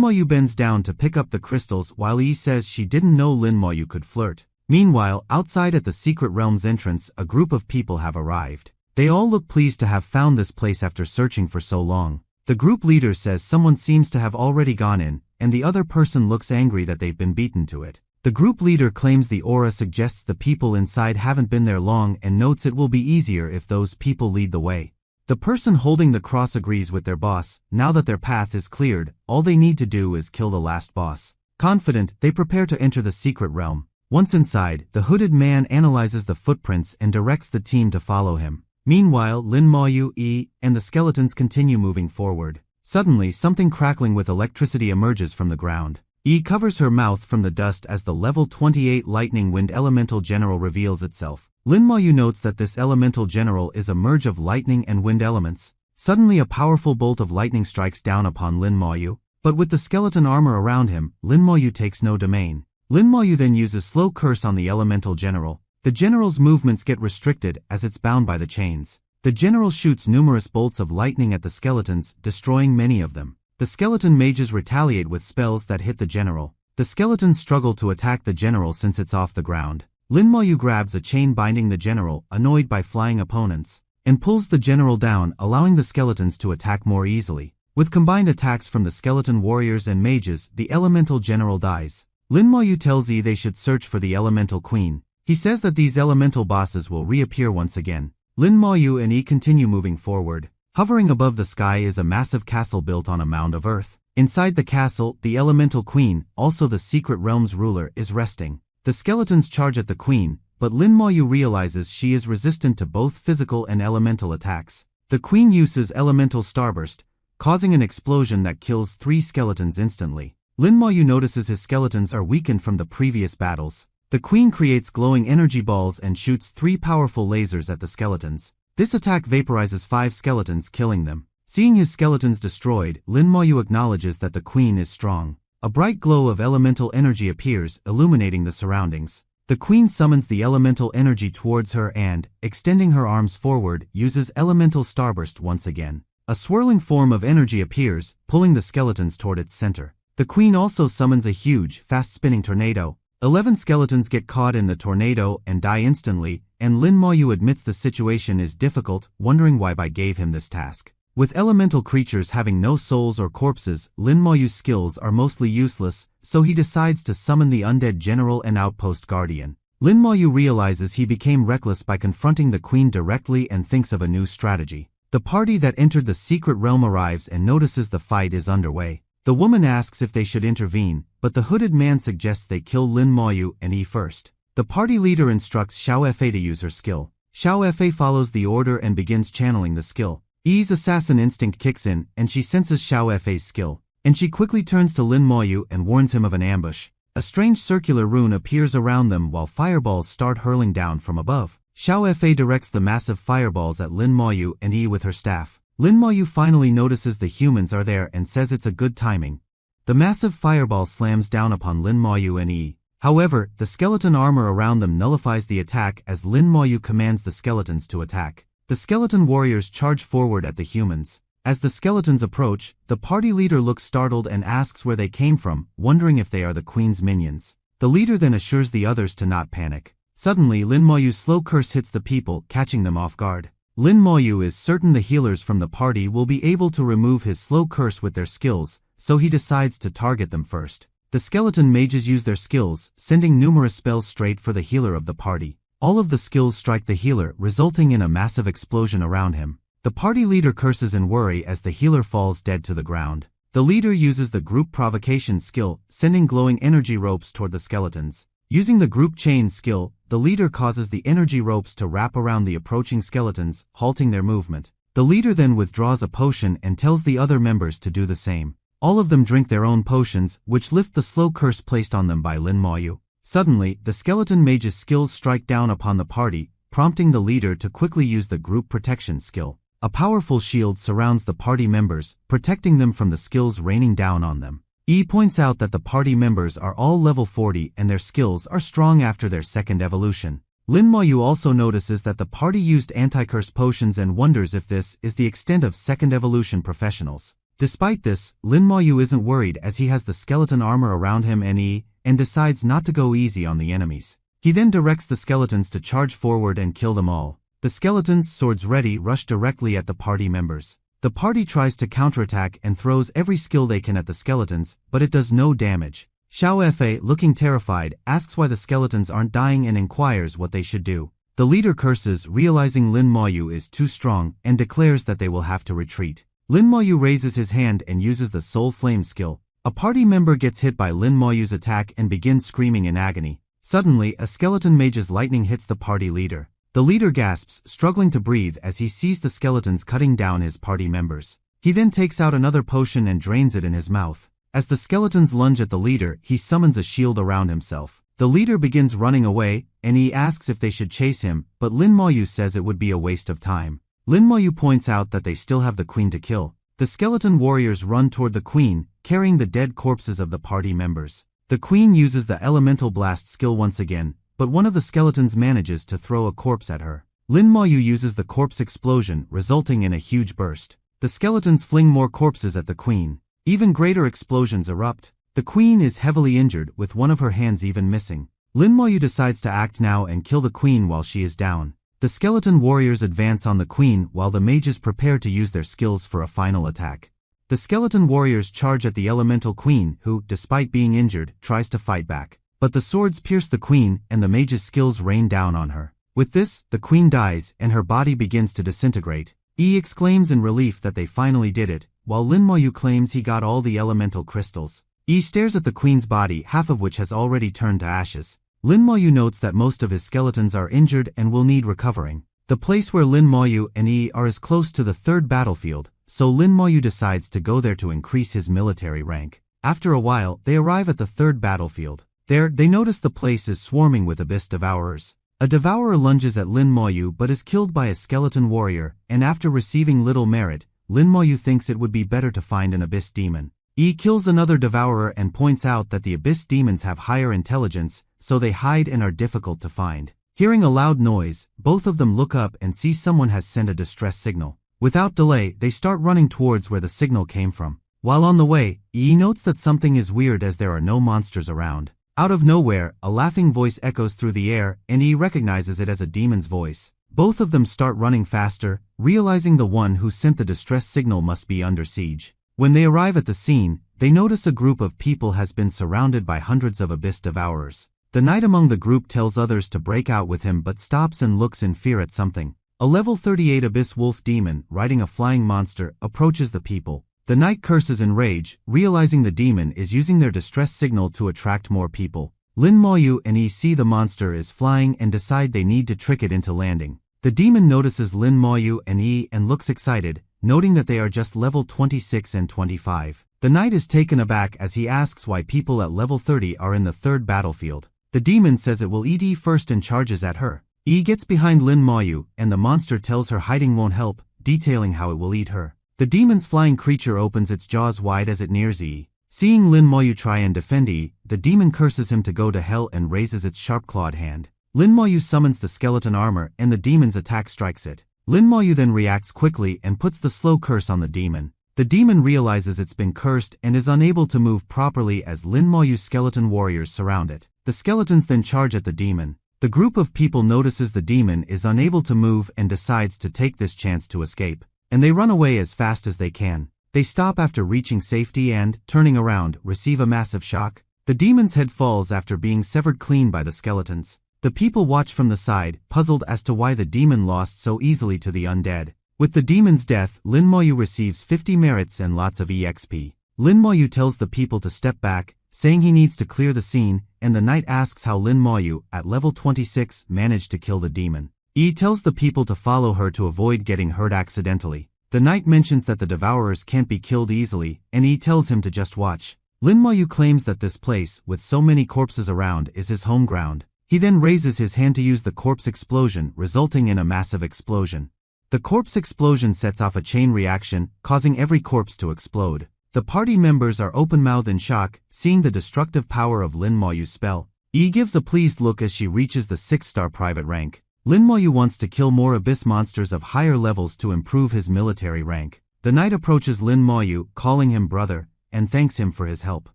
Moyu bends down to pick up the crystals while E says she didn't know Lin Moyu could flirt. Meanwhile, outside at the Secret Realm's entrance, a group of people have arrived. They all look pleased to have found this place after searching for so long. The group leader says someone seems to have already gone in, and the other person looks angry that they've been beaten to it. The group leader claims the aura suggests the people inside haven't been there long and notes it will be easier if those people lead the way. The person holding the cross agrees with their boss. Now that their path is cleared, all they need to do is kill the last boss. Confident, they prepare to enter the secret realm. Once inside, the hooded man analyzes the footprints and directs the team to follow him. Meanwhile, Lin Moyu, E, and the skeletons continue moving forward. Suddenly, something crackling with electricity emerges from the ground. E covers her mouth from the dust as the level 28 Lightning Wind Elemental General reveals itself. Lin Moyu notes that this Elemental General is a merge of lightning and wind elements. Suddenly a powerful bolt of lightning strikes down upon Lin Moyu, but with the skeleton armor around him, Lin Moyu takes no domain. Lin Moyu then uses Slow Curse on the Elemental General. The General's movements get restricted as it's bound by the chains. The General shoots numerous bolts of lightning at the skeletons, destroying many of them. The skeleton mages retaliate with spells that hit the General. The skeletons struggle to attack the General since it's off the ground. Lin Moyu grabs a chain binding the General, annoyed by flying opponents, and pulls the General down, allowing the skeletons to attack more easily. With combined attacks from the skeleton warriors and mages, the elemental general dies. Lin Maoyu tells Yi they should search for the elemental queen. He says that these elemental bosses will reappear once again. Lin Maoyu and Yi continue moving forward. Hovering above the sky is a massive castle built on a mound of earth. Inside the castle, the elemental queen, also the secret realm's ruler, is resting. The skeletons charge at the queen, but Lin Maoyu realizes she is resistant to both physical and elemental attacks. The queen uses elemental starburst, causing an explosion that kills 3 skeletons instantly. Lin Maoyu notices his skeletons are weakened from the previous battles. The queen creates glowing energy balls and shoots 3 powerful lasers at the skeletons. This attack vaporizes 5 skeletons, killing them. Seeing his skeletons destroyed, Lin Maoyu acknowledges that the queen is strong. A bright glow of elemental energy appears, illuminating the surroundings. The queen summons the elemental energy towards her and, extending her arms forward, uses elemental starburst once again. A swirling form of energy appears, pulling the skeletons toward its center. The queen also summons a huge, fast-spinning tornado. 11 skeletons get caught in the tornado and die instantly, and Lin Maoyu admits the situation is difficult, wondering why Bai gave him this task. With elemental creatures having no souls or corpses, Lin Maoyu's skills are mostly useless, so he decides to summon the undead general and outpost guardian. Lin Maoyu realizes he became reckless by confronting the queen directly and thinks of a new strategy. The party that entered the secret realm arrives and notices the fight is underway. The woman asks if they should intervene, but the hooded man suggests they kill Lin Maoyu and Yi first. The party leader instructs Xiao Fei to use her skill. Xiao Fei follows the order and begins channeling the skill. Yi's assassin instinct kicks in, and she senses Xiao Fei's skill. And she quickly turns to Lin Maoyu and warns him of an ambush. A strange circular rune appears around them while fireballs start hurling down from above. Xiao Fei directs the massive fireballs at Lin Maoyu and Yi with her staff. Lin Maoyu finally notices the humans are there and says it's a good timing. The massive fireball slams down upon Lin Maoyu and Yi. However, the skeleton armor around them nullifies the attack as Lin Maoyu commands the skeletons to attack. The skeleton warriors charge forward at the humans. As the skeletons approach, the party leader looks startled and asks where they came from, wondering if they are the queen's minions. The leader then assures the others to not panic. Suddenly, Lin Maoyu's slow curse hits the people, catching them off guard. Lin Maoyu is certain the healers from the party will be able to remove his slow curse with their skills, so he decides to target them first. The skeleton mages use their skills, sending numerous spells straight for the healer of the party. All of the skills strike the healer, resulting in a massive explosion around him. The party leader curses in worry as the healer falls dead to the ground. The leader uses the group provocation skill, sending glowing energy ropes toward the skeletons. Using the group chain skill, the leader causes the energy ropes to wrap around the approaching skeletons, halting their movement. The leader then withdraws a potion and tells the other members to do the same. All of them drink their own potions, which lift the slow curse placed on them by Lin Maoyu. Suddenly, the skeleton mage's skills strike down upon the party, prompting the leader to quickly use the group protection skill. A powerful shield surrounds the party members, protecting them from the skills raining down on them. Yi points out that the party members are all level 40 and their skills are strong after their second evolution. Lin Maoyu also notices that the party used anti-curse potions and wonders if this is the extent of second evolution professionals. Despite this, Lin Maoyu isn't worried as he has the skeleton armor around him and decides not to go easy on the enemies. He then directs the skeletons to charge forward and kill them all. The skeletons, swords ready, rush directly at the party members. The party tries to counterattack and throws every skill they can at the skeletons, but it does no damage. Xiao Fei, looking terrified, asks why the skeletons aren't dying and inquires what they should do. The leader curses, realizing Lin Maoyu is too strong, and declares that they will have to retreat. Lin Maoyu raises his hand and uses the Soul Flame skill. A party member gets hit by Lin Maoyu's attack and begins screaming in agony. Suddenly, a skeleton mage's lightning hits the party leader. The leader gasps, struggling to breathe as he sees the skeletons cutting down his party members. He then takes out another potion and drains it in his mouth. As the skeletons lunge at the leader, he summons a shield around himself. The leader begins running away, and he asks if they should chase him, but Lin Maoyu says it would be a waste of time. Lin Maoyu points out that they still have the queen to kill. The skeleton warriors run toward the queen, carrying the dead corpses of the party members. The queen uses the elemental blast skill once again, but one of the skeletons manages to throw a corpse at her. Lin Maoyu uses the corpse explosion, resulting in a huge burst. The skeletons fling more corpses at the queen. Even greater explosions erupt. The queen is heavily injured, with one of her hands even missing. Lin Maoyu decides to act now and kill the queen while she is down. The skeleton warriors advance on the queen while the mages prepare to use their skills for a final attack. The The skeleton warriors charge at the elemental queen who, despite being injured, tries to fight back. But the swords pierce the queen and the mage's skills rain down on her. With this, the queen dies and her body begins to disintegrate. Exclaims in relief that they finally did it, while Lin Moyu claims he got all the elemental crystals. Stares at the queen's body, half of which has already turned to ashes. Lin Moyu notes that most of his skeletons are injured and will need recovering. The place where Lin Moyu and are is close to the third battlefield, so Lin Moyu decides to go there to increase his military rank. After a while, they arrive at the third battlefield. There, they notice the place is swarming with abyss devourers. A devourer lunges at Lin Moyu but is killed by a skeleton warrior, and after receiving little merit, Lin Moyu thinks it would be better to find an abyss demon. Kills another devourer and points out that the abyss demons have higher intelligence, so they hide and are difficult to find. Hearing a loud noise, both of them look up and see someone has sent a distress signal. Without delay, they start running towards where the signal came from. While on the way, notes that something is weird as there are no monsters around. Out of nowhere, a laughing voice echoes through the air, and recognizes it as a demon's voice. Both of them start running faster, realizing the one who sent the distress signal must be under siege. When they arrive at the scene, they notice a group of people has been surrounded by hundreds of abyss devourers. The knight among the group tells others to break out with him but stops and looks in fear at something. A level 38 abyss wolf demon, riding a flying monster, approaches the people. The knight curses in rage, realizing the demon is using their distress signal to attract more people. Lin Moyu and see the monster is flying and decide they need to trick it into landing. The demon notices Lin Moyu and looks excited, noting that they are just level 26 and 25. The knight is taken aback as he asks why people at level 30 are in the third battlefield. The demon says it will eat first and charges at her. Gets behind Lin Moyu, and the monster tells her hiding won't help, detailing how it will eat her. The demon's flying creature opens its jaws wide as it nears Seeing Lin Moyu try and defend the demon curses him to go to hell and raises its sharp-clawed hand. Lin Moyu summons the skeleton armor and the demon's attack strikes it. Lin Moyu then reacts quickly and puts the slow curse on the demon. The demon realizes it's been cursed and is unable to move properly as Lin Moyu's skeleton warriors surround it. The skeletons then charge at the demon. The group of people notices the demon is unable to move and decides to take this chance to escape. And they run away as fast as they can. They stop after reaching safety and, turning around, receive a massive shock. The demon's head falls after being severed clean by the skeletons. The people watch from the side, puzzled as to why the demon lost so easily to the undead. With the demon's death, Lin Moyu receives 50 merits and lots of EXP. Lin Moyu tells the people to step back, saying he needs to clear the scene, and the knight asks how Lin Moyu, at level 26, managed to kill the demon. Tells the people to follow her to avoid getting hurt accidentally. The knight mentions that the devourers can't be killed easily, and tells him to just watch. Lin Moyu claims that this place, with so many corpses around, is his home ground. He then raises his hand to use the corpse explosion, resulting in a massive explosion. The corpse explosion sets off a chain reaction, causing every corpse to explode. The party members are open-mouthed in shock, seeing the destructive power of Lin Moyu's spell. Gives a pleased look as she reaches the 6-star private rank. Lin Moyu wants to kill more abyss monsters of higher levels to improve his military rank. The knight approaches Lin Moyu, calling him brother, and thanks him for his help.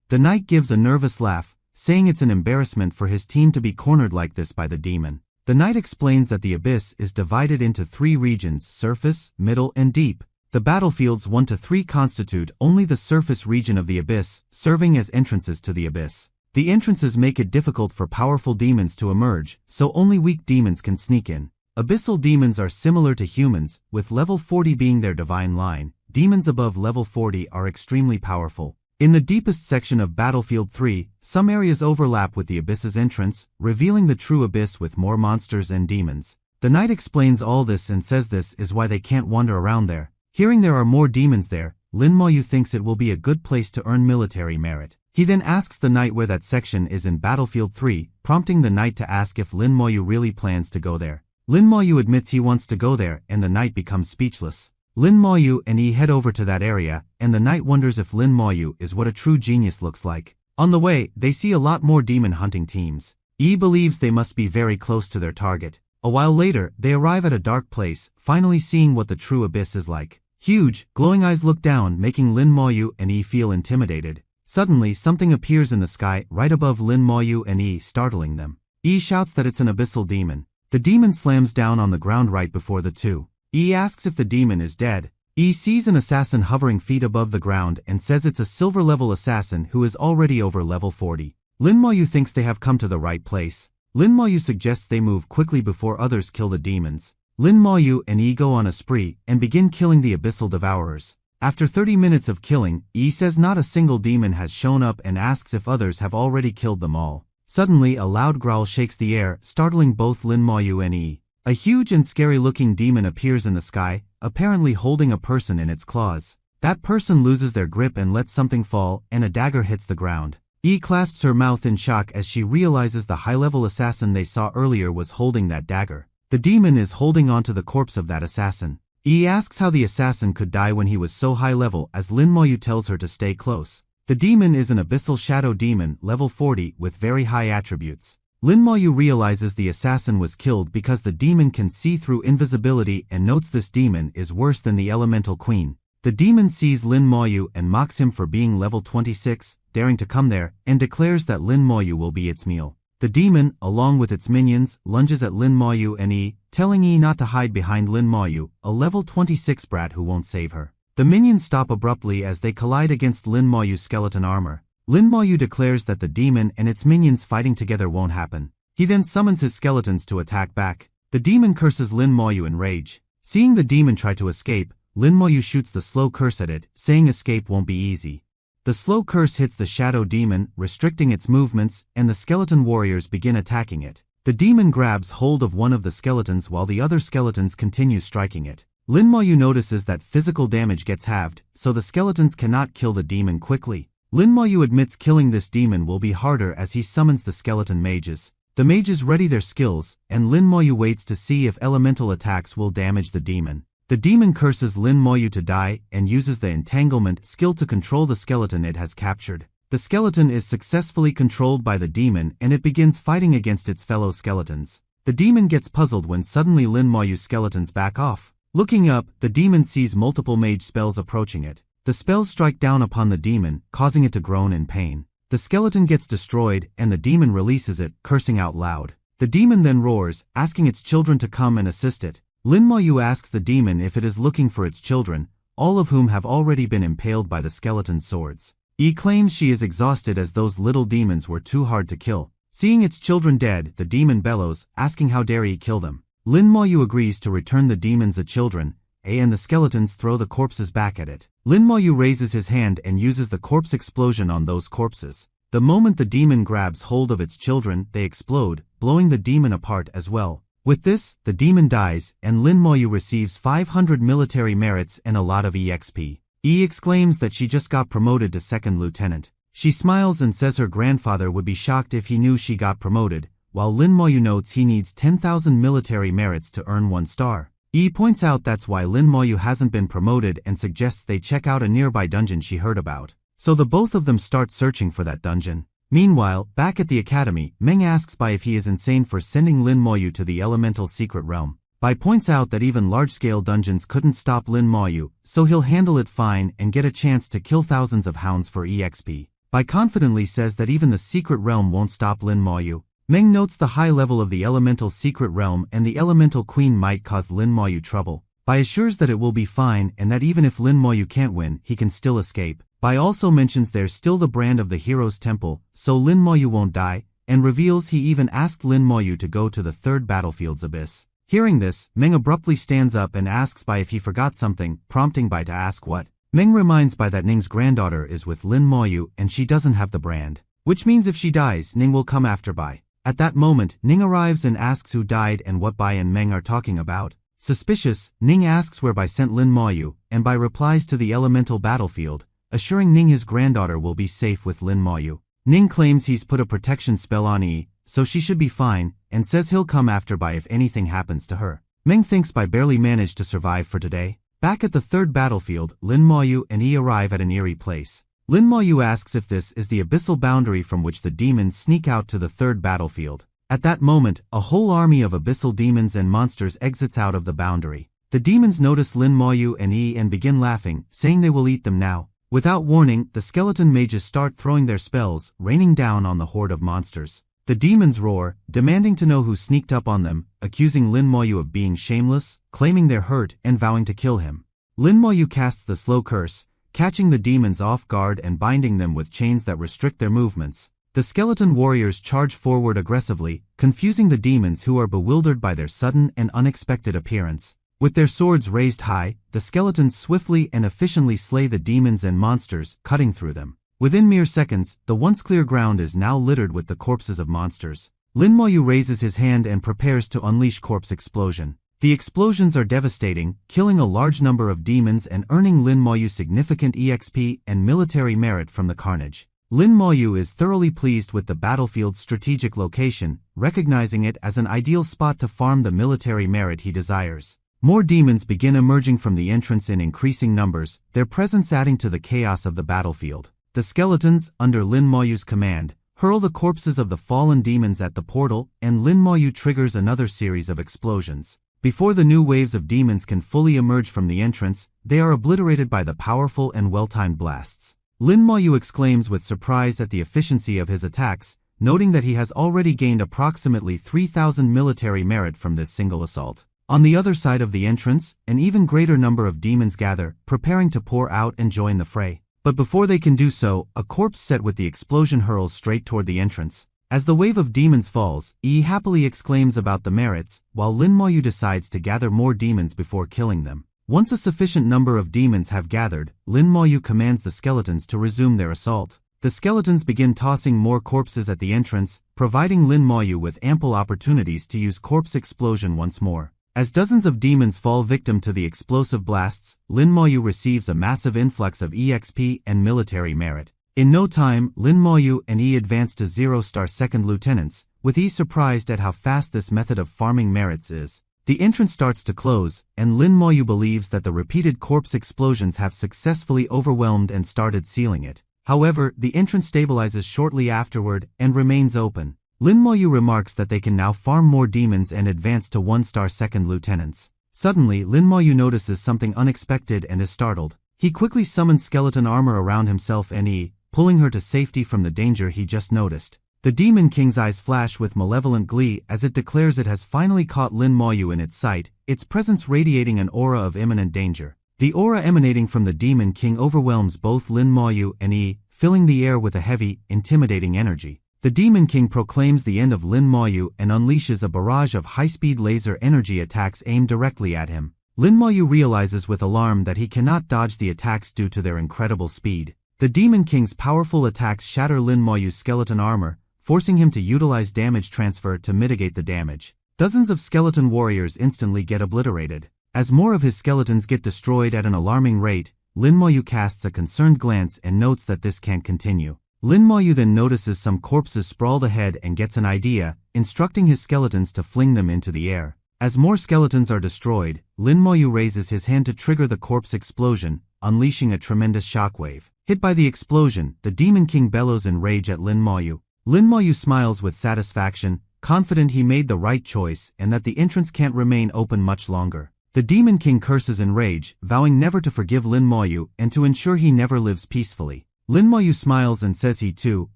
The knight gives a nervous laugh, saying it's an embarrassment for his team to be cornered like this by the demon. The knight explains that the abyss is divided into 3 regions: surface, middle, and deep. The battlefields 1 to 3 constitute only the surface region of the abyss, serving as entrances to the abyss. The entrances make it difficult for powerful demons to emerge, so only weak demons can sneak in. Abyssal demons are similar to humans, with level 40 being their divine line. Demons above level 40 are extremely powerful. In the deepest section of Battlefield 3, some areas overlap with the abyss's entrance, revealing the true abyss with more monsters and demons. The knight explains all this and says this is why they can't wander around there. Hearing there are more demons there, Lin Moyu thinks it will be a good place to earn military merit. He then asks the knight where that section is in Battlefield 3, prompting the knight to ask if Lin Moyu really plans to go there. Lin Moyu admits he wants to go there and the knight becomes speechless. Lin Moyu and head over to that area, and the knight wonders if Lin Moyu is what a true genius looks like. On the way, they see a lot more demon hunting teams. Believes they must be very close to their target. A while later, they arrive at a dark place, finally seeing what the true abyss is like. Huge, glowing eyes look down, making Lin Moyu and feel intimidated. Suddenly, something appears in the sky right above Lin Moyu and startling them. Shouts that it's an abyssal demon. The demon slams down on the ground right before the two. Asks if the demon is dead. Yi sees an assassin hovering feet above the ground and says it's a silver-level assassin who is already over level 40. Lin Maoyu thinks they have come to the right place. Lin Maoyu suggests they move quickly before others kill the demons. Lin Maoyu and Yi go on a spree and begin killing the abyssal devourers. After 30 minutes of killing, Yi says not a single demon has shown up and asks if others have already killed them all. Suddenly, a loud growl shakes the air, startling both Lin Maoyu and Yi. A huge and scary-looking demon appears in the sky, apparently holding a person in its claws. That person loses their grip and lets something fall, and a dagger hits the ground. Yi clasps her mouth in shock as she realizes the high-level assassin they saw earlier was holding that dagger. The demon is holding onto the corpse of that assassin. Yi asks how the assassin could die when he was so high level as Lin Maoyu tells her to stay close. The demon is an abyssal shadow demon, level 40, with very high attributes. Lin Maoyu realizes the assassin was killed because the demon can see through invisibility and notes this demon is worse than the elemental queen. The demon sees Lin Maoyu and mocks him for being level 26, daring to come there, and declares that Lin Maoyu will be its meal. The demon, along with its minions, lunges at Lin Maoyu and Yi, telling Yi not to hide behind Lin Maoyu, a level 26 brat who won't save her. The minions stop abruptly as they collide against Lin Maoyu's skeleton armor. Lin Maoyu declares that the demon and its minions fighting together won't happen. He then summons his skeletons to attack back. The demon curses Lin Maoyu in rage. Seeing the demon try to escape, Lin Maoyu shoots the slow curse at it, saying escape won't be easy. The slow curse hits the shadow demon, restricting its movements, and the skeleton warriors begin attacking it. The demon grabs hold of one of the skeletons while the other skeletons continue striking it. Lin Maoyu notices that physical damage gets halved, so the skeletons cannot kill the demon quickly. Lin Maoyu admits killing this demon will be harder as he summons the skeleton mages. The mages ready their skills, and Lin Maoyu waits to see if elemental attacks will damage the demon. The demon curses Lin Maoyu to die and uses the entanglement skill to control the skeleton it has captured. The skeleton is successfully controlled by the demon and it begins fighting against its fellow skeletons. The demon gets puzzled when suddenly Lin Maoyu's skeletons back off. Looking up, the demon sees multiple mage spells approaching it. The spells strike down upon the demon, causing it to groan in pain. The skeleton gets destroyed and the demon releases it, cursing out loud. The demon then roars, asking its children to come and assist it. Lin Maoyu asks the demon if it is looking for its children, all of whom have already been impaled by the skeleton's swords. Yi claims she is exhausted as those little demons were too hard to kill. Seeing its children dead, the demon bellows, asking how dare Yi kill them. Lin Maoyu agrees to return the demons' children, and the skeletons throw the corpses back at it. Lin Maoyu raises his hand and uses the corpse explosion on those corpses. The moment the demon grabs hold of its children, they explode, blowing the demon apart as well. With this, the demon dies, and Lin Maoyu receives 500 military merits and a lot of EXP. Yi exclaims that she just got promoted to second lieutenant. She smiles and says her grandfather would be shocked if he knew she got promoted, while Lin Maoyu notes he needs 10,000 military merits to earn 1 star. Yi points out that's why Lin Maoyu hasn't been promoted and suggests they check out a nearby dungeon she heard about. So the both of them start searching for that dungeon. Meanwhile, back at the academy, Meng asks Bai if he is insane for sending Lin Maoyu to the elemental secret realm. Bai points out that even large-scale dungeons couldn't stop Lin Maoyu, so he'll handle it fine and get a chance to kill thousands of hounds for EXP. Bai confidently says that even the secret realm won't stop Lin Maoyu. Meng notes the high level of the elemental secret realm and the elemental queen might cause Lin Maoyu trouble. Bai assures that it will be fine and that even if Lin Maoyu can't win, he can still escape. Bai also mentions there's still the brand of the hero's temple, so Lin Maoyu won't die, and reveals he even asked Lin Maoyu to go to the third battlefield's abyss. Hearing this, Meng abruptly stands up and asks Bai if he forgot something, prompting Bai to ask what. Meng reminds Bai that Ning's granddaughter is with Lin Maoyu and she doesn't have the brand. Which means if she dies, Ning will come after Bai. At that moment, Ning arrives and asks who died and what Bai and Meng are talking about. Suspicious, Ning asks where Bai sent Lin Maoyu, and Bai replies to the elemental battlefield, assuring Ning his granddaughter will be safe with Lin Maoyu. Ning claims he's put a protection spell on Yi, so she should be fine, and says he'll come after Bai if anything happens to her. Meng thinks Bai barely managed to survive for today. Back at the third battlefield, Lin Maoyu and Yi arrive at an eerie place. Lin Maoyu asks if this is the abyssal boundary from which the demons sneak out to the third battlefield. At that moment, a whole army of abyssal demons and monsters exits out of the boundary. The demons notice Lin Maoyu and Yi and begin laughing, saying they will eat them now. Without warning, the skeleton mages start throwing their spells, raining down on the horde of monsters. The demons roar, demanding to know who sneaked up on them, accusing Lin Maoyu of being shameless, claiming they're hurt, and vowing to kill him. Lin Moyu casts the slow curse, catching the demons off guard and binding them with chains that restrict their movements. The skeleton warriors charge forward aggressively, confusing the demons who are bewildered by their sudden and unexpected appearance. With their swords raised high, the skeletons swiftly and efficiently slay the demons and monsters, cutting through them. Within mere seconds, the once clear ground is now littered with the corpses of monsters. Lin Moyu raises his hand and prepares to unleash corpse explosion. The explosions are devastating, killing a large number of demons and earning Lin Moyu significant EXP and military merit from the carnage. Lin Moyu is thoroughly pleased with the battlefield's strategic location, recognizing it as an ideal spot to farm the military merit he desires. More demons begin emerging from the entrance in increasing numbers, their presence adding to the chaos of the battlefield. The skeletons, under Lin Moyu's command, hurl the corpses of the fallen demons at the portal, and Lin Moyu triggers another series of explosions. Before the new waves of demons can fully emerge from the entrance, they are obliterated by the powerful and well-timed blasts. Lin Moyu exclaims with surprise at the efficiency of his attacks, noting that he has already gained approximately 3,000 military merit from this single assault. On the other side of the entrance, an even greater number of demons gather, preparing to pour out and join the fray. But before they can do so, a corpse set with the explosion hurls straight toward the entrance. As the wave of demons falls, Yi happily exclaims about the merits, while Lin Moyu decides to gather more demons before killing them. Once a sufficient number of demons have gathered, Lin Moyu commands the skeletons to resume their assault. The skeletons begin tossing more corpses at the entrance, providing Lin Moyu with ample opportunities to use corpse explosion once more. As dozens of demons fall victim to the explosive blasts, Lin Moyu receives a massive influx of EXP and military merit. In no time, Lin Moyu and Yi advance to 0-star second lieutenants, with Yi surprised at how fast this method of farming merits is. The entrance starts to close, and Lin Moyu believes that the repeated corpse explosions have successfully overwhelmed and started sealing it. However, the entrance stabilizes shortly afterward and remains open. Lin Moyu remarks that they can now farm more demons and advance to 1-star second lieutenants. Suddenly, Lin Moyu notices something unexpected and is startled. He quickly summons skeleton armor around himself and Yi, pulling her to safety from the danger he just noticed. The Demon King's eyes flash with malevolent glee as it declares it has finally caught Lin Moyu in its sight, its presence radiating an aura of imminent danger. The aura emanating from the Demon King overwhelms both Lin Moyu and Yi, filling the air with a heavy, intimidating energy. The Demon King proclaims the end of Lin Moyu and unleashes a barrage of high-speed laser energy attacks aimed directly at him. Lin Moyu realizes with alarm that he cannot dodge the attacks due to their incredible speed. The Demon King's powerful attacks shatter Lin Moyu's skeleton armor, forcing him to utilize damage transfer to mitigate the damage. Dozens of skeleton warriors instantly get obliterated. As more of his skeletons get destroyed at an alarming rate, Lin Moyu casts a concerned glance and notes that this can't continue. Lin Moyu then notices some corpses sprawled ahead and gets an idea, instructing his skeletons to fling them into the air. As more skeletons are destroyed, Lin Moyu raises his hand to trigger the corpse explosion, unleashing a tremendous shockwave. Hit by the explosion, the Demon King bellows in rage at Lin Moyu. Lin Moyu smiles with satisfaction, confident he made the right choice and that the entrance can't remain open much longer. The Demon King curses in rage, vowing never to forgive Lin Moyu and to ensure he never lives peacefully. Lin Moyu smiles and says he too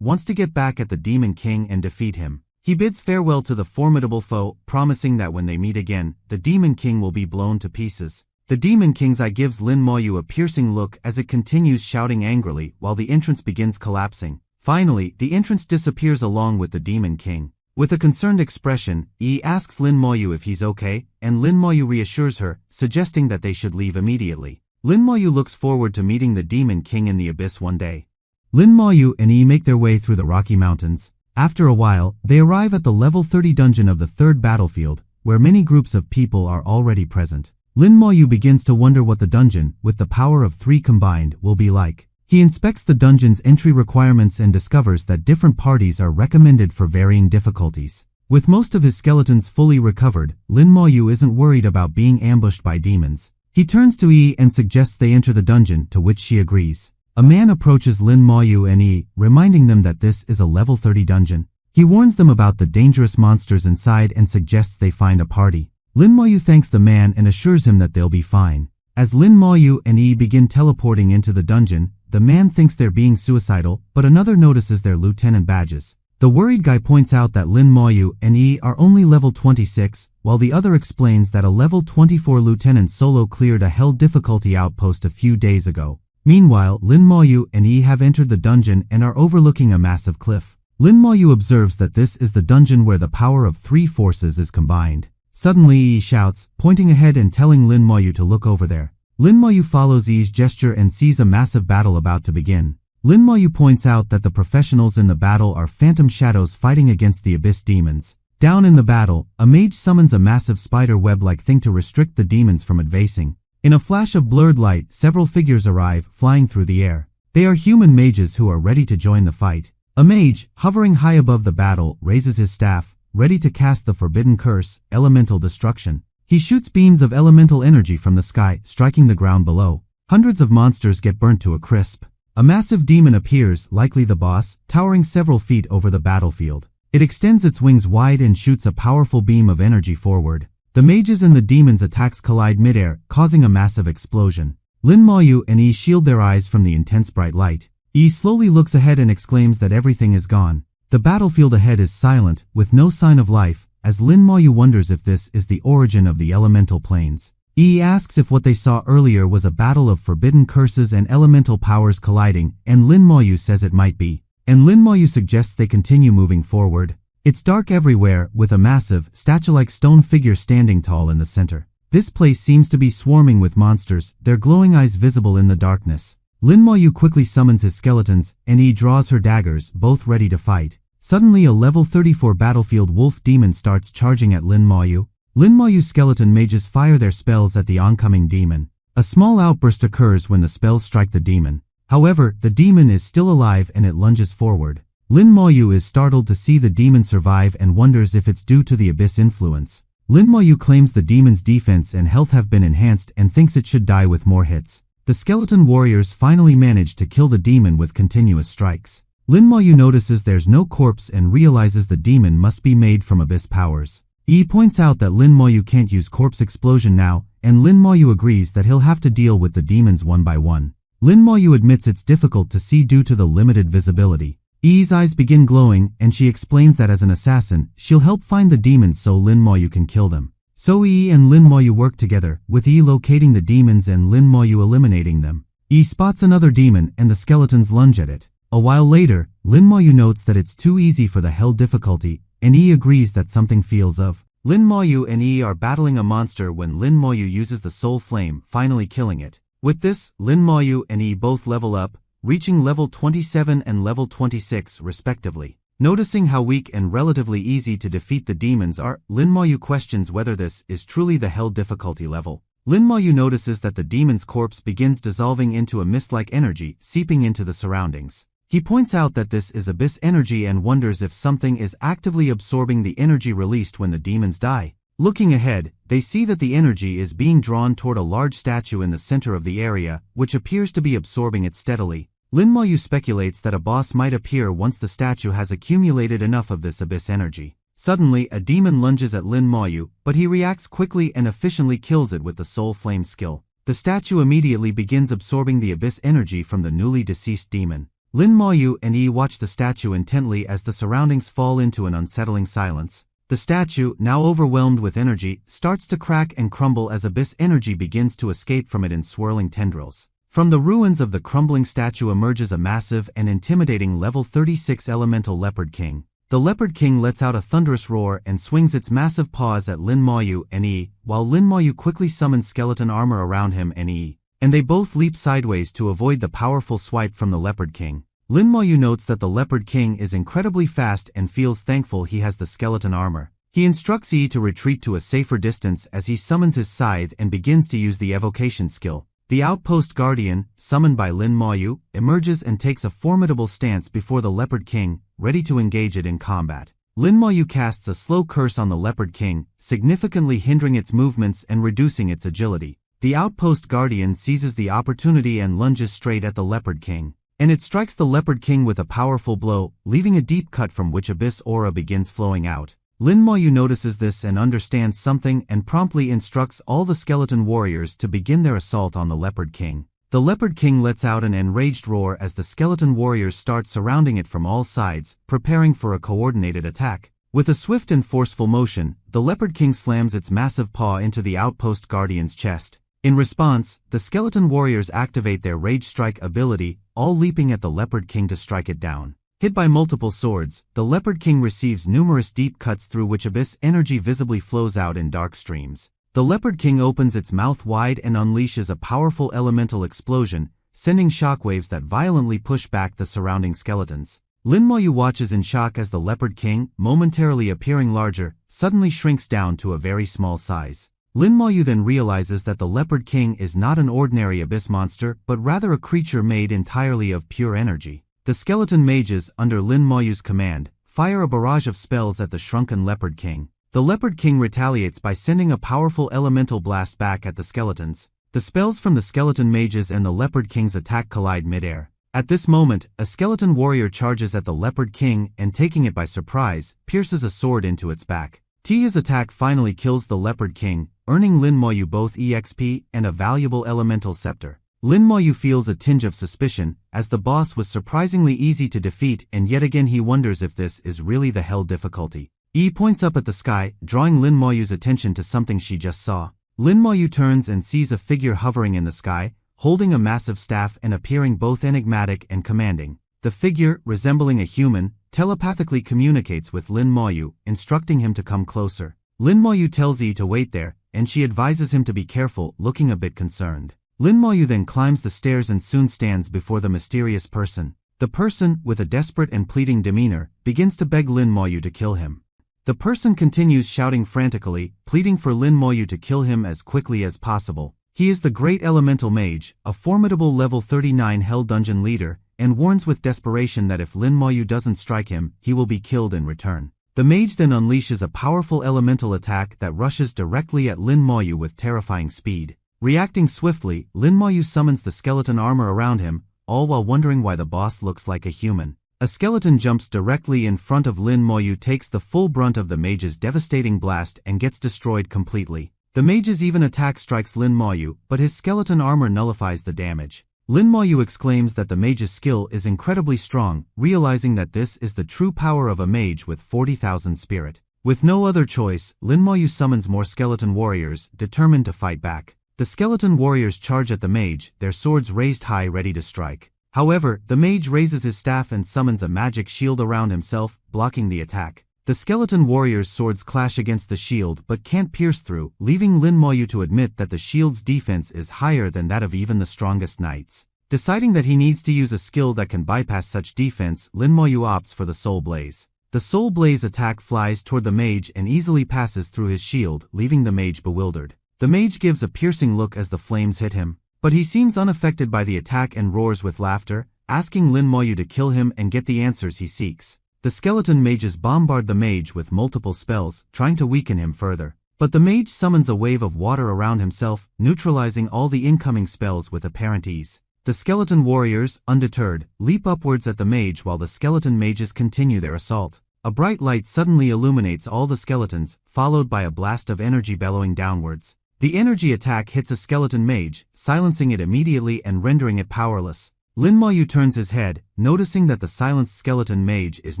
wants to get back at the Demon King and defeat him. He bids farewell to the formidable foe, promising that when they meet again, the Demon King will be blown to pieces. The Demon King's eye gives Lin Moyu a piercing look as it continues shouting angrily while the entrance begins collapsing. Finally, the entrance disappears along with the Demon King. With a concerned expression, Yi asks Lin Moyu if he's okay, and Lin Moyu reassures her, suggesting that they should leave immediately. Lin Moyu looks forward to meeting the Demon King in the abyss one day. Lin Moyu and Yi make their way through the Rocky Mountains. After a while, they arrive at the level 30 dungeon of the third battlefield, where many groups of people are already present. Lin Moyu begins to wonder what the dungeon, with the power of 3 combined, will be like. He inspects the dungeon's entry requirements and discovers that different parties are recommended for varying difficulties. With most of his skeletons fully recovered, Lin Moyu isn't worried about being ambushed by demons. He turns to Yi and suggests they enter the dungeon, to which she agrees. A man approaches Lin Moyu and Yi, reminding them that this is a level 30 dungeon. He warns them about the dangerous monsters inside and suggests they find a party. Lin Moyu thanks the man and assures him that they'll be fine. As Lin Moyu and Yi begin teleporting into the dungeon, the man thinks they're being suicidal, but another notices their lieutenant badges. The worried guy points out that Lin Moyu and Yi are only level 26, while the other explains that a level 24 lieutenant solo cleared a hell difficulty outpost a few days ago. Meanwhile, Lin Moyu and Yi have entered the dungeon and are overlooking a massive cliff. Lin Moyu observes that this is the dungeon where the power of 3 forces is combined. Suddenly Yi shouts, pointing ahead and telling Lin Moyu to look over there. Lin Moyu follows Yi's gesture and sees a massive battle about to begin. Lin Moyu points out that the professionals in the battle are phantom shadows fighting against the abyss demons. Down in the battle, a mage summons a massive spider web-like thing to restrict the demons from advancing. In a flash of blurred light, several figures arrive, flying through the air. They are human mages who are ready to join the fight. A mage, hovering high above the battle, raises his staff, ready to cast the forbidden curse, elemental destruction. He shoots beams of elemental energy from the sky, striking the ground below. Hundreds of monsters get burnt to a crisp. A massive demon appears, likely the boss, towering several feet over the battlefield. It extends its wings wide and shoots a powerful beam of energy forward. The mages and the demons' attacks collide midair, causing a massive explosion. Lin Moyu and Yi shield their eyes from the intense bright light. Yi slowly looks ahead and exclaims that everything is gone. The battlefield ahead is silent, with no sign of life, as Lin Moyu wonders if this is the origin of the elemental planes. Yi asks if what they saw earlier was a battle of forbidden curses and elemental powers colliding, and Lin Moyu says it might be. And Lin Moyu suggests they continue moving forward. It's dark everywhere, with a massive, statue-like stone figure standing tall in the center. This place seems to be swarming with monsters, their glowing eyes visible in the darkness. Lin Moyu quickly summons his skeletons, and Yi draws her daggers, both ready to fight. Suddenly a level 34 battlefield wolf demon starts charging at Lin Moyu. Lin Moyu's skeleton mages fire their spells at the oncoming demon. A small outburst occurs when the spells strike the demon. However, the demon is still alive and it lunges forward. Lin Moyu is startled to see the demon survive and wonders if it's due to the abyss influence. Lin Moyu claims the demon's defense and health have been enhanced and thinks it should die with more hits. The skeleton warriors finally manage to kill the demon with continuous strikes. Lin Moyu notices there's no corpse and realizes the demon must be made from abyss powers. Yi points out that Lin Moyu can't use corpse explosion now, and Lin Moyu agrees that he'll have to deal with the demons one by one. Lin Moyu admits it's difficult to see due to the limited visibility. Yi's eyes begin glowing, and she explains that as an assassin, she'll help find the demons so Lin Moyu can kill them. So Yi and Lin Moyu work together, with Yi locating the demons and Lin Moyu eliminating them. Yi spots another demon and the skeletons lunge at it. A while later, Lin Moyu notes that it's too easy for the hell difficulty, and Yi agrees that something feels off. Lin Moyu and Yi are battling a monster when Lin Moyu uses the soul flame, finally killing it. With this, Lin Moyu and Yi both level up, reaching level 27 and level 26 respectively. Noticing how weak and relatively easy to defeat the demons are, Lin Moyu questions whether this is truly the hell difficulty level. Lin Moyu notices that the demon's corpse begins dissolving into a mist-like energy, seeping into the surroundings. He points out that this is abyss energy and wonders if something is actively absorbing the energy released when the demons die. Looking ahead, they see that the energy is being drawn toward a large statue in the center of the area, which appears to be absorbing it steadily. Lin Moyu speculates that a boss might appear once the statue has accumulated enough of this abyss energy. Suddenly, a demon lunges at Lin Moyu, but he reacts quickly and efficiently kills it with the soul flame skill. The statue immediately begins absorbing the abyss energy from the newly deceased demon. Lin Moyu and Yi watch the statue intently as the surroundings fall into an unsettling silence. The statue, now overwhelmed with energy, starts to crack and crumble as abyss energy begins to escape from it in swirling tendrils. From the ruins of the crumbling statue emerges a massive and intimidating level 36 elemental leopard king. The leopard king lets out a thunderous roar and swings its massive paws at Lin Moyu and Yi, while Lin Moyu quickly summons skeleton armor around him and Yi. And they both leap sideways to avoid the powerful swipe from the Leopard King. Lin Moyu notes that the Leopard King is incredibly fast and feels thankful he has the skeleton armor. He instructs Yi to retreat to a safer distance as he summons his scythe and begins to use the evocation skill. The outpost guardian, summoned by Lin Moyu, emerges and takes a formidable stance before the Leopard King, ready to engage it in combat. Lin Moyu casts a slow curse on the Leopard King, significantly hindering its movements and reducing its agility. The outpost guardian seizes the opportunity and lunges straight at the Leopard King. And it strikes the Leopard King with a powerful blow, leaving a deep cut from which abyss aura begins flowing out. Lin Moyu notices this and understands something and promptly instructs all the skeleton warriors to begin their assault on the Leopard King. The Leopard King lets out an enraged roar as the skeleton warriors start surrounding it from all sides, preparing for a coordinated attack. With a swift and forceful motion, the Leopard King slams its massive paw into the outpost guardian's chest. In response, the skeleton warriors activate their Rage Strike ability, all leaping at the Leopard King to strike it down. Hit by multiple swords, the Leopard King receives numerous deep cuts through which abyss energy visibly flows out in dark streams. The Leopard King opens its mouth wide and unleashes a powerful elemental explosion, sending shockwaves that violently push back the surrounding skeletons. Lin Moyu watches in shock as the Leopard King, momentarily appearing larger, suddenly shrinks down to a very small size. Lin Moyu then realizes that the Leopard King is not an ordinary abyss monster, but rather a creature made entirely of pure energy. The skeleton mages, under Lin Moyu's command, fire a barrage of spells at the shrunken Leopard King. The Leopard King retaliates by sending a powerful elemental blast back at the skeletons. The spells from the skeleton mages and the Leopard King's attack collide midair. At this moment, a skeleton warrior charges at the Leopard King and, taking it by surprise, pierces a sword into its back. Tia's attack finally kills the Leopard King, earning Lin Moyu both EXP and a valuable elemental scepter. Lin Moyu feels a tinge of suspicion, as the boss was surprisingly easy to defeat, and yet again he wonders if this is really the hell difficulty. Points up at the sky, drawing Lin Moyu's attention to something she just saw. Lin Moyu turns and sees a figure hovering in the sky, holding a massive staff and appearing both enigmatic and commanding. The figure, resembling a human, telepathically communicates with Lin Moyu, instructing him to come closer. Lin Moyu tells Yi to wait there, and she advises him to be careful, looking a bit concerned. Lin Moyu then climbs the stairs and soon stands before the mysterious person. The person, with a desperate and pleading demeanor, begins to beg Lin Moyu to kill him. The person continues shouting frantically, pleading for Lin Moyu to kill him as quickly as possible. He is the Great Elemental Mage, a formidable level 39 Hell Dungeon leader, and warns with desperation that if Lin Moyu doesn't strike him, he will be killed in return. The mage then unleashes a powerful elemental attack that rushes directly at Lin Moyu with terrifying speed. Reacting swiftly, Lin Moyu summons the skeleton armor around him, all while wondering why the boss looks like a human. A skeleton jumps directly in front of Lin Moyu, takes the full brunt of the mage's devastating blast and gets destroyed completely. The mage's even attack strikes Lin Moyu, but his skeleton armor nullifies the damage. Lin Moyu exclaims that the mage's skill is incredibly strong, realizing that this is the true power of a mage with 40,000 spirit. With no other choice, Lin Moyu summons more skeleton warriors, determined to fight back. The skeleton warriors charge at the mage, their swords raised high ready to strike. However, the mage raises his staff and summons a magic shield around himself, blocking the attack. The skeleton warriors' swords clash against the shield but can't pierce through, leaving Lin Moyu to admit that the shield's defense is higher than that of even the strongest knights. Deciding that he needs to use a skill that can bypass such defense, Lin Moyu opts for the Soul Blaze. The Soul Blaze attack flies toward the mage and easily passes through his shield, leaving the mage bewildered. The mage gives a piercing look as the flames hit him, but he seems unaffected by the attack and roars with laughter, asking Lin Moyu to kill him and get the answers he seeks. The skeleton mages bombard the mage with multiple spells, trying to weaken him further. But the mage summons a wave of water around himself, neutralizing all the incoming spells with apparent ease. The skeleton warriors, undeterred, leap upwards at the mage while the skeleton mages continue their assault. A bright light suddenly illuminates all the skeletons, followed by a blast of energy bellowing downwards. The energy attack hits a skeleton mage, silencing it immediately and rendering it powerless. Lin Moyu turns his head, noticing that the silenced skeleton mage is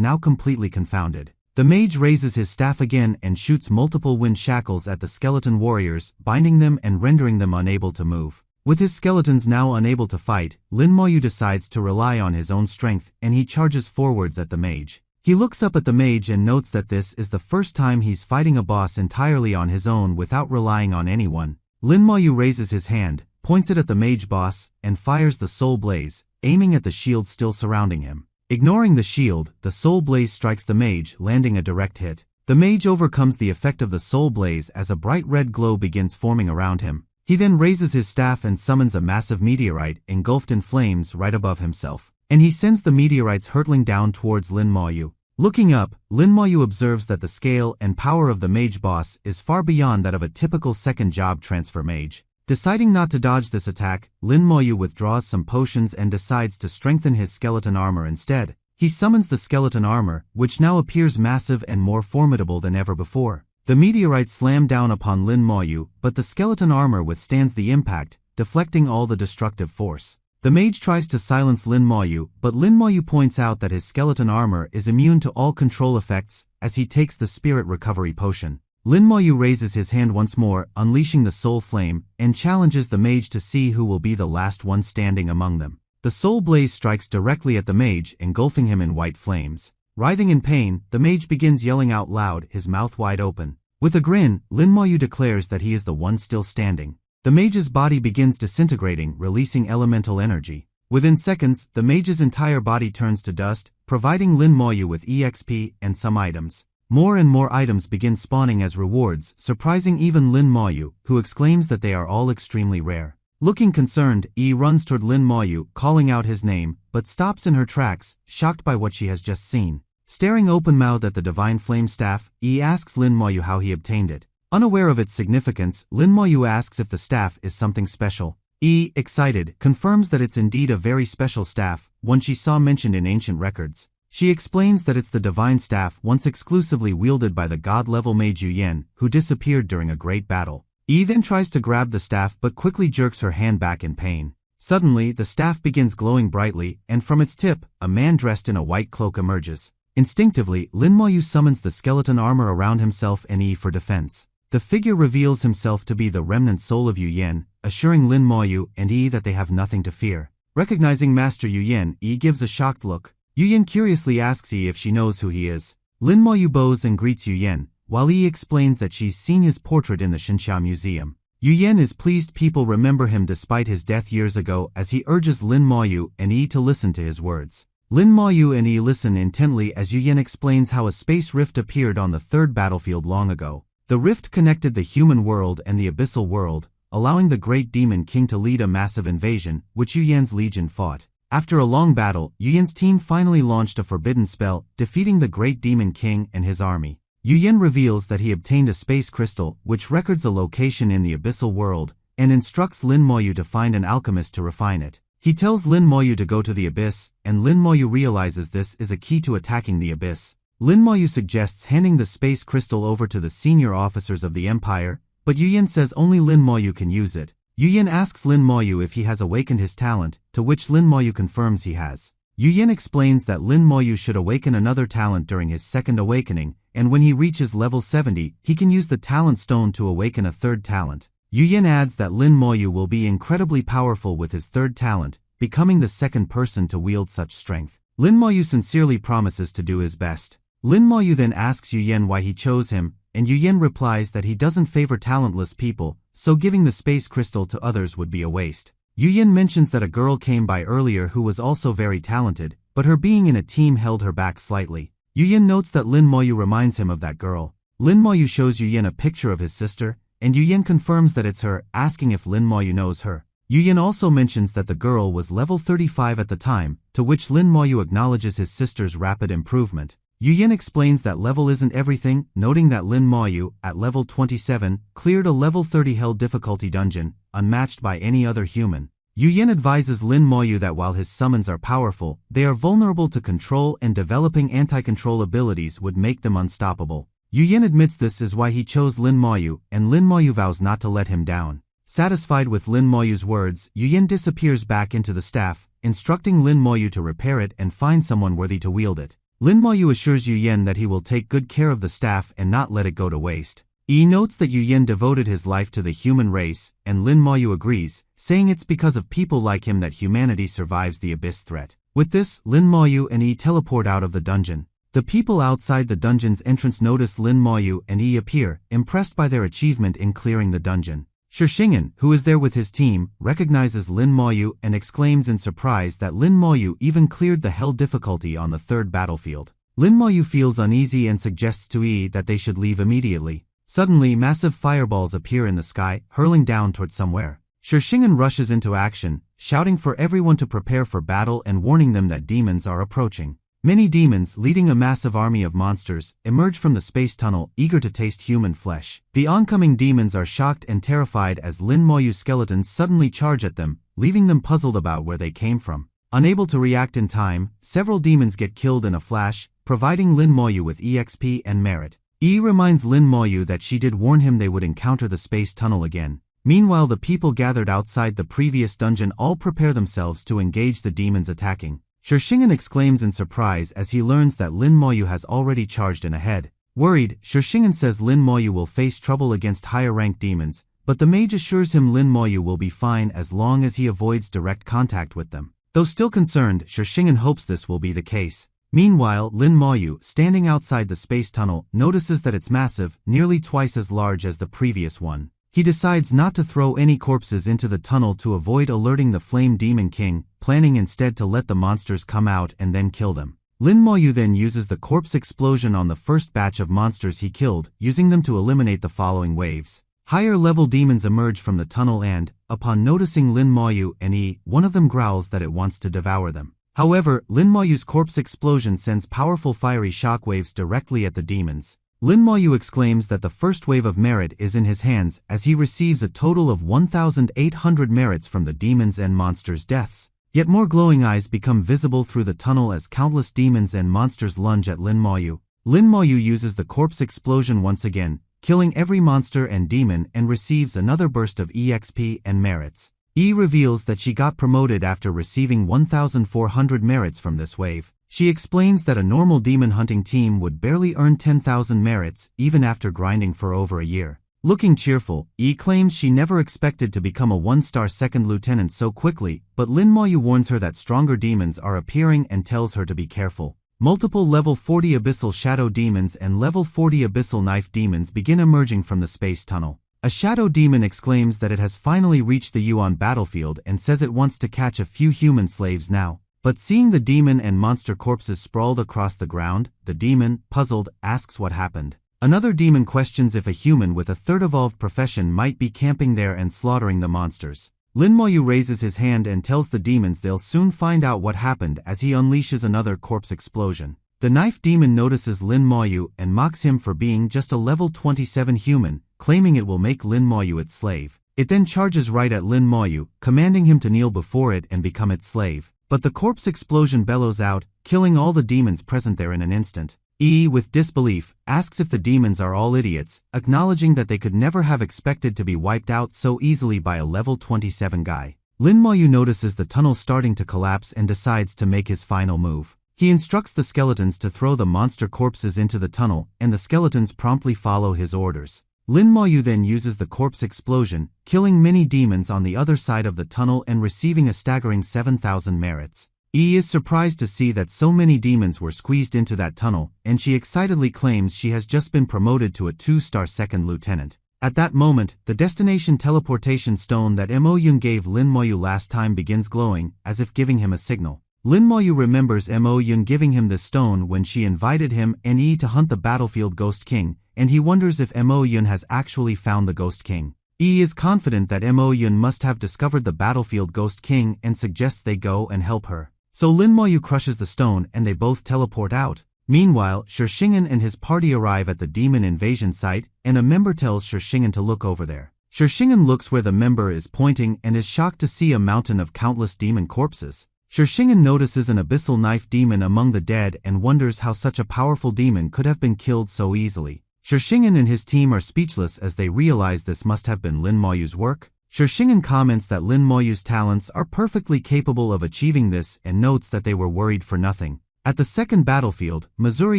now completely confounded. The mage raises his staff again and shoots multiple wind shackles at the skeleton warriors, binding them and rendering them unable to move. With his skeletons now unable to fight, Lin Moyu decides to rely on his own strength, and he charges forwards at the mage. He looks up at the mage and notes that this is the first time he's fighting a boss entirely on his own without relying on anyone. Lin Moyu raises his hand, points it at the mage boss, and fires the Soul Blaze, aiming at the shield still surrounding him. Ignoring the shield, the Soul Blaze strikes the mage, landing a direct hit. The mage overcomes the effect of the Soul Blaze as a bright red glow begins forming around him. He then raises his staff and summons a massive meteorite, engulfed in flames, right above himself. And he sends the meteorites hurtling down towards Lin Moyu. Looking up, Lin Moyu observes that the scale and power of the mage boss is far beyond that of a typical second job transfer mage. Deciding not to dodge this attack, Lin Moyu withdraws some potions and decides to strengthen his skeleton armor instead. He summons the skeleton armor, which now appears massive and more formidable than ever before. The meteorites slam down upon Lin Moyu, but the skeleton armor withstands the impact, deflecting all the destructive force. The mage tries to silence Lin Moyu, but Lin Moyu points out that his skeleton armor is immune to all control effects as he takes the spirit recovery potion. Lin Moyu raises his hand once more, unleashing the soul flame, and challenges the mage to see who will be the last one standing among them. The soul blaze strikes directly at the mage, engulfing him in white flames. Writhing in pain, the mage begins yelling out loud, his mouth wide open. With a grin, Lin Moyu declares that he is the one still standing. The mage's body begins disintegrating, releasing elemental energy. Within seconds, the mage's entire body turns to dust, providing Lin Moyu with EXP and some items. More and more items begin spawning as rewards, surprising even Lin Moyu, who exclaims that they are all extremely rare. Looking concerned, runs toward Lin Moyu, calling out his name, but stops in her tracks, shocked by what she has just seen. Staring open-mouthed at the divine flame staff, asks Lin Moyu how he obtained it. Unaware of its significance, Lin Moyu asks if the staff is something special. Excited, confirms that it's indeed a very special staff, one she saw mentioned in ancient records. She explains that it's the divine staff once exclusively wielded by the god-level mage Yuyan, who disappeared during a great battle. Then tries to grab the staff but quickly jerks her hand back in pain. Suddenly, the staff begins glowing brightly, and from its tip, a man dressed in a white cloak emerges. Instinctively, Lin Moyu summons the skeleton armor around himself and for defense. The figure reveals himself to be the remnant soul of Yuyan, assuring Lin Moyu and that they have nothing to fear. Recognizing Master Yuyan, gives a shocked look. Yuyan curiously asks if she knows who he is. Lin Moyu bows and greets Yuyan, while explains that she's seen his portrait in the Xinxia Museum. Yuyan is pleased people remember him despite his death years ago as he urges Lin Moyu and to listen to his words. Lin Moyu and listen intently as Yuyan explains how a space rift appeared on the third battlefield long ago. The rift connected the human world and the abyssal world, allowing the great demon king to lead a massive invasion, which Yuyan's legion fought. After a long battle, Yuyan's team finally launched a forbidden spell, defeating the great demon king and his army. Yuyan reveals that he obtained a space crystal, which records a location in the abyssal world, and instructs Lin Moyu to find an alchemist to refine it. He tells Lin Moyu to go to the abyss, and Lin Moyu realizes this is a key to attacking the abyss. Lin Moyu suggests handing the space crystal over to the senior officers of the Empire, but Yuyan says only Lin Moyu can use it. Yuyan asks Lin Moyu if he has awakened his talent, to which Lin Moyu confirms he has. Yuyan explains that Lin Moyu should awaken another talent during his second awakening, and when he reaches level 70, he can use the talent stone to awaken a third talent. Yuyan adds that Lin Moyu will be incredibly powerful with his third talent, becoming the second person to wield such strength. Lin Moyu sincerely promises to do his best. Lin Moyu then asks Yuyan why he chose him, and Yuyan replies that he doesn't favor talentless people, so giving the space crystal to others would be a waste. Yuyan mentions that a girl came by earlier who was also very talented, but her being in a team held her back slightly. Yuyan notes that Lin Moyu reminds him of that girl. Lin Moyu shows Yuyan a picture of his sister, and Yuyan confirms that it's her, asking if Lin Moyu knows her. Yuyan also mentions that the girl was level 35 at the time, to which Lin Moyu acknowledges his sister's rapid improvement. Yuyan explains that level isn't everything, noting that Lin Moyu, at level 27, cleared a level 30 hell difficulty dungeon, unmatched by any other human. Yuyan advises Lin Moyu that while his summons are powerful, they are vulnerable to control and developing anti-control abilities would make them unstoppable. Yuyan admits this is why he chose Lin Moyu, and Lin Moyu vows not to let him down. Satisfied with Lin Moyu's words, Yuyan disappears back into the staff, instructing Lin Moyu to repair it and find someone worthy to wield it. Lin Moyu assures Yuyan that he will take good care of the staff and not let it go to waste. He notes that Yuyan devoted his life to the human race, and Lin Moyu agrees, saying it's because of people like him that humanity survives the abyss threat. With this, Lin Moyu and teleport out of the dungeon. The people outside the dungeon's entrance notice Lin Moyu and appear, impressed by their achievement in clearing the dungeon. Shishingen, who is there with his team, recognizes Lin Moyu and exclaims in surprise that Lin Moyu even cleared the hell difficulty on the third battlefield. Lin Moyu feels uneasy and suggests to that they should leave immediately. Suddenly, massive fireballs appear in the sky, hurling down toward somewhere. Shishingen rushes into action, shouting for everyone to prepare for battle and warning them that demons are approaching. Many demons, leading a massive army of monsters, emerge from the space tunnel, eager to taste human flesh. The oncoming demons are shocked and terrified as Lin Moyu's skeletons suddenly charge at them, leaving them puzzled about where they came from. Unable to react in time, several demons get killed in a flash, providing Lin Moyu with EXP and merit. Reminds Lin Moyu that she did warn him they would encounter the space tunnel again. Meanwhile, the people gathered outside the previous dungeon all prepare themselves to engage the demons attacking. Shishingen exclaims in surprise as he learns that Lin Moyu has already charged in ahead. Worried, Shishingen says Lin Moyu will face trouble against higher-ranked demons, but the mage assures him Lin Moyu will be fine as long as he avoids direct contact with them. Though still concerned, Shishingen hopes this will be the case. Meanwhile, Lin Moyu, standing outside the space tunnel, notices that it's massive, nearly twice as large as the previous one. He decides not to throw any corpses into the tunnel to avoid alerting the Flame Demon King, planning instead to let the monsters come out and then kill them. Lin Moyu then uses the corpse explosion on the first batch of monsters he killed, using them to eliminate the following waves. Higher-level demons emerge from the tunnel and, upon noticing Lin Moyu and one of them growls that it wants to devour them. However, Lin Moyu's corpse explosion sends powerful fiery shockwaves directly at the demons. Lin Moyu exclaims that the first wave of merit is in his hands as he receives a total of 1,800 merits from the demons and monsters' deaths. Yet more glowing eyes become visible through the tunnel as countless demons and monsters lunge at Lin Moyu. Lin Moyu uses the corpse explosion once again, killing every monster and demon and receives another burst of EXP and merits. Reveals that she got promoted after receiving 1,400 merits from this wave. She explains that a normal demon hunting team would barely earn 10,000 merits, even after grinding for over a year. Looking cheerful, claims she never expected to become a 1-star second lieutenant so quickly, but Lin Moyu warns her that stronger demons are appearing and tells her to be careful. Multiple level 40 abyssal shadow demons and level 40 abyssal knife demons begin emerging from the space tunnel. A shadow demon exclaims that it has finally reached the Yuan battlefield and says it wants to catch a few human slaves now. But seeing the demon and monster corpses sprawled across the ground, the demon, puzzled, asks what happened. Another demon questions if a human with a third evolved profession might be camping there and slaughtering the monsters. Lin Moyu raises his hand and tells the demons they'll soon find out what happened as he unleashes another corpse explosion. The knife demon notices Lin Moyu and mocks him for being just a level 27 human, claiming it will make Lin Moyu its slave. It then charges right at Lin Moyu, commanding him to kneel before it and become its slave. But the corpse explosion bellows out, killing all the demons present there in an instant. With disbelief, asks if the demons are all idiots, acknowledging that they could never have expected to be wiped out so easily by a level 27 guy. Lin Moyu notices the tunnel starting to collapse and decides to make his final move. He instructs the skeletons to throw the monster corpses into the tunnel, and the skeletons promptly follow his orders. Lin Moyu then uses the corpse explosion, killing many demons on the other side of the tunnel and receiving a staggering 7,000 merits. Is surprised to see that so many demons were squeezed into that tunnel, and she excitedly claims she has just been promoted to a 2-star second lieutenant. At that moment, the destination teleportation stone that Mo-yun gave Lin Moyu last time begins glowing, as if giving him a signal. Lin Moyu remembers Mo-yun giving him this stone when she invited him and to hunt the battlefield Ghost King, and he wonders if Mo-yun has actually found the Ghost King. Is confident that Mo-yun must have discovered the battlefield Ghost King and suggests they go and help her. So Lin Moyu crushes the stone and they both teleport out. Meanwhile, Shishingen and his party arrive at the demon invasion site, and a member tells Shishingen to look over there. Shishingen looks where the member is pointing and is shocked to see a mountain of countless demon corpses. Shishingen notices an abyssal knife demon among the dead and wonders how such a powerful demon could have been killed so easily. Shishingen and his team are speechless as they realize this must have been Lin Moyu's work. Shishingen comments that Lin Moyu's talents are perfectly capable of achieving this and notes that they were worried for nothing. At the second battlefield, Missouri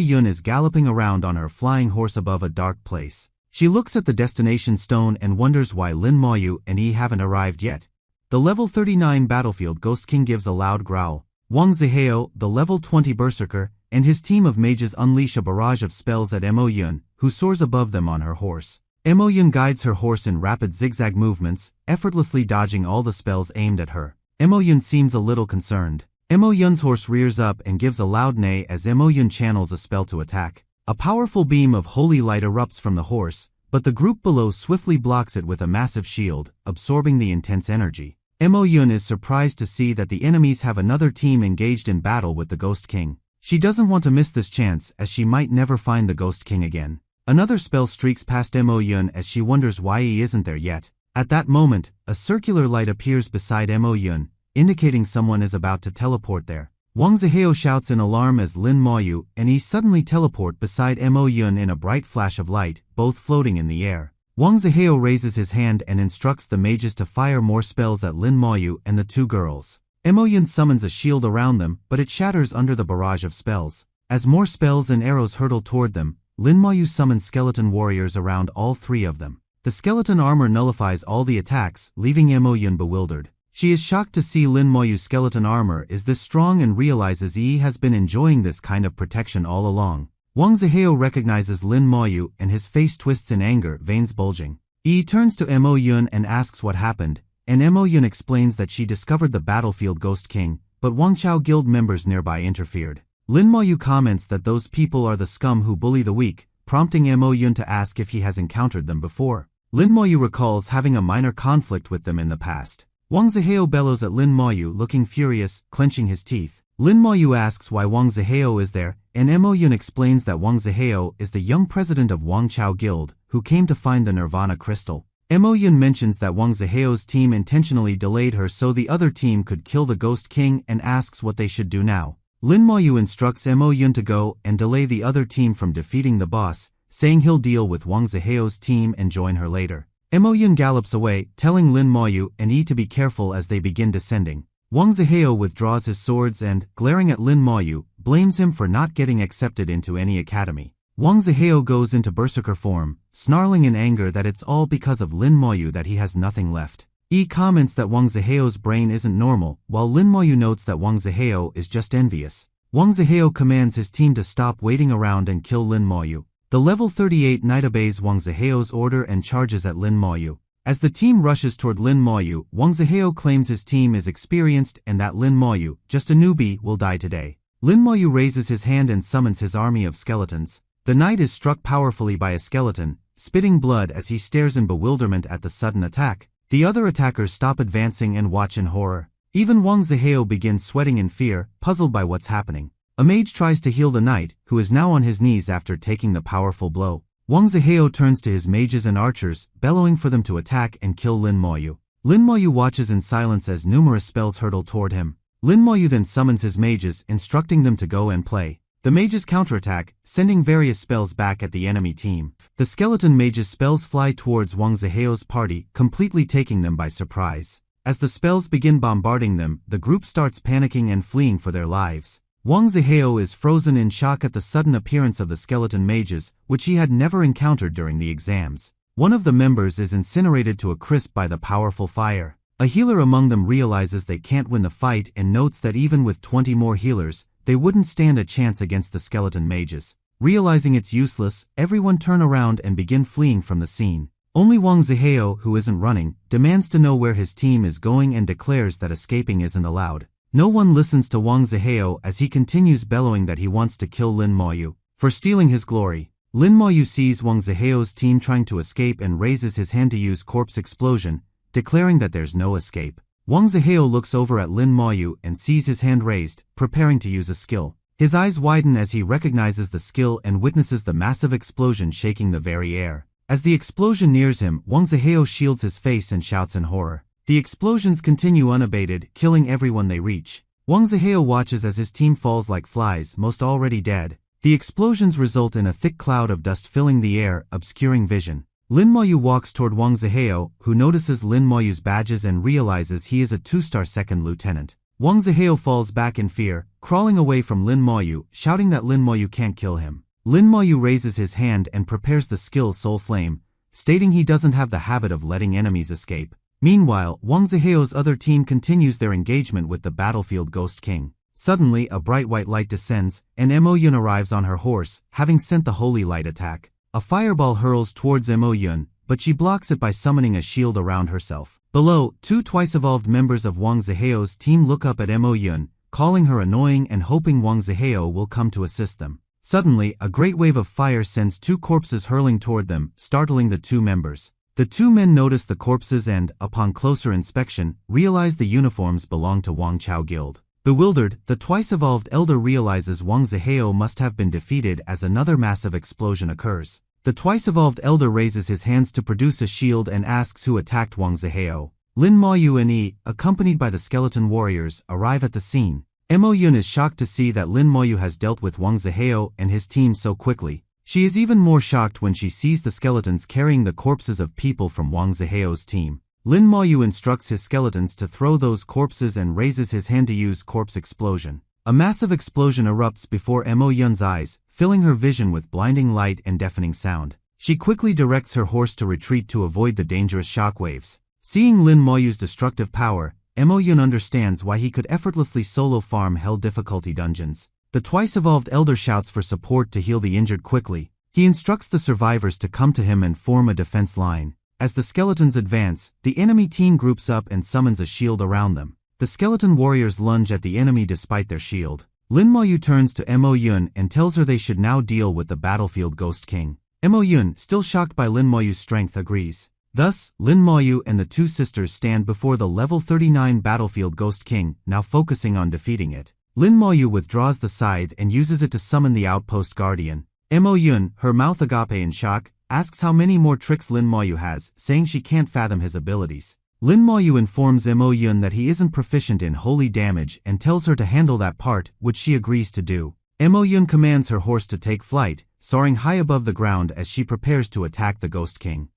Yun is galloping around on her flying horse above a dark place. She looks at the destination stone and wonders why Lin Moyu and haven't arrived yet. The level 39 battlefield Ghost King gives a loud growl. Wang Ziheo, the level 20 berserker, and his team of mages unleash a barrage of spells at Mo-yun, who soars above them on her horse. Mo-yun guides her horse in rapid zigzag movements, effortlessly dodging all the spells aimed at her. Mo-yun seems a little concerned. Mo-yun's horse rears up and gives a loud neigh as Mo-yun channels a spell to attack. A powerful beam of holy light erupts from the horse, but the group below swiftly blocks it with a massive shield, absorbing the intense energy. Mo-yun is surprised to see that the enemies have another team engaged in battle with the Ghost King. She doesn't want to miss this chance as she might never find the Ghost King again. Another spell streaks past Mo-yun as she wonders why he isn't there yet. At that moment, a circular light appears beside Mo-yun, indicating someone is about to teleport there. Wang Ziheo shouts in alarm as Lin Moyu and he suddenly teleport beside Mo-yun in a bright flash of light, both floating in the air. Wang Zihao raises his hand and instructs the mages to fire more spells at Lin Moyu and the two girls. Mo Yun summons a shield around them, but it shatters under the barrage of spells. As more spells and arrows hurtle toward them, Lin Moyu summons skeleton warriors around all three of them. The skeleton armor nullifies all the attacks, leaving Mo Yun bewildered. She is shocked to see Lin Moyu's skeleton armor is this strong and realizes he has been enjoying this kind of protection all along. Wang Zihao recognizes Lin Moyu and his face twists in anger, veins bulging. He turns to Mo Yun and asks what happened, and Mo Yun explains that she discovered the battlefield Ghost King, but Wang Chao Guild members nearby interfered. Lin Moyu comments that those people are the scum who bully the weak, prompting Mo Yun to ask if he has encountered them before. Lin Moyu recalls having a minor conflict with them in the past. Wang Zihao bellows at Lin Moyu, looking furious, clenching his teeth. Lin Moyu asks why Wang Zihao is there, and Mo Yun explains that Wang Zihao is the young president of Wang Chao Guild, who came to find the Nirvana crystal. Mo Yun mentions that Wang Zihao's team intentionally delayed her so the other team could kill the Ghost King and asks what they should do now. Lin Moyu instructs Mo Yun to go and delay the other team from defeating the boss, saying he'll deal with Wang Zihao's team and join her later. Mo Yun gallops away, telling Lin Moyu and Yi to be careful as they begin descending. Wang Zihao withdraws his swords and, glaring at Lin Moyu, blames him for not getting accepted into any academy. Wang Zihao goes into berserker form, snarling in anger that it's all because of Lin Moyu that he has nothing left. Yi comments that Wang Zihao's brain isn't normal, while Lin Moyu notes that Wang Zihao is just envious. Wang Zihao commands his team to stop waiting around and kill Lin Moyu. The level 38 knight obeys Wang Zihao's order and charges at Lin Moyu. As the team rushes toward Lin Moyu, Wang Zihao claims his team is experienced and that Lin Moyu, just a newbie, will die today. Lin Moyu raises his hand and summons his army of skeletons. The knight is struck powerfully by a skeleton, spitting blood as he stares in bewilderment at the sudden attack. The other attackers stop advancing and watch in horror. Even Wang Zihao begins sweating in fear, puzzled by what's happening. A mage tries to heal the knight, who is now on his knees after taking the powerful blow. Wang Zihao turns to his mages and archers, bellowing for them to attack and kill Lin Moyu. Lin Moyu watches in silence as numerous spells hurtle toward him. Lin Moyu then summons his mages, instructing them to go and play. The mages counterattack, sending various spells back at the enemy team. The skeleton mages' spells fly towards Wang Zihao's party, completely taking them by surprise. As the spells begin bombarding them, the group starts panicking and fleeing for their lives. Wang Zihao is frozen in shock at the sudden appearance of the skeleton mages, which he had never encountered during the exams. One of the members is incinerated to a crisp by the powerful fire. A healer among them realizes they can't win the fight and notes that even with 20 more healers, they wouldn't stand a chance against the skeleton mages. Realizing it's useless, everyone turn around and begin fleeing from the scene. Only Wang Zihao, who isn't running, demands to know where his team is going and declares that escaping isn't allowed. No one listens to Wang Zihao as he continues bellowing that he wants to kill Lin Moyu for stealing his glory. Lin Moyu sees Wang Zihao's team trying to escape and raises his hand to use corpse explosion, declaring that there's no escape. Wang Zihao looks over at Lin Moyu and sees his hand raised, preparing to use a skill. His eyes widen as he recognizes the skill and witnesses the massive explosion shaking the very air. As the explosion nears him, Wang Zihao shields his face and shouts in horror. The explosions continue unabated, killing everyone they reach. Wang Zihao watches as his team falls like flies, most already dead. The explosions result in a thick cloud of dust filling the air, obscuring vision. Lin Moyu walks toward Wang Zihao, who notices Lin Moyu's badges and realizes he is a 2-star second lieutenant. Wang Zihao falls back in fear, crawling away from Lin Moyu, shouting that Lin Moyu can't kill him. Lin Moyu raises his hand and prepares the skill Soul Flame, stating he doesn't have the habit of letting enemies escape. Meanwhile, Wang Zihao's other team continues their engagement with the battlefield Ghost King. Suddenly, a bright white light descends, and Mo Yun arrives on her horse, having sent the holy light attack. A fireball hurls towards Mo Yun, but she blocks it by summoning a shield around herself. Below, two twice-evolved members of Wang Zihao's team look up at Mo Yun, calling her annoying and hoping Wang Zihao will come to assist them. Suddenly, a great wave of fire sends two corpses hurling toward them, startling the two members. The two men notice the corpses and, upon closer inspection, realize the uniforms belong to Wang Chao Guild. Bewildered, the twice-evolved elder realizes Wang Zihao must have been defeated as another massive explosion occurs. The twice-evolved elder raises his hands to produce a shield and asks who attacked Wang Zihao. Lin Moyu and Yi, accompanied by the skeleton warriors, arrive at the scene. Mo Yun is shocked to see that Lin Moyu has dealt with Wang Zihao and his team so quickly. She is even more shocked when she sees the skeletons carrying the corpses of people from Wang Ziheo's team. Lin Moyu instructs his skeletons to throw those corpses and raises his hand to use corpse explosion. A massive explosion erupts before Mo Yun's eyes, filling her vision with blinding light and deafening sound. She quickly directs her horse to retreat to avoid the dangerous shockwaves. Seeing Lin Moyu's destructive power, Mo Yun understands why he could effortlessly solo farm hell difficulty dungeons. The twice-evolved elder shouts for support to heal the injured quickly. He instructs the survivors to come to him and form a defense line. As the skeletons advance, the enemy team groups up and summons a shield around them. The skeleton warriors lunge at the enemy despite their shield. Lin Moyu turns to Mo Yun and tells her they should now deal with the battlefield Ghost King. Mo Yun, still shocked by Lin Moyu's strength, agrees. Thus, Lin Moyu and the two sisters stand before the level 39 battlefield Ghost King, now focusing on defeating it. Lin Moyu withdraws the scythe and uses it to summon the outpost guardian. Mo Yun, her mouth agape in shock, asks how many more tricks Lin Moyu has, saying she can't fathom his abilities. Lin Moyu informs Mo Yun that he isn't proficient in holy damage and tells her to handle that part, which she agrees to do. Mo Yun commands her horse to take flight, soaring high above the ground as she prepares to attack the Ghost King.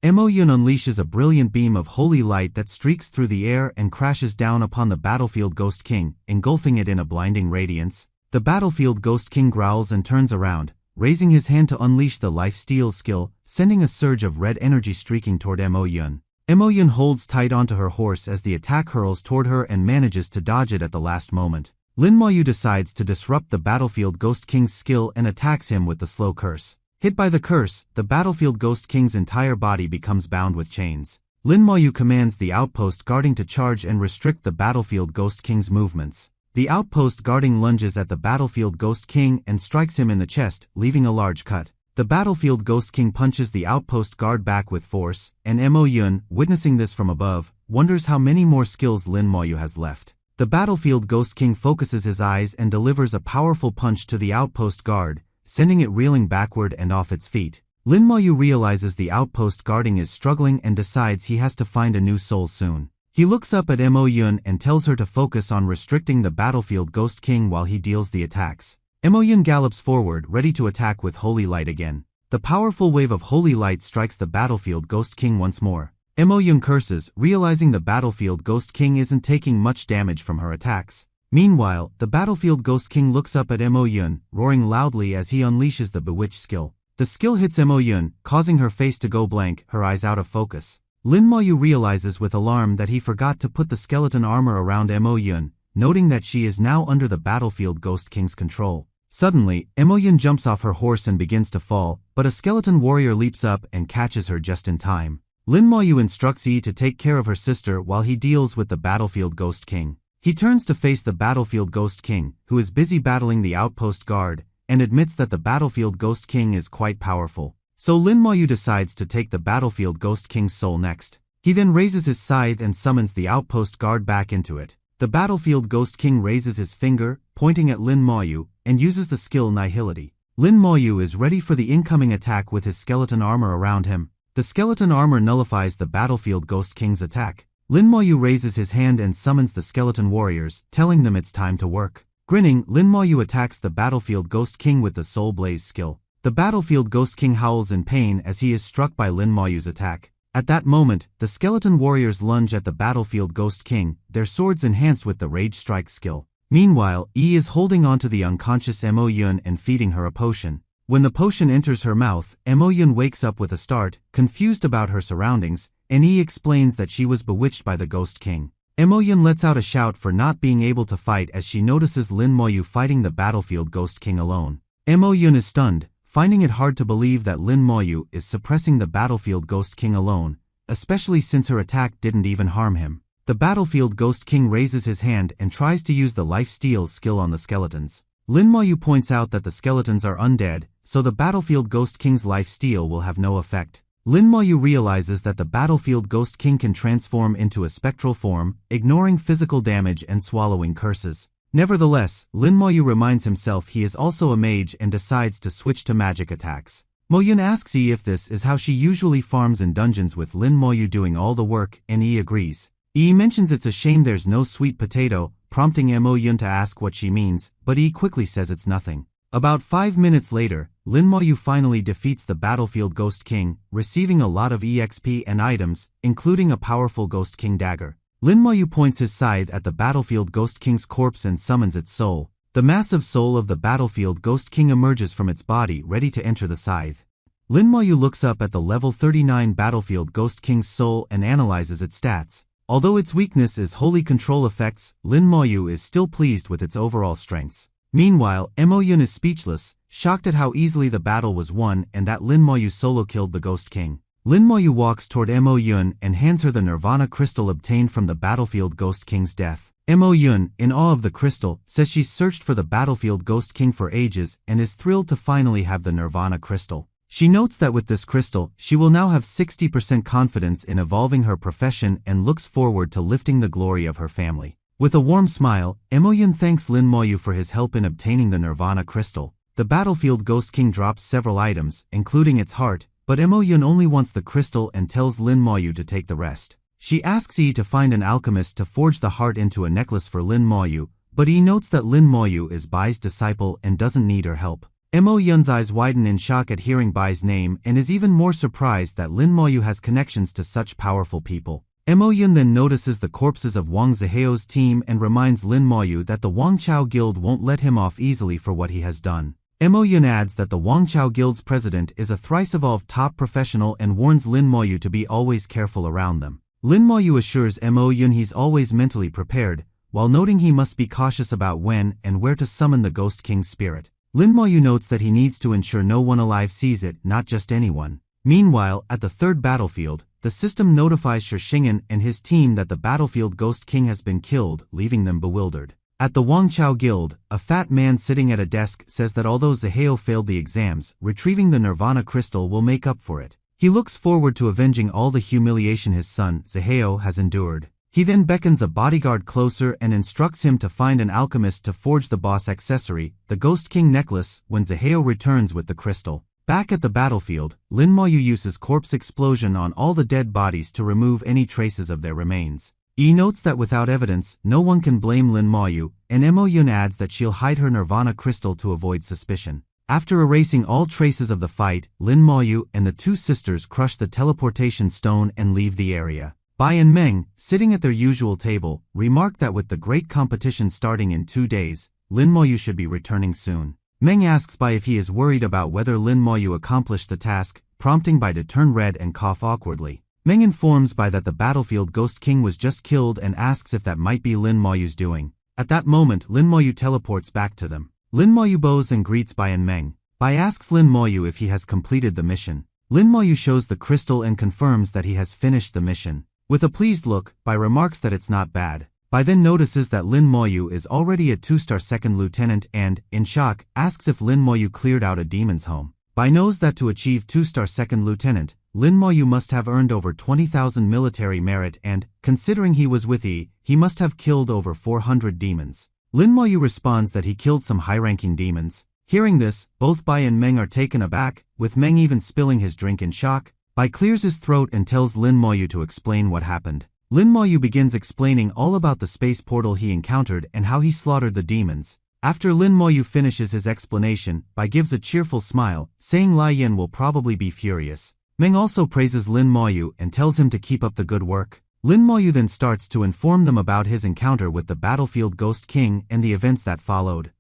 Mo Yun unleashes a brilliant beam of holy light that streaks through the air and crashes down upon the battlefield Ghost King, engulfing it in a blinding radiance. The battlefield Ghost King growls and turns around, raising his hand to unleash the life steal skill, sending a surge of red energy streaking toward Mo Yun. Mo Yun holds tight onto her horse as the attack hurls toward her and manages to dodge it at the last moment. Lin Moyu decides to disrupt the battlefield Ghost King's skill and attacks him with the slow curse. Hit by the curse, the battlefield Ghost King's entire body becomes bound with chains. Lin Moyu commands the outpost guarding to charge and restrict the battlefield Ghost King's movements. The outpost guarding lunges at the battlefield Ghost King and strikes him in the chest, leaving a large cut. The battlefield Ghost King punches the outpost guard back with force, and Mo Yun, witnessing this from above, wonders how many more skills Lin Moyu has left. The battlefield Ghost King focuses his eyes and delivers a powerful punch to the outpost guard, sending it reeling backward and off its feet. Lin Moyu realizes the outpost guarding is struggling and decides he has to find a new soul soon. He looks up at Mo Yun and tells her to focus on restricting the battlefield Ghost King while he deals the attacks. Mo Yun gallops forward, ready to attack with Holy Light again. The powerful wave of Holy Light strikes the battlefield Ghost King once more. Mo Yun curses, realizing the battlefield Ghost King isn't taking much damage from her attacks. Meanwhile, the battlefield Ghost King looks up at Mo Yun, roaring loudly as he unleashes the Bewitch skill. The skill hits Mo Yun, causing her face to go blank, her eyes out of focus. Lin Moyu realizes with alarm that he forgot to put the skeleton armor around Mo Yun, noting that she is now under the battlefield Ghost King's control. Suddenly, Mo Yun jumps off her horse and begins to fall, but a skeleton warrior leaps up and catches her just in time. Lin Moyu instructs Yi to take care of her sister while he deals with the battlefield Ghost King. He turns to face the battlefield Ghost King, who is busy battling the outpost guard, and admits that the battlefield Ghost King is quite powerful. So Lin Moyu decides to take the battlefield Ghost King's soul next. He then raises his scythe and summons the outpost guard back into it. The battlefield Ghost King raises his finger, pointing at Lin Moyu, and uses the skill Nihility. Lin Moyu is ready for the incoming attack with his skeleton armor around him. The skeleton armor nullifies the battlefield Ghost King's attack. Lin Moyu raises his hand and summons the skeleton warriors, telling them it's time to work. Grinning, Lin Moyu attacks the battlefield Ghost King with the Soul Blaze skill. The battlefield Ghost King howls in pain as he is struck by Lin Moyu's attack. At that moment, the skeleton warriors lunge at the battlefield Ghost King, their swords enhanced with the Rage Strike skill. Meanwhile, Yi is holding onto the unconscious Mo Yun and feeding her a potion. When the potion enters her mouth, Mo Yun wakes up with a start, confused about her surroundings, and Yi explains that she was bewitched by the Ghost King. Mo Yun lets out a shout for not being able to fight as she notices Lin Moyu fighting the battlefield Ghost King alone. Mo Yun is stunned, finding it hard to believe that Lin Moyu is suppressing the battlefield Ghost King alone, especially since her attack didn't even harm him. The battlefield Ghost King raises his hand and tries to use the Life Steal skill on the skeletons. Lin Moyu points out that the skeletons are undead, so the battlefield Ghost King's Life Steal will have no effect. Lin Moyu realizes that the battlefield Ghost King can transform into a spectral form, ignoring physical damage and swallowing curses. Nevertheless, Lin Moyu reminds himself he is also a mage and decides to switch to magic attacks. Mo Yun asks Yi if this is how she usually farms in dungeons with Lin Moyu doing all the work, and Yi agrees. Yi mentions it's a shame there's no sweet potato, prompting Mo Yun to ask what she means, but Yi quickly says it's nothing. About 5 minutes later, Lin Moyu finally defeats the Battlefield Ghost King, receiving a lot of EXP and items, including a powerful Ghost King dagger. Lin Moyu points his scythe at the Battlefield Ghost King's corpse and summons its soul. The massive soul of the Battlefield Ghost King emerges from its body, ready to enter the scythe. Lin Moyu looks up at the level 39 Battlefield Ghost King's soul and analyzes its stats. Although its weakness is holy control effects, Lin Moyu is still pleased with its overall strengths. Meanwhile, Mo Yun is speechless, shocked at how easily the battle was won and that Lin Moyu solo killed the Ghost King. Lin Moyu walks toward Mo Yun and hands her the Nirvana crystal obtained from the Battlefield Ghost King's death. Mo Yun, in awe of the crystal, says she's searched for the Battlefield Ghost King for ages and is thrilled to finally have the Nirvana crystal. She notes that with this crystal, she will now have 60% confidence in evolving her profession and looks forward to lifting the glory of her family. With a warm smile, Mo Yun thanks Lin Moyu for his help in obtaining the Nirvana crystal. The Battlefield Ghost King drops several items, including its heart, but Mo Yun only wants the crystal and tells Lin Moyu to take the rest. She asks Yi to find an alchemist to forge the heart into a necklace for Lin Moyu, but Yi notes that Lin Moyu is Bai's disciple and doesn't need her help. Mo Yun's eyes widen in shock at hearing Bai's name and is even more surprised that Lin Moyu has connections to such powerful people. Mo Yun then notices the corpses of Wang Ziheo's team and reminds Lin Moyu that the Wang Chao Guild won't let him off easily for what he has done. Mo Yun adds that the Wang Chao Guild's president is a thrice-evolved top professional and warns Lin Moyu to be always careful around them. Lin Moyu assures Mo Yun he's always mentally prepared, while noting he must be cautious about when and where to summon the Ghost King's spirit. Lin Moyu notes that he needs to ensure no one alive sees it, not just anyone. Meanwhile, at the third battlefield, the system notifies Shishingen and his team that the Battlefield Ghost King has been killed, leaving them bewildered. At the Wang Chao Guild, a fat man sitting at a desk says that although Ziheo failed the exams, retrieving the Nirvana crystal will make up for it. He looks forward to avenging all the humiliation his son, Ziheo, has endured. He then beckons a bodyguard closer and instructs him to find an alchemist to forge the boss accessory, the Ghost King necklace, when Ziheo returns with the crystal. Back at the battlefield, Lin Moyu uses corpse explosion on all the dead bodies to remove any traces of their remains. Yi notes that without evidence, no one can blame Lin Moyu, and Mo Yun adds that she'll hide her Nirvana crystal to avoid suspicion. After erasing all traces of the fight, Lin Moyu and the two sisters crush the teleportation stone and leave the area. Bai and Meng, sitting at their usual table, remark that with the great competition starting in 2 days, Lin Moyu should be returning soon. Meng asks Bai if he is worried about whether Lin Moyu accomplished the task, prompting Bai to turn red and cough awkwardly. Meng informs Bai that the Battlefield Ghost King was just killed and asks if that might be Lin Moyu's doing. At that moment, Lin Moyu teleports back to them. Lin Moyu bows and greets Bai and Meng. Bai asks Lin Moyu if he has completed the mission. Lin Moyu shows the crystal and confirms that he has finished the mission. With a pleased look, Bai remarks that it's not bad. Bai then notices that Lin Moyu is already a 2-star second lieutenant and, in shock, asks if Lin Moyu cleared out a demon's home. Bai knows that to achieve 2-star second lieutenant, Lin Moyu must have earned over 20,000 military merit and, considering he was with Yi, he must have killed over 400 demons. Lin Moyu responds that he killed some high-ranking demons. Hearing this, both Bai and Meng are taken aback, with Meng even spilling his drink in shock. Bai clears his throat and tells Lin Moyu to explain what happened. Lin Moyu begins explaining all about the space portal he encountered and how he slaughtered the demons. After Lin Moyu finishes his explanation, Bai gives a cheerful smile, saying Lai Yin will probably be furious. Meng also praises Lin Moyu and tells him to keep up the good work. Lin Moyu then starts to inform them about his encounter with the Battlefield Ghost King and the events that followed.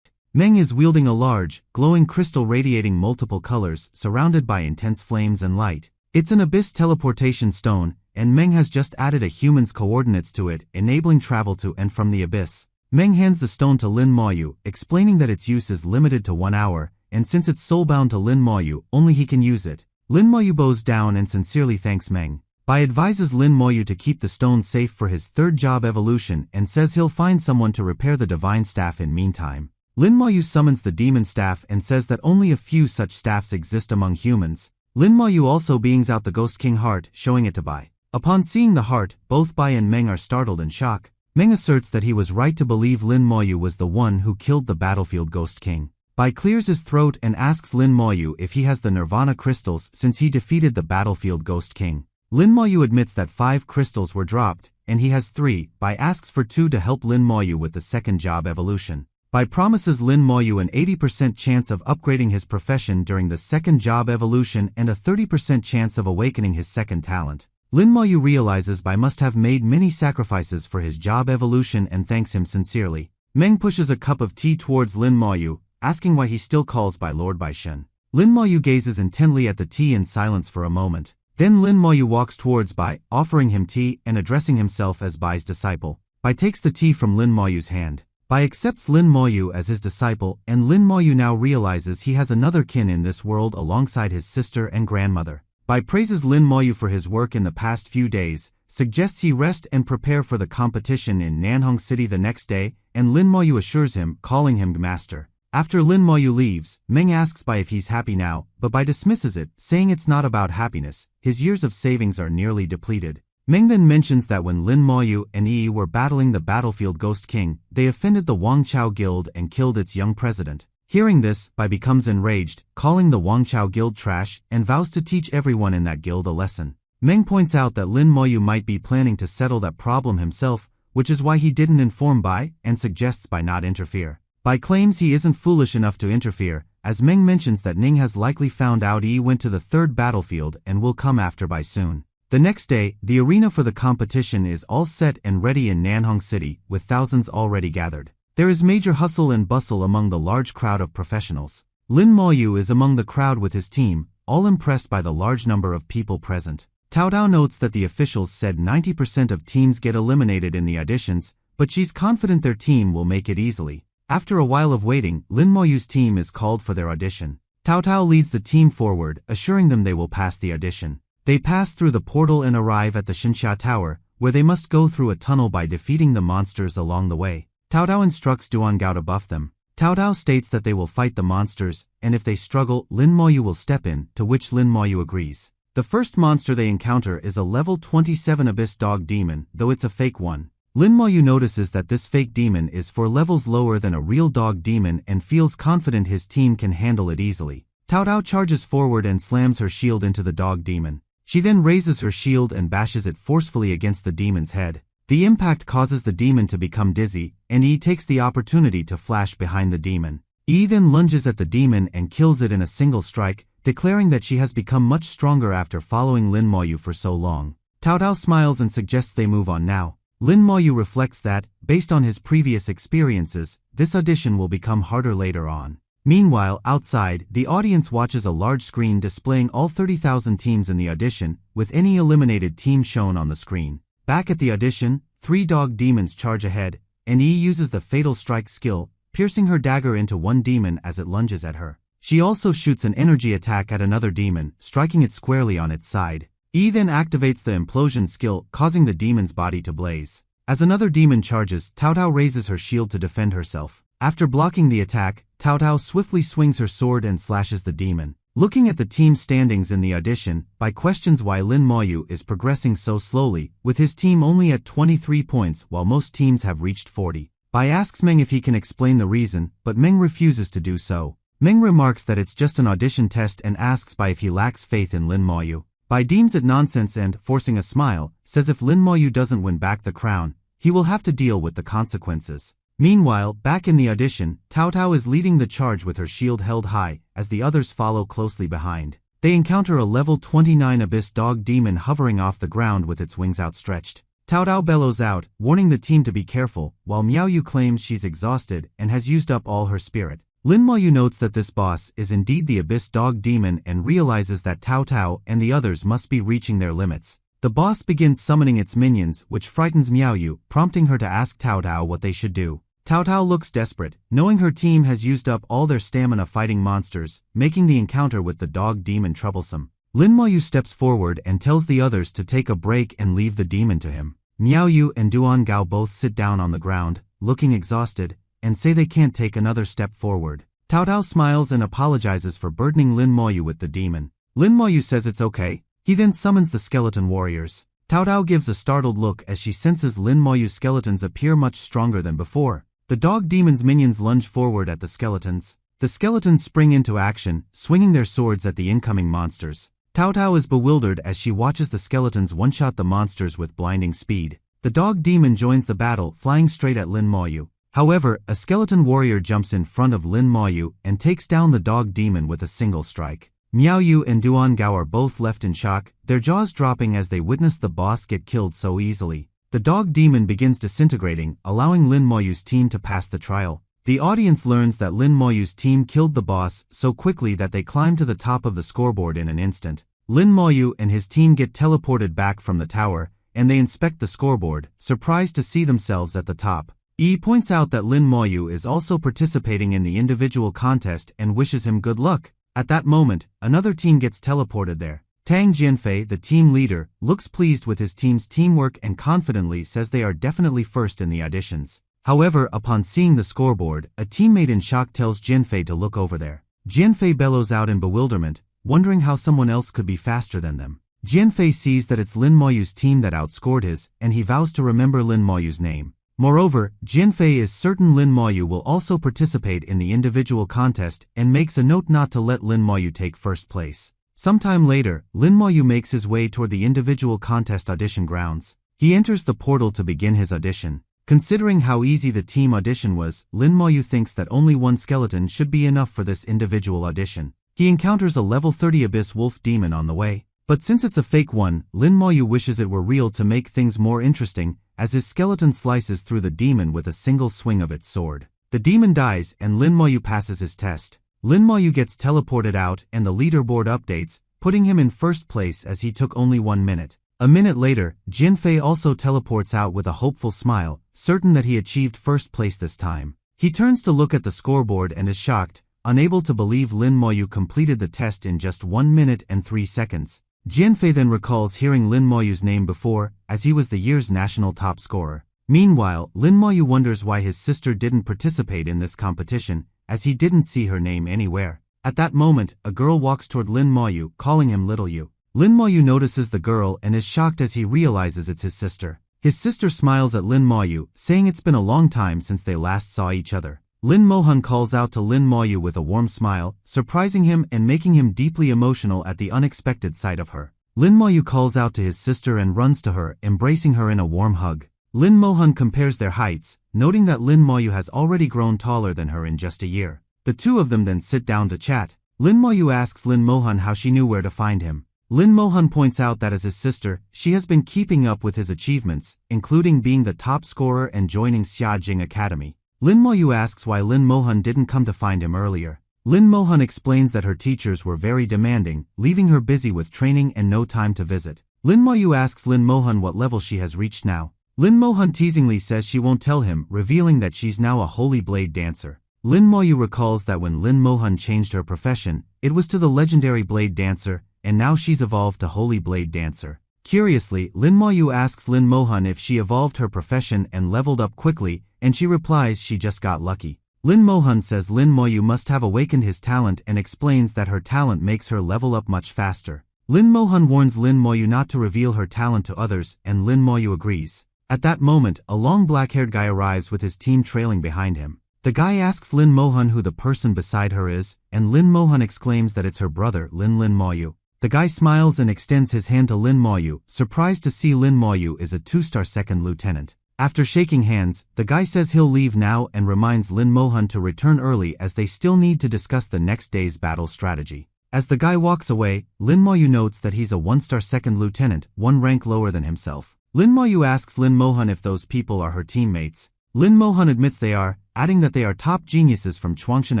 Meng is wielding a large, glowing crystal radiating multiple colors, surrounded by intense flames and light. It's an abyss teleportation stone, and Meng has just added a human's coordinates to it, enabling travel to and from the abyss. Meng hands the stone to Lin Moyu, explaining that its use is limited to 1 hour, and since it's soulbound to Lin Moyu, only he can use it. Lin Moyu bows down and sincerely thanks Meng. Bai advises Lin Moyu to keep the stone safe for his 3rd job evolution and says he'll find someone to repair the divine staff in meantime. Lin Moyu summons the demon staff and says that only a few such staffs exist among humans. Lin Moyu also beings out the Ghost King heart, showing it to Bai. Upon seeing the heart, both Bai and Meng are startled in shock. Meng asserts that he was right to believe Lin Moyu was the one who killed the Battlefield Ghost King. Bai clears his throat and asks Lin Moyu if he has the Nirvana crystals since he defeated the Battlefield Ghost King. Lin Moyu admits that 5 crystals were dropped, and he has 3. Bai asks for 2 to help Lin Moyu with the 2nd job evolution. Bai promises Lin Moyu an 80% chance of upgrading his profession during the second job evolution and a 30% chance of awakening his second talent. Lin Moyu realizes Bai must have made many sacrifices for his job evolution and thanks him sincerely. Meng pushes a cup of tea towards Lin Moyu, asking why he still calls Bai Lord Bai Shen. Lin Moyu gazes intently at the tea in silence for a moment. Then Lin Moyu walks towards Bai, offering him tea and addressing himself as Bai's disciple. Bai takes the tea from Lin Moyu's hand. Bai accepts Lin Moyu as his disciple, and Lin Moyu now realizes he has another kin in this world alongside his sister and grandmother. Bai praises Lin Moyu for his work in the past few days, suggests he rest and prepare for the competition in Nanhong City the next day, and Lin Moyu assures him, calling him master. After Lin Moyu leaves, Meng asks Bai if he's happy now, but Bai dismisses it, saying it's not about happiness, his years of savings are nearly depleted. Meng then mentions that when Lin Moyu and Yi were battling the battlefield Ghost King, they offended the Wang Chao Guild and killed its young president. Hearing this, Bai becomes enraged, calling the Wang Chao Guild trash, and vows to teach everyone in that guild a lesson. Meng points out that Lin Moyu might be planning to settle that problem himself, which is why he didn't inform Bai, and suggests Bai not interfere. Bai claims he isn't foolish enough to interfere, as Meng mentions that Ning has likely found out Yi went to the third battlefield and will come after Bai soon. The next day, the arena for the competition is all set and ready in Nanhong City, with thousands already gathered. There is major hustle and bustle among the large crowd of professionals. Lin Moyu is among the crowd with his team, all impressed by the large number of people present. Tao Dao notes that the officials said 90% of teams get eliminated in the auditions, but she's confident their team will make it easily. After a while of waiting, Lin Moyu's team is called for their audition. Tao Dao leads the team forward, assuring them they will pass the audition. They pass through the portal and arrive at the Xinxia Tower, where they must go through a tunnel by defeating the monsters along the way. Tao Dao instructs Duan Gao to buff them. Tao Dao states that they will fight the monsters, and if they struggle, Lin Moyu will step in, to which Lin Moyu agrees. The first monster they encounter is a level 27 Abyss Dog Demon, though it's a fake one. Lin Moyu notices that this fake demon is 4 levels lower than a real dog demon and feels confident his team can handle it easily. Tao Dao charges forward and slams her shield into the dog demon. She then raises her shield and bashes it forcefully against the demon's head. The impact causes the demon to become dizzy, and Yi takes the opportunity to flash behind the demon. Yi then lunges at the demon and kills it in a single strike, declaring that she has become much stronger after following Lin Moyu for so long. Tao Dao smiles and suggests they move on now. Lin Moyu reflects that, based on his previous experiences, this audition will become harder later on. Meanwhile, outside, the audience watches a large screen displaying all 30,000 teams in the audition, with any eliminated team shown on the screen. Back at the audition, 3 dog demons charge ahead, and Yi uses the Fatal Strike skill, piercing her dagger into one demon as it lunges at her. She also shoots an energy attack at another demon, striking it squarely on its side. Yi then activates the implosion skill, causing the demon's body to blaze. As another demon charges, Tao Dao raises her shield to defend herself. After blocking the attack, Tao Dao swiftly swings her sword and slashes the demon. Looking at the team standings in the audition, Bai questions why Lin Moyu is progressing so slowly, with his team only at 23 points while most teams have reached 40. Bai asks Meng if he can explain the reason, but Meng refuses to do so. Meng remarks that it's just an audition test and asks Bai if he lacks faith in Lin Moyu. Bai deems it nonsense and, forcing a smile, says if Lin Moyu doesn't win back the crown, he will have to deal with the consequences. Meanwhile, back in the audition, Tao Dao is leading the charge with her shield held high, as the others follow closely behind. They encounter a level 29 Abyss Dog Demon hovering off the ground with its wings outstretched. Tao Dao bellows out, warning the team to be careful, while Miao Yu claims she's exhausted and has used up all her spirit. Lin Moyu notes that this boss is indeed the Abyss Dog Demon and realizes that Tao Tao and the others must be reaching their limits. The boss begins summoning its minions, which frightens Miao Yu, prompting her to ask Tao Tao what they should do. Tao Tao looks desperate, knowing her team has used up all their stamina fighting monsters, making the encounter with the dog demon troublesome. Lin Moyu steps forward and tells the others to take a break and leave the demon to him. Miao Yu and Duan Gao both sit down on the ground, looking exhausted, and say they can't take another step forward. Tao Tao smiles and apologizes for burdening Lin Moyu with the demon. Lin Moyu says it's okay. He then summons the skeleton warriors. Tao Tao gives a startled look as she senses Lin Moyu's skeletons appear much stronger than before. The dog demon's minions lunge forward at the skeletons. The skeletons spring into action, swinging their swords at the incoming monsters. Tao Tao is bewildered as she watches the skeletons one-shot the monsters with blinding speed. The dog demon joins the battle, flying straight at Lin Moyu. However, a skeleton warrior jumps in front of Lin Maoyu and takes down the dog demon with a single strike. Miao Yu and Duan Gao are both left in shock, their jaws dropping as they witness the boss get killed so easily. The dog demon begins disintegrating, allowing Lin Maoyu's team to pass the trial. The audience learns that Lin Maoyu's team killed the boss so quickly that they climb to the top of the scoreboard in an instant. Lin Maoyu and his team get teleported back from the tower, and they inspect the scoreboard, surprised to see themselves at the top. Yi points out that Lin Maoyu is also participating in the individual contest and wishes him good luck. At that moment, another team gets teleported there. Tang Jianfei, the team leader, looks pleased with his team's teamwork and confidently says they are definitely first in the auditions. However, upon seeing the scoreboard, a teammate in shock tells Jianfei to look over there. Jianfei bellows out in bewilderment, wondering how someone else could be faster than them. Jianfei sees that it's Lin Maoyu's team that outscored his, and he vows to remember Lin Maoyu's name. Moreover, Jianfei is certain Lin Maoyu will also participate in the individual contest and makes a note not to let Lin Maoyu take first place. Sometime later, Lin Maoyu makes his way toward the individual contest audition grounds. He enters the portal to begin his audition. Considering how easy the team audition was, Lin Maoyu thinks that only one skeleton should be enough for this individual audition. He encounters a level 30 Abyss Wolf demon on the way. But since it's a fake one, Lin Maoyu wishes it were real to make things more interesting, as his skeleton slices through the demon with a single swing of its sword. The demon dies and Lin Maoyu passes his test. Lin Maoyu gets teleported out and the leaderboard updates, putting him in first place as he took only 1 minute. A minute later, Jianfei also teleports out with a hopeful smile, certain that he achieved first place this time. He turns to look at the scoreboard and is shocked, unable to believe Lin Maoyu completed the test in just 1 minute and 3 seconds. Jianfei then recalls hearing Lin Maoyu's name before, as he was the year's national top scorer. Meanwhile, Lin Maoyu wonders why his sister didn't participate in this competition, as he didn't see her name anywhere. At that moment, a girl walks toward Lin Maoyu, calling him Little Yu. Lin Maoyu notices the girl and is shocked as he realizes it's his sister. His sister smiles at Lin Maoyu, saying it's been a long time since they last saw each other. Lin Mohan calls out to Lin Maoyu with a warm smile, surprising him and making him deeply emotional at the unexpected sight of her. Lin Maoyu calls out to his sister and runs to her, embracing her in a warm hug. Lin Mohan compares their heights, noting that Lin Maoyu has already grown taller than her in just a year. The two of them then sit down to chat. Lin Maoyu asks Lin Mohan how she knew where to find him. Lin Mohan points out that as his sister, she has been keeping up with his achievements, including being the top scorer and joining Xiajing Academy. Lin Maoyu asks why Lin Mohan didn't come to find him earlier. Lin Mohan explains that her teachers were very demanding, leaving her busy with training and no time to visit. Lin Maoyu asks Lin Mohan what level she has reached now. Lin Mohan teasingly says she won't tell him, revealing that she's now a holy blade dancer. Lin Maoyu recalls that when Lin Mohan changed her profession, it was to the legendary blade dancer, and now she's evolved to holy blade dancer. Curiously, Lin Maoyu asks Lin Mohan if she evolved her profession and leveled up quickly, and she replies she just got lucky. Lin Mohan says Lin Maoyu must have awakened his talent and explains that her talent makes her level up much faster. Lin Mohan warns Lin Maoyu not to reveal her talent to others, and Lin Maoyu agrees. At that moment, a long black-haired guy arrives with his team trailing behind him. The guy asks Lin Mohan who the person beside her is, and Lin Mohan exclaims that it's her brother, Lin Maoyu. The guy smiles and extends his hand to Lin Maoyu, surprised to see Lin Maoyu is a 2-star second lieutenant. After shaking hands, the guy says he'll leave now and reminds Lin Mohan to return early as they still need to discuss the next day's battle strategy. As the guy walks away, Lin Maoyu notes that he's a 1-star second lieutenant, 1 rank lower than himself. Lin Maoyu asks Lin Mohan if those people are her teammates. Lin Mohan admits they are, adding that they are top geniuses from Chuangshan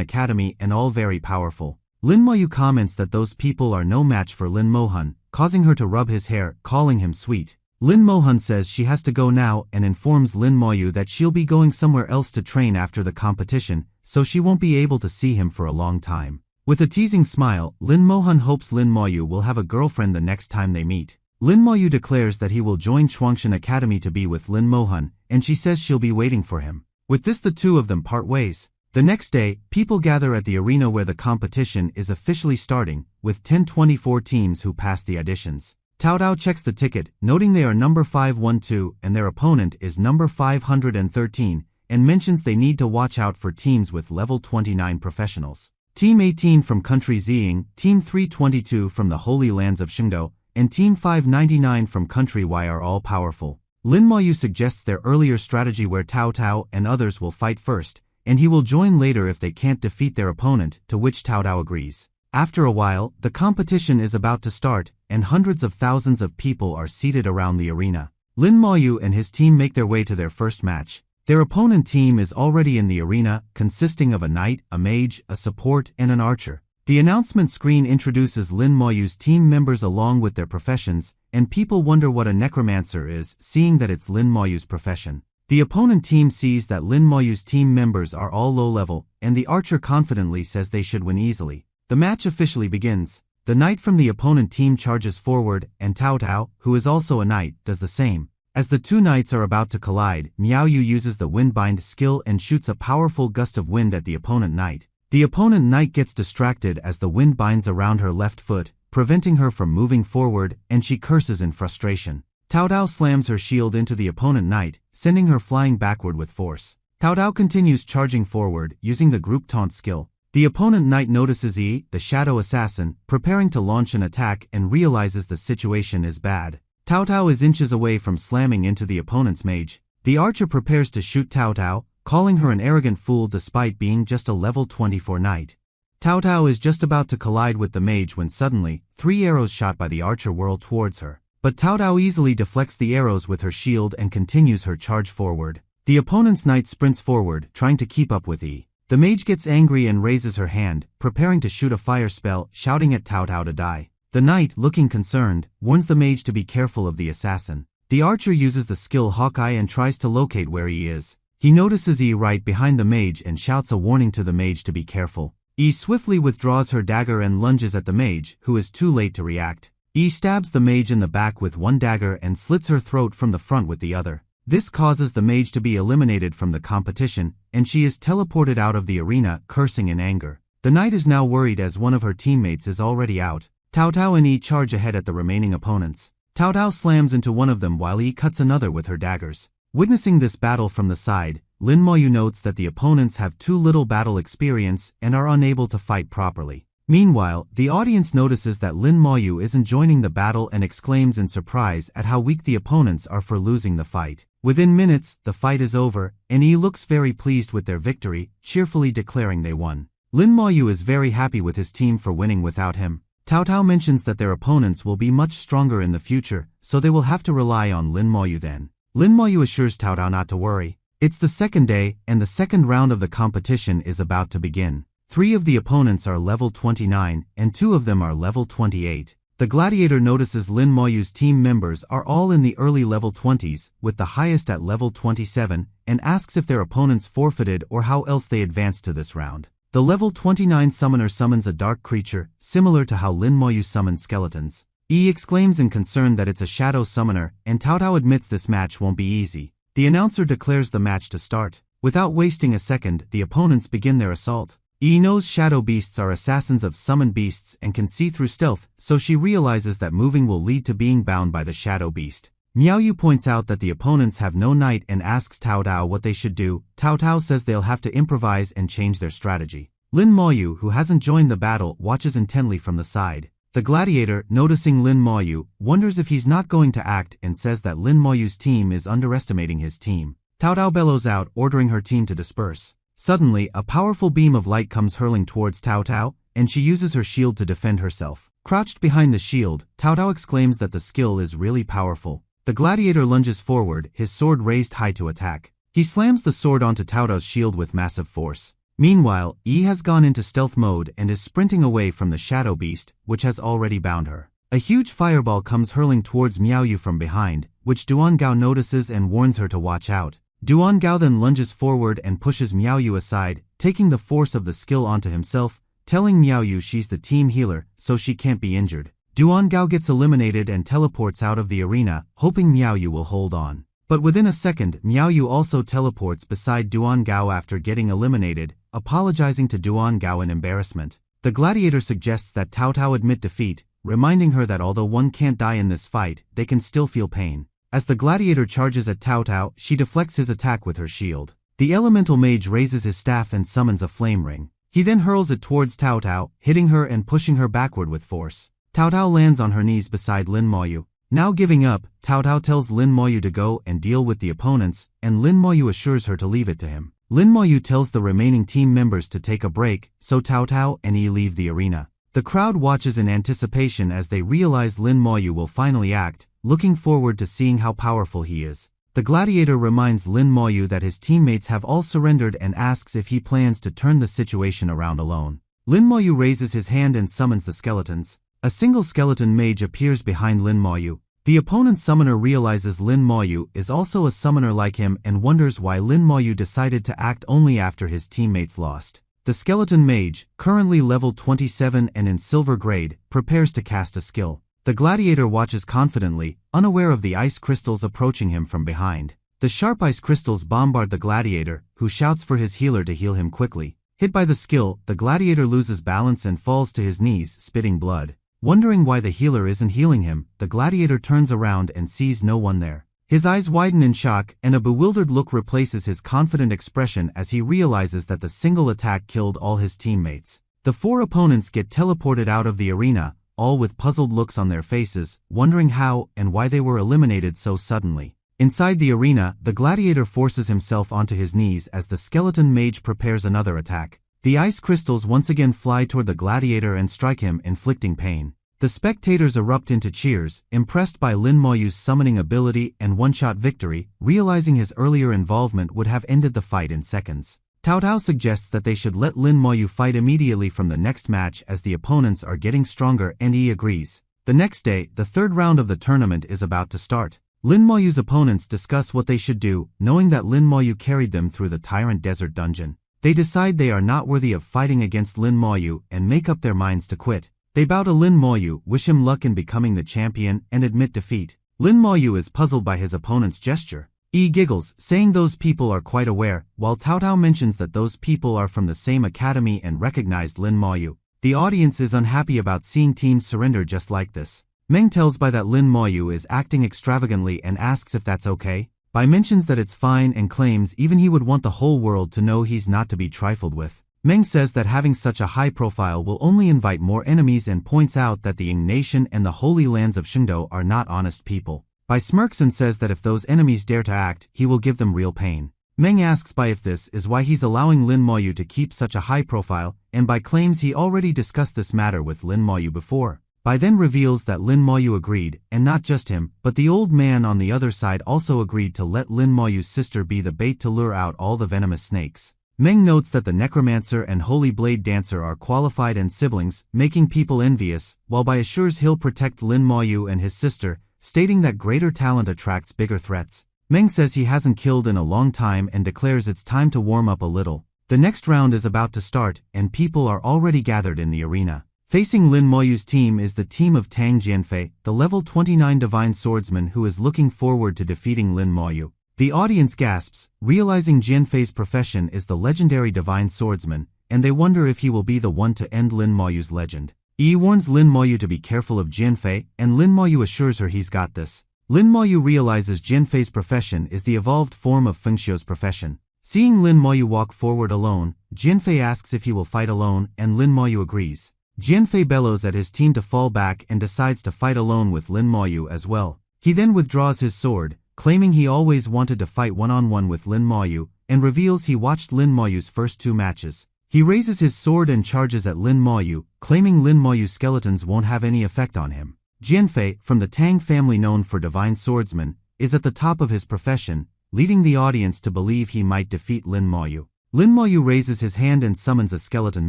Academy and all very powerful. Lin Maoyu comments that those people are no match for Lin Mohan, causing her to rub his hair, calling him sweet. Lin Mohan says she has to go now and informs Lin Maoyu that she'll be going somewhere else to train after the competition, so she won't be able to see him for a long time. With a teasing smile, Lin Mohan hopes Lin Maoyu will have a girlfriend the next time they meet. Lin Maoyu declares that he will join Chuangshan Academy to be with Lin Mohan, and she says she'll be waiting for him. With this, the two of them part ways. The next day, people gather at the arena where the competition is officially starting, with 1024 teams who pass the auditions. Tao Dao checks the ticket, noting they are number 512 and their opponent is number 513, and mentions they need to watch out for teams with level 29 professionals. Team 18 from country Ziying, Team 322 from the Holy Lands of Shingdou, and Team 599 from country Y are all powerful. Lin Maoyu suggests their earlier strategy where Cao Cao and others will fight first, and he will join later if they can't defeat their opponent, to which Cao Cao agrees. After a while, the competition is about to start, and hundreds of thousands of people are seated around the arena. Lin Maoyu and his team make their way to their first match. Their opponent team is already in the arena, consisting of a knight, a mage, a support, and an archer. The announcement screen introduces Lin Maoyu's team members along with their professions, and people wonder what a necromancer is, seeing that it's Lin Maoyu's profession. The opponent team sees that Lin Maoyu's team members are all low-level, and the archer confidently says they should win easily. The match officially begins. The knight from the opponent team charges forward, and Cao Cao, who is also a knight, does the same. As the two knights are about to collide, Miaoyu uses the windbind skill and shoots a powerful gust of wind at the opponent knight. The opponent knight gets distracted as the wind binds around her left foot, preventing her from moving forward, and she curses in frustration. Cao Cao slams her shield into the opponent knight, sending her flying backward with force. Cao Cao continues charging forward, using the group taunt skill. The opponent knight notices Yi, the shadow assassin, preparing to launch an attack and realizes the situation is bad. Cao Cao is inches away from slamming into the opponent's mage. The archer prepares to shoot Cao Cao, calling her an arrogant fool despite being just a level 24 knight. Cao Cao is just about to collide with the mage when suddenly, 3 arrows shot by the archer whirl towards her. But Cao Cao easily deflects the arrows with her shield and continues her charge forward. The opponent's knight sprints forward, trying to keep up with Yi. The mage gets angry and raises her hand, preparing to shoot a fire spell, shouting at Cao Cao to die. The knight, looking concerned, warns the mage to be careful of the assassin. The archer uses the skill Hawkeye and tries to locate where he is. He notices Yi right behind the mage and shouts a warning to the mage to be careful. Yi swiftly withdraws her dagger and lunges at the mage, who is too late to react. Yi stabs the mage in the back with one dagger and slits her throat from the front with the other. This causes the mage to be eliminated from the competition, and she is teleported out of the arena, cursing in anger. The knight is now worried as one of her teammates is already out. Cao Cao and Yi charge ahead at the remaining opponents. Cao Cao slams into one of them while Yi cuts another with her daggers. Witnessing this battle from the side, Lin Maoyu notes that the opponents have too little battle experience and are unable to fight properly. Meanwhile, the audience notices that Lin Maoyu isn't joining the battle and exclaims in surprise at how weak the opponents are for losing the fight. Within minutes, the fight is over, and Yi looks very pleased with their victory, cheerfully declaring they won. Lin Maoyu is very happy with his team for winning without him. Cao Cao mentions that their opponents will be much stronger in the future, so they will have to rely on Lin Maoyu then. Lin Maoyu assures Cao Cao not to worry. It's the second day, and the second round of the competition is about to begin. 3 of the opponents are level 29, and 2 of them are level 28. The gladiator notices Lin Maoyu's team members are all in the early level 20s, with the highest at level 27, and asks if their opponents forfeited or how else they advanced to this round. The level 29 summoner summons a dark creature, similar to how Lin Maoyu summons skeletons. Yi exclaims in concern that it's a shadow summoner, and Cao Cao admits this match won't be easy. The announcer declares the match to start. Without wasting a second, the opponents begin their assault. Yi knows shadow beasts are assassins of summoned beasts and can see through stealth, so she realizes that moving will lead to being bound by the shadow beast. Miaoyu points out that the opponents have no knight and asks Cao Cao what they should do. Cao Cao says they'll have to improvise and change their strategy. Lin Maoyu, who hasn't joined the battle, watches intently from the side. The gladiator, noticing Lin Maoyu, wonders if he's not going to act and says that Lin Maoyu's team is underestimating his team. Cao Cao bellows out, ordering her team to disperse. Suddenly, a powerful beam of light comes hurling towards Cao Cao, and she uses her shield to defend herself. Crouched behind the shield, Cao Cao exclaims that the skill is really powerful. The gladiator lunges forward, his sword raised high to attack. He slams the sword onto Cao Cao's shield with massive force. Meanwhile, Yi has gone into stealth mode and is sprinting away from the shadow beast, which has already bound her. A huge fireball comes hurling towards Miaoyu from behind, which Duan Gao notices and warns her to watch out. Duan Gao then lunges forward and pushes Miaoyu aside, taking the force of the skill onto himself, telling Miaoyu she's the team healer, so she can't be injured. Duan Gao gets eliminated and teleports out of the arena, hoping Miaoyu will hold on. But within a second, Miaoyu also teleports beside Duan Gao after getting eliminated, apologizing to Duan Gao in embarrassment. The gladiator suggests that Cao Cao admit defeat, reminding her that although one can't die in this fight, they can still feel pain. As the gladiator charges at Cao Cao, she deflects his attack with her shield. The elemental mage raises his staff and summons a flame ring. He then hurls it towards Cao Cao, hitting her and pushing her backward with force. Cao Cao lands on her knees beside Lin Maoyu. Now giving up, Cao Cao tells Lin Moyu to go and deal with the opponents, and Lin Moyu assures her to leave it to him. Lin Moyu tells the remaining team members to take a break, so Cao Cao and Yi leave the arena. The crowd watches in anticipation as they realize Lin Moyu will finally act, looking forward to seeing how powerful he is. The gladiator reminds Lin Moyu that his teammates have all surrendered and asks if he plans to turn the situation around alone. Lin Moyu raises his hand and summons the skeletons. A single skeleton mage appears behind Lin Moyu. The opponent's summoner realizes Lin Moyu is also a summoner like him and wonders why Lin Moyu decided to act only after his teammates lost. The skeleton mage, currently level 27 and in silver grade, prepares to cast a skill. The gladiator watches confidently, unaware of the ice crystals approaching him from behind. The sharp ice crystals bombard the gladiator, who shouts for his healer to heal him quickly. Hit by the skill, the gladiator loses balance and falls to his knees, spitting blood. Wondering why the healer isn't healing him, the gladiator turns around and sees no one there. His eyes widen in shock, and a bewildered look replaces his confident expression as he realizes that the single attack killed all his teammates. The four opponents get teleported out of the arena, all with puzzled looks on their faces, wondering how and why they were eliminated so suddenly. Inside the arena, the gladiator forces himself onto his knees as the skeleton mage prepares another attack. The ice crystals once again fly toward the gladiator and strike him, inflicting pain. The spectators erupt into cheers, impressed by Lin Moyu's summoning ability and one-shot victory, realizing his earlier involvement would have ended the fight in seconds. Cao Cao suggests that they should let Lin Moyu fight immediately from the next match as the opponents are getting stronger, and he agrees. The next day, the third round of the tournament is about to start. Lin Moyu's opponents discuss what they should do, knowing that Lin Moyu carried them through the Tyrant Desert dungeon. They decide they are not worthy of fighting against Lin Moyu and make up their minds to quit. They bow to Lin Moyu, wish him luck in becoming the champion, and admit defeat. Lin Moyu is puzzled by his opponent's gesture. He giggles, saying those people are quite aware, while Cao Cao mentions that those people are from the same academy and recognized Lin Moyu. The audience is unhappy about seeing teams surrender just like this. Meng tells Bai that Lin Moyu is acting extravagantly and asks if that's okay. Bai mentions that it's fine and claims even he would want the whole world to know he's not to be trifled with. Meng says that having such a high profile will only invite more enemies and points out that the Ying Nation and the Holy Lands of Shingdo are not honest people. Bai smirks and says that if those enemies dare to act, he will give them real pain. Meng asks Bai if this is why he's allowing Lin Moyu to keep such a high profile, and Bai claims he already discussed this matter with Lin Moyu before. Bai then reveals that Lin Moyu agreed, and not just him, but the old man on the other side also agreed to let Lin Moyu's sister be the bait to lure out all the venomous snakes. Meng notes that the Necromancer and Holy Blade Dancer are qualified and siblings, making people envious, while Bai assures he'll protect Lin Moyu and his sister, stating that greater talent attracts bigger threats. Meng says he hasn't killed in a long time and declares it's time to warm up a little. The next round is about to start, and people are already gathered in the arena. Facing Lin Moyu's team is the team of Tang Jianfei, the level 29 divine swordsman who is looking forward to defeating Lin Moyu. The audience gasps, realizing Jianfei's profession is the legendary divine swordsman, and they wonder if he will be the one to end Lin Moyu's legend. Yi warns Lin Moyu to be careful of Jianfei, and Lin Moyu assures her he's got this. Lin Moyu realizes Jianfei's profession is the evolved form of Feng Xiu's profession. Seeing Lin Moyu walk forward alone, Jianfei asks if he will fight alone, and Lin Moyu agrees. Jianfei bellows at his team to fall back and decides to fight alone with Lin Moyu as well. He then withdraws his sword, claiming he always wanted to fight one-on-one with Lin Moyu, and reveals he watched Lin Moyu's first two matches. He raises his sword and charges at Lin Moyu, claiming Lin Moyu's skeletons won't have any effect on him. Jianfei, from the Tang family known for divine swordsmen, is at the top of his profession, leading the audience to believe he might defeat Lin Moyu. Lin Moyu raises his hand and summons a skeleton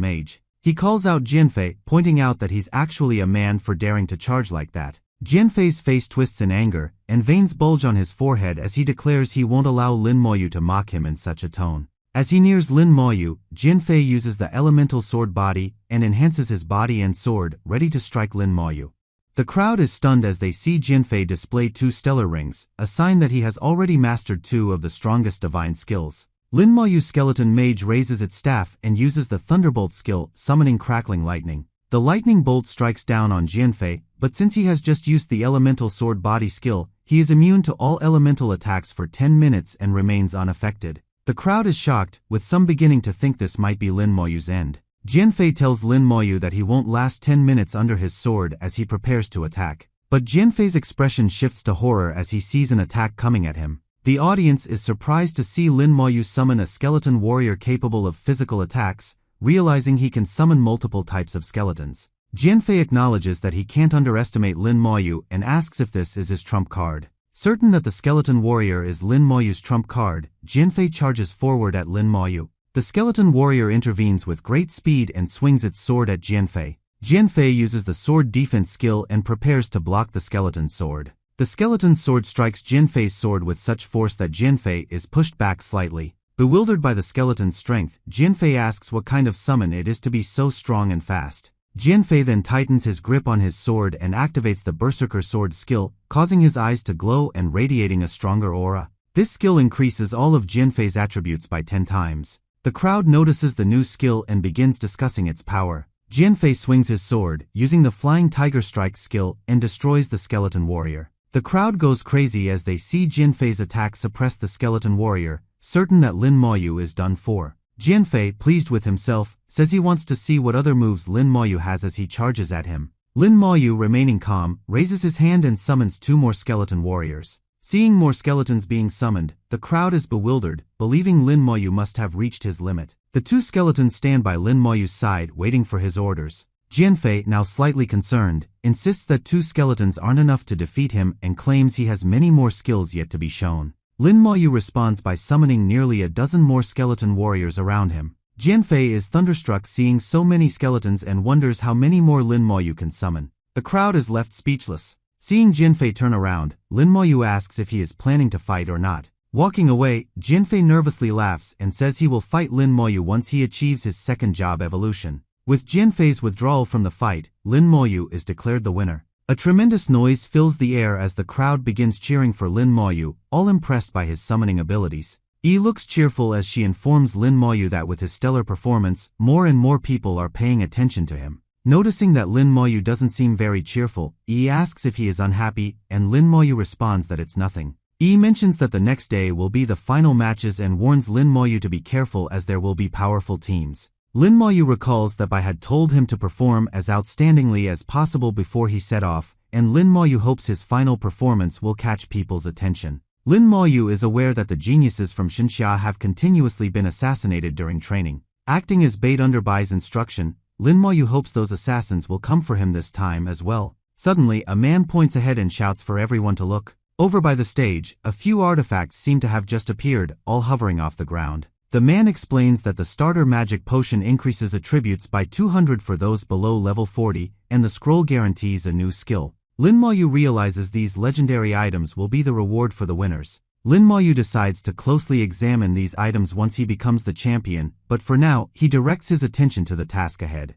mage. He calls out Jianfei, pointing out that he's actually a man for daring to charge like that. Jianfei's face twists in anger, and veins bulge on his forehead as he declares he won't allow Lin Moyu to mock him in such a tone. As he nears Lin Moyu, Jianfei uses the elemental sword body and enhances his body and sword, ready to strike Lin Moyu. The crowd is stunned as they see Jianfei display two stellar rings, a sign that he has already mastered two of the strongest divine skills. Lin Moyu's skeleton mage raises its staff and uses the Thunderbolt skill, summoning crackling lightning. The lightning bolt strikes down on Jianfei, but since he has just used the elemental sword body skill, he is immune to all elemental attacks for 10 minutes and remains unaffected. The crowd is shocked, with some beginning to think this might be Lin Moyu's end. Jianfei tells Lin Moyu that he won't last 10 minutes under his sword as he prepares to attack. But But Jianfei's expression shifts to horror as he sees an attack coming at him. The audience is surprised to see Lin Moyu summon a skeleton warrior capable of physical attacks, realizing he can summon multiple types of skeletons. Jianfei acknowledges that he can't underestimate Lin Moyu and asks if this is his trump card. Certain that the skeleton warrior is Lin Moyu's trump card, Jianfei charges forward at Lin Moyu. The skeleton warrior intervenes with great speed and swings its sword at Jianfei. Jianfei uses the sword defense skill and prepares to block the skeleton's sword. The skeleton's sword strikes Jianfei's sword with such force that Jianfei is pushed back slightly. Bewildered by the skeleton's strength, Jianfei asks what kind of summon it is to be so strong and fast. Jianfei then tightens his grip on his sword and activates the Berserker Sword skill, causing his eyes to glow and radiating a stronger aura. This skill increases all of Jianfei's attributes by 10 times. The crowd notices the new skill and begins discussing its power. Jianfei swings his sword, using the Flying Tiger Strike skill, and destroys the skeleton warrior. The crowd goes crazy as they see Jianfei's attack suppress the skeleton warrior, certain that Lin Moyu is done for. Jianfei, pleased with himself, says he wants to see what other moves Lin Moyu has as he charges at him. Lin Moyu, remaining calm, raises his hand and summons 2 more skeleton warriors. Seeing more skeletons being summoned, the crowd is bewildered, believing Lin Moyu must have reached his limit. The 2 skeletons stand by Lin Moyu's side waiting for his orders. Jianfei, now slightly concerned, insists that 2 skeletons aren't enough to defeat him and claims he has many more skills yet to be shown. Lin Moyu responds by summoning nearly a dozen more skeleton warriors around him. Jianfei is thunderstruck seeing so many skeletons and wonders how many more Lin Moyu can summon. The crowd is left speechless. Seeing Jianfei turn around, Lin Moyu asks if he is planning to fight or not. Walking away, Jianfei nervously laughs and says he will fight Lin Moyu once he achieves his second job evolution. With Jianfei's withdrawal from the fight, Lin Moyu is declared the winner. A tremendous noise fills the air as the crowd begins cheering for Lin Moyu, all impressed by his summoning abilities. Yi looks cheerful as she informs Lin Moyu that with his stellar performance, more and more people are paying attention to him. Noticing that Lin Moyu doesn't seem very cheerful, Yi asks if he is unhappy, and Lin Moyu responds that it's nothing. Yi mentions that the next day will be the final matches and warns Lin Moyu to be careful as there will be powerful teams. Lin Moyu recalls that Bai had told him to perform as outstandingly as possible before he set off, and Lin Moyu hopes his final performance will catch people's attention. Lin Moyu is aware that the geniuses from Xinxia have continuously been assassinated during training. Acting as bait under Bai's instruction, Lin Moyu hopes those assassins will come for him this time as well. Suddenly, a man points ahead and shouts for everyone to look. Over by the stage, a few artifacts seem to have just appeared, all hovering off the ground. The man explains that the starter magic potion increases attributes by 200 for those below level 40, and the scroll guarantees a new skill. Lin Moyu realizes these legendary items will be the reward for the winners. Lin Moyu decides to closely examine these items once he becomes the champion, but for now, he directs his attention to the task ahead.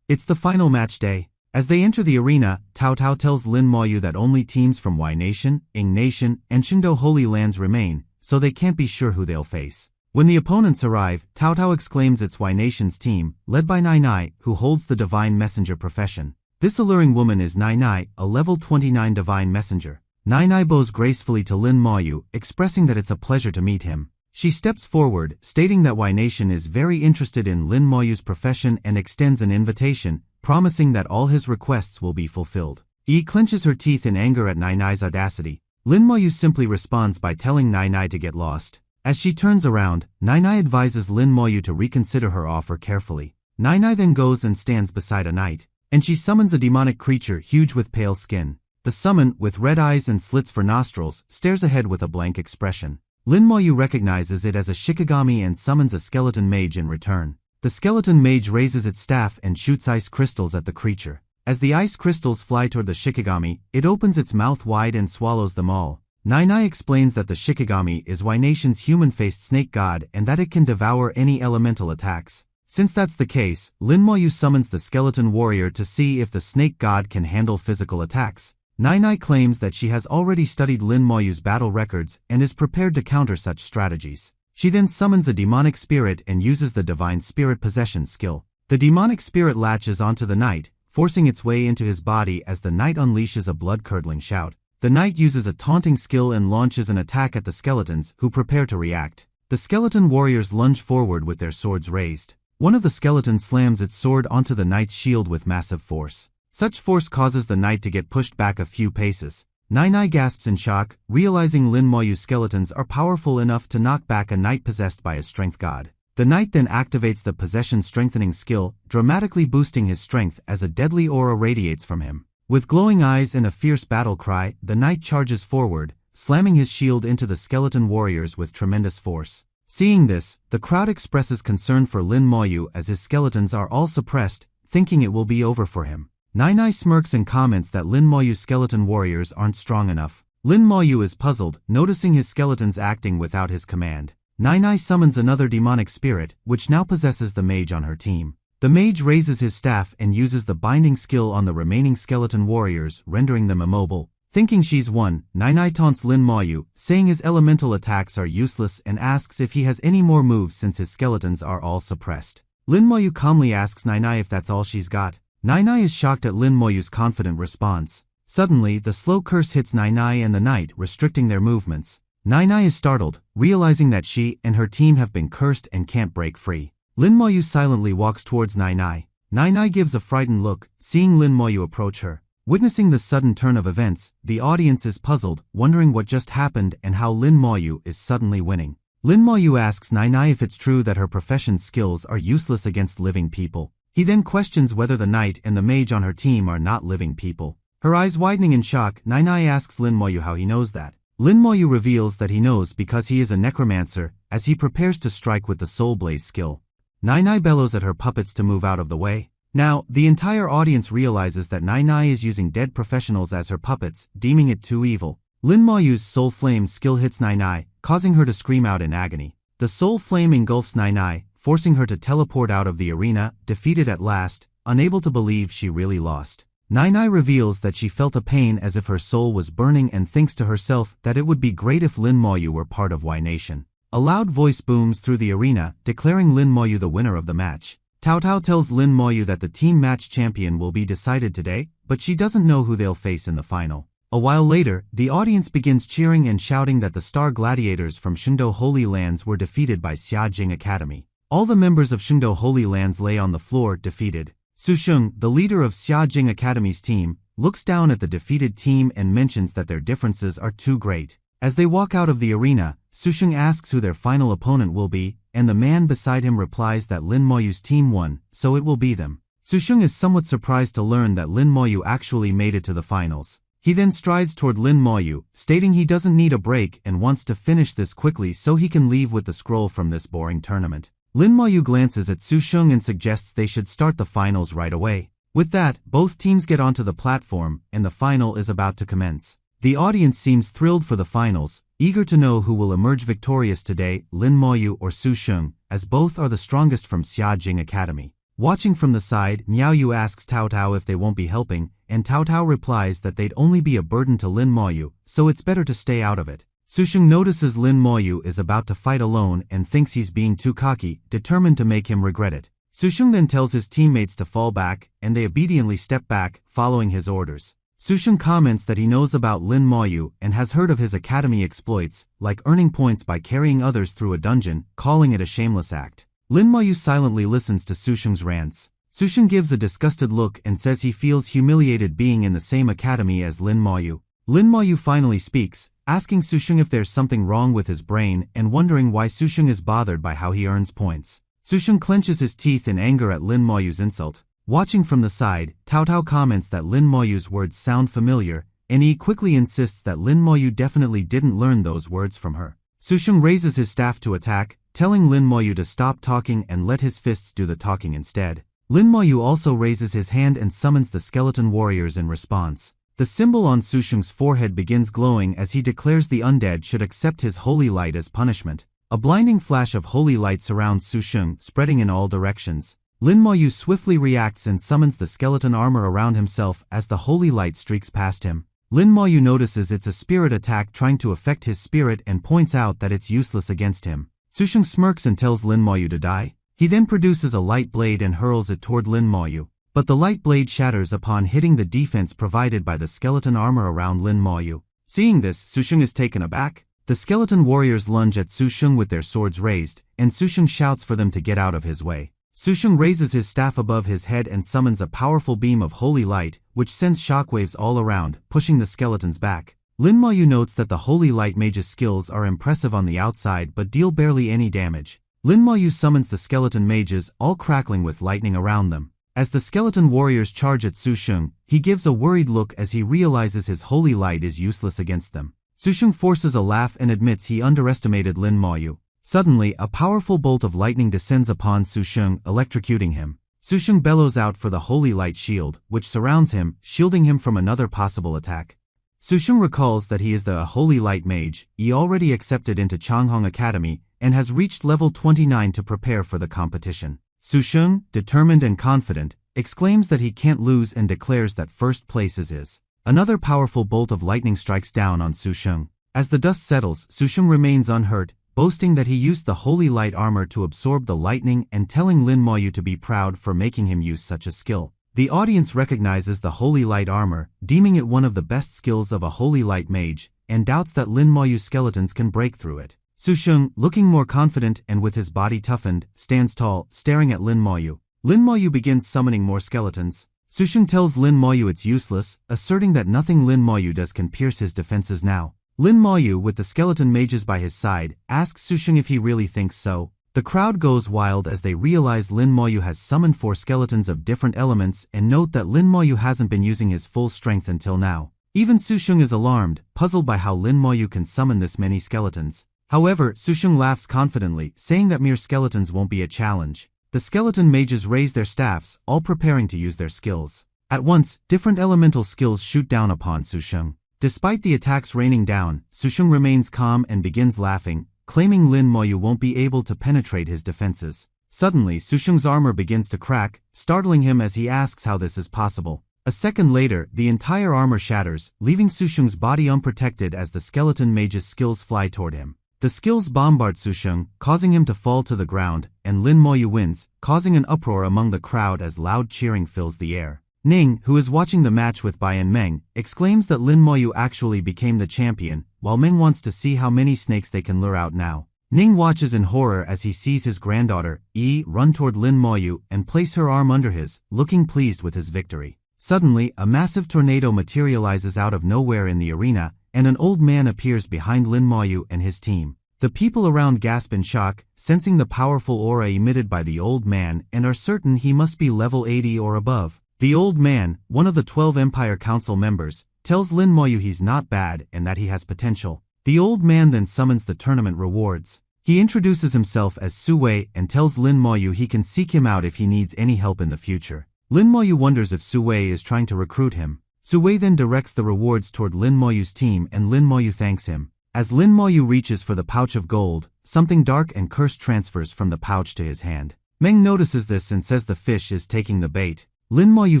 It's the final match day. As they enter the arena, Tao Tao tells Lin Moyu that only teams from Y Nation, Ying Nation, and Shingdo Holy Lands remain, so they can't be sure who they'll face. When the opponents arrive, Tao Tao exclaims it's Y Nation's team, led by Nai Nai, who holds the Divine Messenger profession. This alluring woman is Nai Nai, a level 29 Divine Messenger. Nai Nai bows gracefully to Lin Moyu, expressing that it's a pleasure to meet him. She steps forward, stating that Y Nation is very interested in Lin Moyu's profession and extends an invitation, promising that all his requests will be fulfilled. Yi clenches her teeth in anger at Nai Nai's audacity. Lin Moyu simply responds by telling Nai Nai to get lost. As she turns around, Nai Nai advises Lin Moyu to reconsider her offer carefully. Nai Nai then goes and stands beside a knight, and she summons a demonic creature huge with pale skin. The summon, with red eyes and slits for nostrils, stares ahead with a blank expression. Lin Moyu recognizes it as a Shikigami and summons a skeleton mage in return. The skeleton mage raises its staff and shoots ice crystals at the creature. As the ice crystals fly toward the Shikigami, it opens its mouth wide and swallows them all. Nai Nai explains that the Shikigami is Y Nation's human-faced snake god and that it can devour any elemental attacks. Since that's the case, Lin Moyu summons the skeleton warrior to see if the snake god can handle physical attacks. Nai Nai claims that she has already studied Lin Moyu's battle records and is prepared to counter such strategies. She then summons a demonic spirit and uses the divine spirit possession skill. The demonic spirit latches onto the knight, forcing its way into his body as the knight unleashes a blood-curdling shout. The knight uses a taunting skill and launches an attack at the skeletons, who prepare to react. The skeleton warriors lunge forward with their swords raised. One of the skeletons slams its sword onto the knight's shield with massive force. Such force causes the knight to get pushed back a few paces. Nai gasps in shock, realizing Lin Moyu's skeletons are powerful enough to knock back a knight possessed by a strength god. The knight then activates the possession strengthening skill, dramatically boosting his strength as a deadly aura radiates from him. With glowing eyes and a fierce battle cry, the knight charges forward, slamming his shield into the skeleton warriors with tremendous force. Seeing this, the crowd expresses concern for Lin Moyu as his skeletons are all suppressed, thinking it will be over for him. Nai smirks and comments that Lin Moyu's skeleton warriors aren't strong enough. Lin Moyu is puzzled, noticing his skeletons acting without his command. Nai summons another demonic spirit, which now possesses the mage on her team. The mage raises his staff and uses the binding skill on the remaining skeleton warriors, rendering them immobile. Thinking she's won, Nai taunts Lin Moyu, saying his elemental attacks are useless and asks if he has any more moves since his skeletons are all suppressed. Lin Moyu calmly asks Nai if that's all she's got. Nai is shocked at Lin Moyu's confident response. Suddenly, the slow curse hits Nai and the knight, restricting their movements. Nai is startled, realizing that she and her team have been cursed and can't break free. Lin Moyu silently walks towards Nai. Nai gives a frightened look, seeing Lin Moyu approach her. Witnessing the sudden turn of events, the audience is puzzled, wondering what just happened and how Lin Moyu is suddenly winning. Lin Moyu asks Nai if it's true that her profession's skills are useless against living people. He then questions whether the knight and the mage on her team are not living people. Her eyes widening in shock, Nai asks Lin Moyu how he knows that. Lin Moyu reveals that he knows because he is a necromancer, as he prepares to strike with the Soul Blaze skill. Nai bellows at her puppets to move out of the way. Now, the entire audience realizes that Nai is using dead professionals as her puppets, deeming it too evil. Lin Moyu's Soul Flame skill hits Nai, causing her to scream out in agony. The Soul Flame engulfs Nai, forcing her to teleport out of the arena, defeated at last, unable to believe she really lost. Nai reveals that she felt a pain as if her soul was burning and thinks to herself that it would be great if Lin Moyu were part of Y Nation. A loud voice booms through the arena, declaring Lin Moyu the winner of the match. Tao tells Lin Moyu that the team match champion will be decided today, but she doesn't know who they'll face in the final. A while later, the audience begins cheering and shouting that the Star Gladiators from Shungdo Holy Lands were defeated by Xiajing Academy. All the members of Shungdo Holy Lands lay on the floor, defeated. Su Sheng, the leader of Xiajing Academy's team, looks down at the defeated team and mentions that their differences are too great. As they walk out of the arena, Su Sheng asks who their final opponent will be, and the man beside him replies that Lin Moyu's team won, so it will be them. Su Sheng is somewhat surprised to learn that Lin Moyu actually made it to the finals. He then strides toward Lin Moyu, stating he doesn't need a break and wants to finish this quickly so he can leave with the scroll from this boring tournament. Lin Moyu glances at Su Sheng and suggests they should start the finals right away. With that, both teams get onto the platform, and the final is about to commence. The audience seems thrilled for the finals, eager to know who will emerge victorious today, Lin Moyu or Su Sheng, as both are the strongest from Xiajing Academy. Watching from the side, Miao Yu asks Tao if they won't be helping, and Tao replies that they'd only be a burden to Lin Moyu, so it's better to stay out of it. Su Sheng notices Lin Moyu is about to fight alone and thinks he's being too cocky, determined to make him regret it. Su Sheng then tells his teammates to fall back, and they obediently step back, following his orders. Su Sheng comments that he knows about Lin Moyu and has heard of his academy exploits, like earning points by carrying others through a dungeon, calling it a shameless act. Lin Moyu silently listens to Su Sheng's rants. Su Sheng gives a disgusted look and says he feels humiliated being in the same academy as Lin Moyu. Lin Moyu finally speaks, asking Su Sheng if there's something wrong with his brain and wondering why Su Sheng is bothered by how he earns points. Su Sheng clenches his teeth in anger at Lin Moyu's insult. Watching from the side, Tao comments that Lin Moyu's words sound familiar, and he quickly insists that Lin Moyu definitely didn't learn those words from her. Su Sheng raises his staff to attack, telling Lin Moyu to stop talking and let his fists do the talking instead. Lin Moyu also raises his hand and summons the skeleton warriors in response. The symbol on Su Sheng's forehead begins glowing as he declares the undead should accept his holy light as punishment. A blinding flash of holy light surrounds Su Sheng, spreading in all directions. Lin Moyu swiftly reacts and summons the skeleton armor around himself as the holy light streaks past him. Lin Moyu notices it's a spirit attack trying to affect his spirit and points out that it's useless against him. Su Sheng smirks and tells Lin Moyu to die. He then produces a light blade and hurls it toward Lin Moyu. But the light blade shatters upon hitting the defense provided by the skeleton armor around Lin Moyu. Seeing this, Su Sheng is taken aback. The skeleton warriors lunge at Su Sheng with their swords raised, and Su Sheng shouts for them to get out of his way. Susheng raises his staff above his head and summons a powerful beam of holy light, which sends shockwaves all around, pushing the skeletons back. Lin Mayu notes that the Holy Light Mage's skills are impressive on the outside but deal barely any damage. Lin Mayu summons the skeleton mages, all crackling with lightning around them. As the skeleton warriors charge at Susheng, he gives a worried look as he realizes his holy light is useless against them. Susheng forces a laugh and admits he underestimated Lin Mayu. Suddenly, a powerful bolt of lightning descends upon Susheng, electrocuting him. Susheng bellows out for the Holy Light Shield, which surrounds him, shielding him from another possible attack. Susheng recalls that he is the Holy Light Mage, he already accepted into Changhong Academy, and has reached level 29 to prepare for the competition. Susheng, determined and confident, exclaims that he can't lose and declares that first place is his. Another powerful bolt of lightning strikes down on Susheng. As the dust settles, Susheng remains unhurt, boasting that he used the Holy Light armor to absorb the lightning and telling Lin Mayu to be proud for making him use such a skill. The audience recognizes the Holy Light armor, deeming it one of the best skills of a Holy Light Mage, and doubts that Lin Mayu's skeletons can break through it. Susheng, looking more confident and with his body toughened, stands tall, staring at Lin Mayu. Lin Mayu begins summoning more skeletons. Susheng tells Lin Mayu it's useless, asserting that nothing Lin Mayu does can pierce his defenses now. Lin Mayu, with the skeleton mages by his side, asks Susheng if he really thinks so. The crowd goes wild as they realize Lin Mayu has summoned 4 skeletons of different elements and note that Lin Mayu hasn't been using his full strength until now. Even Susheng is alarmed, puzzled by how Lin Mayu can summon this many skeletons. However, Susheng laughs confidently, saying that mere skeletons won't be a challenge. The skeleton mages raise their staffs, all preparing to use their skills. At once, different elemental skills shoot down upon Susheng. Despite the attacks raining down, Susheng remains calm and begins laughing, claiming Lin Mayu won't be able to penetrate his defenses. Suddenly, Susheng's armor begins to crack, startling him as he asks how this is possible. A second later, the entire armor shatters, leaving Susheng's body unprotected as the skeleton mage's skills fly toward him. The skills bombard Susheng, causing him to fall to the ground, and Lin Mayu wins, causing an uproar among the crowd as loud cheering fills the air. Ning, who is watching the match with Bai and Meng, exclaims that Lin Mayu actually became the champion, while Meng wants to see how many snakes they can lure out now. Ning watches in horror as he sees his granddaughter, Yi, run toward Lin Mayu and place her arm under his, looking pleased with his victory. Suddenly, a massive tornado materializes out of nowhere in the arena, and an old man appears behind Lin Mayu and his team. The people around gasp in shock, sensing the powerful aura emitted by the old man and are certain he must be level 80 or above. The old man, one of the 12 Empire Council members, tells Lin Mayu he's not bad and that he has potential. The old man then summons the tournament rewards. He introduces himself as Su Wei and tells Lin Mayu he can seek him out if he needs any help in the future. Lin Mayu wonders if Su Wei is trying to recruit him. Su Wei then directs the rewards toward Lin Mayu's team and Lin Mayu thanks him. As Lin Mayu reaches for the pouch of gold, something dark and cursed transfers from the pouch to his hand. Meng notices this and says the fish is taking the bait. Lin Mayu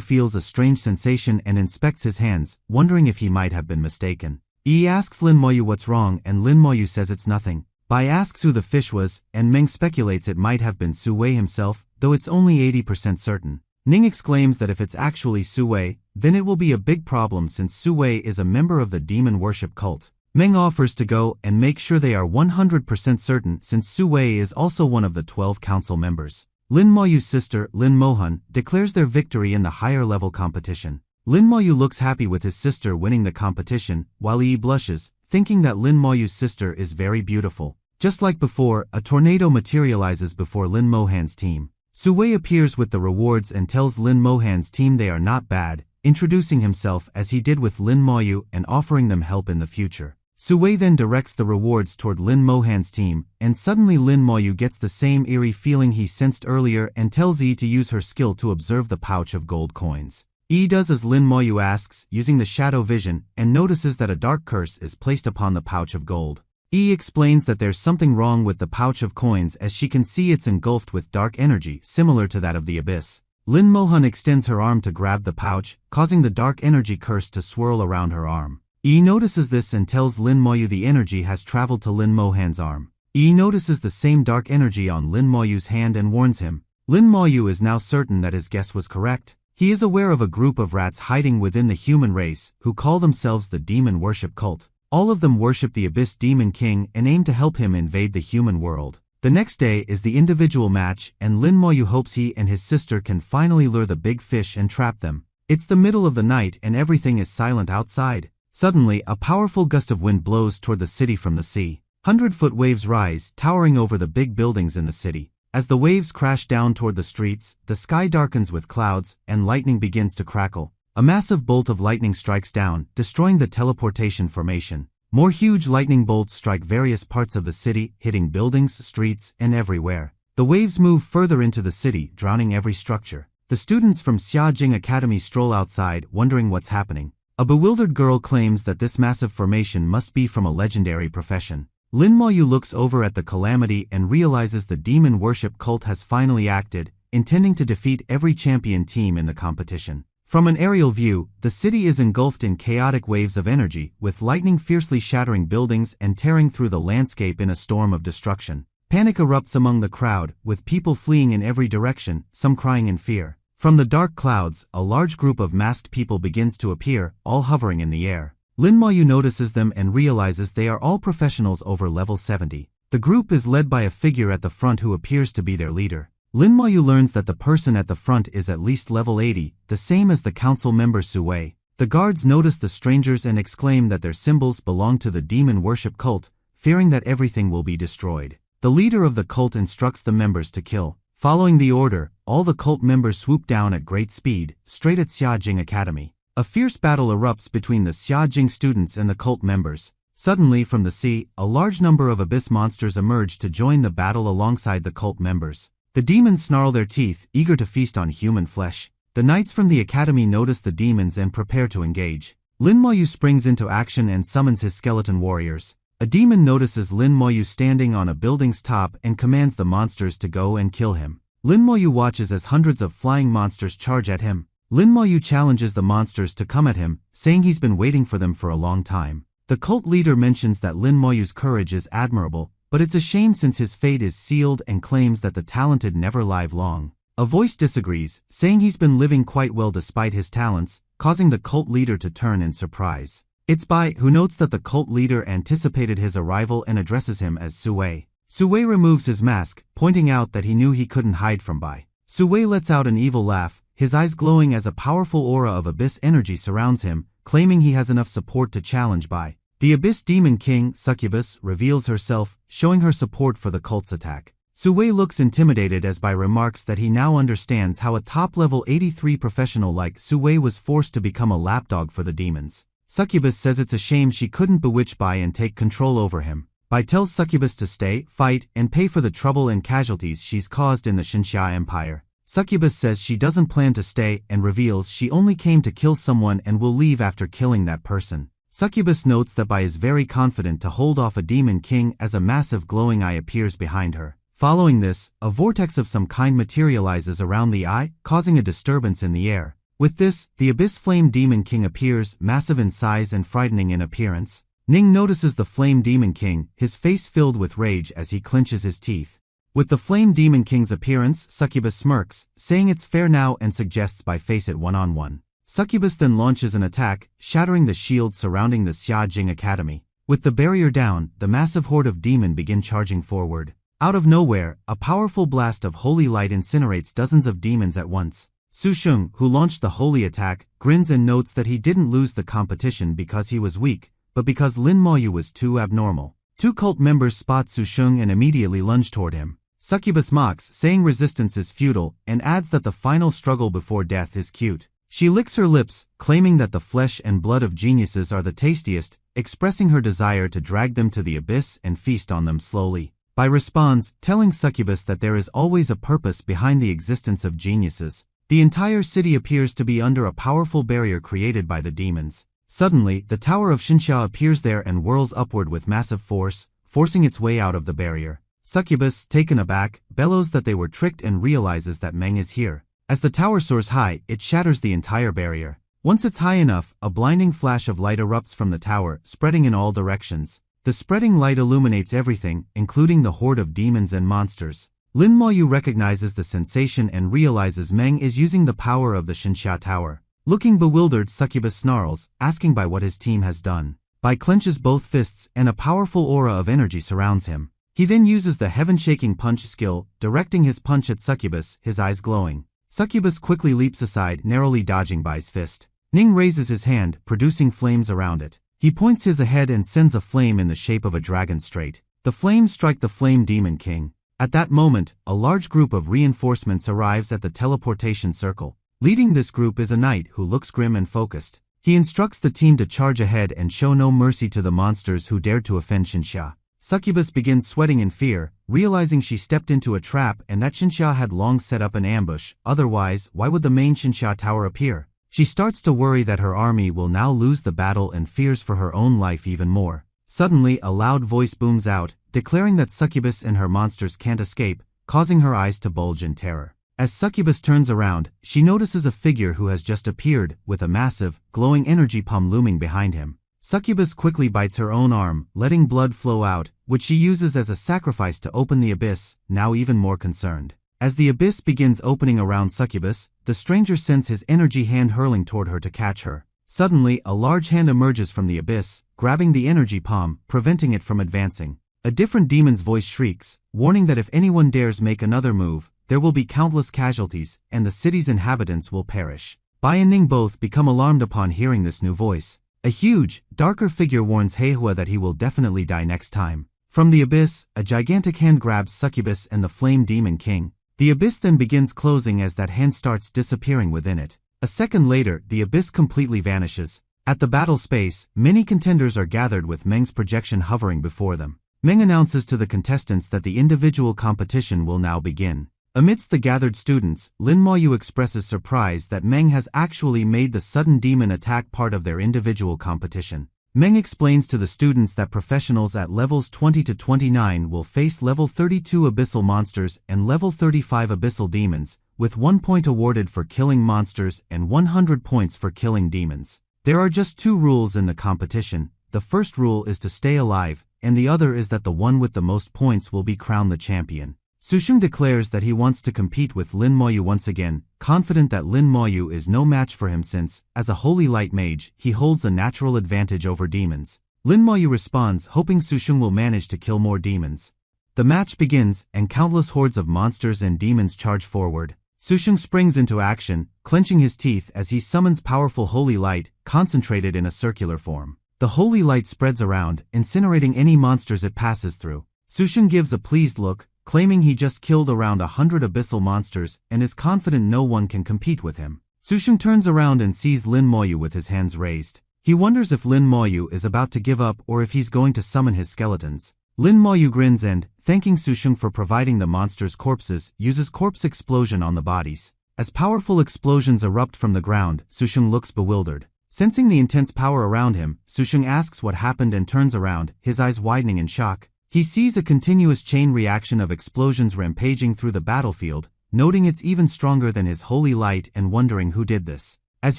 feels a strange sensation and inspects his hands, wondering if he might have been mistaken. Yi asks Lin Mayu what's wrong and Lin Mayu says it's nothing. Bai asks who the fish was, and Meng speculates it might have been Su Wei himself, though it's only 80% certain. Ning exclaims that if it's actually Su Wei, then it will be a big problem since Su Wei is a member of the demon worship cult. Meng offers to go and make sure they are 100% certain since Su Wei is also one of the 12 council members. Lin Mayu's sister, Lin Mohan, declares their victory in the higher level competition. Lin Mayu looks happy with his sister winning the competition, while Yi blushes, thinking that Lin Mayu's sister is very beautiful. Just like before, a tornado materializes before Lin Mohan's team. Su Wei appears with the rewards and tells Lin Mohan's team they are not bad, introducing himself as he did with Lin Mayu and offering them help in the future. Su Wei then directs the rewards toward Lin Mohan's team, and suddenly Lin Mayu gets the same eerie feeling he sensed earlier and tells Yi to use her skill to observe the pouch of gold coins. Yi does as Lin Mayu asks, using the shadow vision, and notices that a dark curse is placed upon the pouch of gold. Yi explains that there's something wrong with the pouch of coins as she can see it's engulfed with dark energy similar to that of the abyss. Lin Mohan extends her arm to grab the pouch, causing the dark energy curse to swirl around her arm. Yi notices this and tells Lin Mayu the energy has traveled to Lin Mohan's arm. Yi notices the same dark energy on Lin Mayu's hand and warns him. Lin Mayu is now certain that his guess was correct. He is aware of a group of rats hiding within the human race who call themselves the demon worship cult. All of them worship the Abyss Demon King and aim to help him invade the human world. The next day is the individual match, and Lin Moyu hopes he and his sister can finally lure the big fish and trap them. It's the middle of the night and everything is silent outside. Suddenly, a powerful gust of wind blows toward the city from the sea. 100-foot waves rise, towering over the big buildings in the city. As the waves crash down toward the streets, the sky darkens with clouds, and lightning begins to crackle. A massive bolt of lightning strikes down, destroying the teleportation formation. More huge lightning bolts strike various parts of the city, hitting buildings, streets, and everywhere. The waves move further into the city, drowning every structure. The students from Xiajing Academy stroll outside, wondering what's happening. A bewildered girl claims that this massive formation must be from a legendary profession. Lin Moyu looks over at the calamity and realizes the demon worship cult has finally acted, intending to defeat every champion team in the competition. From an aerial view, the city is engulfed in chaotic waves of energy, with lightning fiercely shattering buildings and tearing through the landscape in a storm of destruction. Panic erupts among the crowd, with people fleeing in every direction, some crying in fear. From the dark clouds, a large group of masked people begins to appear, all hovering in the air. Lin Moyu notices them and realizes they are all professionals over level 70. The group is led by a figure at the front who appears to be their leader. Lin Moyu learns that the person at the front is at least level 80, the same as the council member Su Wei. The guards notice the strangers and exclaim that their symbols belong to the demon worship cult, fearing that everything will be destroyed. The leader of the cult instructs the members to kill. Following the order, all the cult members swoop down at great speed, straight at Xiajing Academy. A fierce battle erupts between the Xiajing students and the cult members. Suddenly from the sea, a large number of abyss monsters emerge to join the battle alongside the cult members. The demons snarl their teeth, eager to feast on human flesh. The knights from the academy notice the demons and prepare to engage. Lin Moyu springs into action and summons his skeleton warriors. A demon notices Lin Moyu standing on a building's top and commands the monsters to go and kill him. Lin Moyu watches as hundreds of flying monsters charge at him. Lin Moyu challenges the monsters to come at him, saying he's been waiting for them for a long time. The cult leader mentions that Lin Moyu's courage is admirable, but it's a shame since his fate is sealed, and claims that the talented never live long. A voice disagrees, saying he's been living quite well despite his talents, causing the cult leader to turn in surprise. It's Bai who notes that the cult leader anticipated his arrival and addresses him as Su Wei. Su Wei removes his mask, pointing out that he knew he couldn't hide from Bai. Su Wei lets out an evil laugh, his eyes glowing as a powerful aura of abyss energy surrounds him, claiming he has enough support to challenge Bai. The Abyss Demon King, Succubus, reveals herself, showing her support for the cult's attack. Su Wei looks intimidated as Bai remarks that he now understands how a top-level 83 professional like Su Wei was forced to become a lapdog for the demons. Succubus says it's a shame she couldn't bewitch Bai and take control over him. Bai tells Succubus to stay, fight, and pay for the trouble and casualties she's caused in the Xinxia Empire. Succubus says she doesn't plan to stay and reveals she only came to kill someone and will leave after killing that person. Succubus notes that Bai is very confident to hold off a demon king as a massive glowing eye appears behind her. Following this, a vortex of some kind materializes around the eye, causing a disturbance in the air. With this, the Abyss Flame Demon King appears, massive in size and frightening in appearance. Ning notices the Flame Demon King, his face filled with rage as he clenches his teeth. With the Flame Demon King's appearance, Succubus smirks, saying it's fair now and suggests Bai face it one-on-one. Succubus then launches an attack, shattering the shield surrounding the Xiajing Academy. With the barrier down, the massive horde of demon begin charging forward. Out of nowhere, a powerful blast of holy light incinerates dozens of demons at once. Su Sheng, who launched the holy attack, grins and notes that he didn't lose the competition because he was weak, but because Lin Moyu was too abnormal. Two cult members spot Su Sheng and immediately lunge toward him. Succubus mocks, saying resistance is futile, and adds that the final struggle before death is cute. She licks her lips, claiming that the flesh and blood of geniuses are the tastiest, expressing her desire to drag them to the abyss and feast on them slowly. Bai responds, telling Succubus that there is always a purpose behind the existence of geniuses. The entire city appears to be under a powerful barrier created by the demons. Suddenly, the Tower of Xinxia appears there and whirls upward with massive force, forcing its way out of the barrier. Succubus, taken aback, bellows that they were tricked and realizes that Meng is here. As the tower soars high, it shatters the entire barrier. Once it's high enough, a blinding flash of light erupts from the tower, spreading in all directions. The spreading light illuminates everything, including the horde of demons and monsters. Lin Moyu recognizes the sensation and realizes Meng is using the power of the Xinxia Tower. Looking bewildered, Succubus snarls, asking Bai what his team has done. Bai clenches both fists, and a powerful aura of energy surrounds him. He then uses the heaven-shaking punch skill, directing his punch at Succubus, his eyes glowing. Succubus quickly leaps aside, narrowly dodging by his fist. Ning raises his hand, producing flames around it. He points his ahead and sends a flame in the shape of a dragon straight. The flames strike the Flame Demon King. At that moment, a large group of reinforcements arrives at the teleportation circle. Leading this group is a knight who looks grim and focused. He instructs the team to charge ahead and show no mercy to the monsters who dared to offend Xinxia. Succubus begins sweating in fear, realizing she stepped into a trap and that Xinxia had long set up an ambush. Otherwise, why would the main Xinxia tower appear? She starts to worry that her army will now lose the battle and fears for her own life even more. Suddenly, a loud voice booms out, declaring that Succubus and her monsters can't escape, causing her eyes to bulge in terror. As Succubus turns around, she notices a figure who has just appeared, with a massive, glowing energy palm looming behind him. Succubus quickly bites her own arm, letting blood flow out, which she uses as a sacrifice to open the abyss, now even more concerned. As the abyss begins opening around Succubus, the stranger sends his energy hand hurling toward her to catch her. Suddenly, a large hand emerges from the abyss, grabbing the energy palm, preventing it from advancing. A different demon's voice shrieks, warning that if anyone dares make another move, there will be countless casualties, and the city's inhabitants will perish. Bai and Ning both become alarmed upon hearing this new voice. A huge, darker figure warns Heihua that he will definitely die next time. From the abyss, a gigantic hand grabs Succubus and the Flame Demon King. The abyss then begins closing as that hand starts disappearing within it. A second later, the abyss completely vanishes. At the battle space, many contenders are gathered with Meng's projection hovering before them. Meng announces to the contestants that the individual competition will now begin. Amidst the gathered students, Lin Moyu expresses surprise that Meng has actually made the sudden demon attack part of their individual competition. Meng explains to the students that professionals at levels 20 to 29 will face level 32 abyssal monsters and level 35 abyssal demons, with 1 point awarded for killing monsters and 100 points for killing demons. There are just 2 rules in the competition. The first rule is to stay alive, and the other is that the one with the most points will be crowned the champion. Susheng declares that he wants to compete with Lin Moyu once again, confident that Lin Moyu is no match for him since, as a holy light mage, he holds a natural advantage over demons. Lin Moyu responds, hoping Susheng will manage to kill more demons. The match begins, and countless hordes of monsters and demons charge forward. Susheng springs into action, clenching his teeth as he summons powerful holy light, concentrated in a circular form. The holy light spreads around, incinerating any monsters it passes through. Susheng gives a pleased look, claiming he just killed around 100 abyssal monsters and is confident no one can compete with him. Susheng turns around and sees Lin Moyu with his hands raised. He wonders if Lin Moyu is about to give up or if he's going to summon his skeletons. Lin Moyu grins and, thanking Susheng for providing the monsters' corpses, uses corpse explosion on the bodies. As powerful explosions erupt from the ground, Susheng looks bewildered. Sensing the intense power around him, Susheng asks what happened and turns around, his eyes widening in shock. He sees a continuous chain reaction of explosions rampaging through the battlefield, noting it's even stronger than his holy light and wondering who did this. As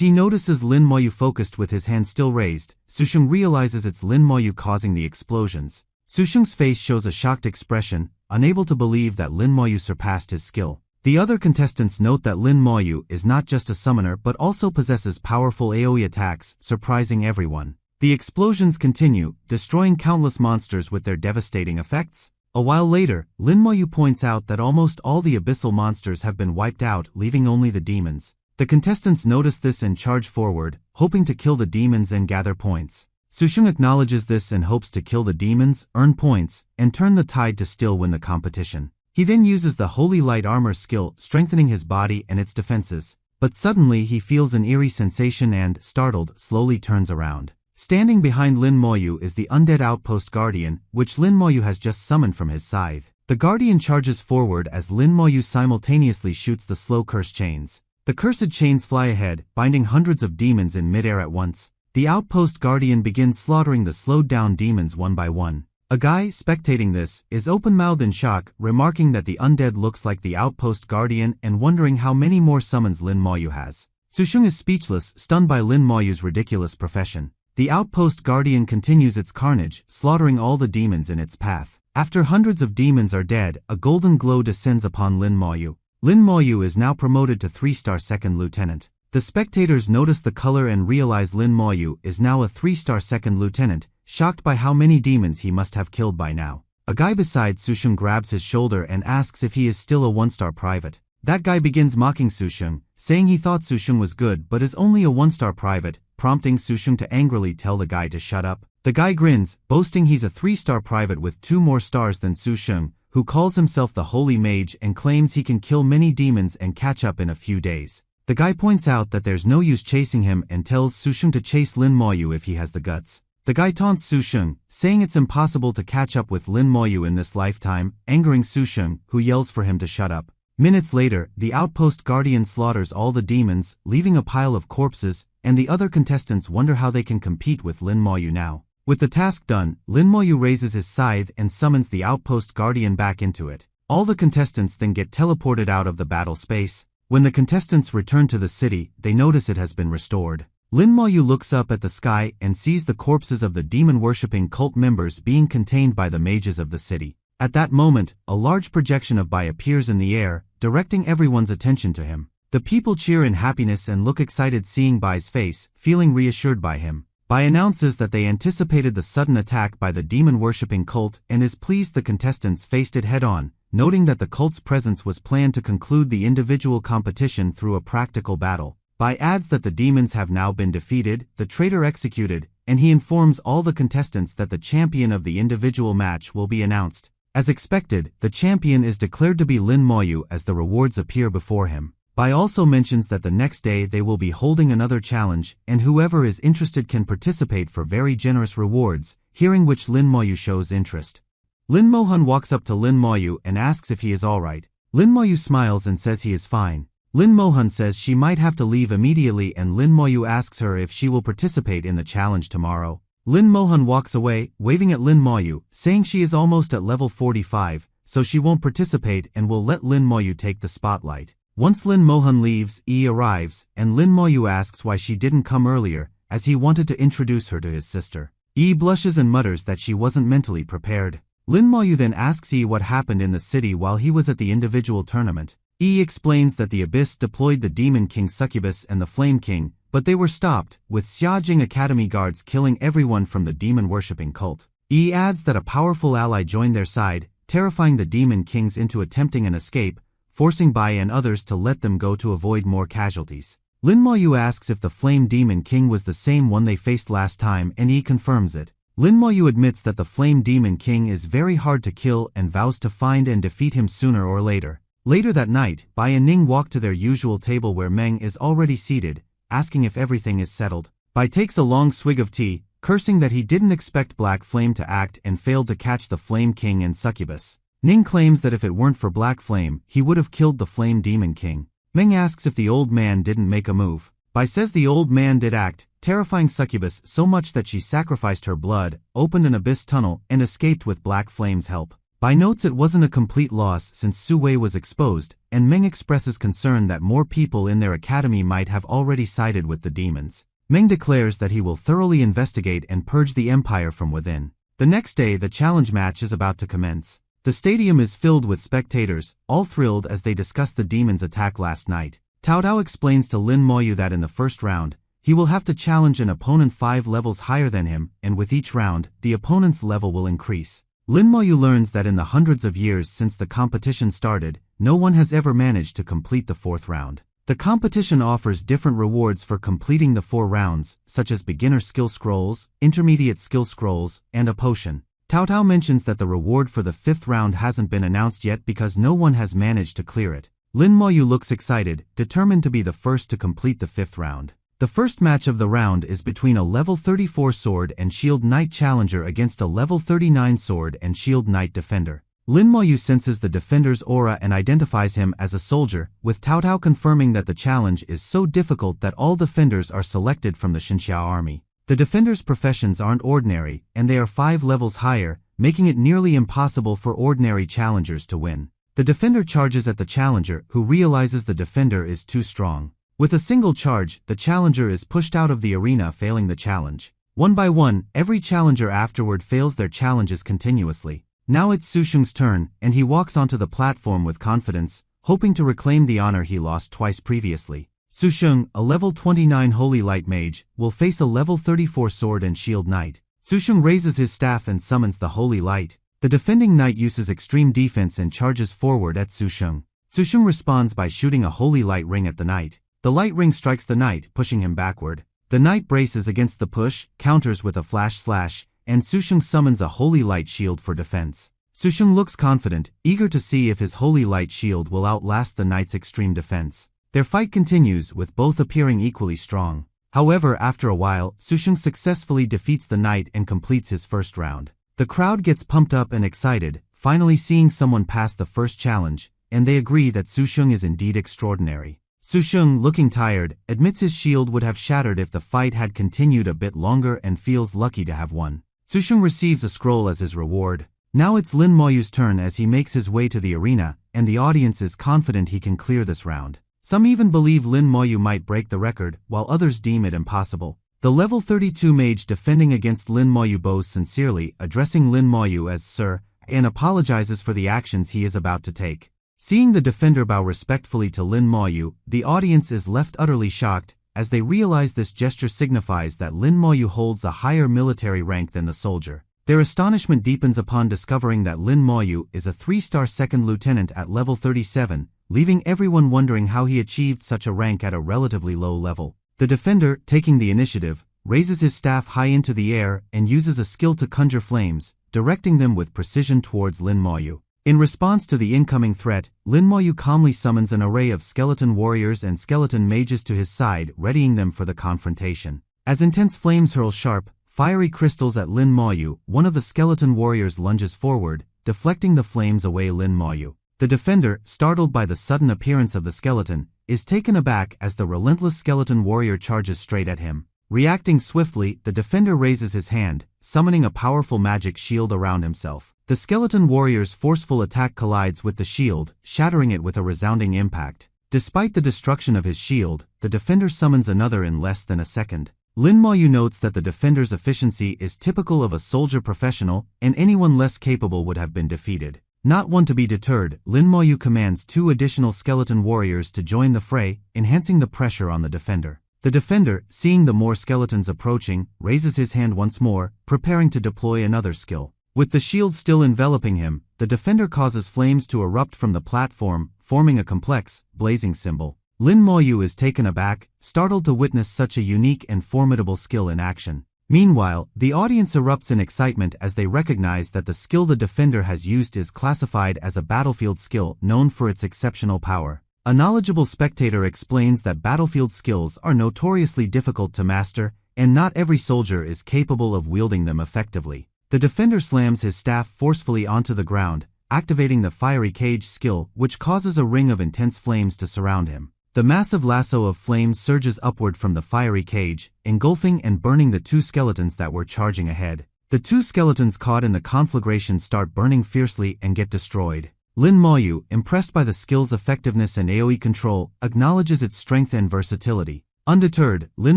he notices Lin Moyu focused with his hand still raised, Susheng realizes it's Lin Moyu causing the explosions. Susheng's face shows a shocked expression, unable to believe that Lin Moyu surpassed his skill. The other contestants note that Lin Moyu is not just a summoner but also possesses powerful AoE attacks, surprising everyone. The explosions continue, destroying countless monsters with their devastating effects. A while later, Lin Moyu points out that almost all the abyssal monsters have been wiped out, leaving only the demons. The contestants notice this and charge forward, hoping to kill the demons and gather points. Susheng acknowledges this and hopes to kill the demons, earn points, and turn the tide to still win the competition. He then uses the Holy Light Armor skill, strengthening his body and its defenses. But suddenly he feels an eerie sensation and, startled, slowly turns around. Standing behind Lin Moyu is the undead outpost Guardian, which Lin Moyu has just summoned from his scythe. The Guardian charges forward as Lin Moyu simultaneously shoots the slow curse chains. The cursed chains fly ahead, binding hundreds of demons in midair at once. The outpost Guardian begins slaughtering the slowed-down demons one by one. A guy, spectating this, is open-mouthed in shock, remarking that the undead looks like the outpost Guardian and wondering how many more summons Lin Moyu has. Susheng is speechless, stunned by Lin Moyu's ridiculous profession. The outpost Guardian continues its carnage, slaughtering all the demons in its path. After hundreds of demons are dead, a golden glow descends upon Lin Moyu. Lin Moyu is now promoted to 3-star second lieutenant. The spectators notice the color and realize Lin Moyu is now a 3-star second lieutenant, shocked by how many demons he must have killed by now. A guy beside Sushung grabs his shoulder and asks if he is still a one-star private. That guy begins mocking Sushung, saying he thought Sushung was good but is only a one-star private, prompting Sushung to angrily tell the guy to shut up. The guy grins, boasting he's a 3-star private with 2 more stars than Sushung, who calls himself the Holy Mage and claims he can kill many demons and catch up in a few days. The guy points out that there's no use chasing him and tells Sushung to chase Lin Moyu if he has the guts. The guy taunts Sushung, saying it's impossible to catch up with Lin Moyu in this lifetime, angering Sushung, who yells for him to shut up. Minutes later, the outpost guardian slaughters all the demons, leaving a pile of corpses, and the other contestants wonder how they can compete with Lin Moyu now. With the task done, Lin Moyu raises his scythe and summons the outpost guardian back into it. All the contestants then get teleported out of the battle space. When the contestants return to the city, they notice it has been restored. Lin Moyu looks up at the sky and sees the corpses of the demon-worshipping cult members being contained by the mages of the city. At that moment, a large projection of Bai appears in the air, directing everyone's attention to him. The people cheer in happiness and look excited seeing Bai's face, feeling reassured by him. Bai announces that they anticipated the sudden attack by the demon-worshipping cult and is pleased the contestants faced it head-on, noting that the cult's presence was planned to conclude the individual competition through a practical battle. Bai adds that the demons have now been defeated, the traitor executed, and he informs all the contestants that the champion of the individual match will be announced. As expected, the champion is declared to be Lin Moyu as the rewards appear before him. Bai also mentions that the next day they will be holding another challenge, and whoever is interested can participate for very generous rewards, hearing which Lin Moyu shows interest. Lin Mohan walks up to Lin Moyu and asks if he is alright. Lin Moyu smiles and says he is fine. Lin Mohan says she might have to leave immediately and Lin Moyu asks her if she will participate in the challenge tomorrow. Lin Mohan walks away, waving at Lin Moyu, saying she is almost at level 45, so she won't participate and will let Lin Moyu take the spotlight. Once Lin Mohan leaves, Yi arrives, and Lin Moyu asks why she didn't come earlier, as he wanted to introduce her to his sister. Yi blushes and mutters that she wasn't mentally prepared. Lin Moyu then asks Yi what happened in the city while he was at the individual tournament. Yi explains that the Abyss deployed the Demon King Succubus and the Flame King, but they were stopped, with Xiajing Academy guards killing everyone from the demon-worshipping cult. Yi adds that a powerful ally joined their side, terrifying the Demon Kings into attempting an escape, forcing Bai and others to let them go to avoid more casualties. Lin Moyu asks if the Flame Demon King was the same one they faced last time and Yi confirms it. Lin Moyu admits that the Flame Demon King is very hard to kill and vows to find and defeat him sooner or later. Later that night, Bai and Ning walk to their usual table where Meng is already seated, asking if everything is settled. Bai takes a long swig of tea, cursing that he didn't expect Black Flame to act and failed to catch the Flame King and Succubus. Ning claims that if it weren't for Black Flame, he would have killed the Flame Demon King. Meng asks if the old man didn't make a move. Bai says the old man did act, terrifying Succubus so much that she sacrificed her blood, opened an abyss tunnel, and escaped with Black Flame's help. Bai notes it wasn't a complete loss since Su Wei was exposed, and Meng expresses concern that more people in their academy might have already sided with the demons. Meng declares that he will thoroughly investigate and purge the empire from within. The next day the challenge match is about to commence. The stadium is filled with spectators, all thrilled as they discuss the demons' attack last night. Tao Tao explains to Lin Moyu that in the first round, he will have to challenge an opponent 5 levels higher than him, and with each round, the opponent's level will increase. Lin Moyu learns that in the hundreds of years since the competition started, no one has ever managed to complete the 4th round. The competition offers different rewards for completing the 4 rounds, such as beginner skill scrolls, intermediate skill scrolls, and a potion. Tao Tao mentions that the reward for the 5th round hasn't been announced yet because no one has managed to clear it. Lin Moyu looks excited, determined to be the first to complete the 5th round. The first match of the round is between a level 34 Sword and Shield Knight challenger against a level 39 Sword and Shield Knight defender. Lin Moyu senses the defender's aura and identifies him as a soldier, with Tao Tao confirming that the challenge is so difficult that all defenders are selected from the Xinxiao army. The defenders' professions aren't ordinary, and they are 5 levels higher, making it nearly impossible for ordinary challengers to win. The defender charges at the challenger, who realizes the defender is too strong. With a single charge, the challenger is pushed out of the arena, failing the challenge. One by one, every challenger afterward fails their challenges continuously. Now it's Sushung's turn, and he walks onto the platform with confidence, hoping to reclaim the honor he lost twice previously. Sushung, a level 29 Holy Light Mage, will face a level 34 Sword and Shield Knight. Sushung raises his staff and summons the Holy Light. The defending knight uses extreme defense and charges forward at Su Sheng. Su Sheng responds by shooting a holy light ring at the knight. The light ring strikes the knight, pushing him backward. The knight braces against the push, counters with a flash slash, and Su Sheng summons a holy light shield for defense. Su Sheng looks confident, eager to see if his holy light shield will outlast the knight's extreme defense. Their fight continues, with both appearing equally strong. However, after a while, Su Sheng successfully defeats the knight and completes his first round. The crowd gets pumped up and excited, finally seeing someone pass the first challenge, and they agree that Su Sheng is indeed extraordinary. Su Sheng, looking tired, admits his shield would have shattered if the fight had continued a bit longer and feels lucky to have won. Su Sheng receives a scroll as his reward. Now it's Lin Moyu's turn as he makes his way to the arena, and the audience is confident he can clear this round. Some even believe Lin Moyu might break the record, while others deem it impossible. The level 32 mage defending against Lin Moyu bows sincerely, addressing Lin Moyu as Sir, and apologizes for the actions he is about to take. Seeing the defender bow respectfully to Lin Moyu, the audience is left utterly shocked, as they realize this gesture signifies that Lin Moyu holds a higher military rank than the soldier. Their astonishment deepens upon discovering that Lin Moyu is a 3-star second lieutenant at level 37, leaving everyone wondering how he achieved such a rank at a relatively low level. The defender, taking the initiative, raises his staff high into the air and uses a skill to conjure flames, directing them with precision towards Lin Moyu. In response to the incoming threat, Lin Moyu calmly summons an array of skeleton warriors and skeleton mages to his side, readying them for the confrontation. As intense flames hurl sharp, fiery crystals at Lin Moyu, one of the skeleton warriors lunges forward, deflecting the flames away Lin Moyu. The defender, startled by the sudden appearance of the skeleton, is taken aback as the relentless skeleton warrior charges straight at him. Reacting swiftly, the defender raises his hand, summoning a powerful magic shield around himself. The skeleton warrior's forceful attack collides with the shield, shattering it with a resounding impact. Despite the destruction of his shield, the defender summons another in less than a second. Lin Moyu notes that the defender's efficiency is typical of a soldier professional, and anyone less capable would have been defeated. Not one to be deterred, Lin Moyu commands 2 additional skeleton warriors to join the fray, enhancing the pressure on the defender. The defender, seeing the more skeletons approaching, raises his hand once more, preparing to deploy another skill. With the shield still enveloping him, the defender causes flames to erupt from the platform, forming a complex, blazing symbol. Lin Moyu is taken aback, startled to witness such a unique and formidable skill in action. Meanwhile, the audience erupts in excitement as they recognize that the skill the defender has used is classified as a battlefield skill known for its exceptional power. A knowledgeable spectator explains that battlefield skills are notoriously difficult to master, and not every soldier is capable of wielding them effectively. The defender slams his staff forcefully onto the ground, activating the fiery cage skill, which causes a ring of intense flames to surround him. The massive lasso of flames surges upward from the fiery cage, engulfing and burning the 2 skeletons that were charging ahead. The 2 skeletons caught in the conflagration start burning fiercely and get destroyed. Lin Moyu, impressed by the skill's effectiveness and AoE control, acknowledges its strength and versatility. Undeterred, Lin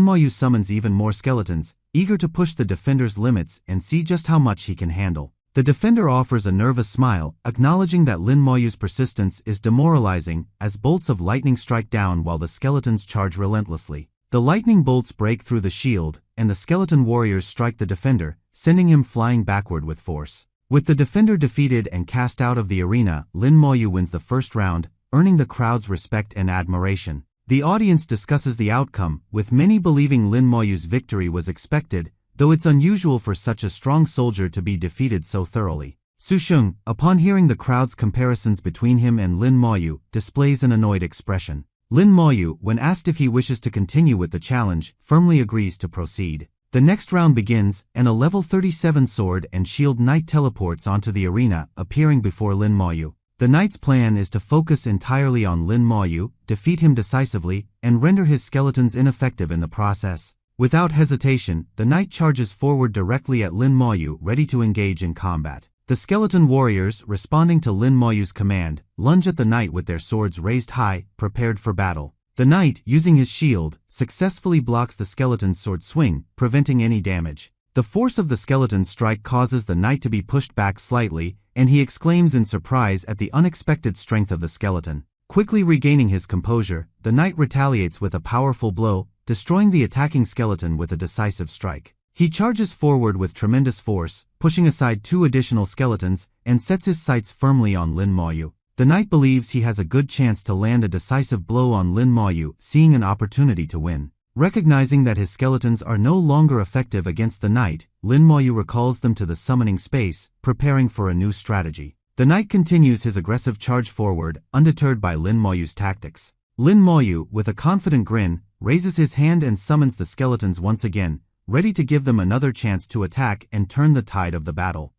Moyu summons even more skeletons, eager to push the defender's limits and see just how much he can handle. The defender offers a nervous smile, acknowledging that Lin Moyu's persistence is demoralizing, as bolts of lightning strike down while the skeletons charge relentlessly. The lightning bolts break through the shield, and the skeleton warriors strike the defender, sending him flying backward with force. With the defender defeated and cast out of the arena, Lin Moyu wins the first round, earning the crowd's respect and admiration. The audience discusses the outcome, with many believing Lin Moyu's victory was expected, though it's unusual for such a strong soldier to be defeated so thoroughly. Su Sheng, upon hearing the crowd's comparisons between him and Lin Moyu, displays an annoyed expression. Lin Moyu, when asked if he wishes to continue with the challenge, firmly agrees to proceed. The next round begins, and a level 37 sword and shield knight teleports onto the arena, appearing before Lin Moyu. The knight's plan is to focus entirely on Lin Moyu, defeat him decisively, and render his skeletons ineffective in the process. Without hesitation, the knight charges forward directly at Lin Moyu, ready to engage in combat. The skeleton warriors, responding to Lin Moyu's command, lunge at the knight with their swords raised high, prepared for battle. The knight, using his shield, successfully blocks the skeleton's sword swing, preventing any damage. The force of the skeleton's strike causes the knight to be pushed back slightly, and he exclaims in surprise at the unexpected strength of the skeleton. Quickly regaining his composure, the knight retaliates with a powerful blow, destroying the attacking skeleton with a decisive strike. He charges forward with tremendous force, pushing aside 2 additional skeletons, and sets his sights firmly on Lin Moyu. The knight believes he has a good chance to land a decisive blow on Lin Moyu, seeing an opportunity to win. Recognizing that his skeletons are no longer effective against the knight, Lin Moyu recalls them to the summoning space, preparing for a new strategy. The knight continues his aggressive charge forward, undeterred by Lin Moyu's tactics. Lin Moyu, with a confident grin, raises his hand and summons the skeletons once again, ready to give them another chance to attack and turn the tide of the battle.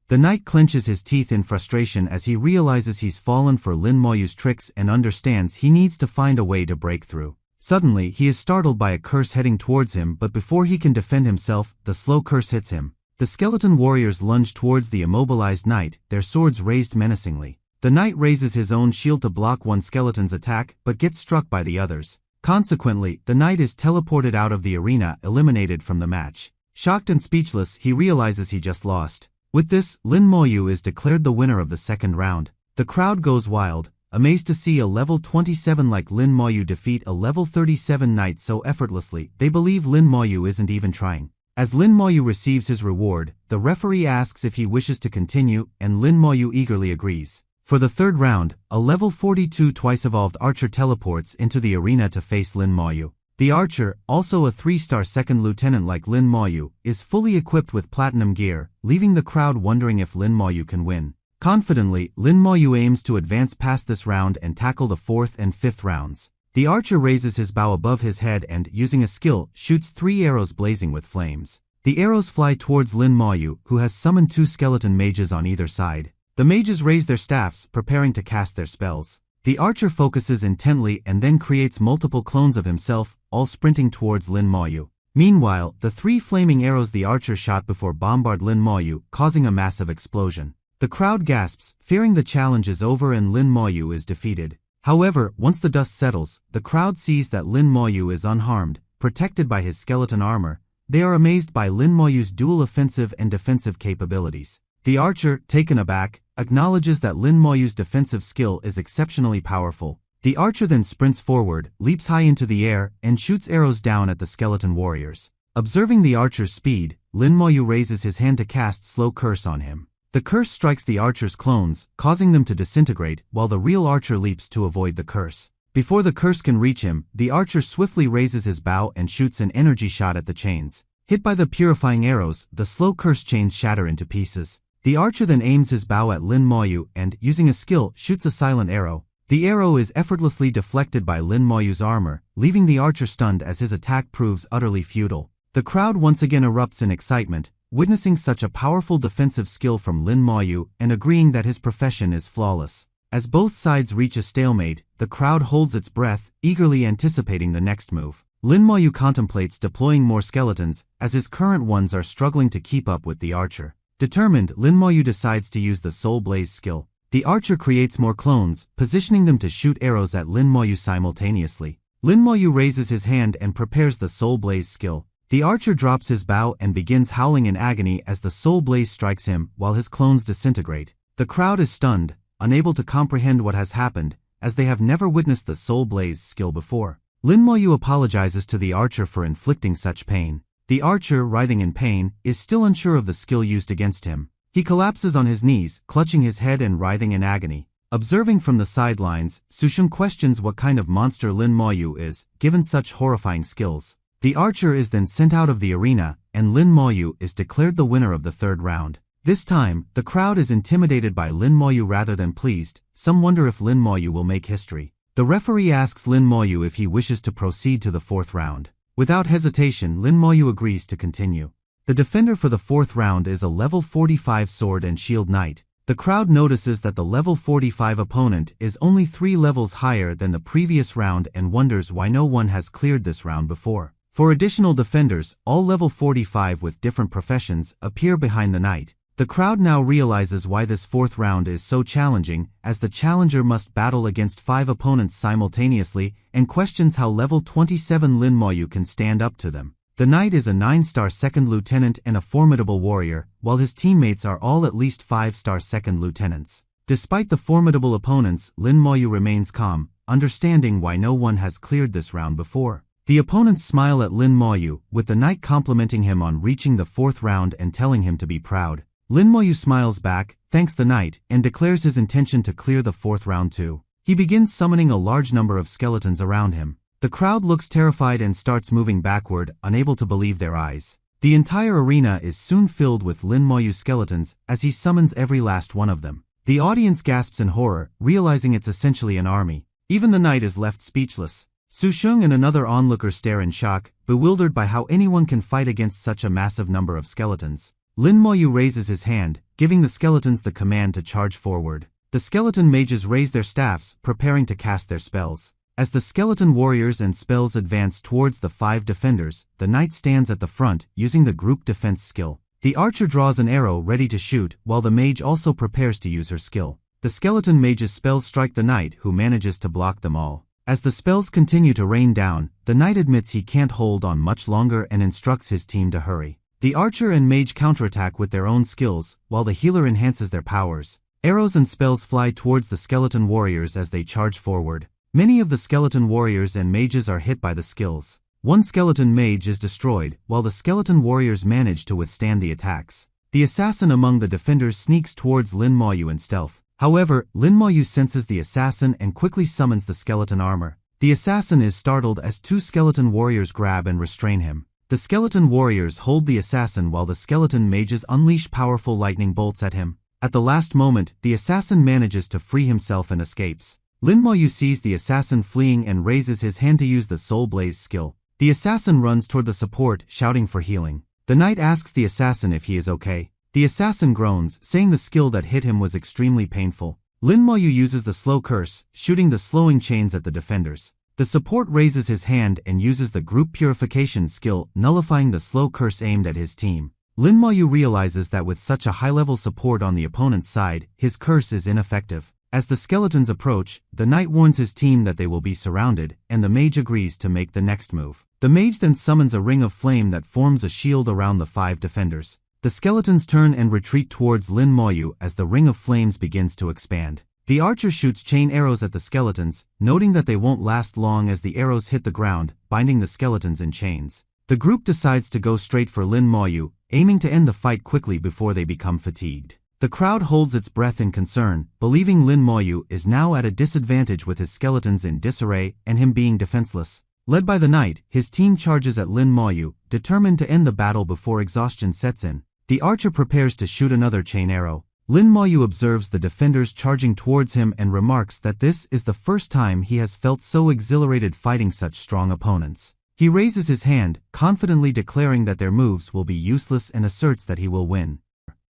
The knight clenches his teeth in frustration as he realizes he's fallen for Lin Moyu's tricks and understands he needs to find a way to break through. Suddenly, he is startled by a curse heading towards him, but before he can defend himself, the slow curse hits him. The skeleton warriors lunge towards the immobilized knight, their swords raised menacingly. The knight raises his own shield to block one skeleton's attack, but gets struck by the others. Consequently, the knight is teleported out of the arena, eliminated from the match. Shocked and speechless, he realizes he just lost. With this, Lin Moyu is declared the winner of the second round. The crowd goes wild, amazed to see a level 27 like Lin Moyu defeat a level 37 knight so effortlessly. They believe Lin Moyu isn't even trying. As Lin Moyu receives his reward, the referee asks if he wishes to continue, and Lin Moyu eagerly agrees. For the third round, a level 42 twice-evolved archer teleports into the arena to face Lin Moyu. The archer, also a 3-star second lieutenant like Lin Moyu, is fully equipped with platinum gear, leaving the crowd wondering if Lin Moyu can win. Confidently, Lin Moyu aims to advance past this round and tackle the 4th and 5th rounds. The archer raises his bow above his head and, using a skill, shoots 3 arrows blazing with flames. The arrows fly towards Lin Moyu, who has summoned 2 skeleton mages on either side. The mages raise their staffs, preparing to cast their spells. The archer focuses intently and then creates multiple clones of himself, all sprinting towards Lin Moyu. Meanwhile, the 3 flaming arrows the archer shot before bombard Lin Moyu, causing a massive explosion. The crowd gasps, fearing the challenge is over and Lin Moyu is defeated. However, once the dust settles, the crowd sees that Lin Moyu is unharmed, protected by his skeleton armor. They are amazed by Lin Moyu's dual offensive and defensive capabilities. The archer, taken aback, acknowledges that Lin Moyu's defensive skill is exceptionally powerful. The archer then sprints forward, leaps high into the air, and shoots arrows down at the skeleton warriors. Observing the archer's speed, Lin Moyu raises his hand to cast Slow Curse on him. The curse strikes the archer's clones, causing them to disintegrate, while the real archer leaps to avoid the curse. Before the curse can reach him, the archer swiftly raises his bow and shoots an energy shot at the chains. Hit by the purifying arrows, the slow curse chains shatter into pieces. The archer then aims his bow at Lin Moyu and, using a skill, shoots a silent arrow. The arrow is effortlessly deflected by Lin Moyu's armor, leaving the archer stunned as his attack proves utterly futile. The crowd once again erupts in excitement, witnessing such a powerful defensive skill from Lin Moyu and agreeing that his profession is flawless. As both sides reach a stalemate, the crowd holds its breath, eagerly anticipating the next move. Lin Moyu contemplates deploying more skeletons, as his current ones are struggling to keep up with the archer. Determined, Lin Moyu decides to use the Soul Blaze skill. The archer creates more clones, positioning them to shoot arrows at Lin Moyu simultaneously. Lin Moyu raises his hand and prepares the Soul Blaze skill. The archer drops his bow and begins howling in agony as the Soul Blaze strikes him, while his clones disintegrate. The crowd is stunned, unable to comprehend what has happened, as they have never witnessed the Soul Blaze skill before. Lin Moyu apologizes to the archer for inflicting such pain. The archer, writhing in pain, is still unsure of the skill used against him. He collapses on his knees, clutching his head and writhing in agony. Observing from the sidelines, Sushun questions what kind of monster Lin Moyu is, given such horrifying skills. The archer is then sent out of the arena, and Lin Moyu is declared the winner of the third round. This time, the crowd is intimidated by Lin Moyu rather than pleased. Some wonder if Lin Moyu will make history. The referee asks Lin Moyu if he wishes to proceed to the fourth round. Without hesitation, Lin Moyu agrees to continue. The defender for the fourth round is a level 45 sword and shield knight. The crowd notices that the level 45 opponent is only 3 levels higher than the previous round and wonders why no one has cleared this round before. For additional defenders, all level 45 with different professions, appear behind the knight. The crowd now realizes why this fourth round is so challenging, as the challenger must battle against 5 opponents simultaneously, and questions how level 27 Lin Moyu can stand up to them. The knight is a 9-star second lieutenant and a formidable warrior, while his teammates are all at least 5-star second lieutenants. Despite the formidable opponents, Lin Moyu remains calm, understanding why no one has cleared this round before. The opponents smile at Lin Moyu, with the knight complimenting him on reaching the 4th round and telling him to be proud. Lin Moyu smiles back, thanks the knight, and declares his intention to clear the 4th round too. He begins summoning a large number of skeletons around him. The crowd looks terrified and starts moving backward, unable to believe their eyes. The entire arena is soon filled with Lin Moyu's skeletons as he summons every last one of them. The audience gasps in horror, realizing it's essentially an army. Even the knight is left speechless. Su Sheng and another onlooker stare in shock, bewildered by how anyone can fight against such a massive number of skeletons. Lin Moyu raises his hand, giving the skeletons the command to charge forward. The skeleton mages raise their staffs, preparing to cast their spells. As the skeleton warriors and spells advance towards the 5 defenders, the knight stands at the front, using the group defense skill. The archer draws an arrow ready to shoot, while the mage also prepares to use her skill. The skeleton mage's spells strike the knight, who manages to block them all. As the spells continue to rain down, the knight admits he can't hold on much longer and instructs his team to hurry. The archer and mage counterattack with their own skills, while the healer enhances their powers. Arrows and spells fly towards the skeleton warriors as they charge forward. Many of the skeleton warriors and mages are hit by the skills. One skeleton mage is destroyed, while the skeleton warriors manage to withstand the attacks. The assassin among the defenders sneaks towards Lin Moyu in stealth. However, Lin Moyu senses the assassin and quickly summons the skeleton armor. The assassin is startled as 2 skeleton warriors grab and restrain him. The skeleton warriors hold the assassin while the skeleton mages unleash powerful lightning bolts at him. At the last moment, the assassin manages to free himself and escapes. Lin Moyu sees the assassin fleeing and raises his hand to use the Soul Blaze skill. The assassin runs toward the support, shouting for healing. The knight asks the assassin if he is okay. The assassin groans, saying the skill that hit him was extremely painful. Lin Moyu uses the slow curse, shooting the slowing chains at the defenders. The support raises his hand and uses the group purification skill, nullifying the slow curse aimed at his team. Lin Moyu realizes that with such a high-level support on the opponent's side, his curse is ineffective. As the skeletons approach, the knight warns his team that they will be surrounded, and the mage agrees to make the next move. The mage then summons a ring of flame that forms a shield around the 5 defenders. The skeletons turn and retreat towards Lin Moyu as the ring of flames begins to expand. The archer shoots chain arrows at the skeletons, noting that they won't last long as the arrows hit the ground, binding the skeletons in chains. The group decides to go straight for Lin Moyu, aiming to end the fight quickly before they become fatigued. The crowd holds its breath in concern, believing Lin Moyu is now at a disadvantage with his skeletons in disarray and him being defenseless. Led by the knight, his team charges at Lin Moyu, determined to end the battle before exhaustion sets in. The archer prepares to shoot another chain arrow. Lin Moyu observes the defenders charging towards him and remarks that this is the first time he has felt so exhilarated fighting such strong opponents. He raises his hand, confidently declaring that their moves will be useless and asserts that he will win.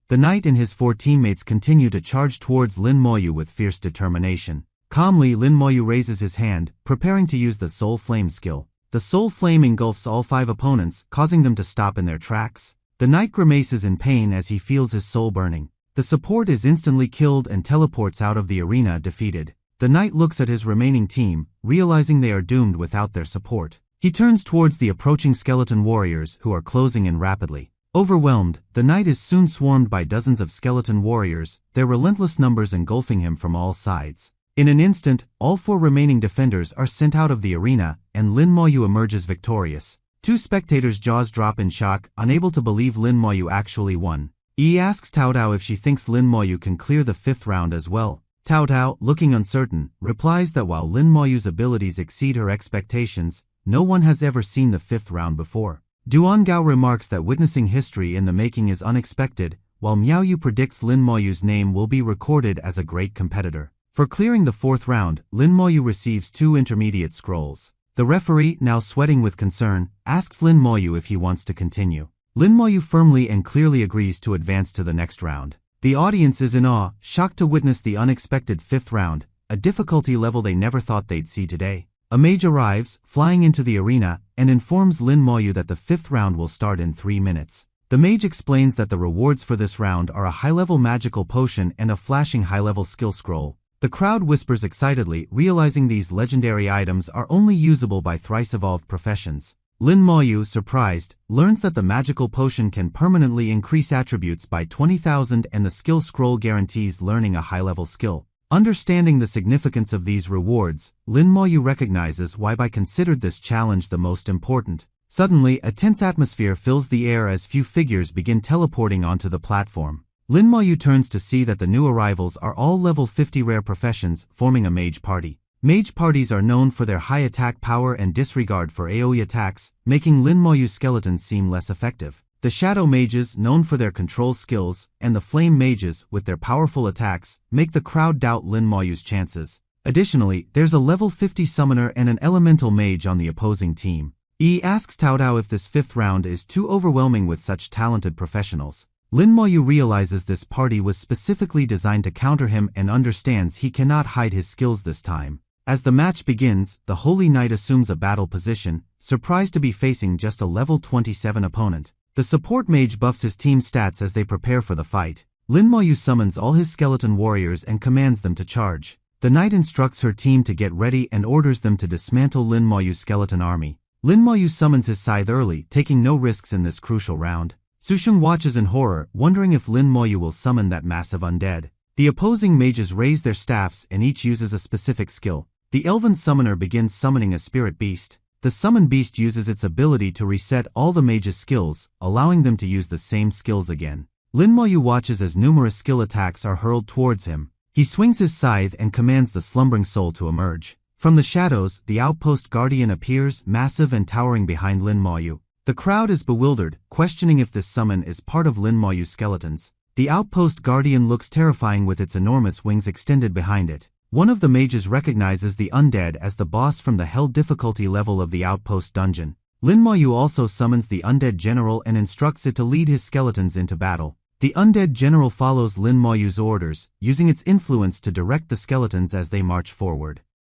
The knight and his 4 teammates continue to charge towards Lin Moyu with fierce determination. Calmly, Lin Moyu raises his hand, preparing to use the Soul Flame skill. The Soul Flame engulfs all 5 opponents, causing them to stop in their tracks. The knight grimaces in pain as he feels his soul burning. The support is instantly killed and teleports out of the arena defeated. The knight looks at his remaining team, realizing they are doomed without their support. He turns towards the approaching skeleton warriors who are closing in rapidly. Overwhelmed, the knight is soon swarmed by dozens of skeleton warriors, their relentless numbers engulfing him from all sides. In an instant, all 4 remaining defenders are sent out of the arena, and Lin Moyu emerges victorious. 2 spectators' jaws drop in shock, unable to believe Lin Moyu actually won. He asks Tao Tao if she thinks Lin Moyu can clear the 5th round as well. Tao Tao, looking uncertain, replies that while Lin Moyu's abilities exceed her expectations, no one has ever seen the 5th round before. Duan Gao remarks that witnessing history in the making is unexpected, while Miao Yu predicts Lin Moyu's name will be recorded as a great competitor. For clearing the 4th round, Lin Moyu receives 2 intermediate scrolls. The referee, now sweating with concern, asks Lin Moyu if he wants to continue. Lin Moyu firmly and clearly agrees to advance to the next round. The audience is in awe, shocked to witness the unexpected 5th round, a difficulty level they never thought they'd see today. A mage arrives, flying into the arena, and informs Lin Moyu that the 5th round will start in 3 minutes. The mage explains that the rewards for this round are a high-level magical potion and a flashing high-level skill scroll. The crowd whispers excitedly, realizing these legendary items are only usable by thrice-evolved professions. Lin Moyu, surprised, learns that the magical potion can permanently increase attributes by 20,000 and the skill scroll guarantees learning a high-level skill. Understanding the significance of these rewards, Lin Moyu recognizes why Bai considered this challenge the most important. Suddenly, a tense atmosphere fills the air as few figures begin teleporting onto the platform. Lin Moyu turns to see that the new arrivals are all level 50 rare professions, forming a mage party. Mage parties are known for their high attack power and disregard for AoE attacks, making Lin Moyu's skeletons seem less effective. The Shadow Mages, known for their control skills, and the Flame Mages, with their powerful attacks, make the crowd doubt Lin Moyu's chances. Additionally, there's a level 50 Summoner and an Elemental Mage on the opposing team. He asks Tao Dao if this fifth round is too overwhelming with such talented professionals. Lin Moyu realizes this party was specifically designed to counter him and understands he cannot hide his skills this time. As the match begins, the Holy Knight assumes a battle position, surprised to be facing just a level 27 opponent. The support mage buffs his team's stats as they prepare for the fight. Lin Moyu summons all his skeleton warriors and commands them to charge. The knight instructs her team to get ready and orders them to dismantle Lin Moyu's skeleton army. Lin Moyu summons his scythe early, taking no risks in this crucial round. Susheng watches in horror, wondering if Lin Moyu will summon that massive undead. The opposing mages raise their staffs and each uses a specific skill. The elven summoner begins summoning a spirit beast. The summoned beast uses its ability to reset all the mage's skills, allowing them to use the same skills again. Lin Moyu watches as numerous skill attacks are hurled towards him. He swings his scythe and commands the slumbering soul to emerge. From the shadows, the outpost guardian appears, massive and towering behind Lin Moyu. The crowd is bewildered, questioning if this summon is part of Lin Moyu's skeletons. The outpost guardian looks terrifying with its enormous wings extended behind it. One of the mages recognizes the undead as the boss from the hell difficulty level of the outpost dungeon. Lin Moyu also summons the undead general and instructs it to lead his skeletons into battle. The undead general follows Lin Moyu's orders, using its influence to direct the skeletons as they march forward.